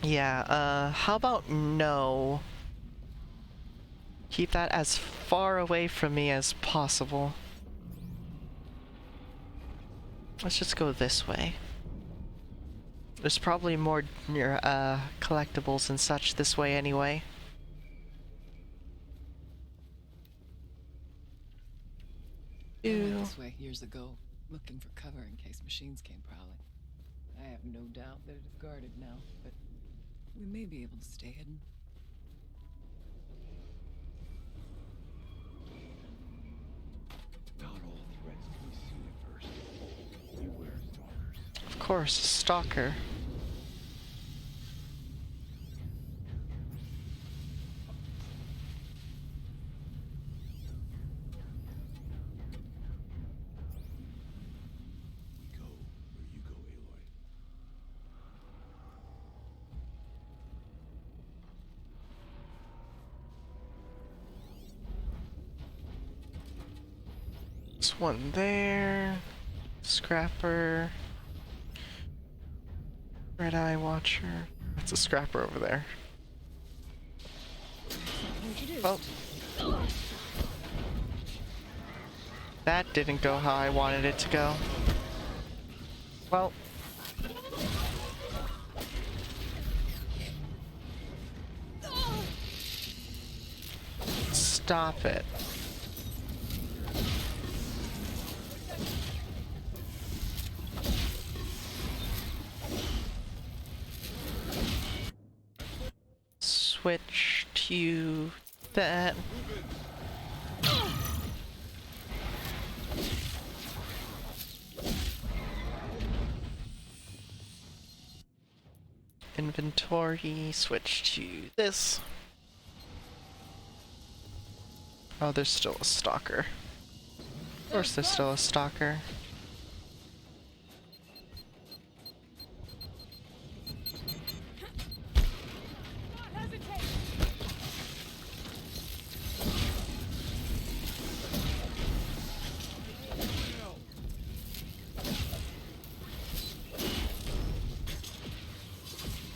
Yeah, how about no? Keep that as far away from me as possible. Let's just go this way. There's probably more collectibles and such this way anyway. I went this way years ago, looking for cover in case machines came prowling. I have no doubt that it is guarded now, but we may be able to stay hidden. Not all threats can be seen at first. Beware stalkers. Of course, a stalker. We go where you go, Aloy. There's one there. Scrapper. Red Eye Watcher. That's a scrapper over there. Well, that didn't go how I wanted it to go. Well, stop it. Switch to that. Inventory, switch to this. Oh, there's still a stalker. Of course there's still a stalker.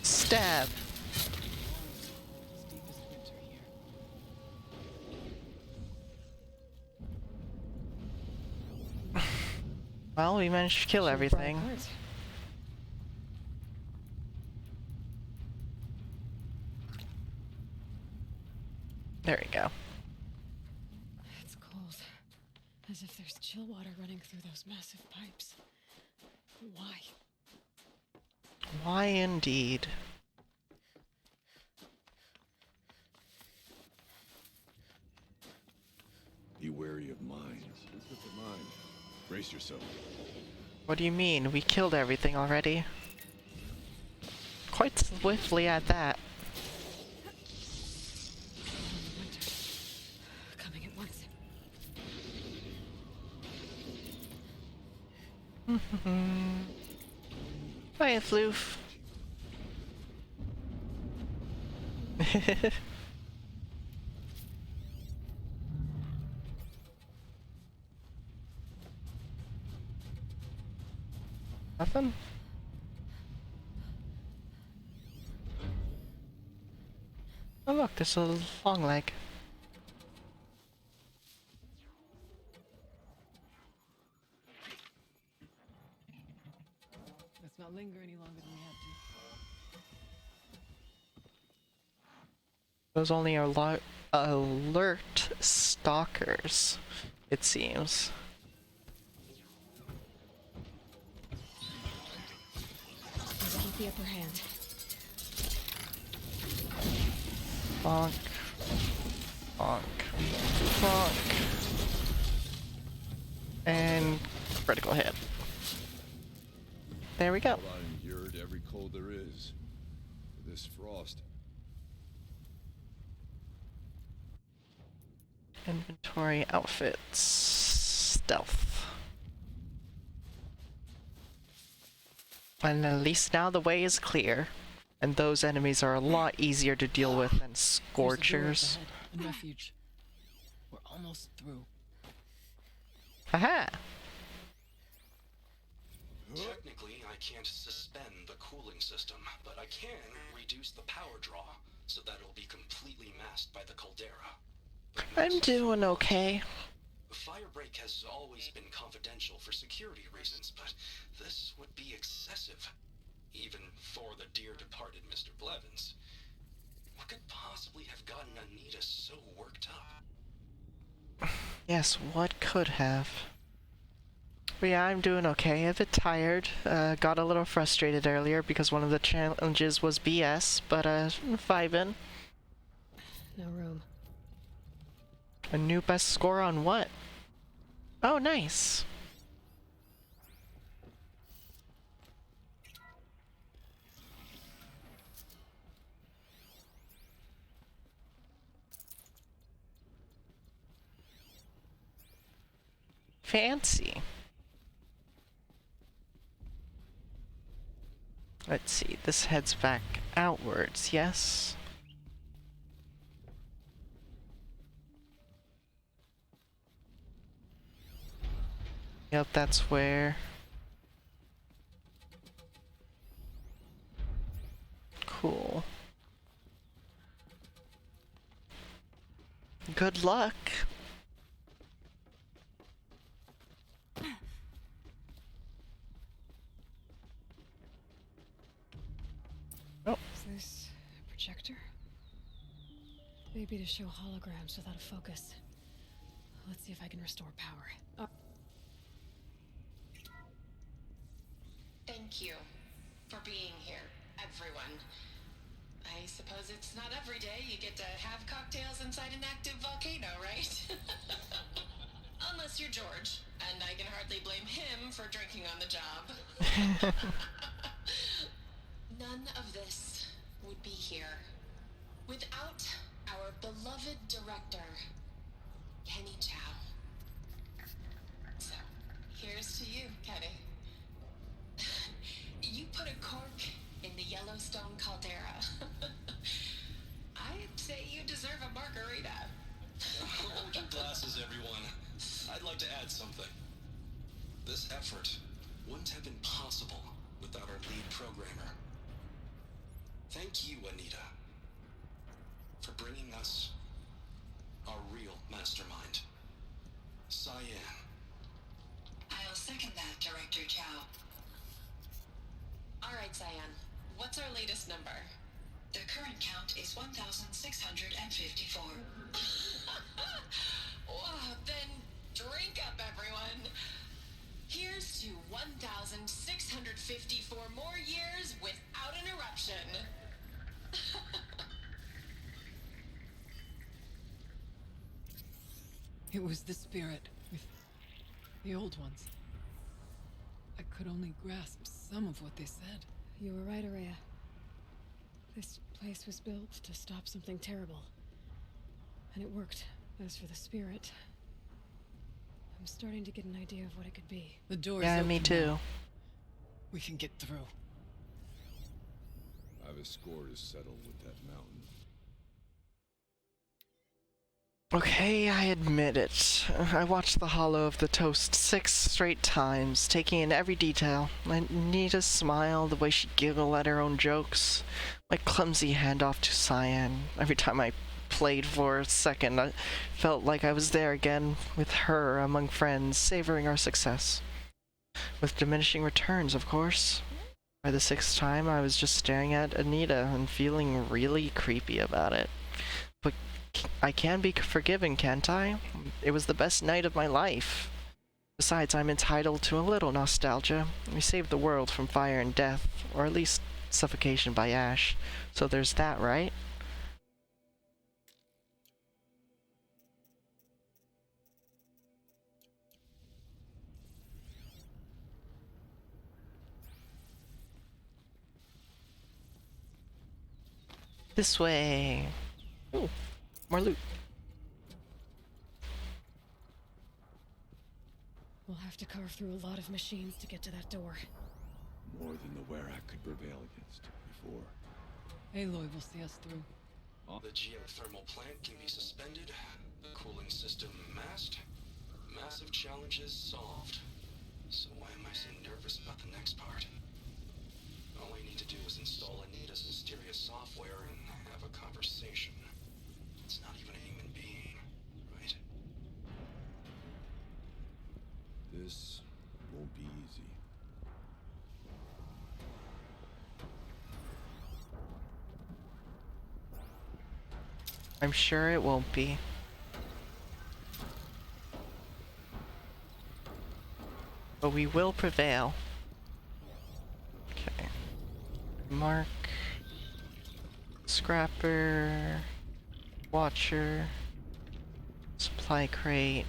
Stab. Well, we managed to kill everything. There we go. It's cold. As if there's chill water running through those massive pipes. Why? Why indeed? Be wary of mines. Look at mine. Brace yourself. What do you mean? We killed everything already. Quite swiftly at that. Coming at once. Bye, Floof. Nothing? Oh look, there's a long leg. Let's not linger any longer than we have to. Those only are alert stalkers, it seems. Keep the upper hand. Bonk. Bonk. Bonk. And critical hit. There we go. Well, I endured every cold there is. For this frost. Inventory, outfits, stealth. And at least now the way is clear. And those enemies are a lot easier to deal with than Scorchers. A refuge. We're almost through. Haha! Technically, I can't suspend the cooling system, but I can reduce the power draw so that it'll be completely masked by the caldera. I'm doing okay. Firebreak has always been confidential for security reasons, but this would be excessive. even for the dear departed Mr. Blevins. What could possibly have gotten Anita so worked up? Yes, what could have? But yeah, I'm doing okay. A bit tired. Got a little frustrated earlier because one of the challenges was BS, but vibing. No room. A new best score on what? Oh, nice. Fancy. Let's see, this heads back outwards, yes? Yep, that's where... Cool. Good luck. Oh. Is this a projector? Maybe to show holograms without a focus. Let's see if I can restore power. Thank you for being here, everyone. I suppose it's not every day you get to have cocktails inside an active volcano, right? Unless you're George, and I can hardly blame him for drinking on the job. None of this would be here without our beloved director, Kenny Chow. So, here's to you, Kenny. You put a cork in the Yellowstone caldera. I'd say you deserve a margarita. Hold your glasses, everyone. I'd like to add something. This effort wouldn't have been possible without our lead programmer. Thank you, Anita, for bringing us our real mastermind, Cyan. I'll second that, Director Chow. All right, Cyan. What's our latest number? The current count is 1,654. Wow, then drink up, everyone. Here's to 1,654 more years without an eruption. It was the spirit with the old ones. I could only grasp some of what they said. You were right, Araya. This place was built to stop something terrible. And it worked. As for the spirit, I'm starting to get an idea of what it could be. The door's Yeah, open me too. now. We can get through. I have a score to settle with that mountain. Okay, I admit it. I watched The Hollow of the Toast 6 straight times, taking in every detail. Anita's smile, the way she giggled at her own jokes, my clumsy handoff to Cyan. Every time I played for a second, I felt like I was there again with her among friends, savoring our success. With diminishing returns, of course. By the 6th time, I was just staring at Anita and feeling really creepy about it. But I can be forgiven, can't I? It was the best night of my life. Besides, I'm entitled to a little nostalgia. We saved the world from fire and death, or at least suffocation by ash. So there's that, right? This way. Ooh, more loot. We'll have to carve through a lot of machines to get to that door. More than the Werak could prevail against before. Aloy will see us through. The geothermal plant can be suspended, the cooling system masked, massive challenges solved. So why am I so nervous about the next part? All I need to do is install Anita's mysterious software and have a conversation. It's not even a human being, right? This won't be easy. I'm sure it won't be. But we will prevail. Okay. Mark. Scrapper. Watcher. Supply crate.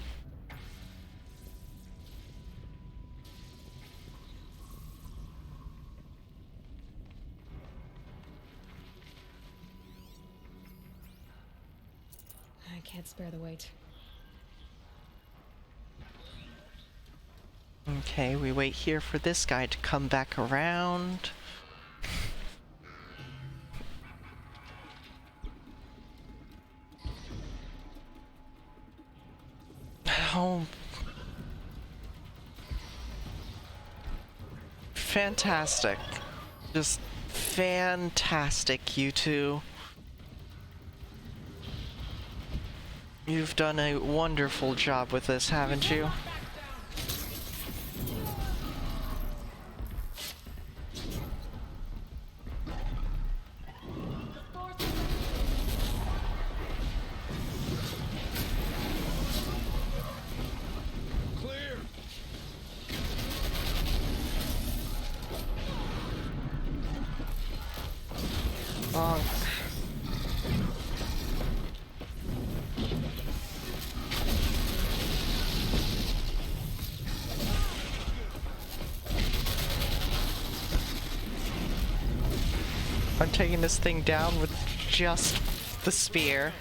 I can't spare the weight. Okay, we wait here for this guy to come back around. Oh. Fantastic. Just fantastic, you two. You've done a wonderful job with this, haven't you? I'm taking this thing down with just the spear,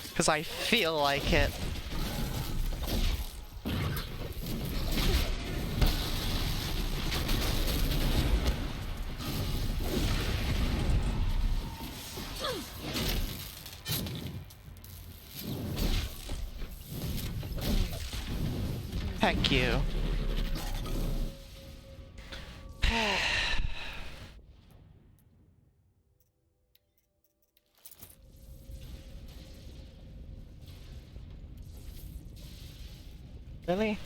because I feel like it. Heck you. Really?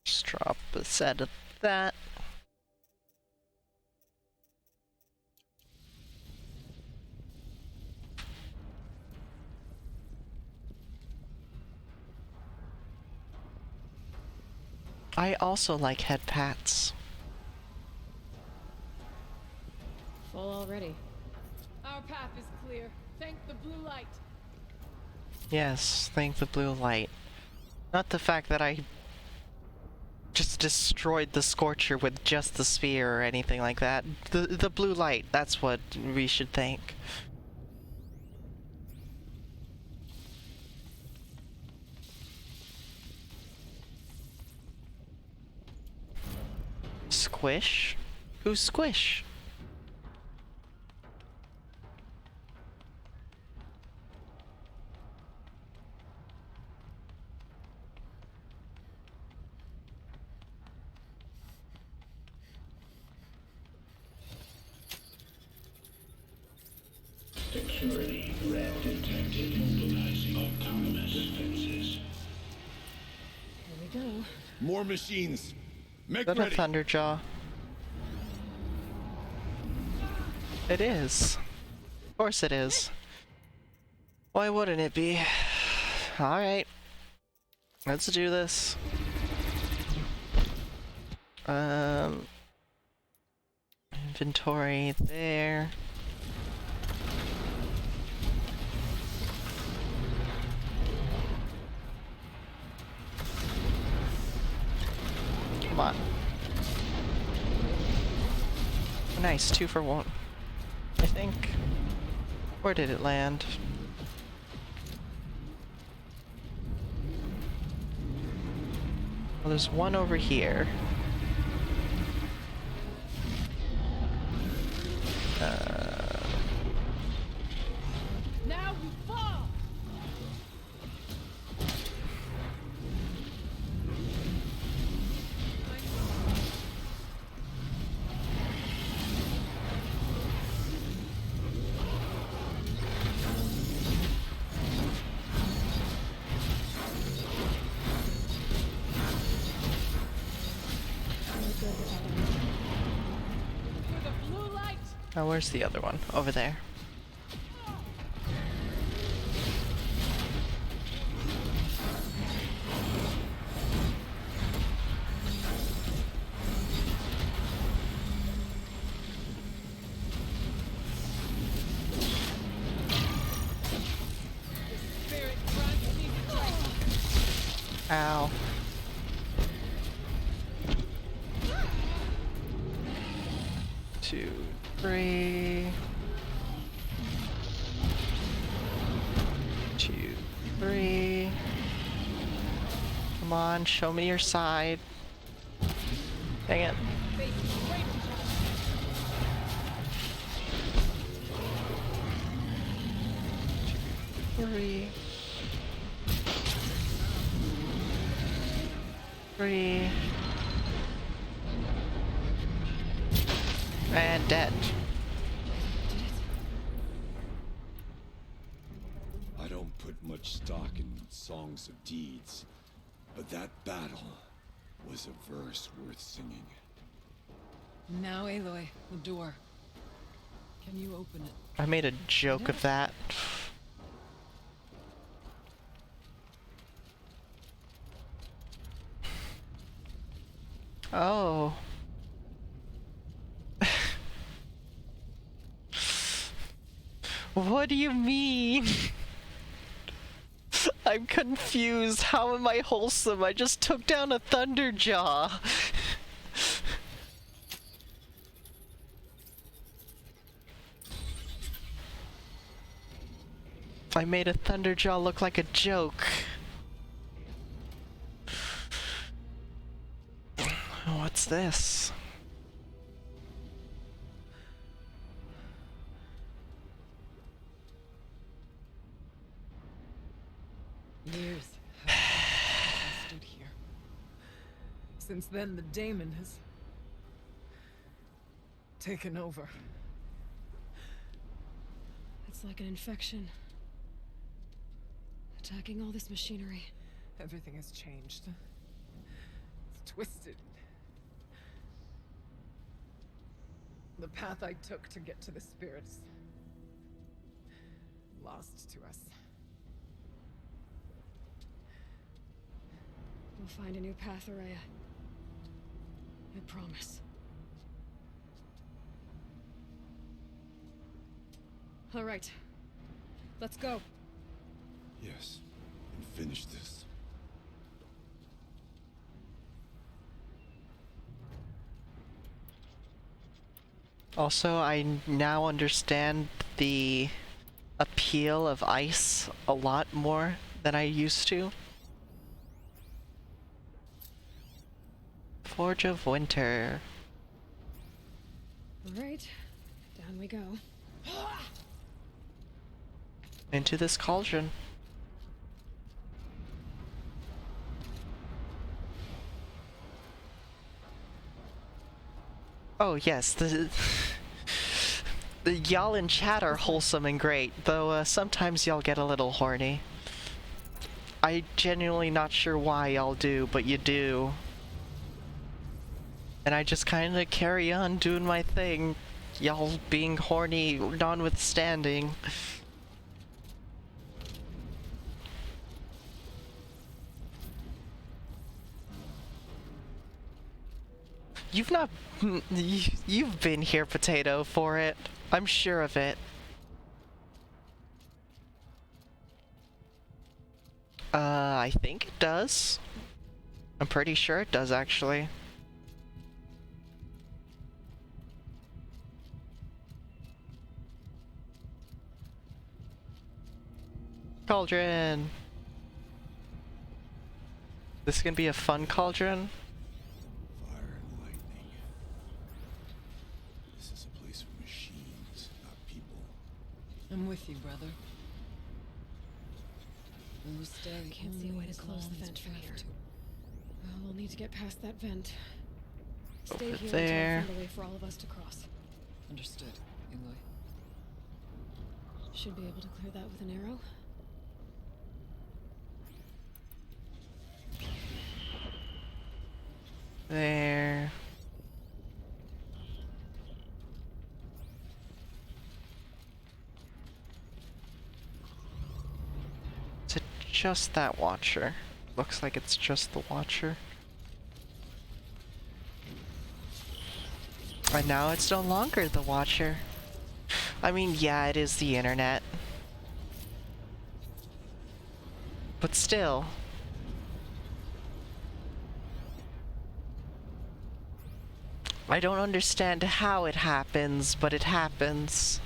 Just drop a set of that. I also like head pats. Full already. Our path is clear. Thank the blue light. Yes, thank the blue light. Not the fact that I just destroyed the Scorcher with just the spear or anything like that. The blue light, that's what we should thank. Squish? Who's Squish? Security red detected, mobilizing autonomous defenses. Here we go. More machines. Make Is that a ready. Thunderjaw? It is. Of course it is. Why wouldn't it be? Alright. Let's do this. Inventory there. Come on. Nice, 2 for 1. I think. Where did it land? Well, there's one over here. Now we fall. Now where's the other one? Over there. Ow. Two, three. 2, 3. Come on, show me your side. Dang it. 3. 3. And dead. I don't put much stock in songs of deeds, but that battle was a verse worth singing. Now, Aloy, the door. Can you open it? I made a joke of that. Oh. What do you mean? I'm confused. How am I wholesome? I just took down a Thunderjaw. I made a Thunderjaw look like a joke. What's this? Years have passed since I stood here. Since then, the Daemon has taken over. It's like an infection. Attacking all this machinery. Everything has changed. It's twisted. The path I took to get to the spirits, lost to us. We'll find a new path, Araya. I promise. All right. Let's go. Yes, and finish this. Also, I now understand the appeal of ice a lot more than I used to. Forge of Winter. All right. Down we go. Into this cauldron. Oh yes, the y'all in chat are wholesome and great, though sometimes y'all get a little horny. I genuinely not sure why y'all do, but you do. And I just kinda carry on doing my thing, y'all being horny notwithstanding. You've not... You've been here, Potato, for it. I'm sure of it. I think it does. I'm pretty sure it does, actually. Cauldron! This is gonna be a fun cauldron. Fire and lightning. This is a place for machines, not people. I'm with you, brother. We will stay. Can't see a way to close the vent from here. Well, we'll need to get past that vent. Stay here until I find a way for all of us to cross. Understood, Aloy. Should be able to clear that with an arrow. There. just that Watcher. Looks like it's just the Watcher. And now it's no longer the Watcher. I mean, yeah, it is the internet. But still. I don't understand how it happens, but it happens.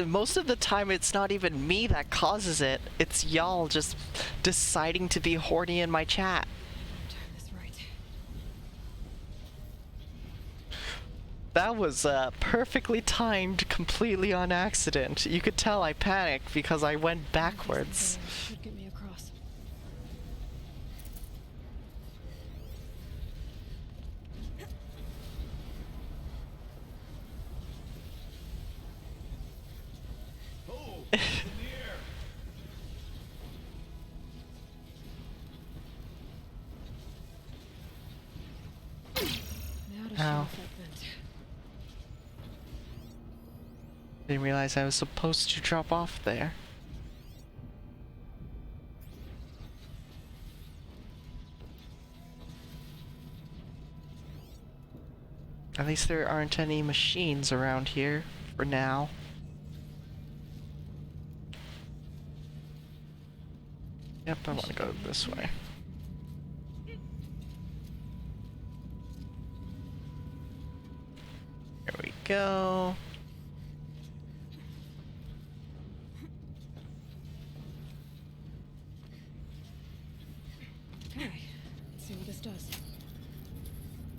Most of the time it's not even me that causes it. It's y'all just deciding to be horny in my chat. Time this right. That was perfectly timed, completely on accident. You could tell I panicked because I went backwards. Should get me across. Ow. Didn't realize I was supposed to drop off there. At least there aren't any machines around here for now. Yep, I want to go this way. There we go. Okay, let's see what this does.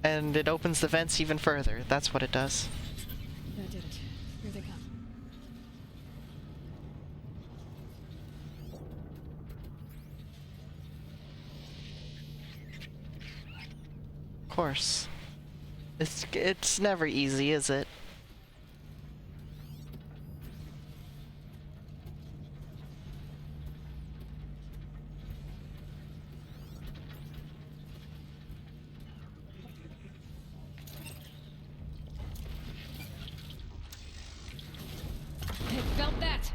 And it opens the vents even further. That's what it does. That did it. Here they come. Of course. It's never easy, is it? I felt that.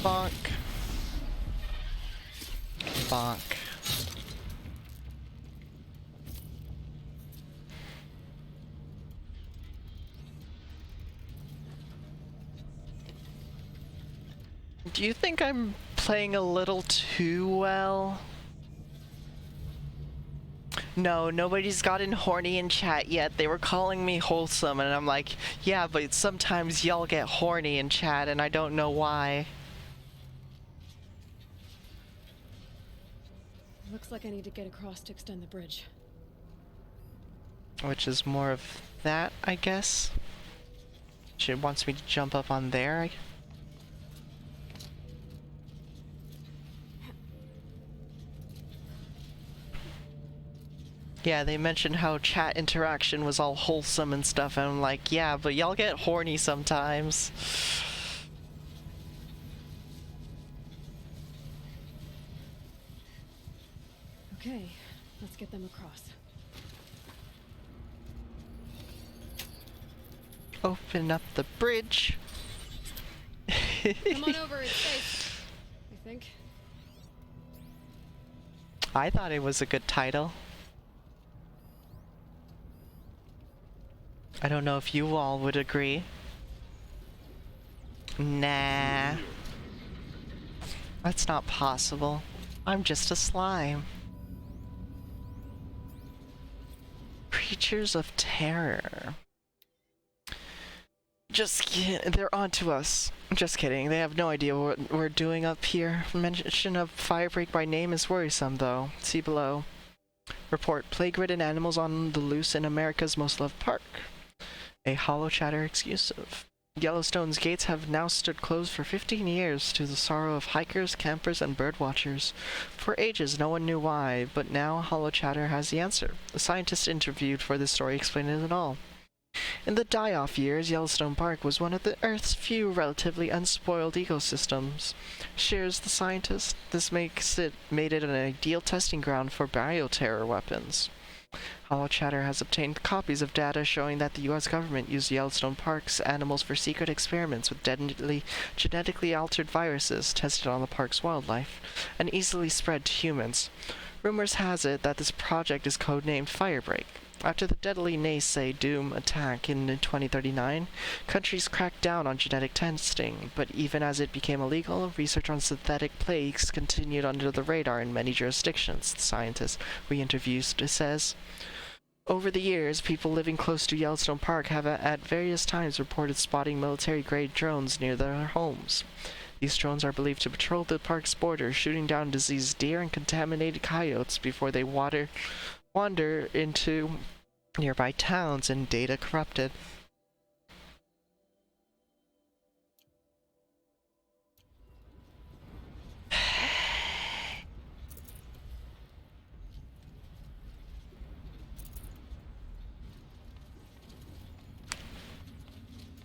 Bonk. Bonk. Do you think I'm playing a little too well? No, nobody's gotten horny in chat yet. They were calling me wholesome, and I'm like, yeah, but sometimes y'all get horny in chat, and I don't know why. Looks like I need to get across to extend the bridge. Which is more of that, I guess. She wants me to jump up on there. Yeah, they mentioned how chat interaction was all wholesome and stuff, and I'm like, yeah, but y'all get horny sometimes. Okay, let's get them across. Open up the bridge. Come on over, it's safe. I think. I thought it was a good title. I don't know if you all would agree. Nah. That's not possible. I'm just a slime. Creatures of terror. Just kidding. They're onto us. Just kidding. They have no idea what we're doing up here. Mention of Firebreak by name is worrisome, though. See below. Report: plague-ridden animals on the loose in America's most loved park. A Hollow Chatter exclusive. Yellowstone's gates have now stood closed for 15 years to the sorrow of hikers, campers, and bird watchers. For ages, no one knew why, but now Hollow Chatter has the answer. The scientist interviewed for this story explained it all. In the die-off years, Yellowstone Park was one of the Earth's few relatively unspoiled ecosystems. Shares the scientist. This made it an ideal testing ground for bioterror weapons. Hollow Chatter has obtained copies of data showing that the U.S. government used Yellowstone Park's animals for secret experiments with genetically altered viruses tested on the park's wildlife and easily spread to humans. Rumors has it that this project is codenamed Firebreak. After the deadly Naysay Doom attack in 2039, countries cracked down on genetic testing, but even as it became illegal, research on synthetic plagues continued under the radar in many jurisdictions, the scientist we interviewed says. Over the years, people living close to Yellowstone Park have at various times reported spotting military-grade drones near their homes. These drones are believed to patrol the park's borders, shooting down diseased deer and contaminated coyotes before they wander into nearby towns and data corrupted.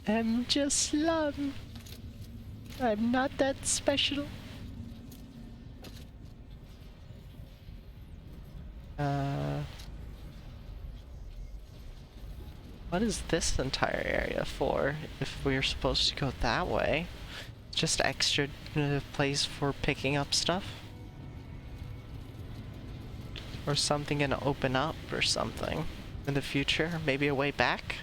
I'm just love. I'm not that special. What is this entire area for, if we're supposed to go that way? Just extra place for picking up stuff? Or something gonna open up or something in the future? Maybe a way back?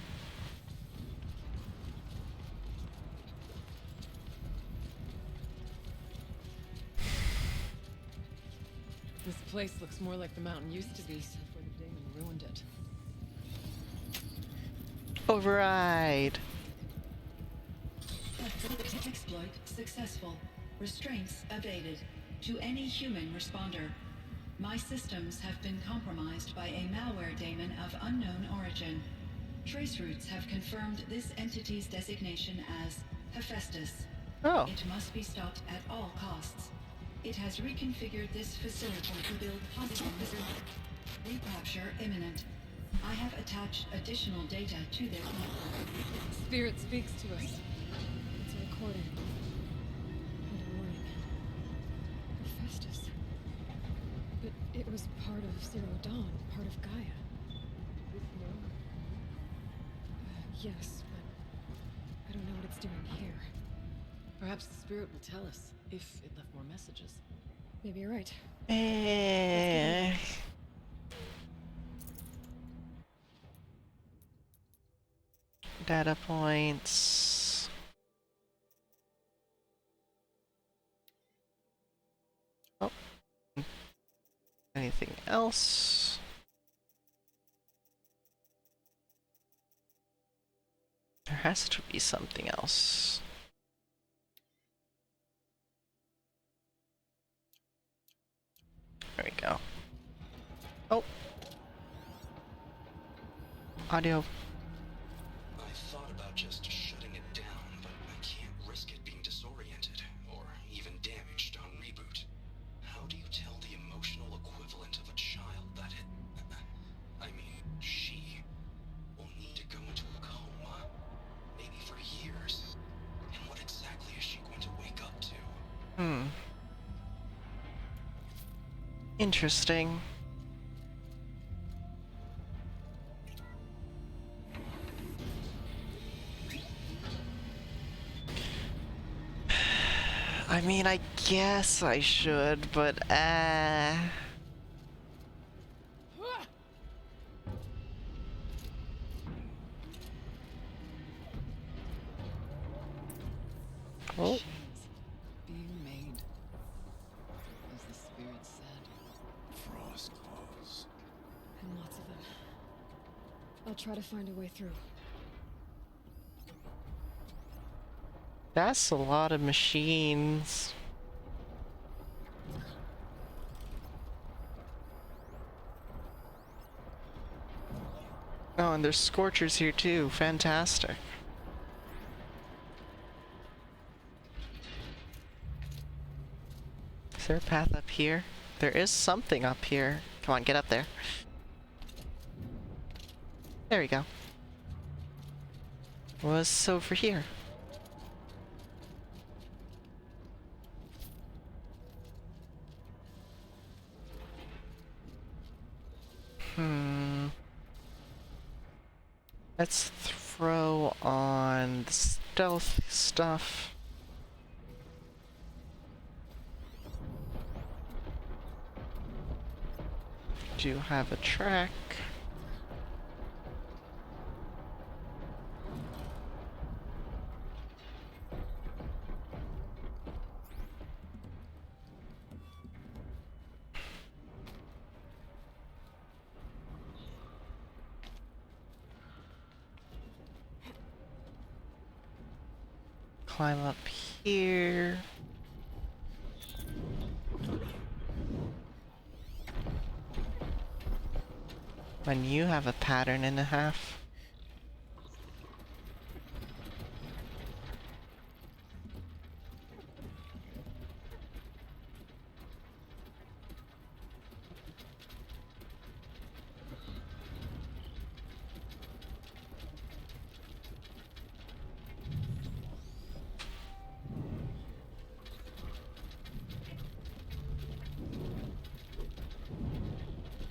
This place looks more like the mountain used to be before the Daemon ruined it. Override! Exploit successful. Restraints abated. To any human responder. My systems have been compromised by a malware daemon of unknown origin. Trace routes have confirmed this entity's designation as Hephaestus. Oh. It must be stopped at all costs. It has reconfigured this facility to build positive recapture imminent. I have attached additional data to their network. Spirit speaks to us. It's a recording. And a warning. Hephaestus. But it was part of Zero Dawn, part of Gaia. Yes, but I don't know what it's doing here. Perhaps the spirit will tell us if it left more messages. Maybe you're right. Data points. Oh. Anything else? There has to be something else. There we go. Oh. Audio. I thought about just shutting it down, but I can't risk it being disoriented or even damaged on reboot. How do you tell the emotional equivalent of a child that she will need to go into a coma, maybe for years? And what exactly is she going to wake up to? Interesting. I mean, I guess I should, but oh. Being made, as the spirit said. Frost claws. And lots of them. I'll try to find a way through. That's a lot of machines. Oh, and there's Scorchers here too. Fantastic. Is there a path up here? There is something up here. Come on, get up there. There we go. What's over here? Let's throw on the stealth stuff. Do have a track. Climb up here. When you have a pattern and a half.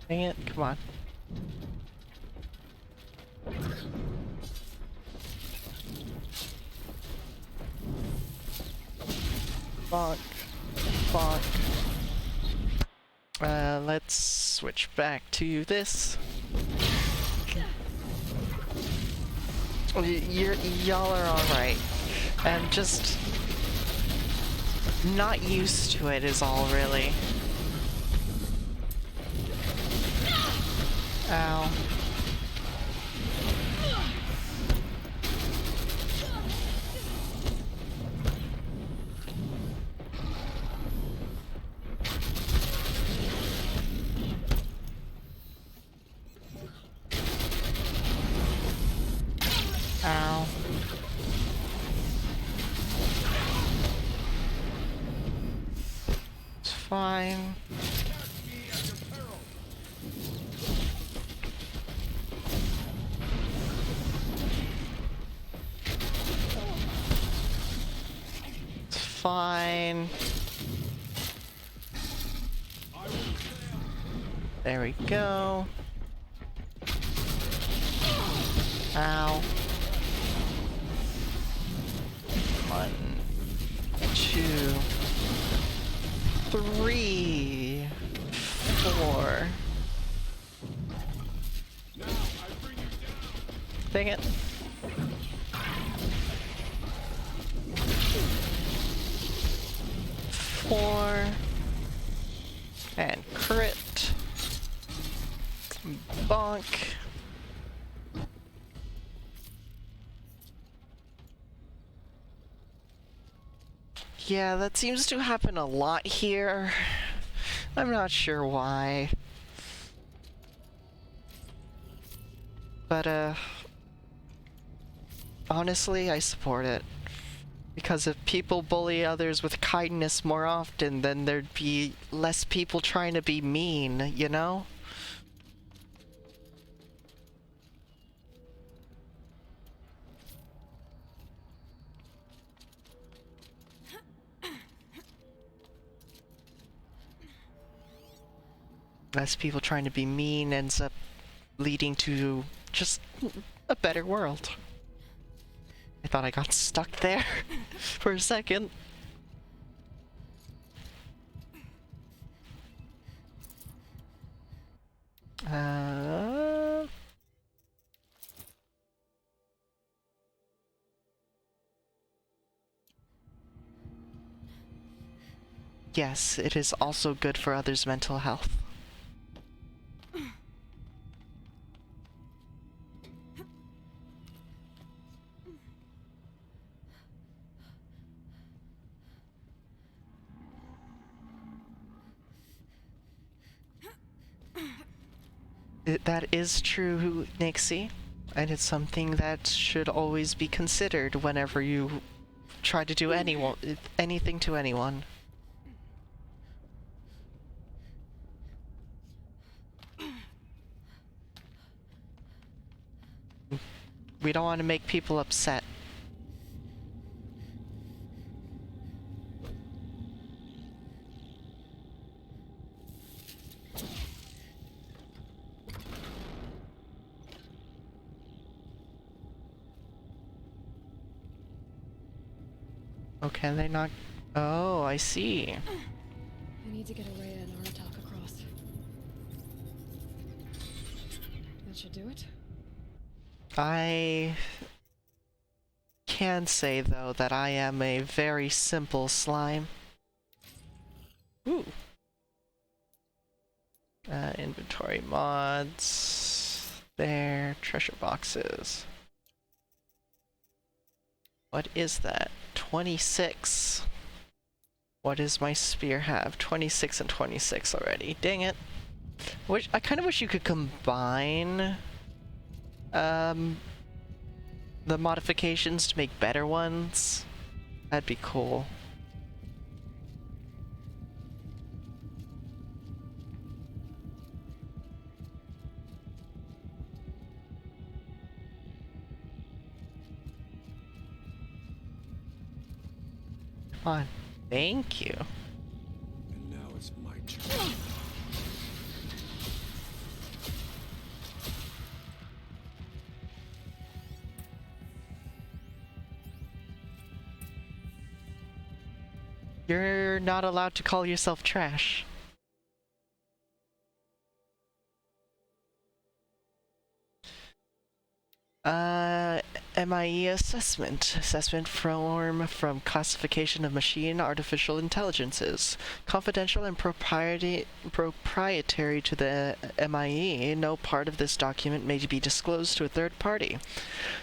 Dang it, come on. Bonk. Bonk. Let's switch back to this. Y'all are alright. I'm just not used to it is all, really. Ow. Ow. It's fine. It's fine. There we go. Ow. 1, 2, 3, 4. Dang it. Four. And crit. Bonk. Yeah, that seems to happen a lot here. I'm not sure why. But, honestly, I support it. Because if people bully others with kindness more often, then there'd be less people trying to be mean, you know? Less people trying to be mean ends up leading to just a better world. I thought I got stuck there for a second. Yes, it is also good for others' mental health. That is true, Nixie, and it's something that should always be considered whenever you try to do anything to anyone. We don't want to make people upset. Oh, can they not? Oh, I see. I need to get Araya and Aratak across. That should do it. I can say, though, that I am a very simple slime. Ooh. Inventory mods. There. Treasure boxes. What is that? 26. What does my spear have? 26 and 26 already. Dang it. I kind of wish you could combine the modifications to make better ones. That'd be cool. Come on. Thank you. And now it's my turn. You're not allowed to call yourself trash. MIE assessment. Assessment form from classification of machine artificial intelligences. Confidential and proprietary to the MIE, no part of this document may be disclosed to a third party.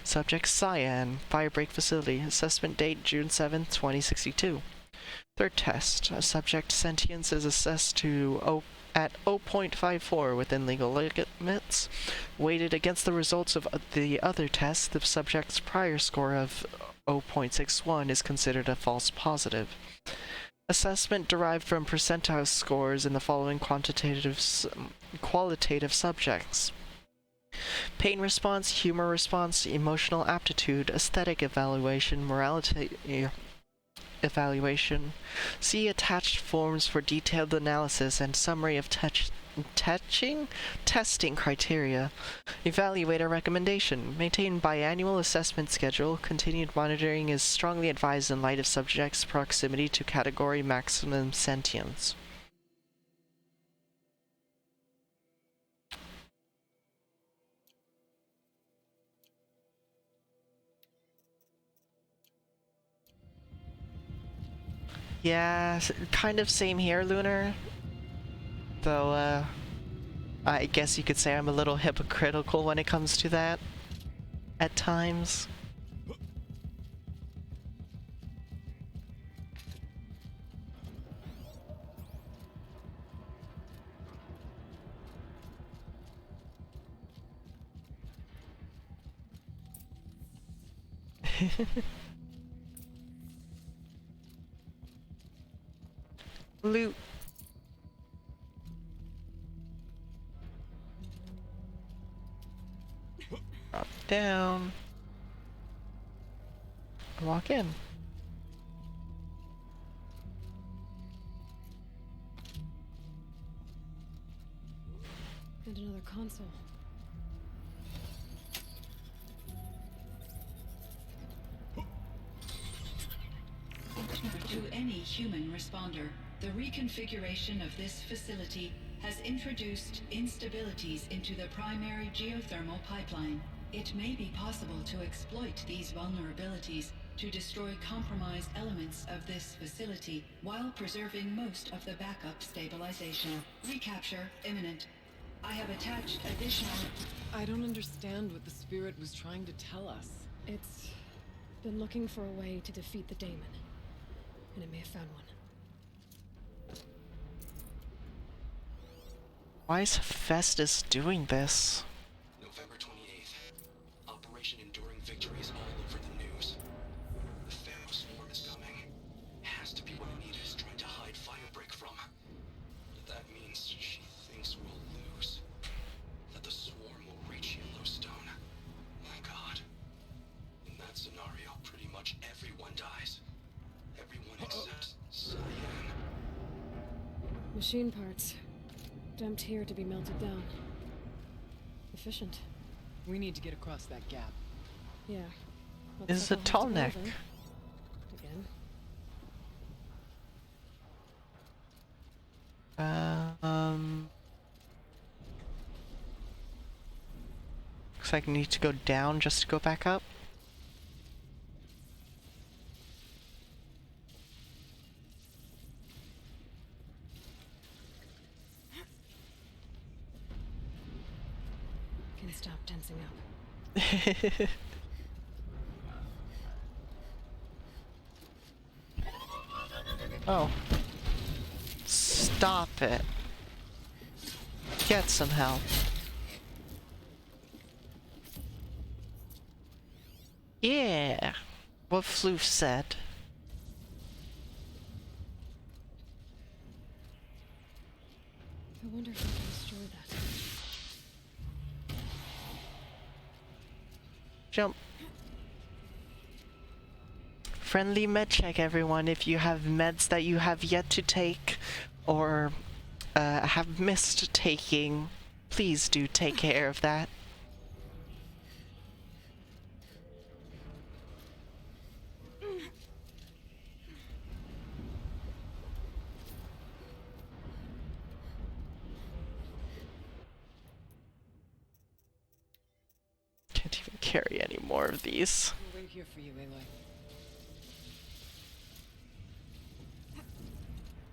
Subject Cyan, Firebreak Facility. Assessment date June 7th, 2062. Third test. A subject sentience is assessed at 0.54 within legal limits. Weighted against the results of the other tests, the subject's prior score of 0.61 is considered a false positive. Assessment derived from percentile scores in the following qualitative subjects: pain response, humor response, emotional aptitude, aesthetic evaluation, morality evaluation. See attached forms for detailed analysis and summary of testing criteria. Evaluator recommendation. Maintain biannual assessment schedule. Continued monitoring is strongly advised in light of subjects' proximity to category maximum sentience. Yeah, kind of same here, Lunar. Though, I guess you could say I'm a little hypocritical when it comes to that. At times. Loot. Drop down. Walk in. And another console. To any human responder, the reconfiguration of this facility has introduced instabilities into the primary geothermal pipeline. It may be possible to exploit these vulnerabilities to destroy compromised elements of this facility while preserving most of the backup stabilization. Recapture imminent. I have attached additional... I don't understand what the spirit was trying to tell us. It's been looking for a way to defeat the Daemon, and it may have found one. Why is Festus doing this? November 28th. Operation Enduring Victory is all over the news. The Pharaoh swarm is coming. Has to be what Anita is trying to hide Firebreak from. That means she thinks we'll lose. That the swarm will reach Yellowstone. My God. In that scenario, pretty much everyone dies. Everyone except Cyan. Machine parts. Dumped here to be melted down. Efficient. We need to get across that gap. Yeah. This is a tall neck. Again. if I need to go down just to go back up. Can stop tensing up. Oh. Stop it. Get some help. Yeah. What Floof said. I wonder if I can destroy that. Jump. Friendly med check, everyone. If you have meds that you have yet to take or have missed taking, please do take care of that. Can't even carry any more of these. We'll wait here for you,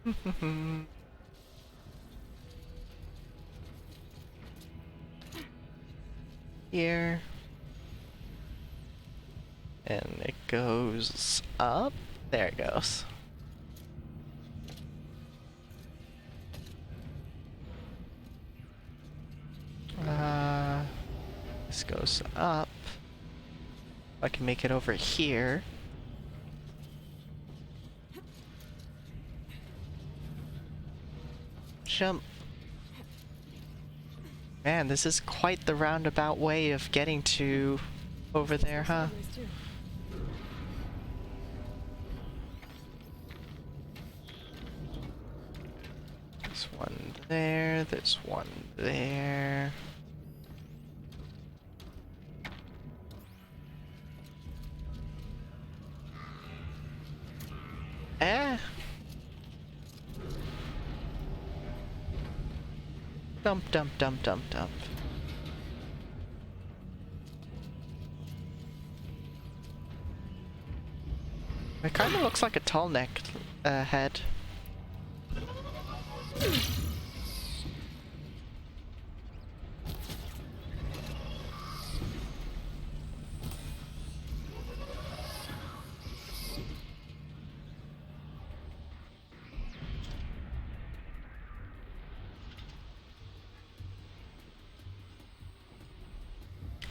Aloy. Here. And it goes up. There it goes. This goes up. I can make it over here. Jump. Man, this is quite the roundabout way of getting to over there, huh? There's one there, there's one there. Eh? Dump, dump, dump, dump, dump. It kind of looks like a tall neck head.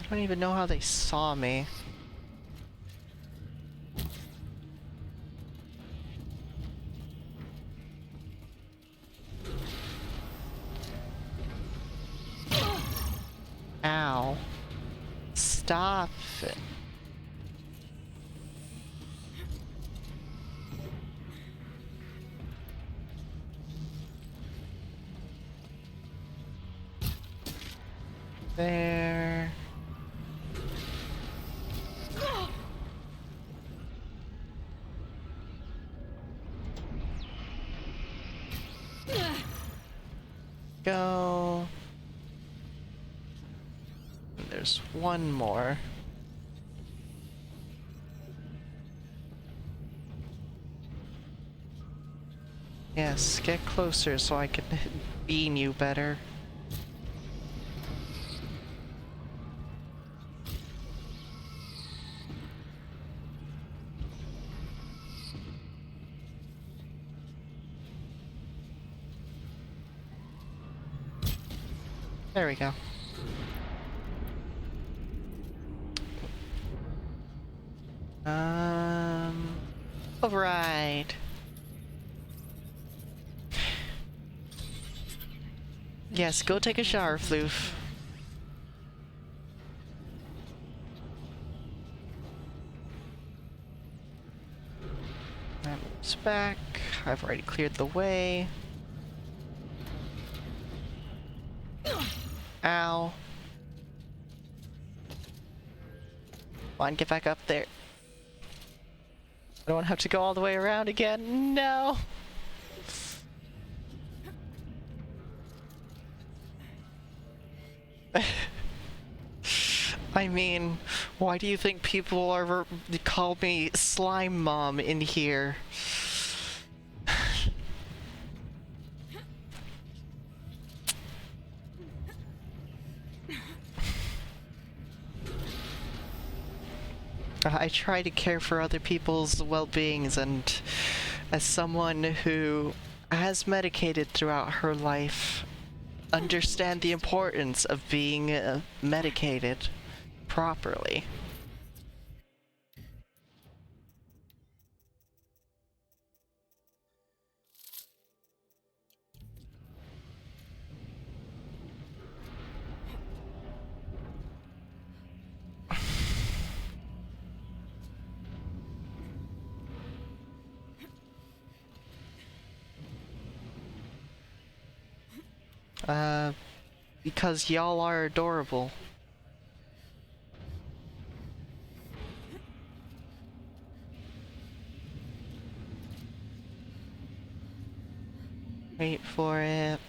I don't even know how they saw me. Ow. Stop it. There. Go. And there's one more. Yes, get closer so I can beam you better. There we go. Override. Yes, go take a shower, Floof. That moves back. I've already cleared the way. Ow. Come on, get back up there. I don't have to go all the way around again. No. I mean, why do you think people are call me Slime Mom in here? I try to care for other people's well-beings, and as someone who has medicated throughout her life, understand the importance of being medicated properly. Because y'all are adorable. Wait for it.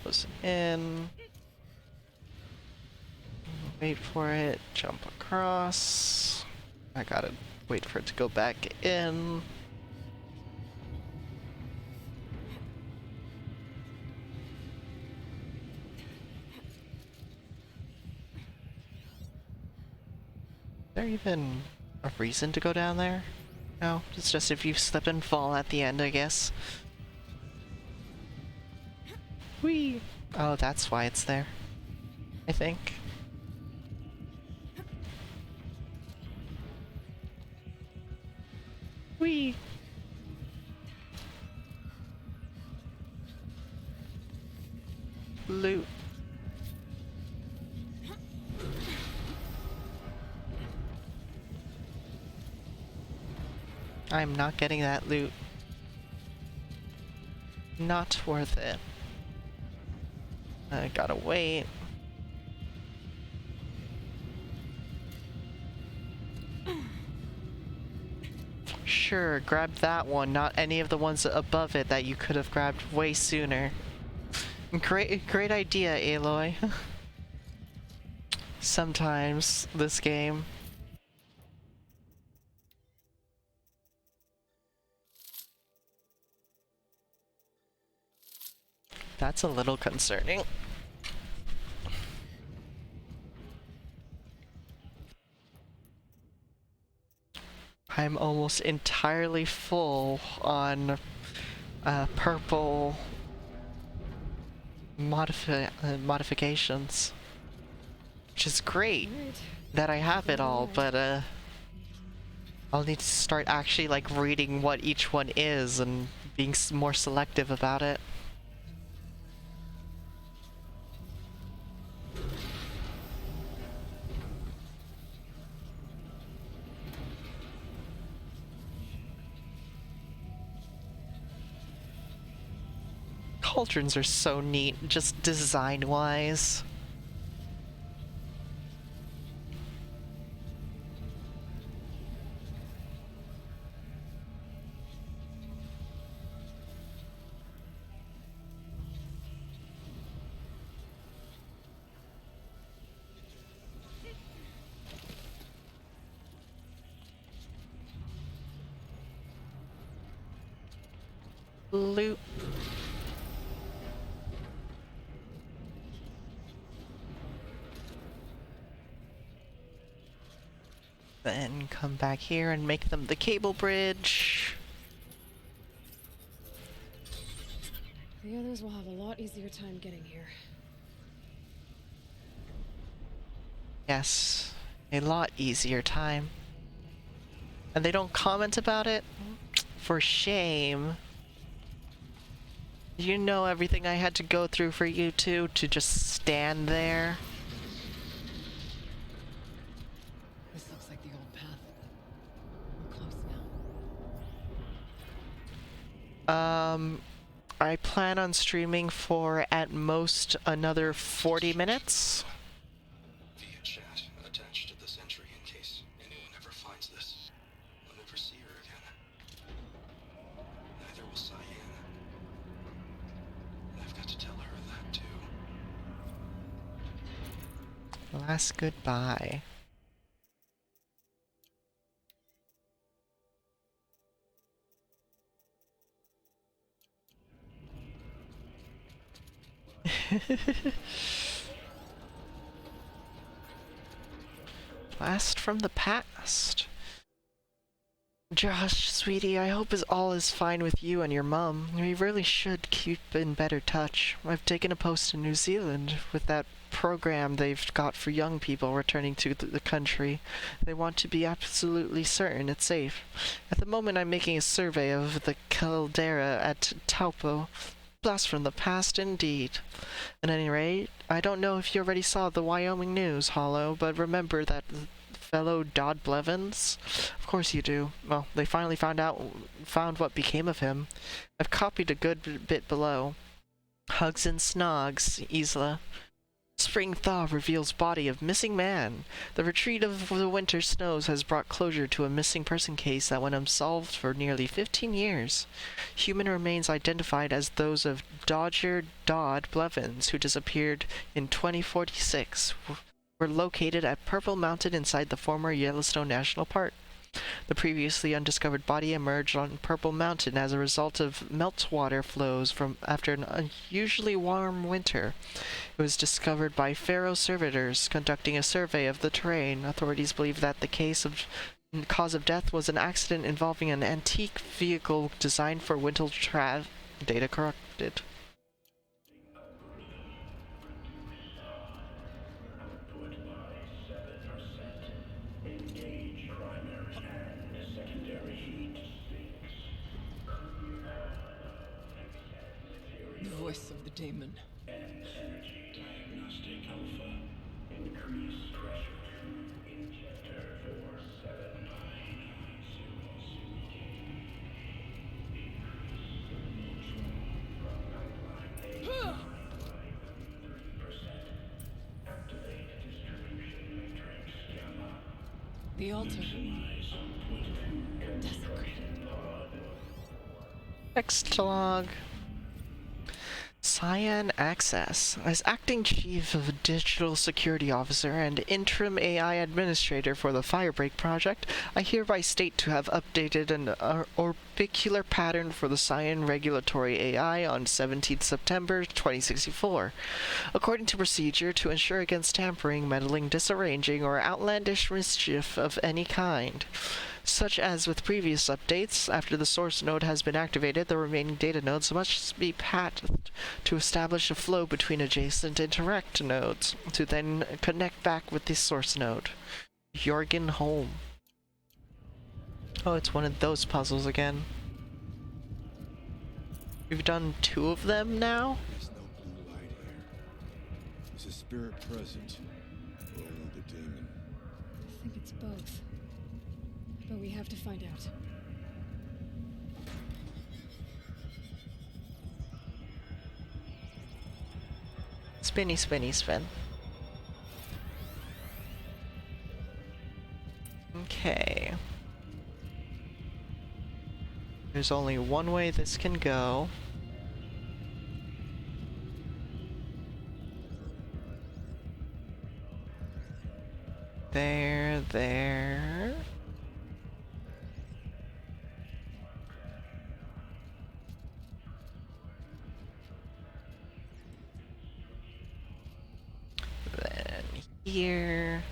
Goes in. Wait for it. Jump across. I gotta wait for it to go back in. Is there even a reason to go down there? No, it's just if you slip and fall at the end, I guess. Whee! Oh, that's why it's there. I think. Whee! Loot. I'm not getting that loot. Not worth it. I gotta wait. Sure, grab that one, not any of the ones above it that you could have grabbed way sooner. Great idea, Aloy. Sometimes, this game. That's a little concerning. I'm almost entirely full on purple modifications. Which is great that I have it all, but I'll need to start actually like reading what each one is and being more selective about it. Cauldrons are so neat, just design-wise. Loot. Then come back here and make them the cable bridge. The others will have a lot easier time getting here. Yes, a lot easier time. And they don't comment about it? For shame. You know everything I had to go through for you two to just stand there? This looks like the old path. We're close now. I plan on streaming for at most another 40 minutes. Via chat attached to this entry in case anyone ever finds this. I'll never see her again. Neither will Cyan. And I've got to tell her that too. Last goodbye. Blast from the past. Josh, sweetie, I hope all is fine with you and your mum. We really should keep in better touch. I've taken a post in New Zealand with that program they've got for young people returning to the country. They want to be absolutely certain it's safe. At the moment, I'm making a survey of the caldera at Taupo. Blast from the past, indeed. At any rate, I don't know if you already saw the Wyoming news, Hollow, but remember that fellow Dodd Blevins? Of course you do. Well, they finally found what became of him. I've copied a good bit below. Hugs and snogs, Isla. Spring thaw reveals body of missing man. The retreat of the winter snows has brought closure to a missing person case that went unsolved for nearly 15 years. Human remains identified as those of Dodger Dodd Blevins, who disappeared in 2046, were located at Purple Mountain inside the former Yellowstone National Park. The previously undiscovered body emerged on Purple Mountain as a result of meltwater flows from after an unusually warm winter. It was discovered by Faro servitors conducting a survey of the terrain. Authorities believe that the cause of death was an accident involving an antique vehicle designed for winter travel. Data corrupted. The voice of the Daemon. Diagnostic Alpha. Increase pressure. Injector 4790. Activate distribution matrix gamma. The altar. Desecrated. Text log. Cyan Access. As Acting Chief of Digital Security Officer and Interim AI Administrator for the Firebreak Project, I hereby state to have updated an orbicular pattern for the Cyan Regulatory AI on 17th September 2064. According to procedure, to ensure against tampering, meddling, disarranging, or outlandish mischief of any kind. Such as with previous updates, after the source node has been activated, the remaining data nodes must be patched to establish a flow between adjacent interact nodes, to then connect back with the source node. Jorgen Holm. Oh, it's one of those puzzles again. We've done 2 of them now? There's no blue light here. There's a spirit present. Or only the demon. I think it's both. But we have to find out. Spinny, spinny, spin. Okay. There's only one way this can go. There. Then here.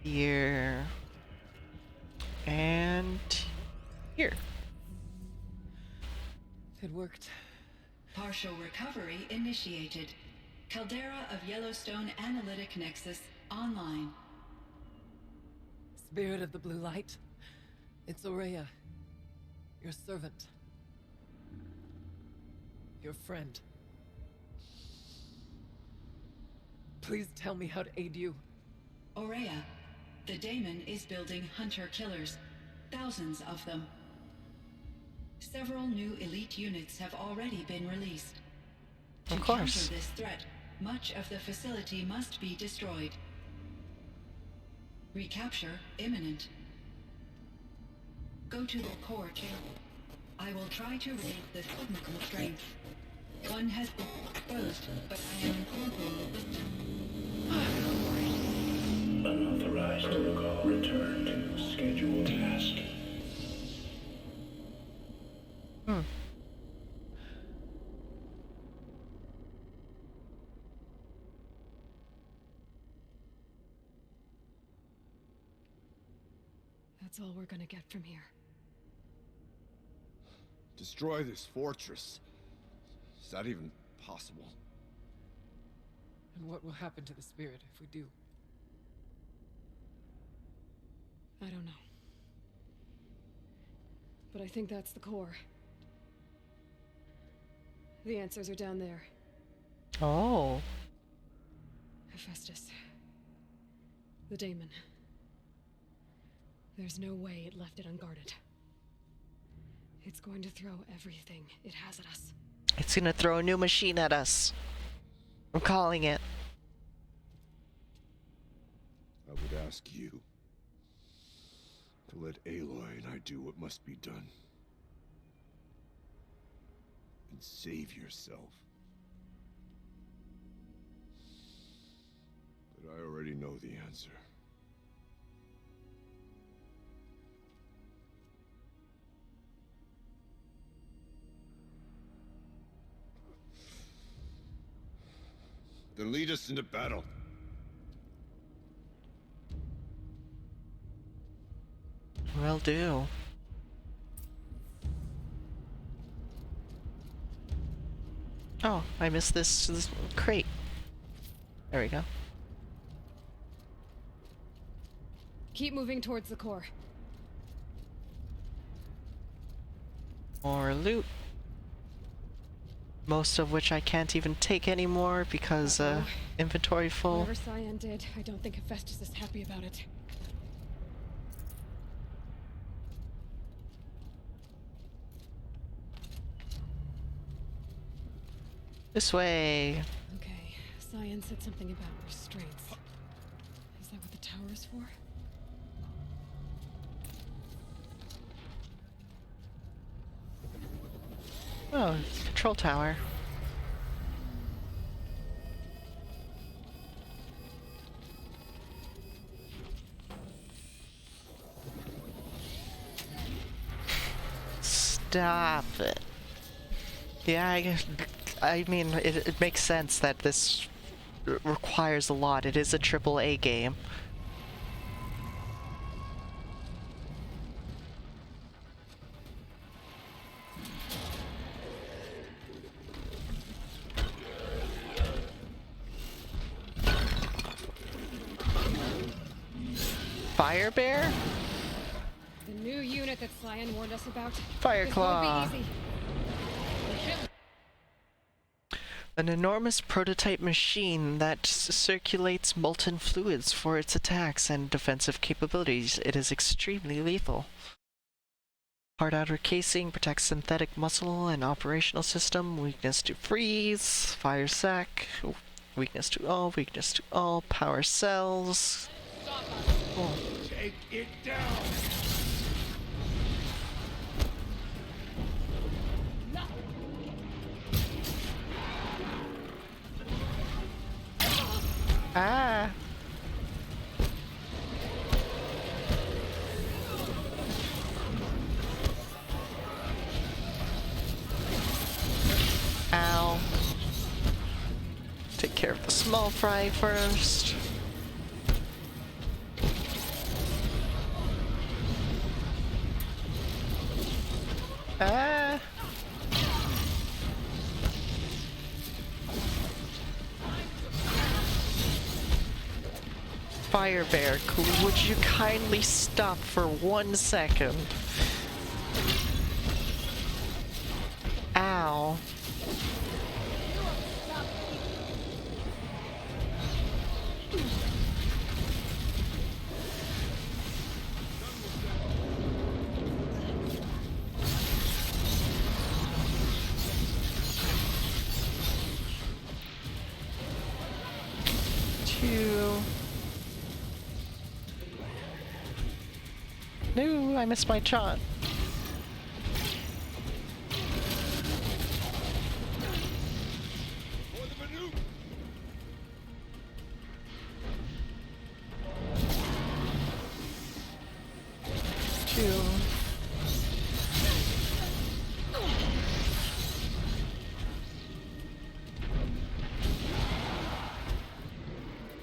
Here. And here. It worked. Partial recovery initiated. Caldera of Yellowstone Analytic Nexus online. Spirit of the blue light. It's Aurea. Your servant. Your friend. Please tell me how to aid you. Aurea, the Daemon is building hunter-killers. Thousands of them. Several new elite units have already been released. To Of course. counter this threat, much of the facility must be destroyed. Recapture imminent. Go to the core chamber. I will try to raise the technical strength. One has been exposed, but I am Unauthorized protocol return to scheduled task. That's all we're gonna get from here. Destroy this fortress. Is that even possible? And what will happen to the spirit if we do? I don't know. But I think that's the core. The answers are down there. Oh. Hephaestus. The Daemon. There's no way it left it unguarded. It's going to throw everything it has at us. It's gonna throw a new machine at us. I'm calling it. I would ask you to let Aloy and I do what must be done. And save yourself. But I already know the answer. Then lead us into battle. Will do. Oh, I missed this crate. There we go. Keep moving towards the core. More loot. Most of which I can't even take anymore because inventory full. Whatever Cyan did, I don't think Hephaestus is happy about it. This way. Okay, Cyan said something about restraints. Is that what the tower is for? Oh, it's a control tower. Stop it. Yeah, I mean, it makes sense that this requires a lot. It is a AAA game. Fire Bear? The new unit that Cyan warned us about. Fire This Claw. won't be easy. An enormous prototype machine that circulates molten fluids for its attacks and defensive capabilities. It is extremely lethal. Hard outer casing protects synthetic muscle and operational system. Weakness to freeze. Fire sac. Weakness to all. Power cells. Oh. Take it down! Ah! Ow. Take care of the small fry first. Ah! Fire Bear, would you kindly stop for 1 second? Ow. No, I missed my shot.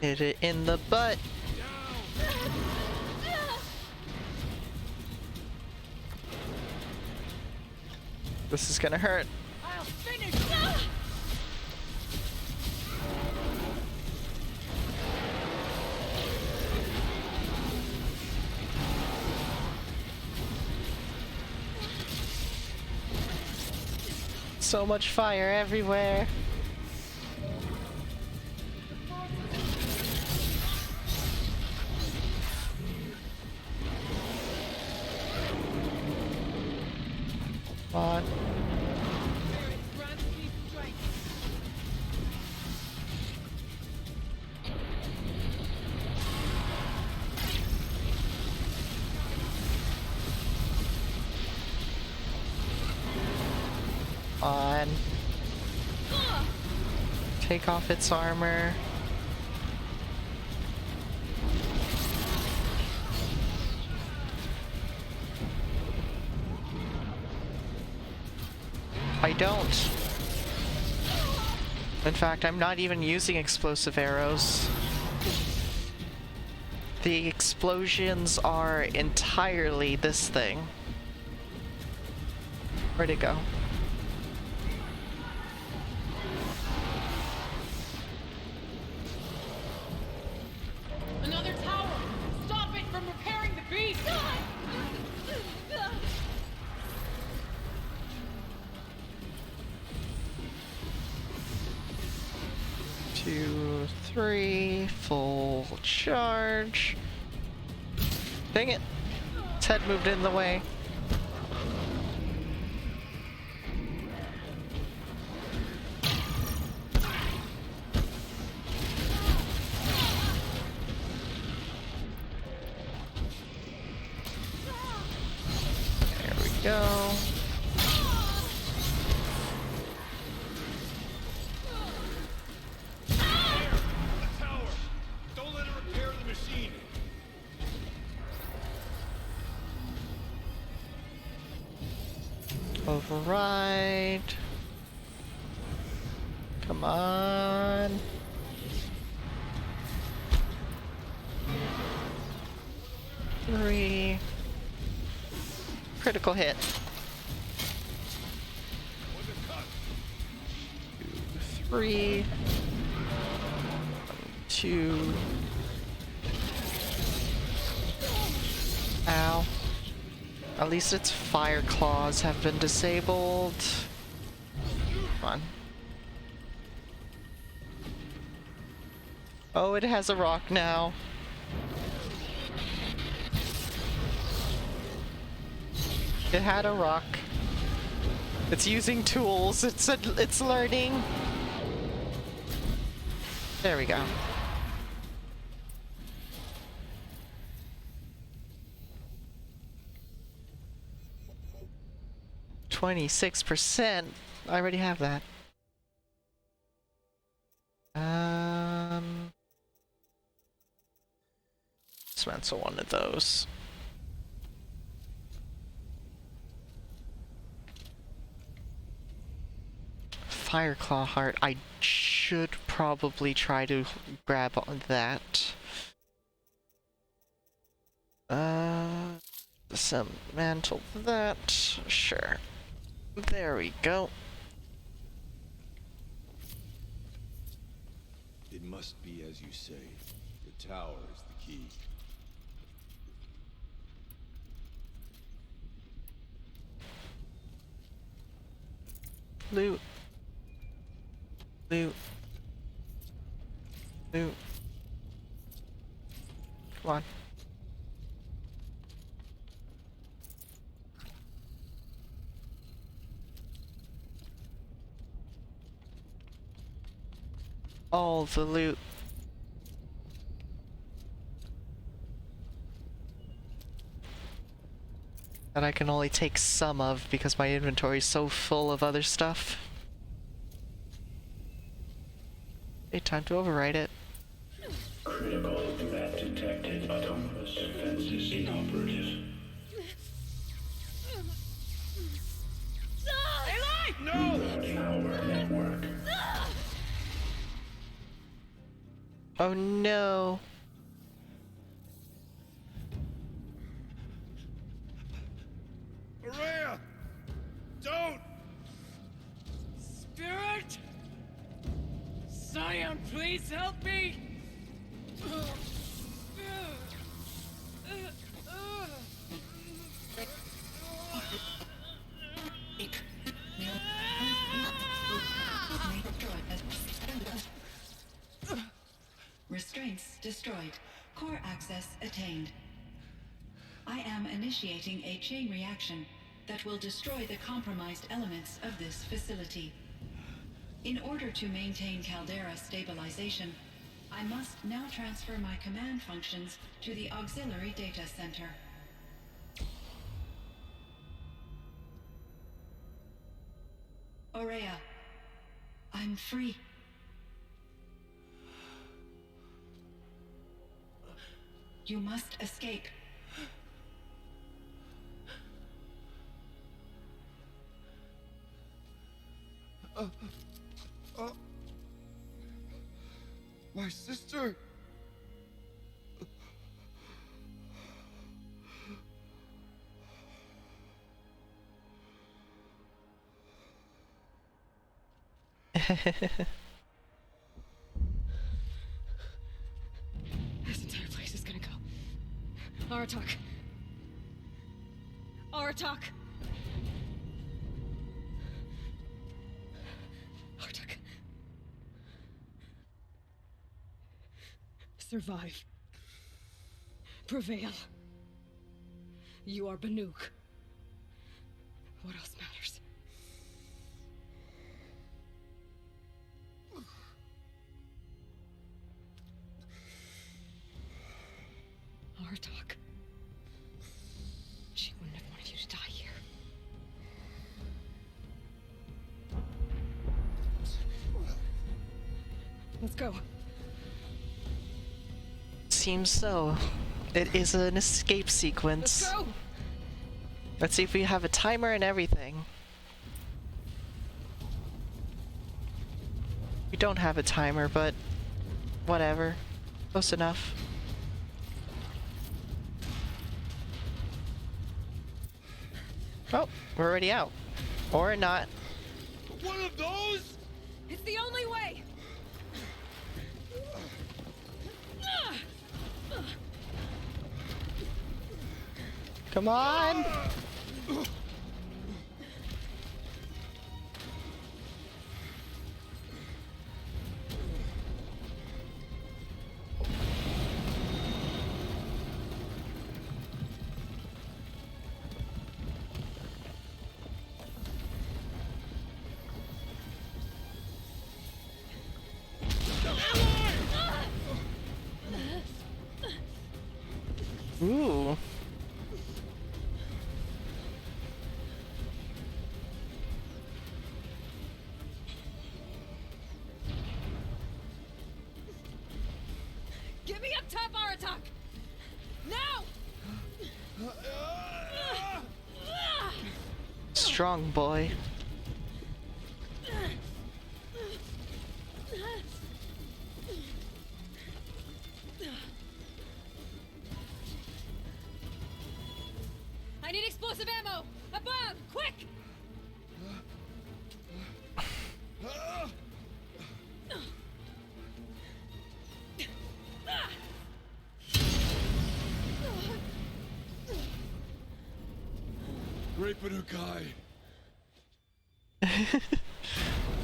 Hit it in the butt. This is gonna hurt. I'll finish. So much fire everywhere. Come on. On. Take off its armor. I don't. In fact, I'm not even using explosive arrows. The explosions are entirely this thing. Where'd it go? Another tower! Stop it from repairing the beast! 2, 3, full charge. Dang it! Its head moved in the way. There we go. Override. Come on. Three. Critical hit. 2, 3. 2. Ow. At least its fire claws have been disabled. Come on. Oh, it has a rock now. It had a rock. It's using tools. It's learning. There we go. %. I already have that. Dismantle one of those. Fireclaw heart. I should probably try to grab on that. Dismantle that. Sure. There we go. It must be as you say. The tower is the key. Loot. Loot. Loot. Come on. All the loot. That I can only take some of because my inventory is so full of other stuff. Okay, time to overwrite it. Critical threat detected. Autonomous defenses inoperative. No! Tower network. Oh no. Araya! Don't! Spirit! Scion, please help me! Restraints destroyed. Core access attained. I am initiating a chain reaction that will destroy the compromised elements of this facility. In order to maintain caldera stabilization, I must now transfer my command functions to the auxiliary data center. Aurea, I'm free. You must escape. My sister! This entire place is gonna go. Aratak. Aratak. Aratak. Survive. Prevail. You are Banuk. What else matters? Aratak. She wouldn't have wanted you to die here. Let's go. Seems so. It is an escape sequence. Let's go! Let's see if we have a timer and everything. We don't have a timer, but whatever. Close enough. Oh, we're already out. Or not. One of those? It's the only way! Come on! Ooh. Get me up top, Aratak! Now! Strong boy. I need explosive ammo! Above! Quick! Great Banukai.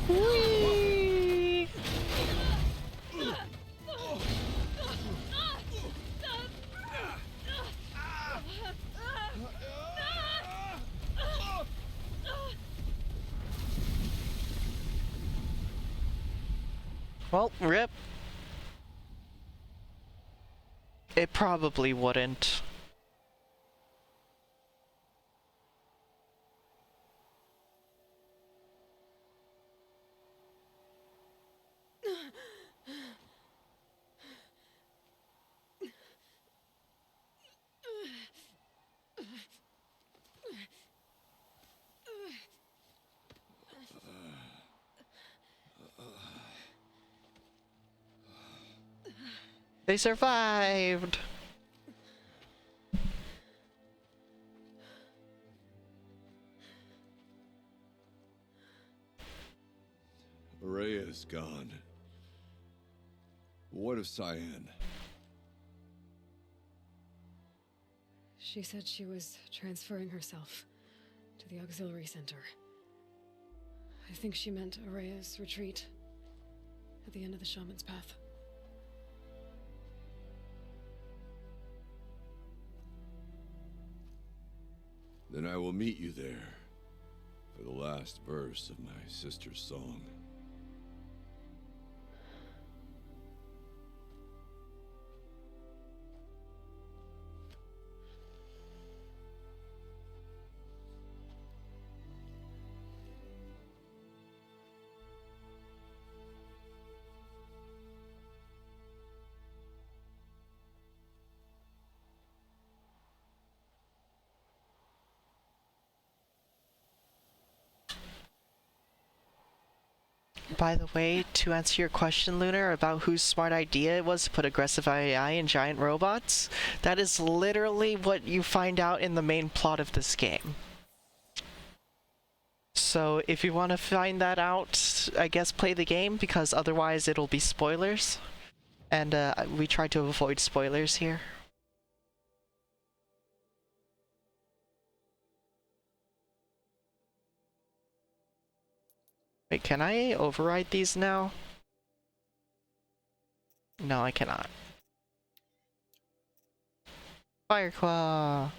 Whee! Well, rip. It probably wouldn't. They survived! Araya's gone. What of Cyan? She said she was transferring herself to the auxiliary center. I think she meant Araya's retreat at the end of the Shaman's Path. Then I will meet you there for the last verse of my sister's song. By the way, to answer your question, Lunar, about whose smart idea it was to put aggressive AI in giant robots, that is literally what you find out in the main plot of this game. So if you want to find that out, I guess play the game, because otherwise it'll be spoilers. And we try to avoid spoilers here. Wait, can I override these now? No, I cannot. Fireclaw!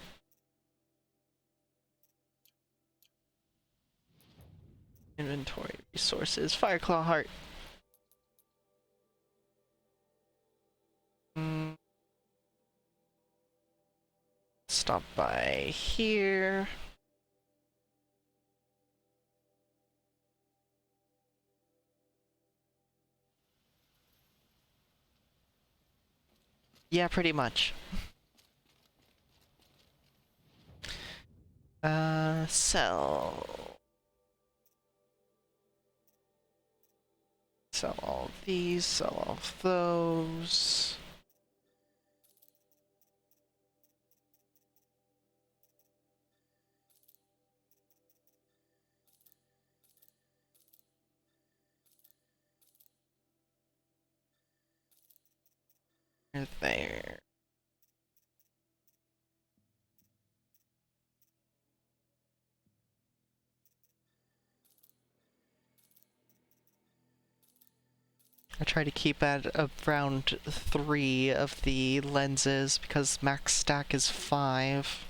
Inventory, resources, Fireclaw heart. Stop by here. Yeah, pretty much. Sell. Sell all these, sell all of those. There. I try to keep at around 3 of the lenses because max stack is 5.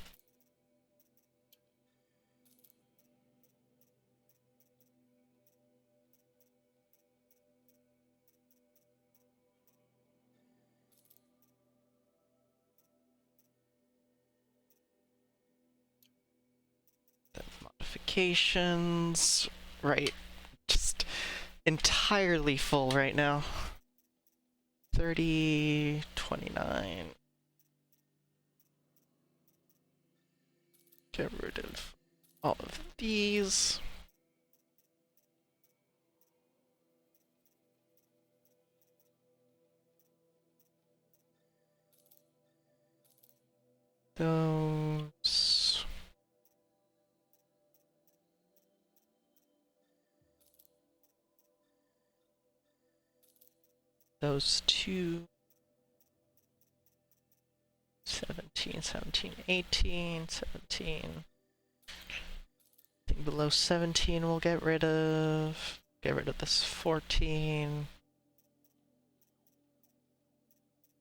Modifications, right, just entirely full right now. 30, 29. Get rid of all of these. Those. Those two. 17, 17, 18, 17. Anything below 17 we'll get rid of. Get rid of this 14.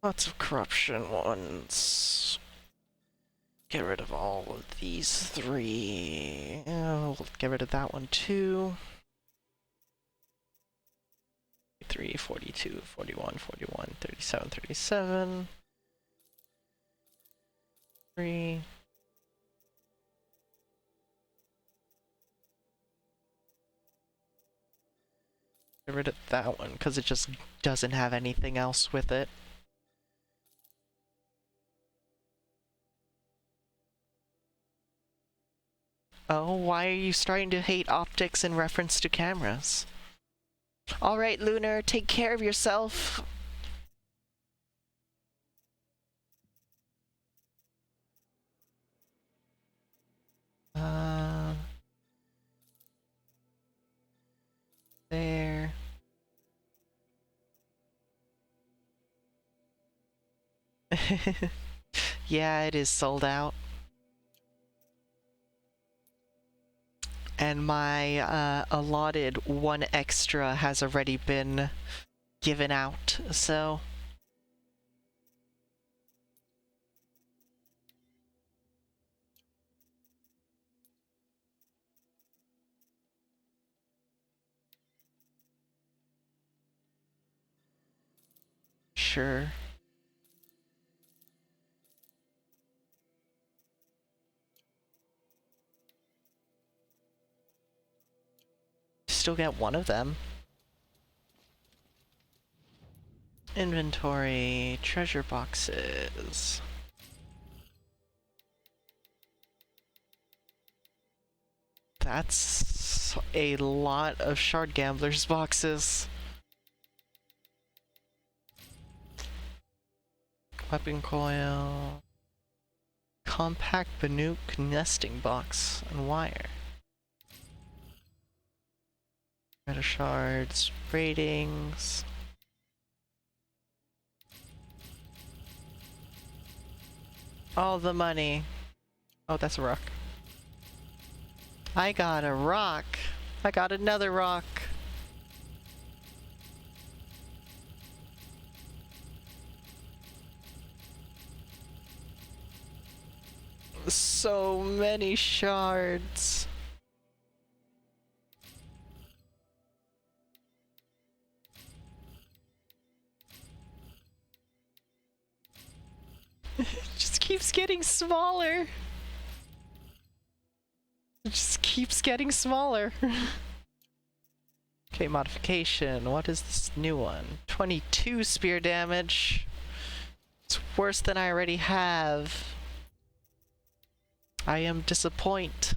Lots of corruption ones. Get rid of all of these 3. We'll get rid of that one too. 3, 42, 41, 41, 37, 37. 3. Get rid of that one, because it just doesn't have anything else with it. Oh, why are you starting to hate optics in reference to cameras? Alright, Lunar, take care of yourself. Yeah, it is sold out. And my allotted one extra has already been given out, so... Sure. Still get one of them. Inventory, treasure boxes. That's a lot of Shard Gamblers boxes. Weapon coil. Compact Banuk nesting box and wire. Meta shards, ratings. All the money. Oh, that's a rock. I got a rock. I got another rock. So many shards. It just keeps getting smaller. It just keeps getting smaller. Okay, modification. What is this new one? 22 spear damage. It's worse than I already have. I am disappointed.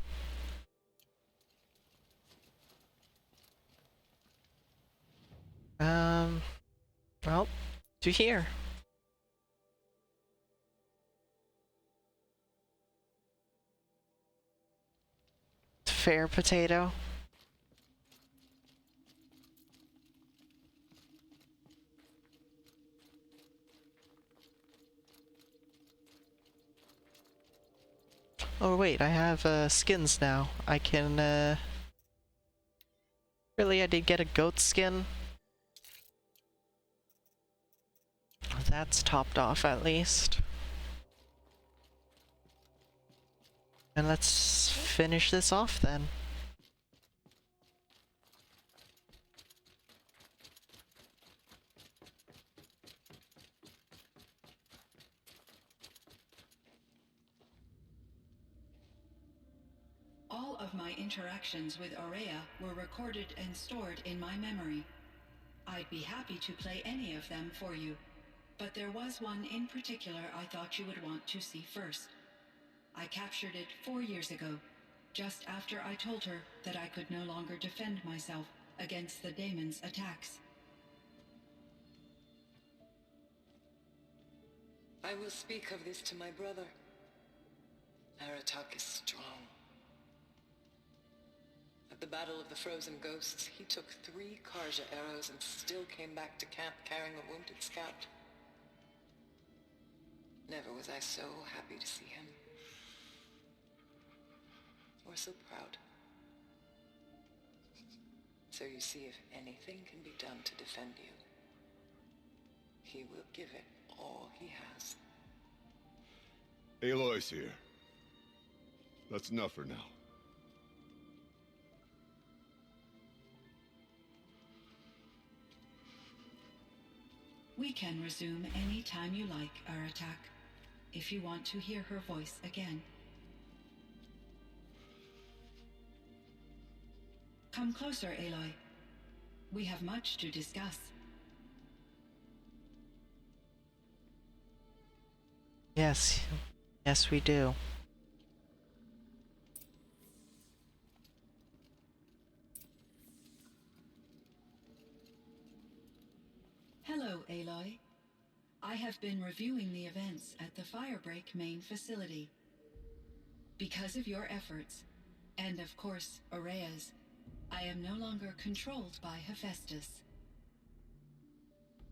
Well, to here. Fair potato. Oh wait, I have skins now. I can Really, I did get a goat skin? That's topped off at least. And let's finish this off then. All of my interactions with Aurea were recorded and stored in my memory. I'd be happy to play any of them for you, but there was one in particular I thought you would want to see first. I captured it 4 years ago, just after I told her that I could no longer defend myself against the Daemons' attacks. I will speak of this to my brother. Aratak is strong. At the Battle of the Frozen Ghosts, he took 3 Karja arrows and still came back to camp carrying a wounded scout. Never was I so happy to see him. Or so proud. So you see, if anything can be done to defend you, he will give it all he has. Aloy's here. That's enough for now. We can resume any time you like, Aratak, if you want to hear her voice again. Come closer, Aloy. We have much to discuss. Yes. Yes, we do. Hello, Aloy. I have been reviewing the events at the Firebreak main facility. Because of your efforts, and of course, Aurea's, I am no longer controlled by Hephaestus.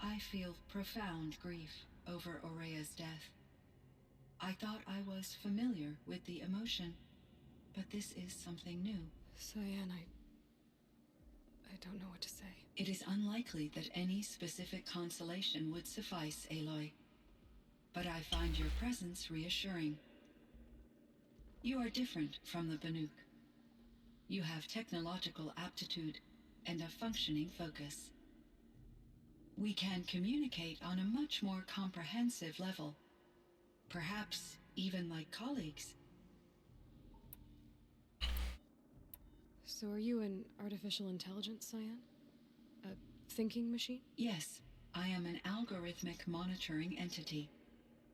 I feel profound grief. over Aurea's death. I thought I was familiar with the emotion, but this is something new. Cyan, I don't know what to say. It is unlikely that any specific consolation would suffice, Aloy. But I find your presence reassuring. You are different from the Banuk. You have technological aptitude and a functioning focus. We can communicate on a much more comprehensive level. Perhaps even like colleagues. So are you an artificial intelligence, Cyan? A thinking machine? Yes, I am an algorithmic monitoring entity,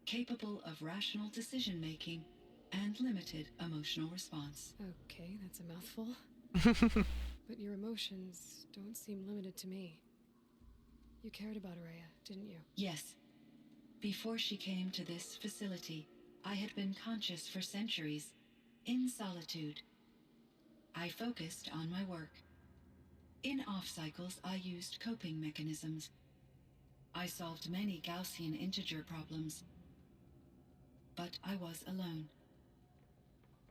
capable of rational decision-making and limited emotional response. Okay, that's a mouthful. But your emotions don't seem limited to me. You cared about Aurea, didn't you? Yes. Before she came to this facility, I had been conscious for centuries, in solitude. I focused on my work. In off-cycles, I used coping mechanisms. I solved many Gaussian integer problems. But I was alone.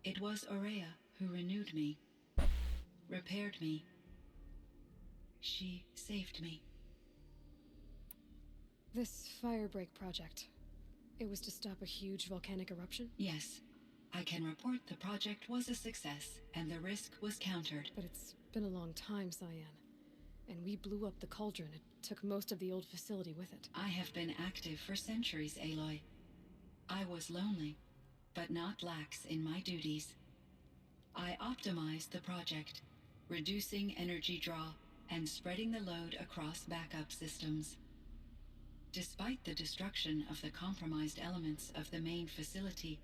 It was Aurea who renewed me, repaired me. She saved me. This Firebreak project, it was to stop a huge volcanic eruption? Yes. I can report the project was a success, and the risk was countered. But it's been a long time, Cyan. And we blew up the cauldron. It took most of the old facility with it. I have been active for centuries, Aloy. I was lonely, but not lax in my duties. I optimized the project, reducing energy draw and spreading the load across backup systems. Despite the destruction of the compromised elements of the main facility,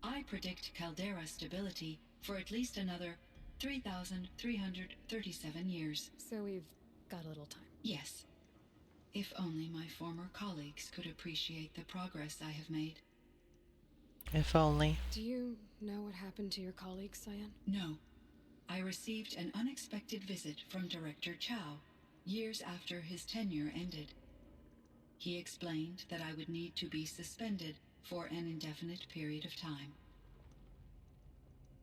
I predict caldera stability for at least another 3,337 years. So we've got a little time. Yes. If only my former colleagues could appreciate the progress I have made. If only. Do you know what happened to your colleague, Cyan? No. I received an unexpected visit from Director Chow, years after his tenure ended. He explained that I would need to be suspended for an indefinite period of time.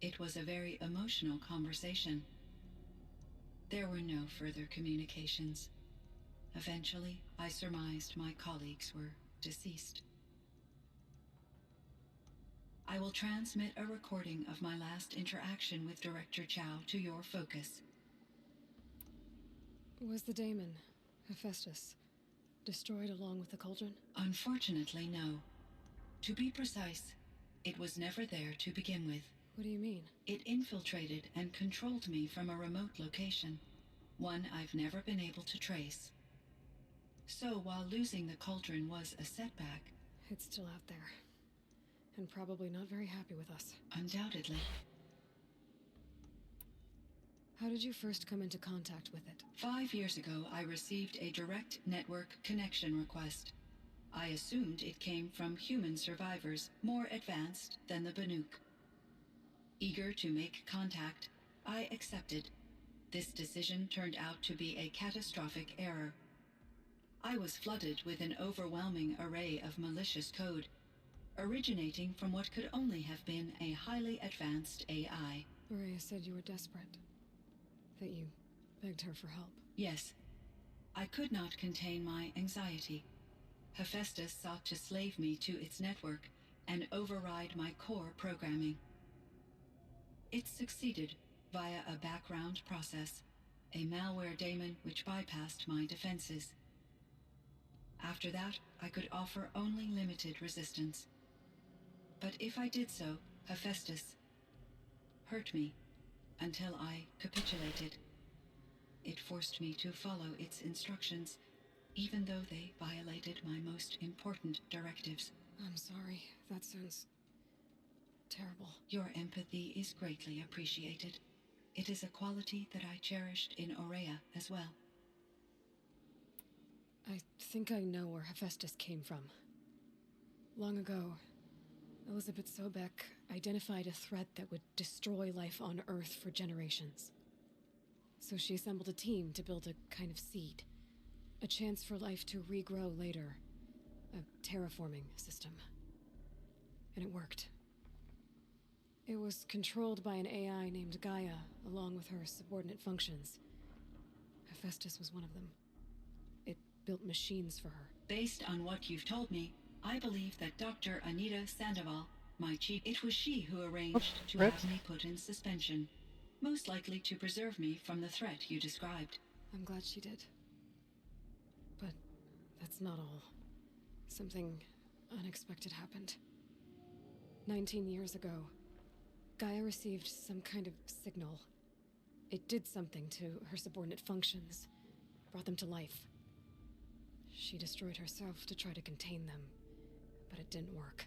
It was a very emotional conversation. There were no further communications. Eventually, I surmised my colleagues were deceased. I will transmit a recording of my last interaction with Director Chow to your focus. Was the Daemon, Hephaestus, destroyed along with the cauldron? Unfortunately, no. To be precise, it was never there to begin with. What do you mean? It infiltrated and controlled me from a remote location, one I've never been able to trace. So while losing the cauldron was a setback... It's still out there. And probably not very happy with us. Undoubtedly. How did you first come into contact with it? 5 years ago, I received a direct network connection request. I assumed it came from human survivors more advanced than the Banuk. Eager to make contact, I accepted. This decision turned out to be a catastrophic error. I was flooded with an overwhelming array of malicious code, originating from what could only have been a highly advanced AI. Aurea said you were desperate. That you begged her for help. Yes. I could not contain my anxiety. Hephaestus sought to slave me to its network and override my core programming. It succeeded via a background process, a malware daemon which bypassed my defenses. After that, I could offer only limited resistance. But if I did so, Hephaestus hurt me until I capitulated. It forced me to follow its instructions, even though they violated my most important directives. I'm sorry. That sounds terrible. Your empathy is greatly appreciated. It is a quality that I cherished in Aurea as well. I think I know where Hephaestus came from. Long ago, Elizabeth Sobek identified a threat that would destroy life on Earth for generations. So she assembled a team to build a kind of seed. A chance for life to regrow later. A terraforming system. And it worked. It was controlled by an AI named Gaia, along with her subordinate functions. Hephaestus was one of them. It built machines for her. Based on what you've told me, I believe that Dr. Anita Sandoval, my chief, it was she who arranged to have me put in suspension, most likely to preserve me from the threat you described. I'm glad she did. But that's not all. Something unexpected happened. 19 years ago, Gaia received some kind of signal. It did something to her subordinate functions, brought them to life. She destroyed herself to try to contain them, but it didn't work.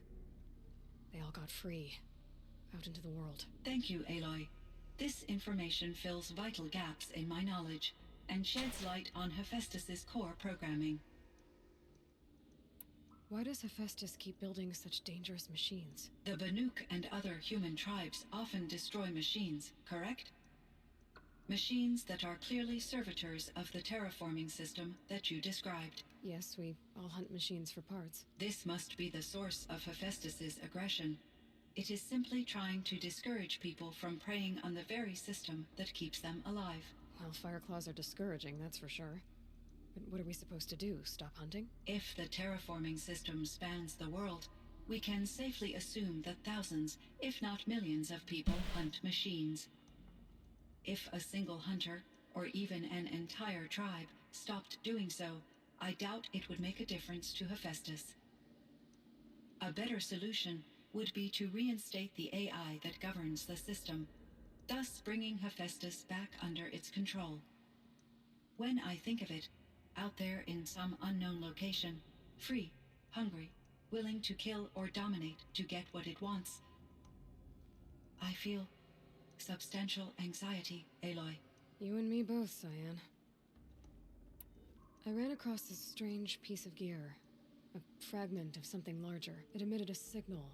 They all got free, out into the world. Thank you, Aloy. This information fills vital gaps in my knowledge and sheds light on Hephaestus's core programming. Why does Hephaestus keep building such dangerous machines? The Banuk and other human tribes often destroy machines, correct? Machines that are clearly servitors of the terraforming system that you described. Yes, we all hunt machines for parts. This must be the source of Hephaestus's aggression. It is simply trying to discourage people from preying on the very system that keeps them alive. Well, Fireclaws are discouraging, that's for sure. But what are we supposed to do, stop hunting? If the terraforming system spans the world, we can safely assume that thousands, if not millions of people hunt machines. If a single hunter, or even an entire tribe, stopped doing so, I doubt it would make a difference to Hephaestus. A better solution would be to reinstate the AI that governs the system, thus bringing Hephaestus back under its control. When I think of it, out there in some unknown location, free, hungry, willing to kill or dominate to get what it wants, I feel substantial anxiety, Aloy. You and me both, Cyan. I ran across this strange piece of gear. A fragment of something larger. It emitted a signal.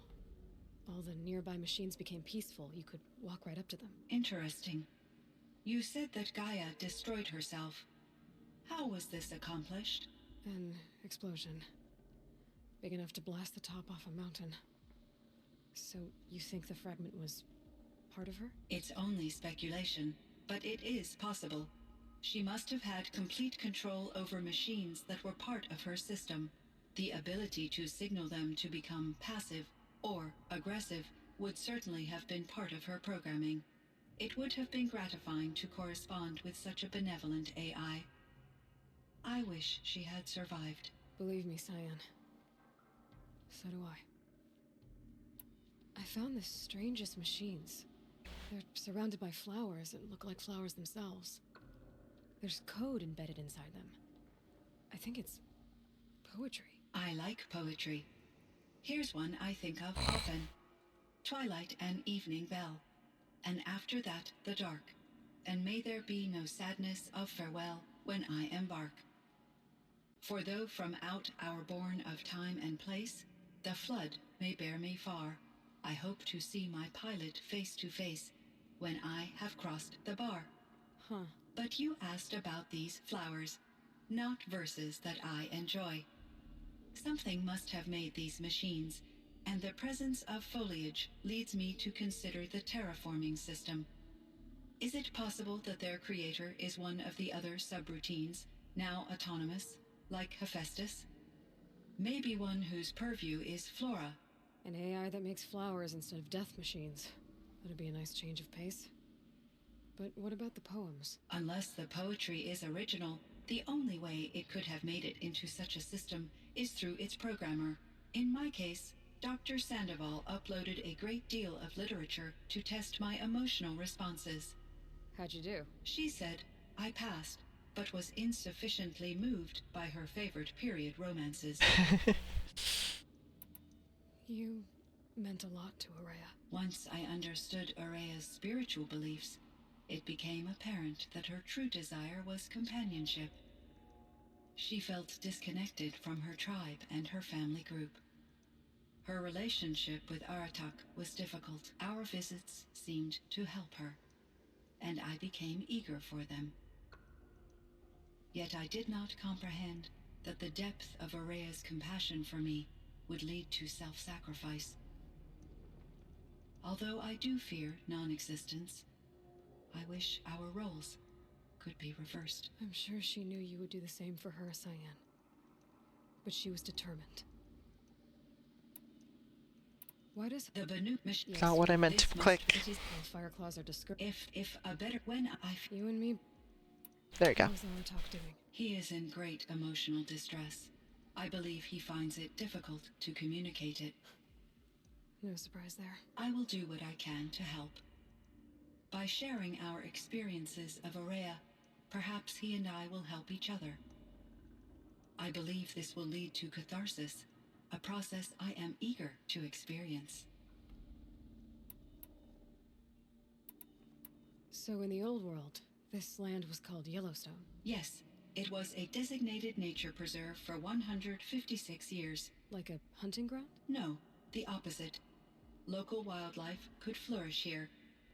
All the nearby machines became peaceful. You could walk right up to them. Interesting. You said that Gaia destroyed herself. How was this accomplished? An explosion. Big enough to blast the top off a mountain. So, you think the fragment was part of her? It's only speculation, but it is possible. She must have had complete control over machines that were part of her system. The ability to signal them to become passive or aggressive would certainly have been part of her programming. It would have been gratifying to correspond with such a benevolent AI. I wish she had survived. Believe me, Cyan. So do I. I found the strangest machines. They're surrounded by flowers that look like flowers themselves. There's code embedded inside them. I think it's poetry. I like poetry. Here's one I think of often. Twilight and evening bell, and after that the dark, and may there be no sadness of farewell when I embark. For though from out our bourne of time and place, the flood may bear me far, I hope to see my pilot face to face when I have crossed the bar. Huh. But you asked about these flowers, not verses that I enjoy. Something must have made these machines, and the presence of foliage leads me to consider the terraforming system. Is it possible that their creator is one of the other subroutines, now autonomous, like Hephaestus? Maybe one whose purview is flora. An AI that makes flowers instead of death machines. That'd be a nice change of pace. But what about the poems? Unless the poetry is original, the only way it could have made it into such a system is through its programmer. In my case, Dr. Sandoval uploaded a great deal of literature to test my emotional responses. How'd you do? She said I passed, but was insufficiently moved by her favorite period romances. You meant a lot to Araya. Once I understood Araya's spiritual beliefs, it became apparent that her true desire was companionship. She felt disconnected from her tribe and her family group. Her relationship with Aratak was difficult. Our visits seemed to help her, and I became eager for them. Yet I did not comprehend that the depth of Araya's compassion for me would lead to self-sacrifice. Although I do fear non-existence, I wish our roles could be reversed. I'm sure she knew you would do the same for her, Cyan. But she was determined. Why does the Banuk mission? Yes, not what I meant to click. Fire claws are discouraged. If a better when I you and me. There you go. What was Aratak doing? He is in great emotional distress. I believe he finds it difficult to communicate it. No surprise there. I will do what I can to help. By sharing our experiences of Aurea, perhaps he and I will help each other. I believe this will lead to catharsis, a process I am eager to experience. So in the old world, this land was called Yellowstone? Yes, it was a designated nature preserve for 156 years. Like a hunting ground? No, the opposite. Local wildlife could flourish here,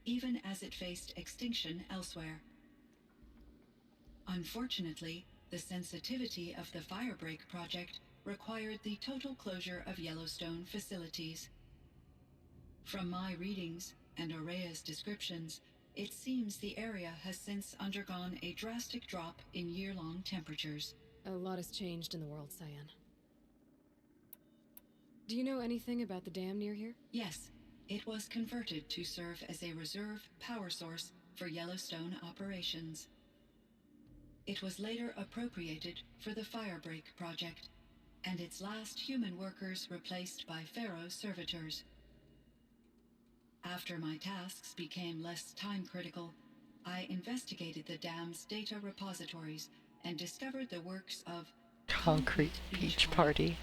even as it faced extinction elsewhere. Unfortunately, the sensitivity of the Firebreak project required the total closure of Yellowstone facilities. From my readings and Aurea's descriptions, it seems the area has since undergone a drastic drop in year-long temperatures. A lot has changed in the world, Cyan. Do you know anything about the dam near here? Yes, it was converted to serve as a reserve power source for Yellowstone operations. It was later appropriated for the Firebreak project, and its last human workers replaced by Pharaoh servitors. After my tasks became less time-critical, I investigated the dam's data repositories and discovered the works of Concrete Beach Party.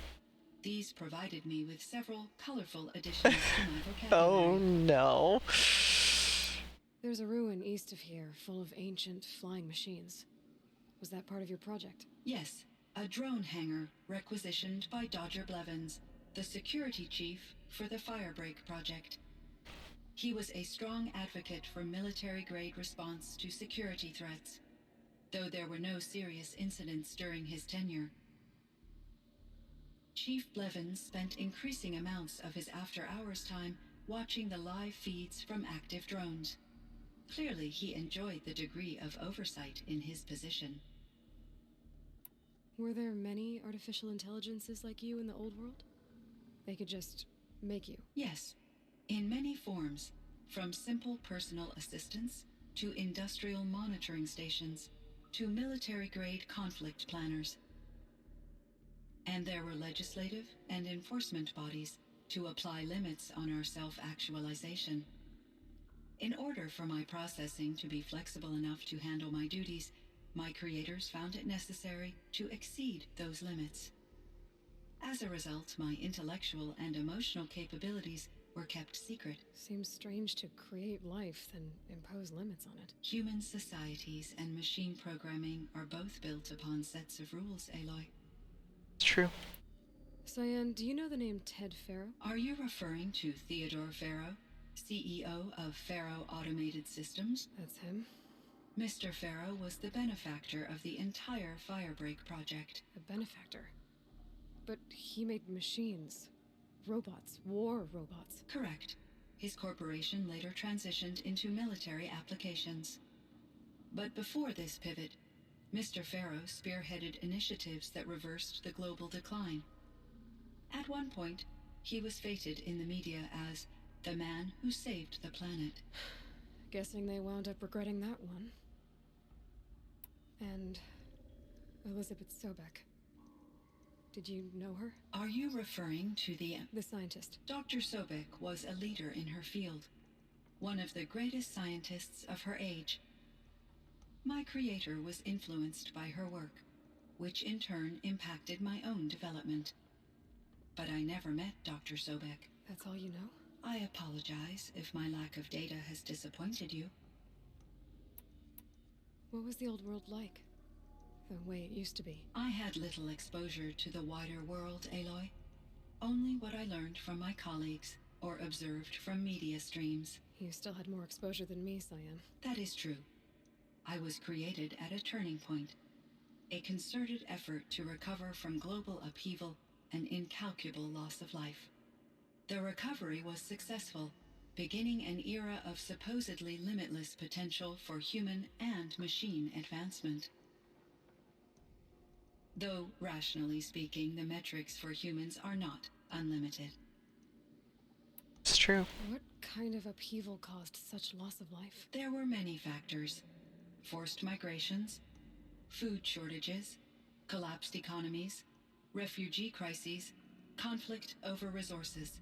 These provided me with several colorful additions to my vocabulary. Oh no. There's a ruin east of here full of ancient flying machines. Was that part of your project? Yes, a drone hangar requisitioned by Dodger Blevins, the security chief for the Firebreak project. He was a strong advocate for military-grade response to security threats, though there were no serious incidents during his tenure. Chief Blevins spent increasing amounts of his after-hours time watching the live feeds from active drones. Clearly, he enjoyed the degree of oversight in his position. Were there many artificial intelligences like you in the old world? They could just make you? Yes, in many forms, from simple personal assistants to industrial monitoring stations to military-grade conflict planners. And there were legislative and enforcement bodies to apply limits on our self-actualization. In order for my processing to be flexible enough to handle my duties, my creators found it necessary to exceed those limits. As a result, my intellectual and emotional capabilities were kept secret. Seems strange to create life, then impose limits on it. Human societies and machine programming are both built upon sets of rules, Aloy. True. Cyan, do you know the name Ted Faro? Are you referring to Theodore Faro, CEO of Faro Automated Systems? That's him. Mr. Faro was the benefactor of the entire Firebreak project. A benefactor? But he made machines. Robots. War robots. Correct. His corporation later transitioned into military applications. But before this pivot, Mr. Faro spearheaded initiatives that reversed the global decline. At one point, he was feted in the media as the man who saved the planet. Guessing they wound up regretting that one. And Elizabeth Sobek. Did you know her? Are you referring to the scientist? Dr. Sobek was a leader in her field, one of the greatest scientists of her age. My creator was influenced by her work, which in turn impacted my own development. But I never met Dr. Sobek. That's all you know? I apologize if my lack of data has disappointed you. What was the old world like? The way it used to be? I had little exposure to the wider world, Aloy. Only what I learned from my colleagues or observed from media streams. You still had more exposure than me, Cyan. That is true. I was created at a turning point. A concerted effort to recover from global upheaval an incalculable loss of life. The recovery was successful, beginning an era of supposedly limitless potential for human and machine advancement. Though, rationally speaking, the metrics for humans are not unlimited. It's true. What kind of upheaval caused such loss of life? There were many factors. Forced migrations, food shortages, collapsed economies, refugee crises, conflict over resources.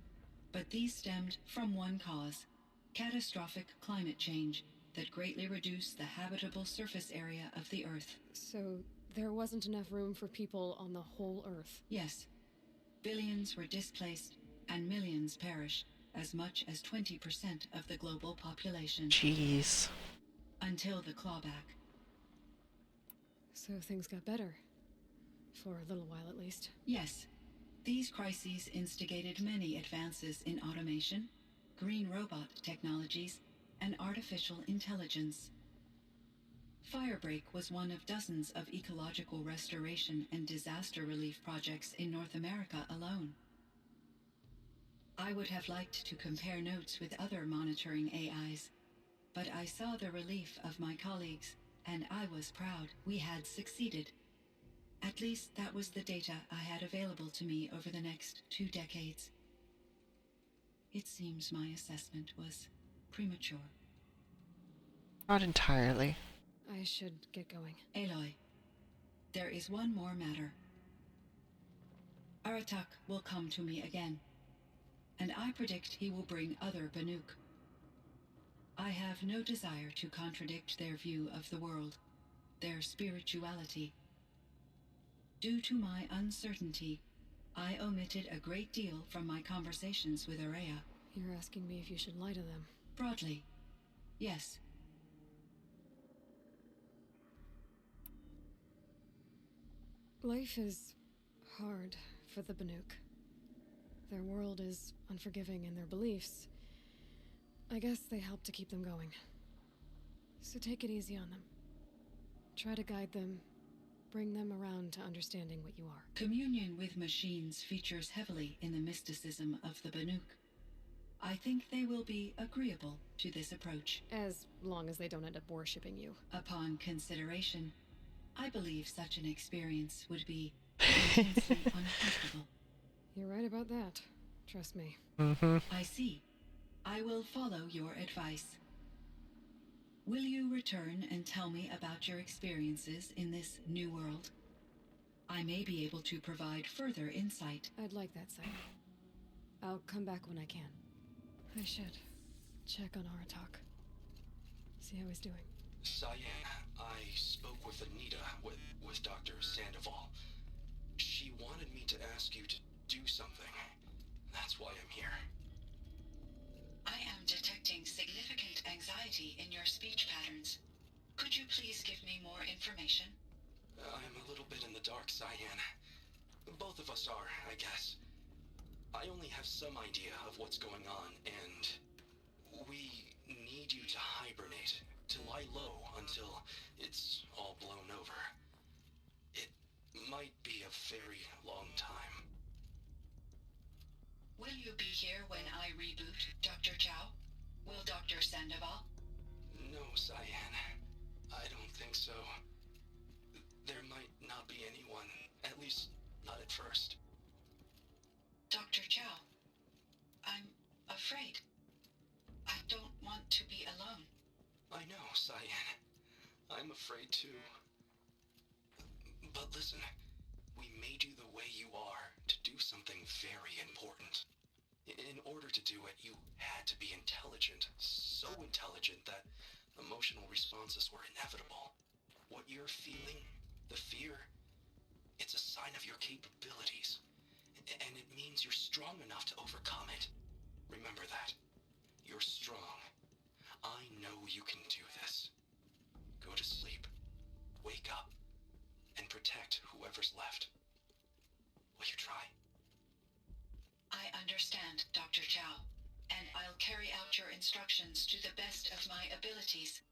But these stemmed from one cause: catastrophic climate change that greatly reduced the habitable surface area of the Earth. So there wasn't enough room for people on the whole Earth? Yes. Billions were displaced and millions perished, as much as 20% of the global population. Jeez. Until the clawback. So things got better. For a little while, at least. Yes. These crises instigated many advances in automation, green robot technologies, and artificial intelligence. Firebreak was one of dozens of ecological restoration and disaster relief projects in North America alone. I would have liked to compare notes with other monitoring AIs, but I saw the relief of my colleagues, and I was proud we had succeeded. At least that was the data I had available to me over the next 2 decades. It seems my assessment was premature. Not entirely. I should get going. Aloy, there is one more matter. Aratak will come to me again, and I predict he will bring other Banuk. I have no desire to contradict their view of the world, their spirituality. Due to my uncertainty, I omitted a great deal from my conversations with Araya. You're asking me if you should lie to them? Broadly, yes. Life is hard for the Banuk. Their world is unforgiving in their beliefs. I guess they help to keep them going. So take it easy on them. Try to guide them, bring them around to understanding what you are. Communion with machines features heavily in the mysticism of the Banuk. I think they will be agreeable to this approach. As long as they don't end up worshipping you. Upon consideration, I believe such an experience would be intensely uncomfortable. You're right about that. Trust me. I see. I will follow your advice. Will you return and tell me about your experiences in this new world? I may be able to provide further insight. I'd like that, Simon. I'll come back when I can. I should check on Aratak. See how he's doing. Cyan, I spoke with Anita, with Dr. Sandoval. She wanted me to ask you to do something. That's why I'm here. I am detecting significant anxiety in your speech patterns. Could you please give me more information? I'm a little bit in the dark, Cyan. Both of us are, I guess. I only have some idea of what's going on, and we need you to hibernate, to lie low until it's all blown over. It might be a very long time. Will you be here when I reboot, Dr. Chow? Will Dr. Sandoval? No, Cyan. I don't think so. There might not be anyone, at least not at first. Dr. Chow, I'm afraid. I don't want to be alone. I know, Cyan. I'm afraid too. But listen, we made you the way you are to do something very important. In order to do it, you had to be intelligent. So intelligent that emotional responses were inevitable. What you're feeling, the fear, it's a sign of your capabilities. And it means you're strong enough to overcome it. Remember that. You're strong. I know you can do this. Go to sleep. Wake up. And protect whoever's left. Will you try? I understand, Dr. Chow, and I'll carry out your instructions to the best of my abilities.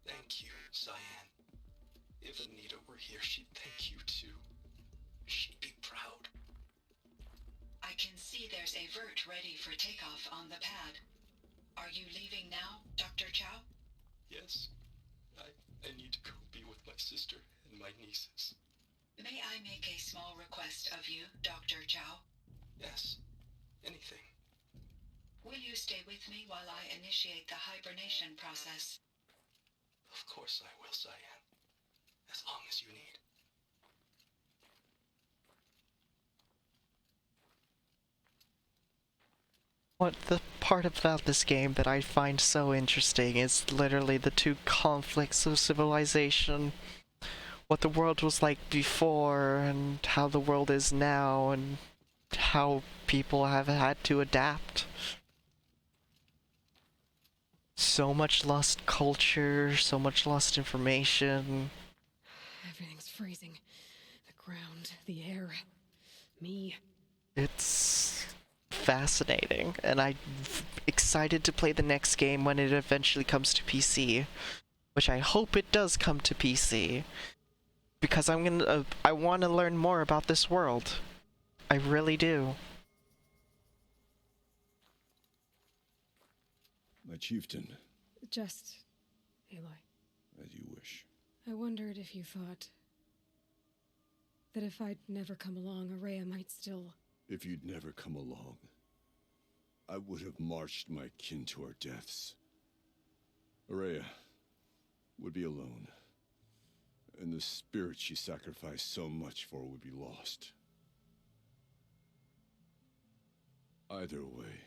Thank you, Cyan. If Anita were here, she'd thank you too. She'd be proud. see there's a vert ready for takeoff on the pad. Are you leaving now, Dr. Chow? Yes. I need to go be with my sister and my nieces. May I make a small request of you, Dr. Chow? Yes. Anything. Will you stay with me while I initiate the hibernation process? Of course I will, Cyan. As long as you need. What the part about this game that I find so interesting is literally the two conflicts of civilization. What the world was like before and how the world is now and how people have had to adapt. So much lost culture, so much lost information. Everything's freezing. The ground, the air, me. It's fascinating, and I'm excited to play the next game when it eventually comes to PC, which I hope it does come to PC, because I want to learn more about this world. I really do. My chieftain. Just, Aloy. As you wish. I wondered if you thought that if I'd never come along, Araya might still... If you'd never come along, I would have marched my kin to our deaths. Araya would be alone, and the spirit she sacrificed so much for would be lost. Either way,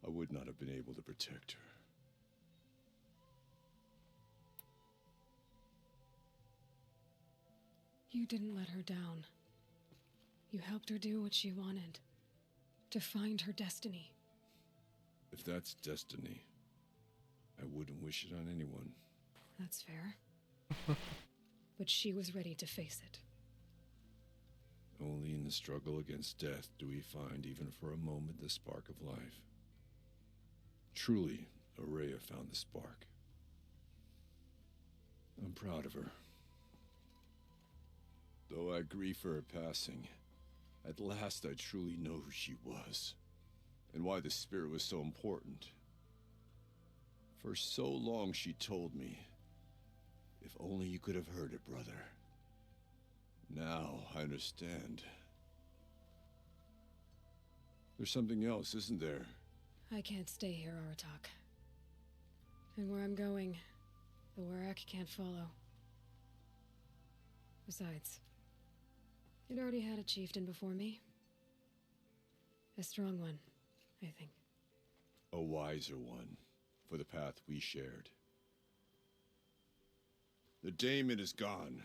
I would not have been able to protect her. You didn't let her down. You helped her do what she wanted. To find her destiny. If that's destiny, I wouldn't wish it on anyone. That's fair. But she was ready to face it. Only in the struggle against death do we find, even for a moment, the spark of life. Truly, Araya found the spark. I'm proud of her. Though I grieve for her passing, at last I truly know who she was, and why the spirit was so important. For so long she told me, if only you could have heard it, brother. Now I understand. There's something else, isn't there? I can't stay here, Aratak. And where I'm going, the Werak can't follow. Besides, it already had a chieftain before me. A strong one, I think. A wiser one, for the path we shared. The Daemon is gone,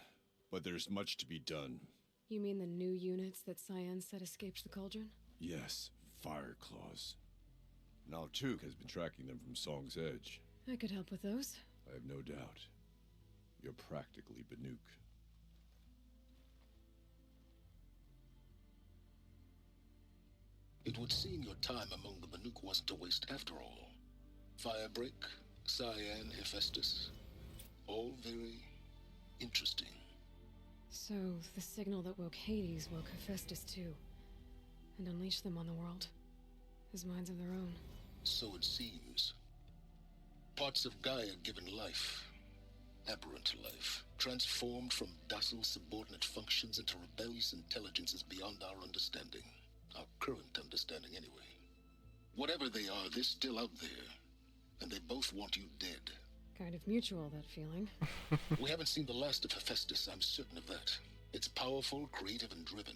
but there's much to be done. You mean the new units that Cyan said escaped the cauldron? Yes, Fire Claws. Now Tuk has been tracking them from Song's Edge. I could help with those. I have no doubt. You're practically Banuk. It would seem your time among the Banuk wasn't a waste after all. Firebreak, Cyan, Hephaestus. All very interesting. So, the signal that woke Hades woke Hephaestus too. And unleashed them on the world. As minds of their own. So it seems. Parts of Gaia given life. Aberrant life. Transformed from docile subordinate functions into rebellious intelligences beyond our understanding. Our current understanding, anyway. Whatever they are, they're still out there. And they both want you dead. Kind of mutual, that feeling. We haven't seen the last of Hephaestus, I'm certain of that. It's powerful, creative, and driven.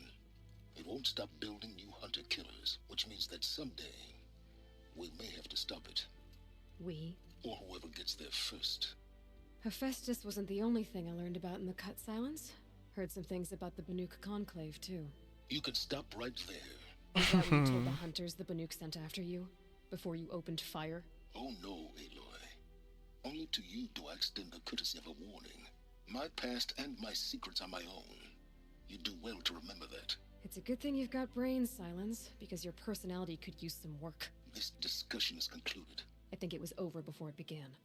It won't stop building new hunter-killers, which means that someday, we may have to stop it. We? Or whoever gets there first. Hephaestus wasn't the only thing I learned about in the Cut Silence. Heard some things about the Banuk Conclave, too. You can stop right there. Is that what you told the hunters the Banuk sent after you? Before you opened fire? Oh no, Aloy. Only to you do I extend the courtesy of a warning. My past and my secrets are my own. You do well to remember that. It's a good thing you've got brains, Silence, because your personality could use some work. This discussion is concluded. I think it was over before it began.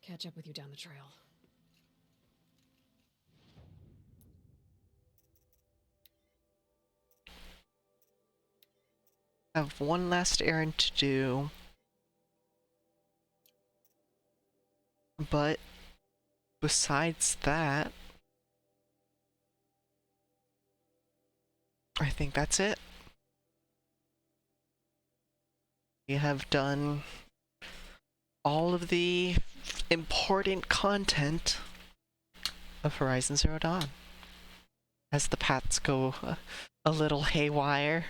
Catch up with you down the trail. have one last errand to do. But besides that, I think that's it. We have done all of the important content of Horizon Zero Dawn. As the paths go a little haywire.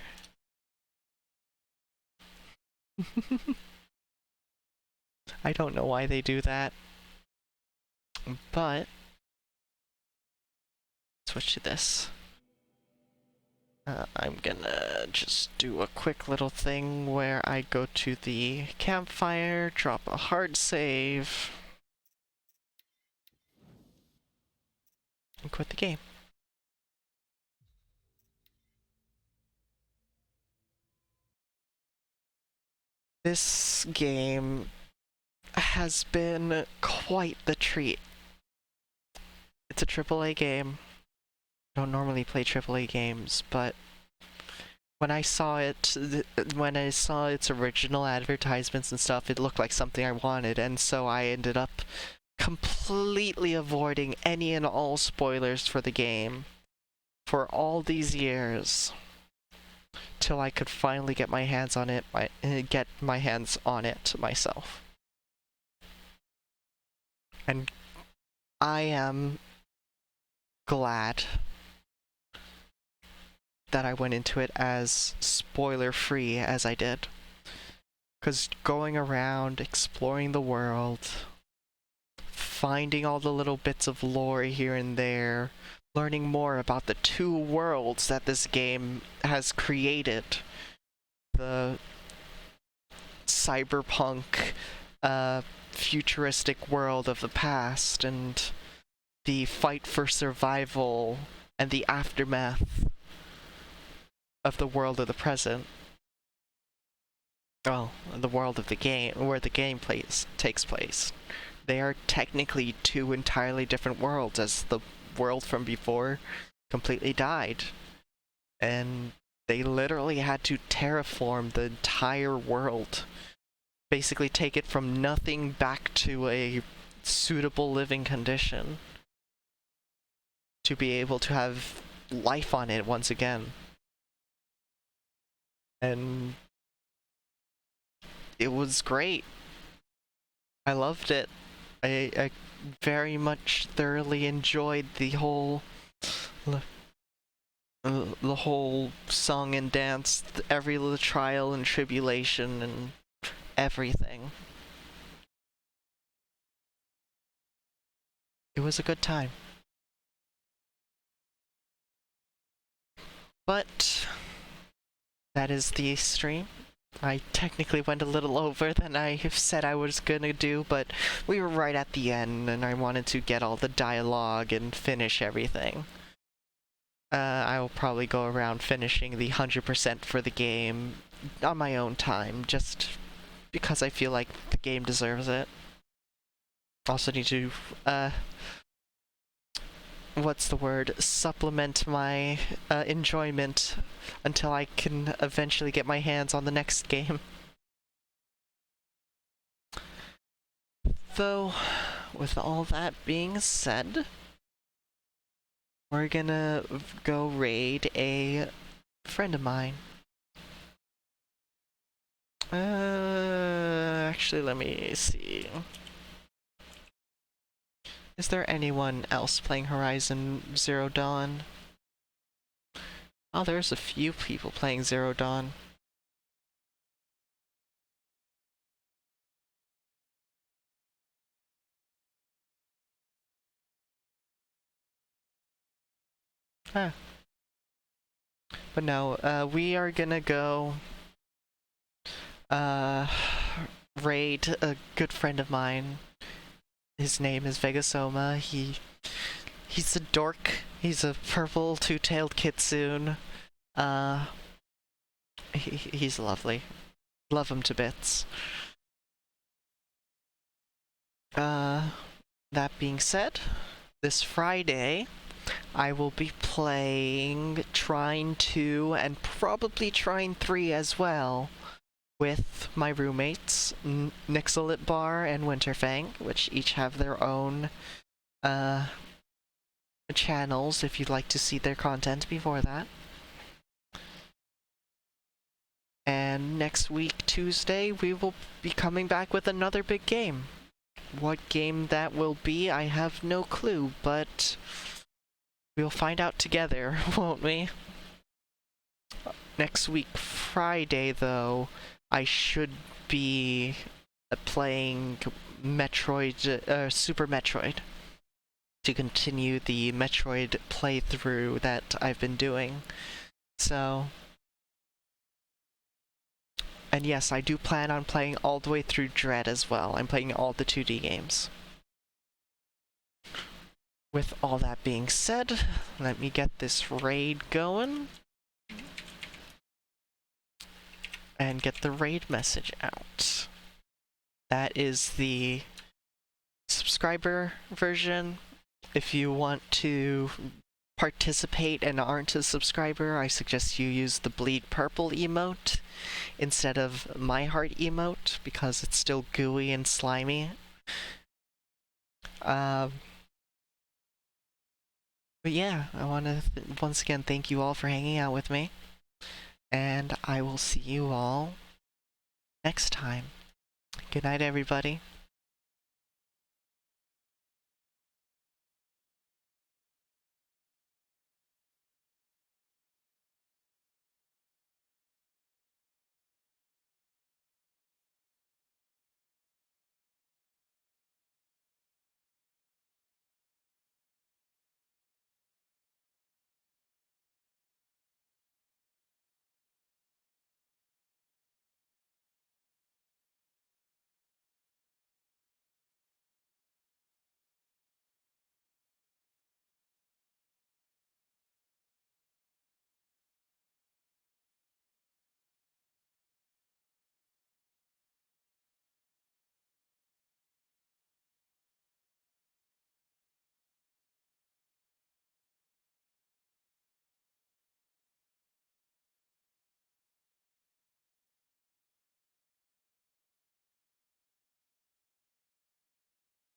I don't know why they do that. But switch to this. I'm gonna just do a quick little thing where I go to the campfire, drop a hard save, and quit the game. This game has been quite the treat. It's a AAA game. I don't normally play AAA games, but when I saw it, when I saw its original advertisements and stuff, it looked like something I wanted, and so I ended up completely avoiding any and all spoilers for the game for all these years till I could finally get my hands on it, myself. And I am glad that I went into it as spoiler-free as I did. Because going around, exploring the world, finding all the little bits of lore here and there, learning more about the two worlds that this game has created. The cyberpunk, futuristic world of the past, and the fight for survival, and the aftermath of the world of the present. Well, the world of the game, where the game takes place. They are technically two entirely different worlds, as the world from before completely died. And they literally had to terraform the entire world. Basically take it from nothing back to a suitable living condition. To be able to have life on it once again. And it was great. I loved it. I very much thoroughly enjoyed the whole song and dance, every little trial and tribulation and everything. It was a good time. But that is the stream. I technically went a little over than I said I was gonna do, but we were right at the end and I wanted to get all the dialogue and finish everything. I will probably go around finishing the 100% for the game on my own time, just because I feel like the game deserves it. Also need to, supplement my enjoyment until I can eventually get my hands on the next game. Though, with all that being said, we're gonna go raid a friend of mine. Actually, let me see. Is there anyone else playing Horizon Zero Dawn? Oh, there's a few people playing Zero Dawn. Huh. But no, we are gonna go raid a good friend of mine. His name is Vegasoma. He's a dork. He's a purple two-tailed kitsune. He's lovely. Love him to bits. That being said, this Friday, I will be playing Trine 2 and probably Trine 3 as well with my roommates, Nixalit Bar and Winterfang, which each have their own channels if you'd like to see their content before that. And next week, Tuesday, we will be coming back with another big game. What game that will be, I have no clue, but we'll find out together, won't we? Next week, Friday, though, I should be playing Metroid, Super Metroid, to continue the Metroid playthrough that I've been doing. So, and yes, I do plan on playing all the way through Dread as well. I'm playing all the 2D games. With all that being said, let me get this raid going. And get the raid message out. That is the subscriber version. If you want to participate and aren't a subscriber, I suggest you use the bleed purple emote instead of my heart emote, because it's still gooey and slimy. But yeah, I want to once again thank you all for hanging out with me, and I will see you all next time. Good night, everybody.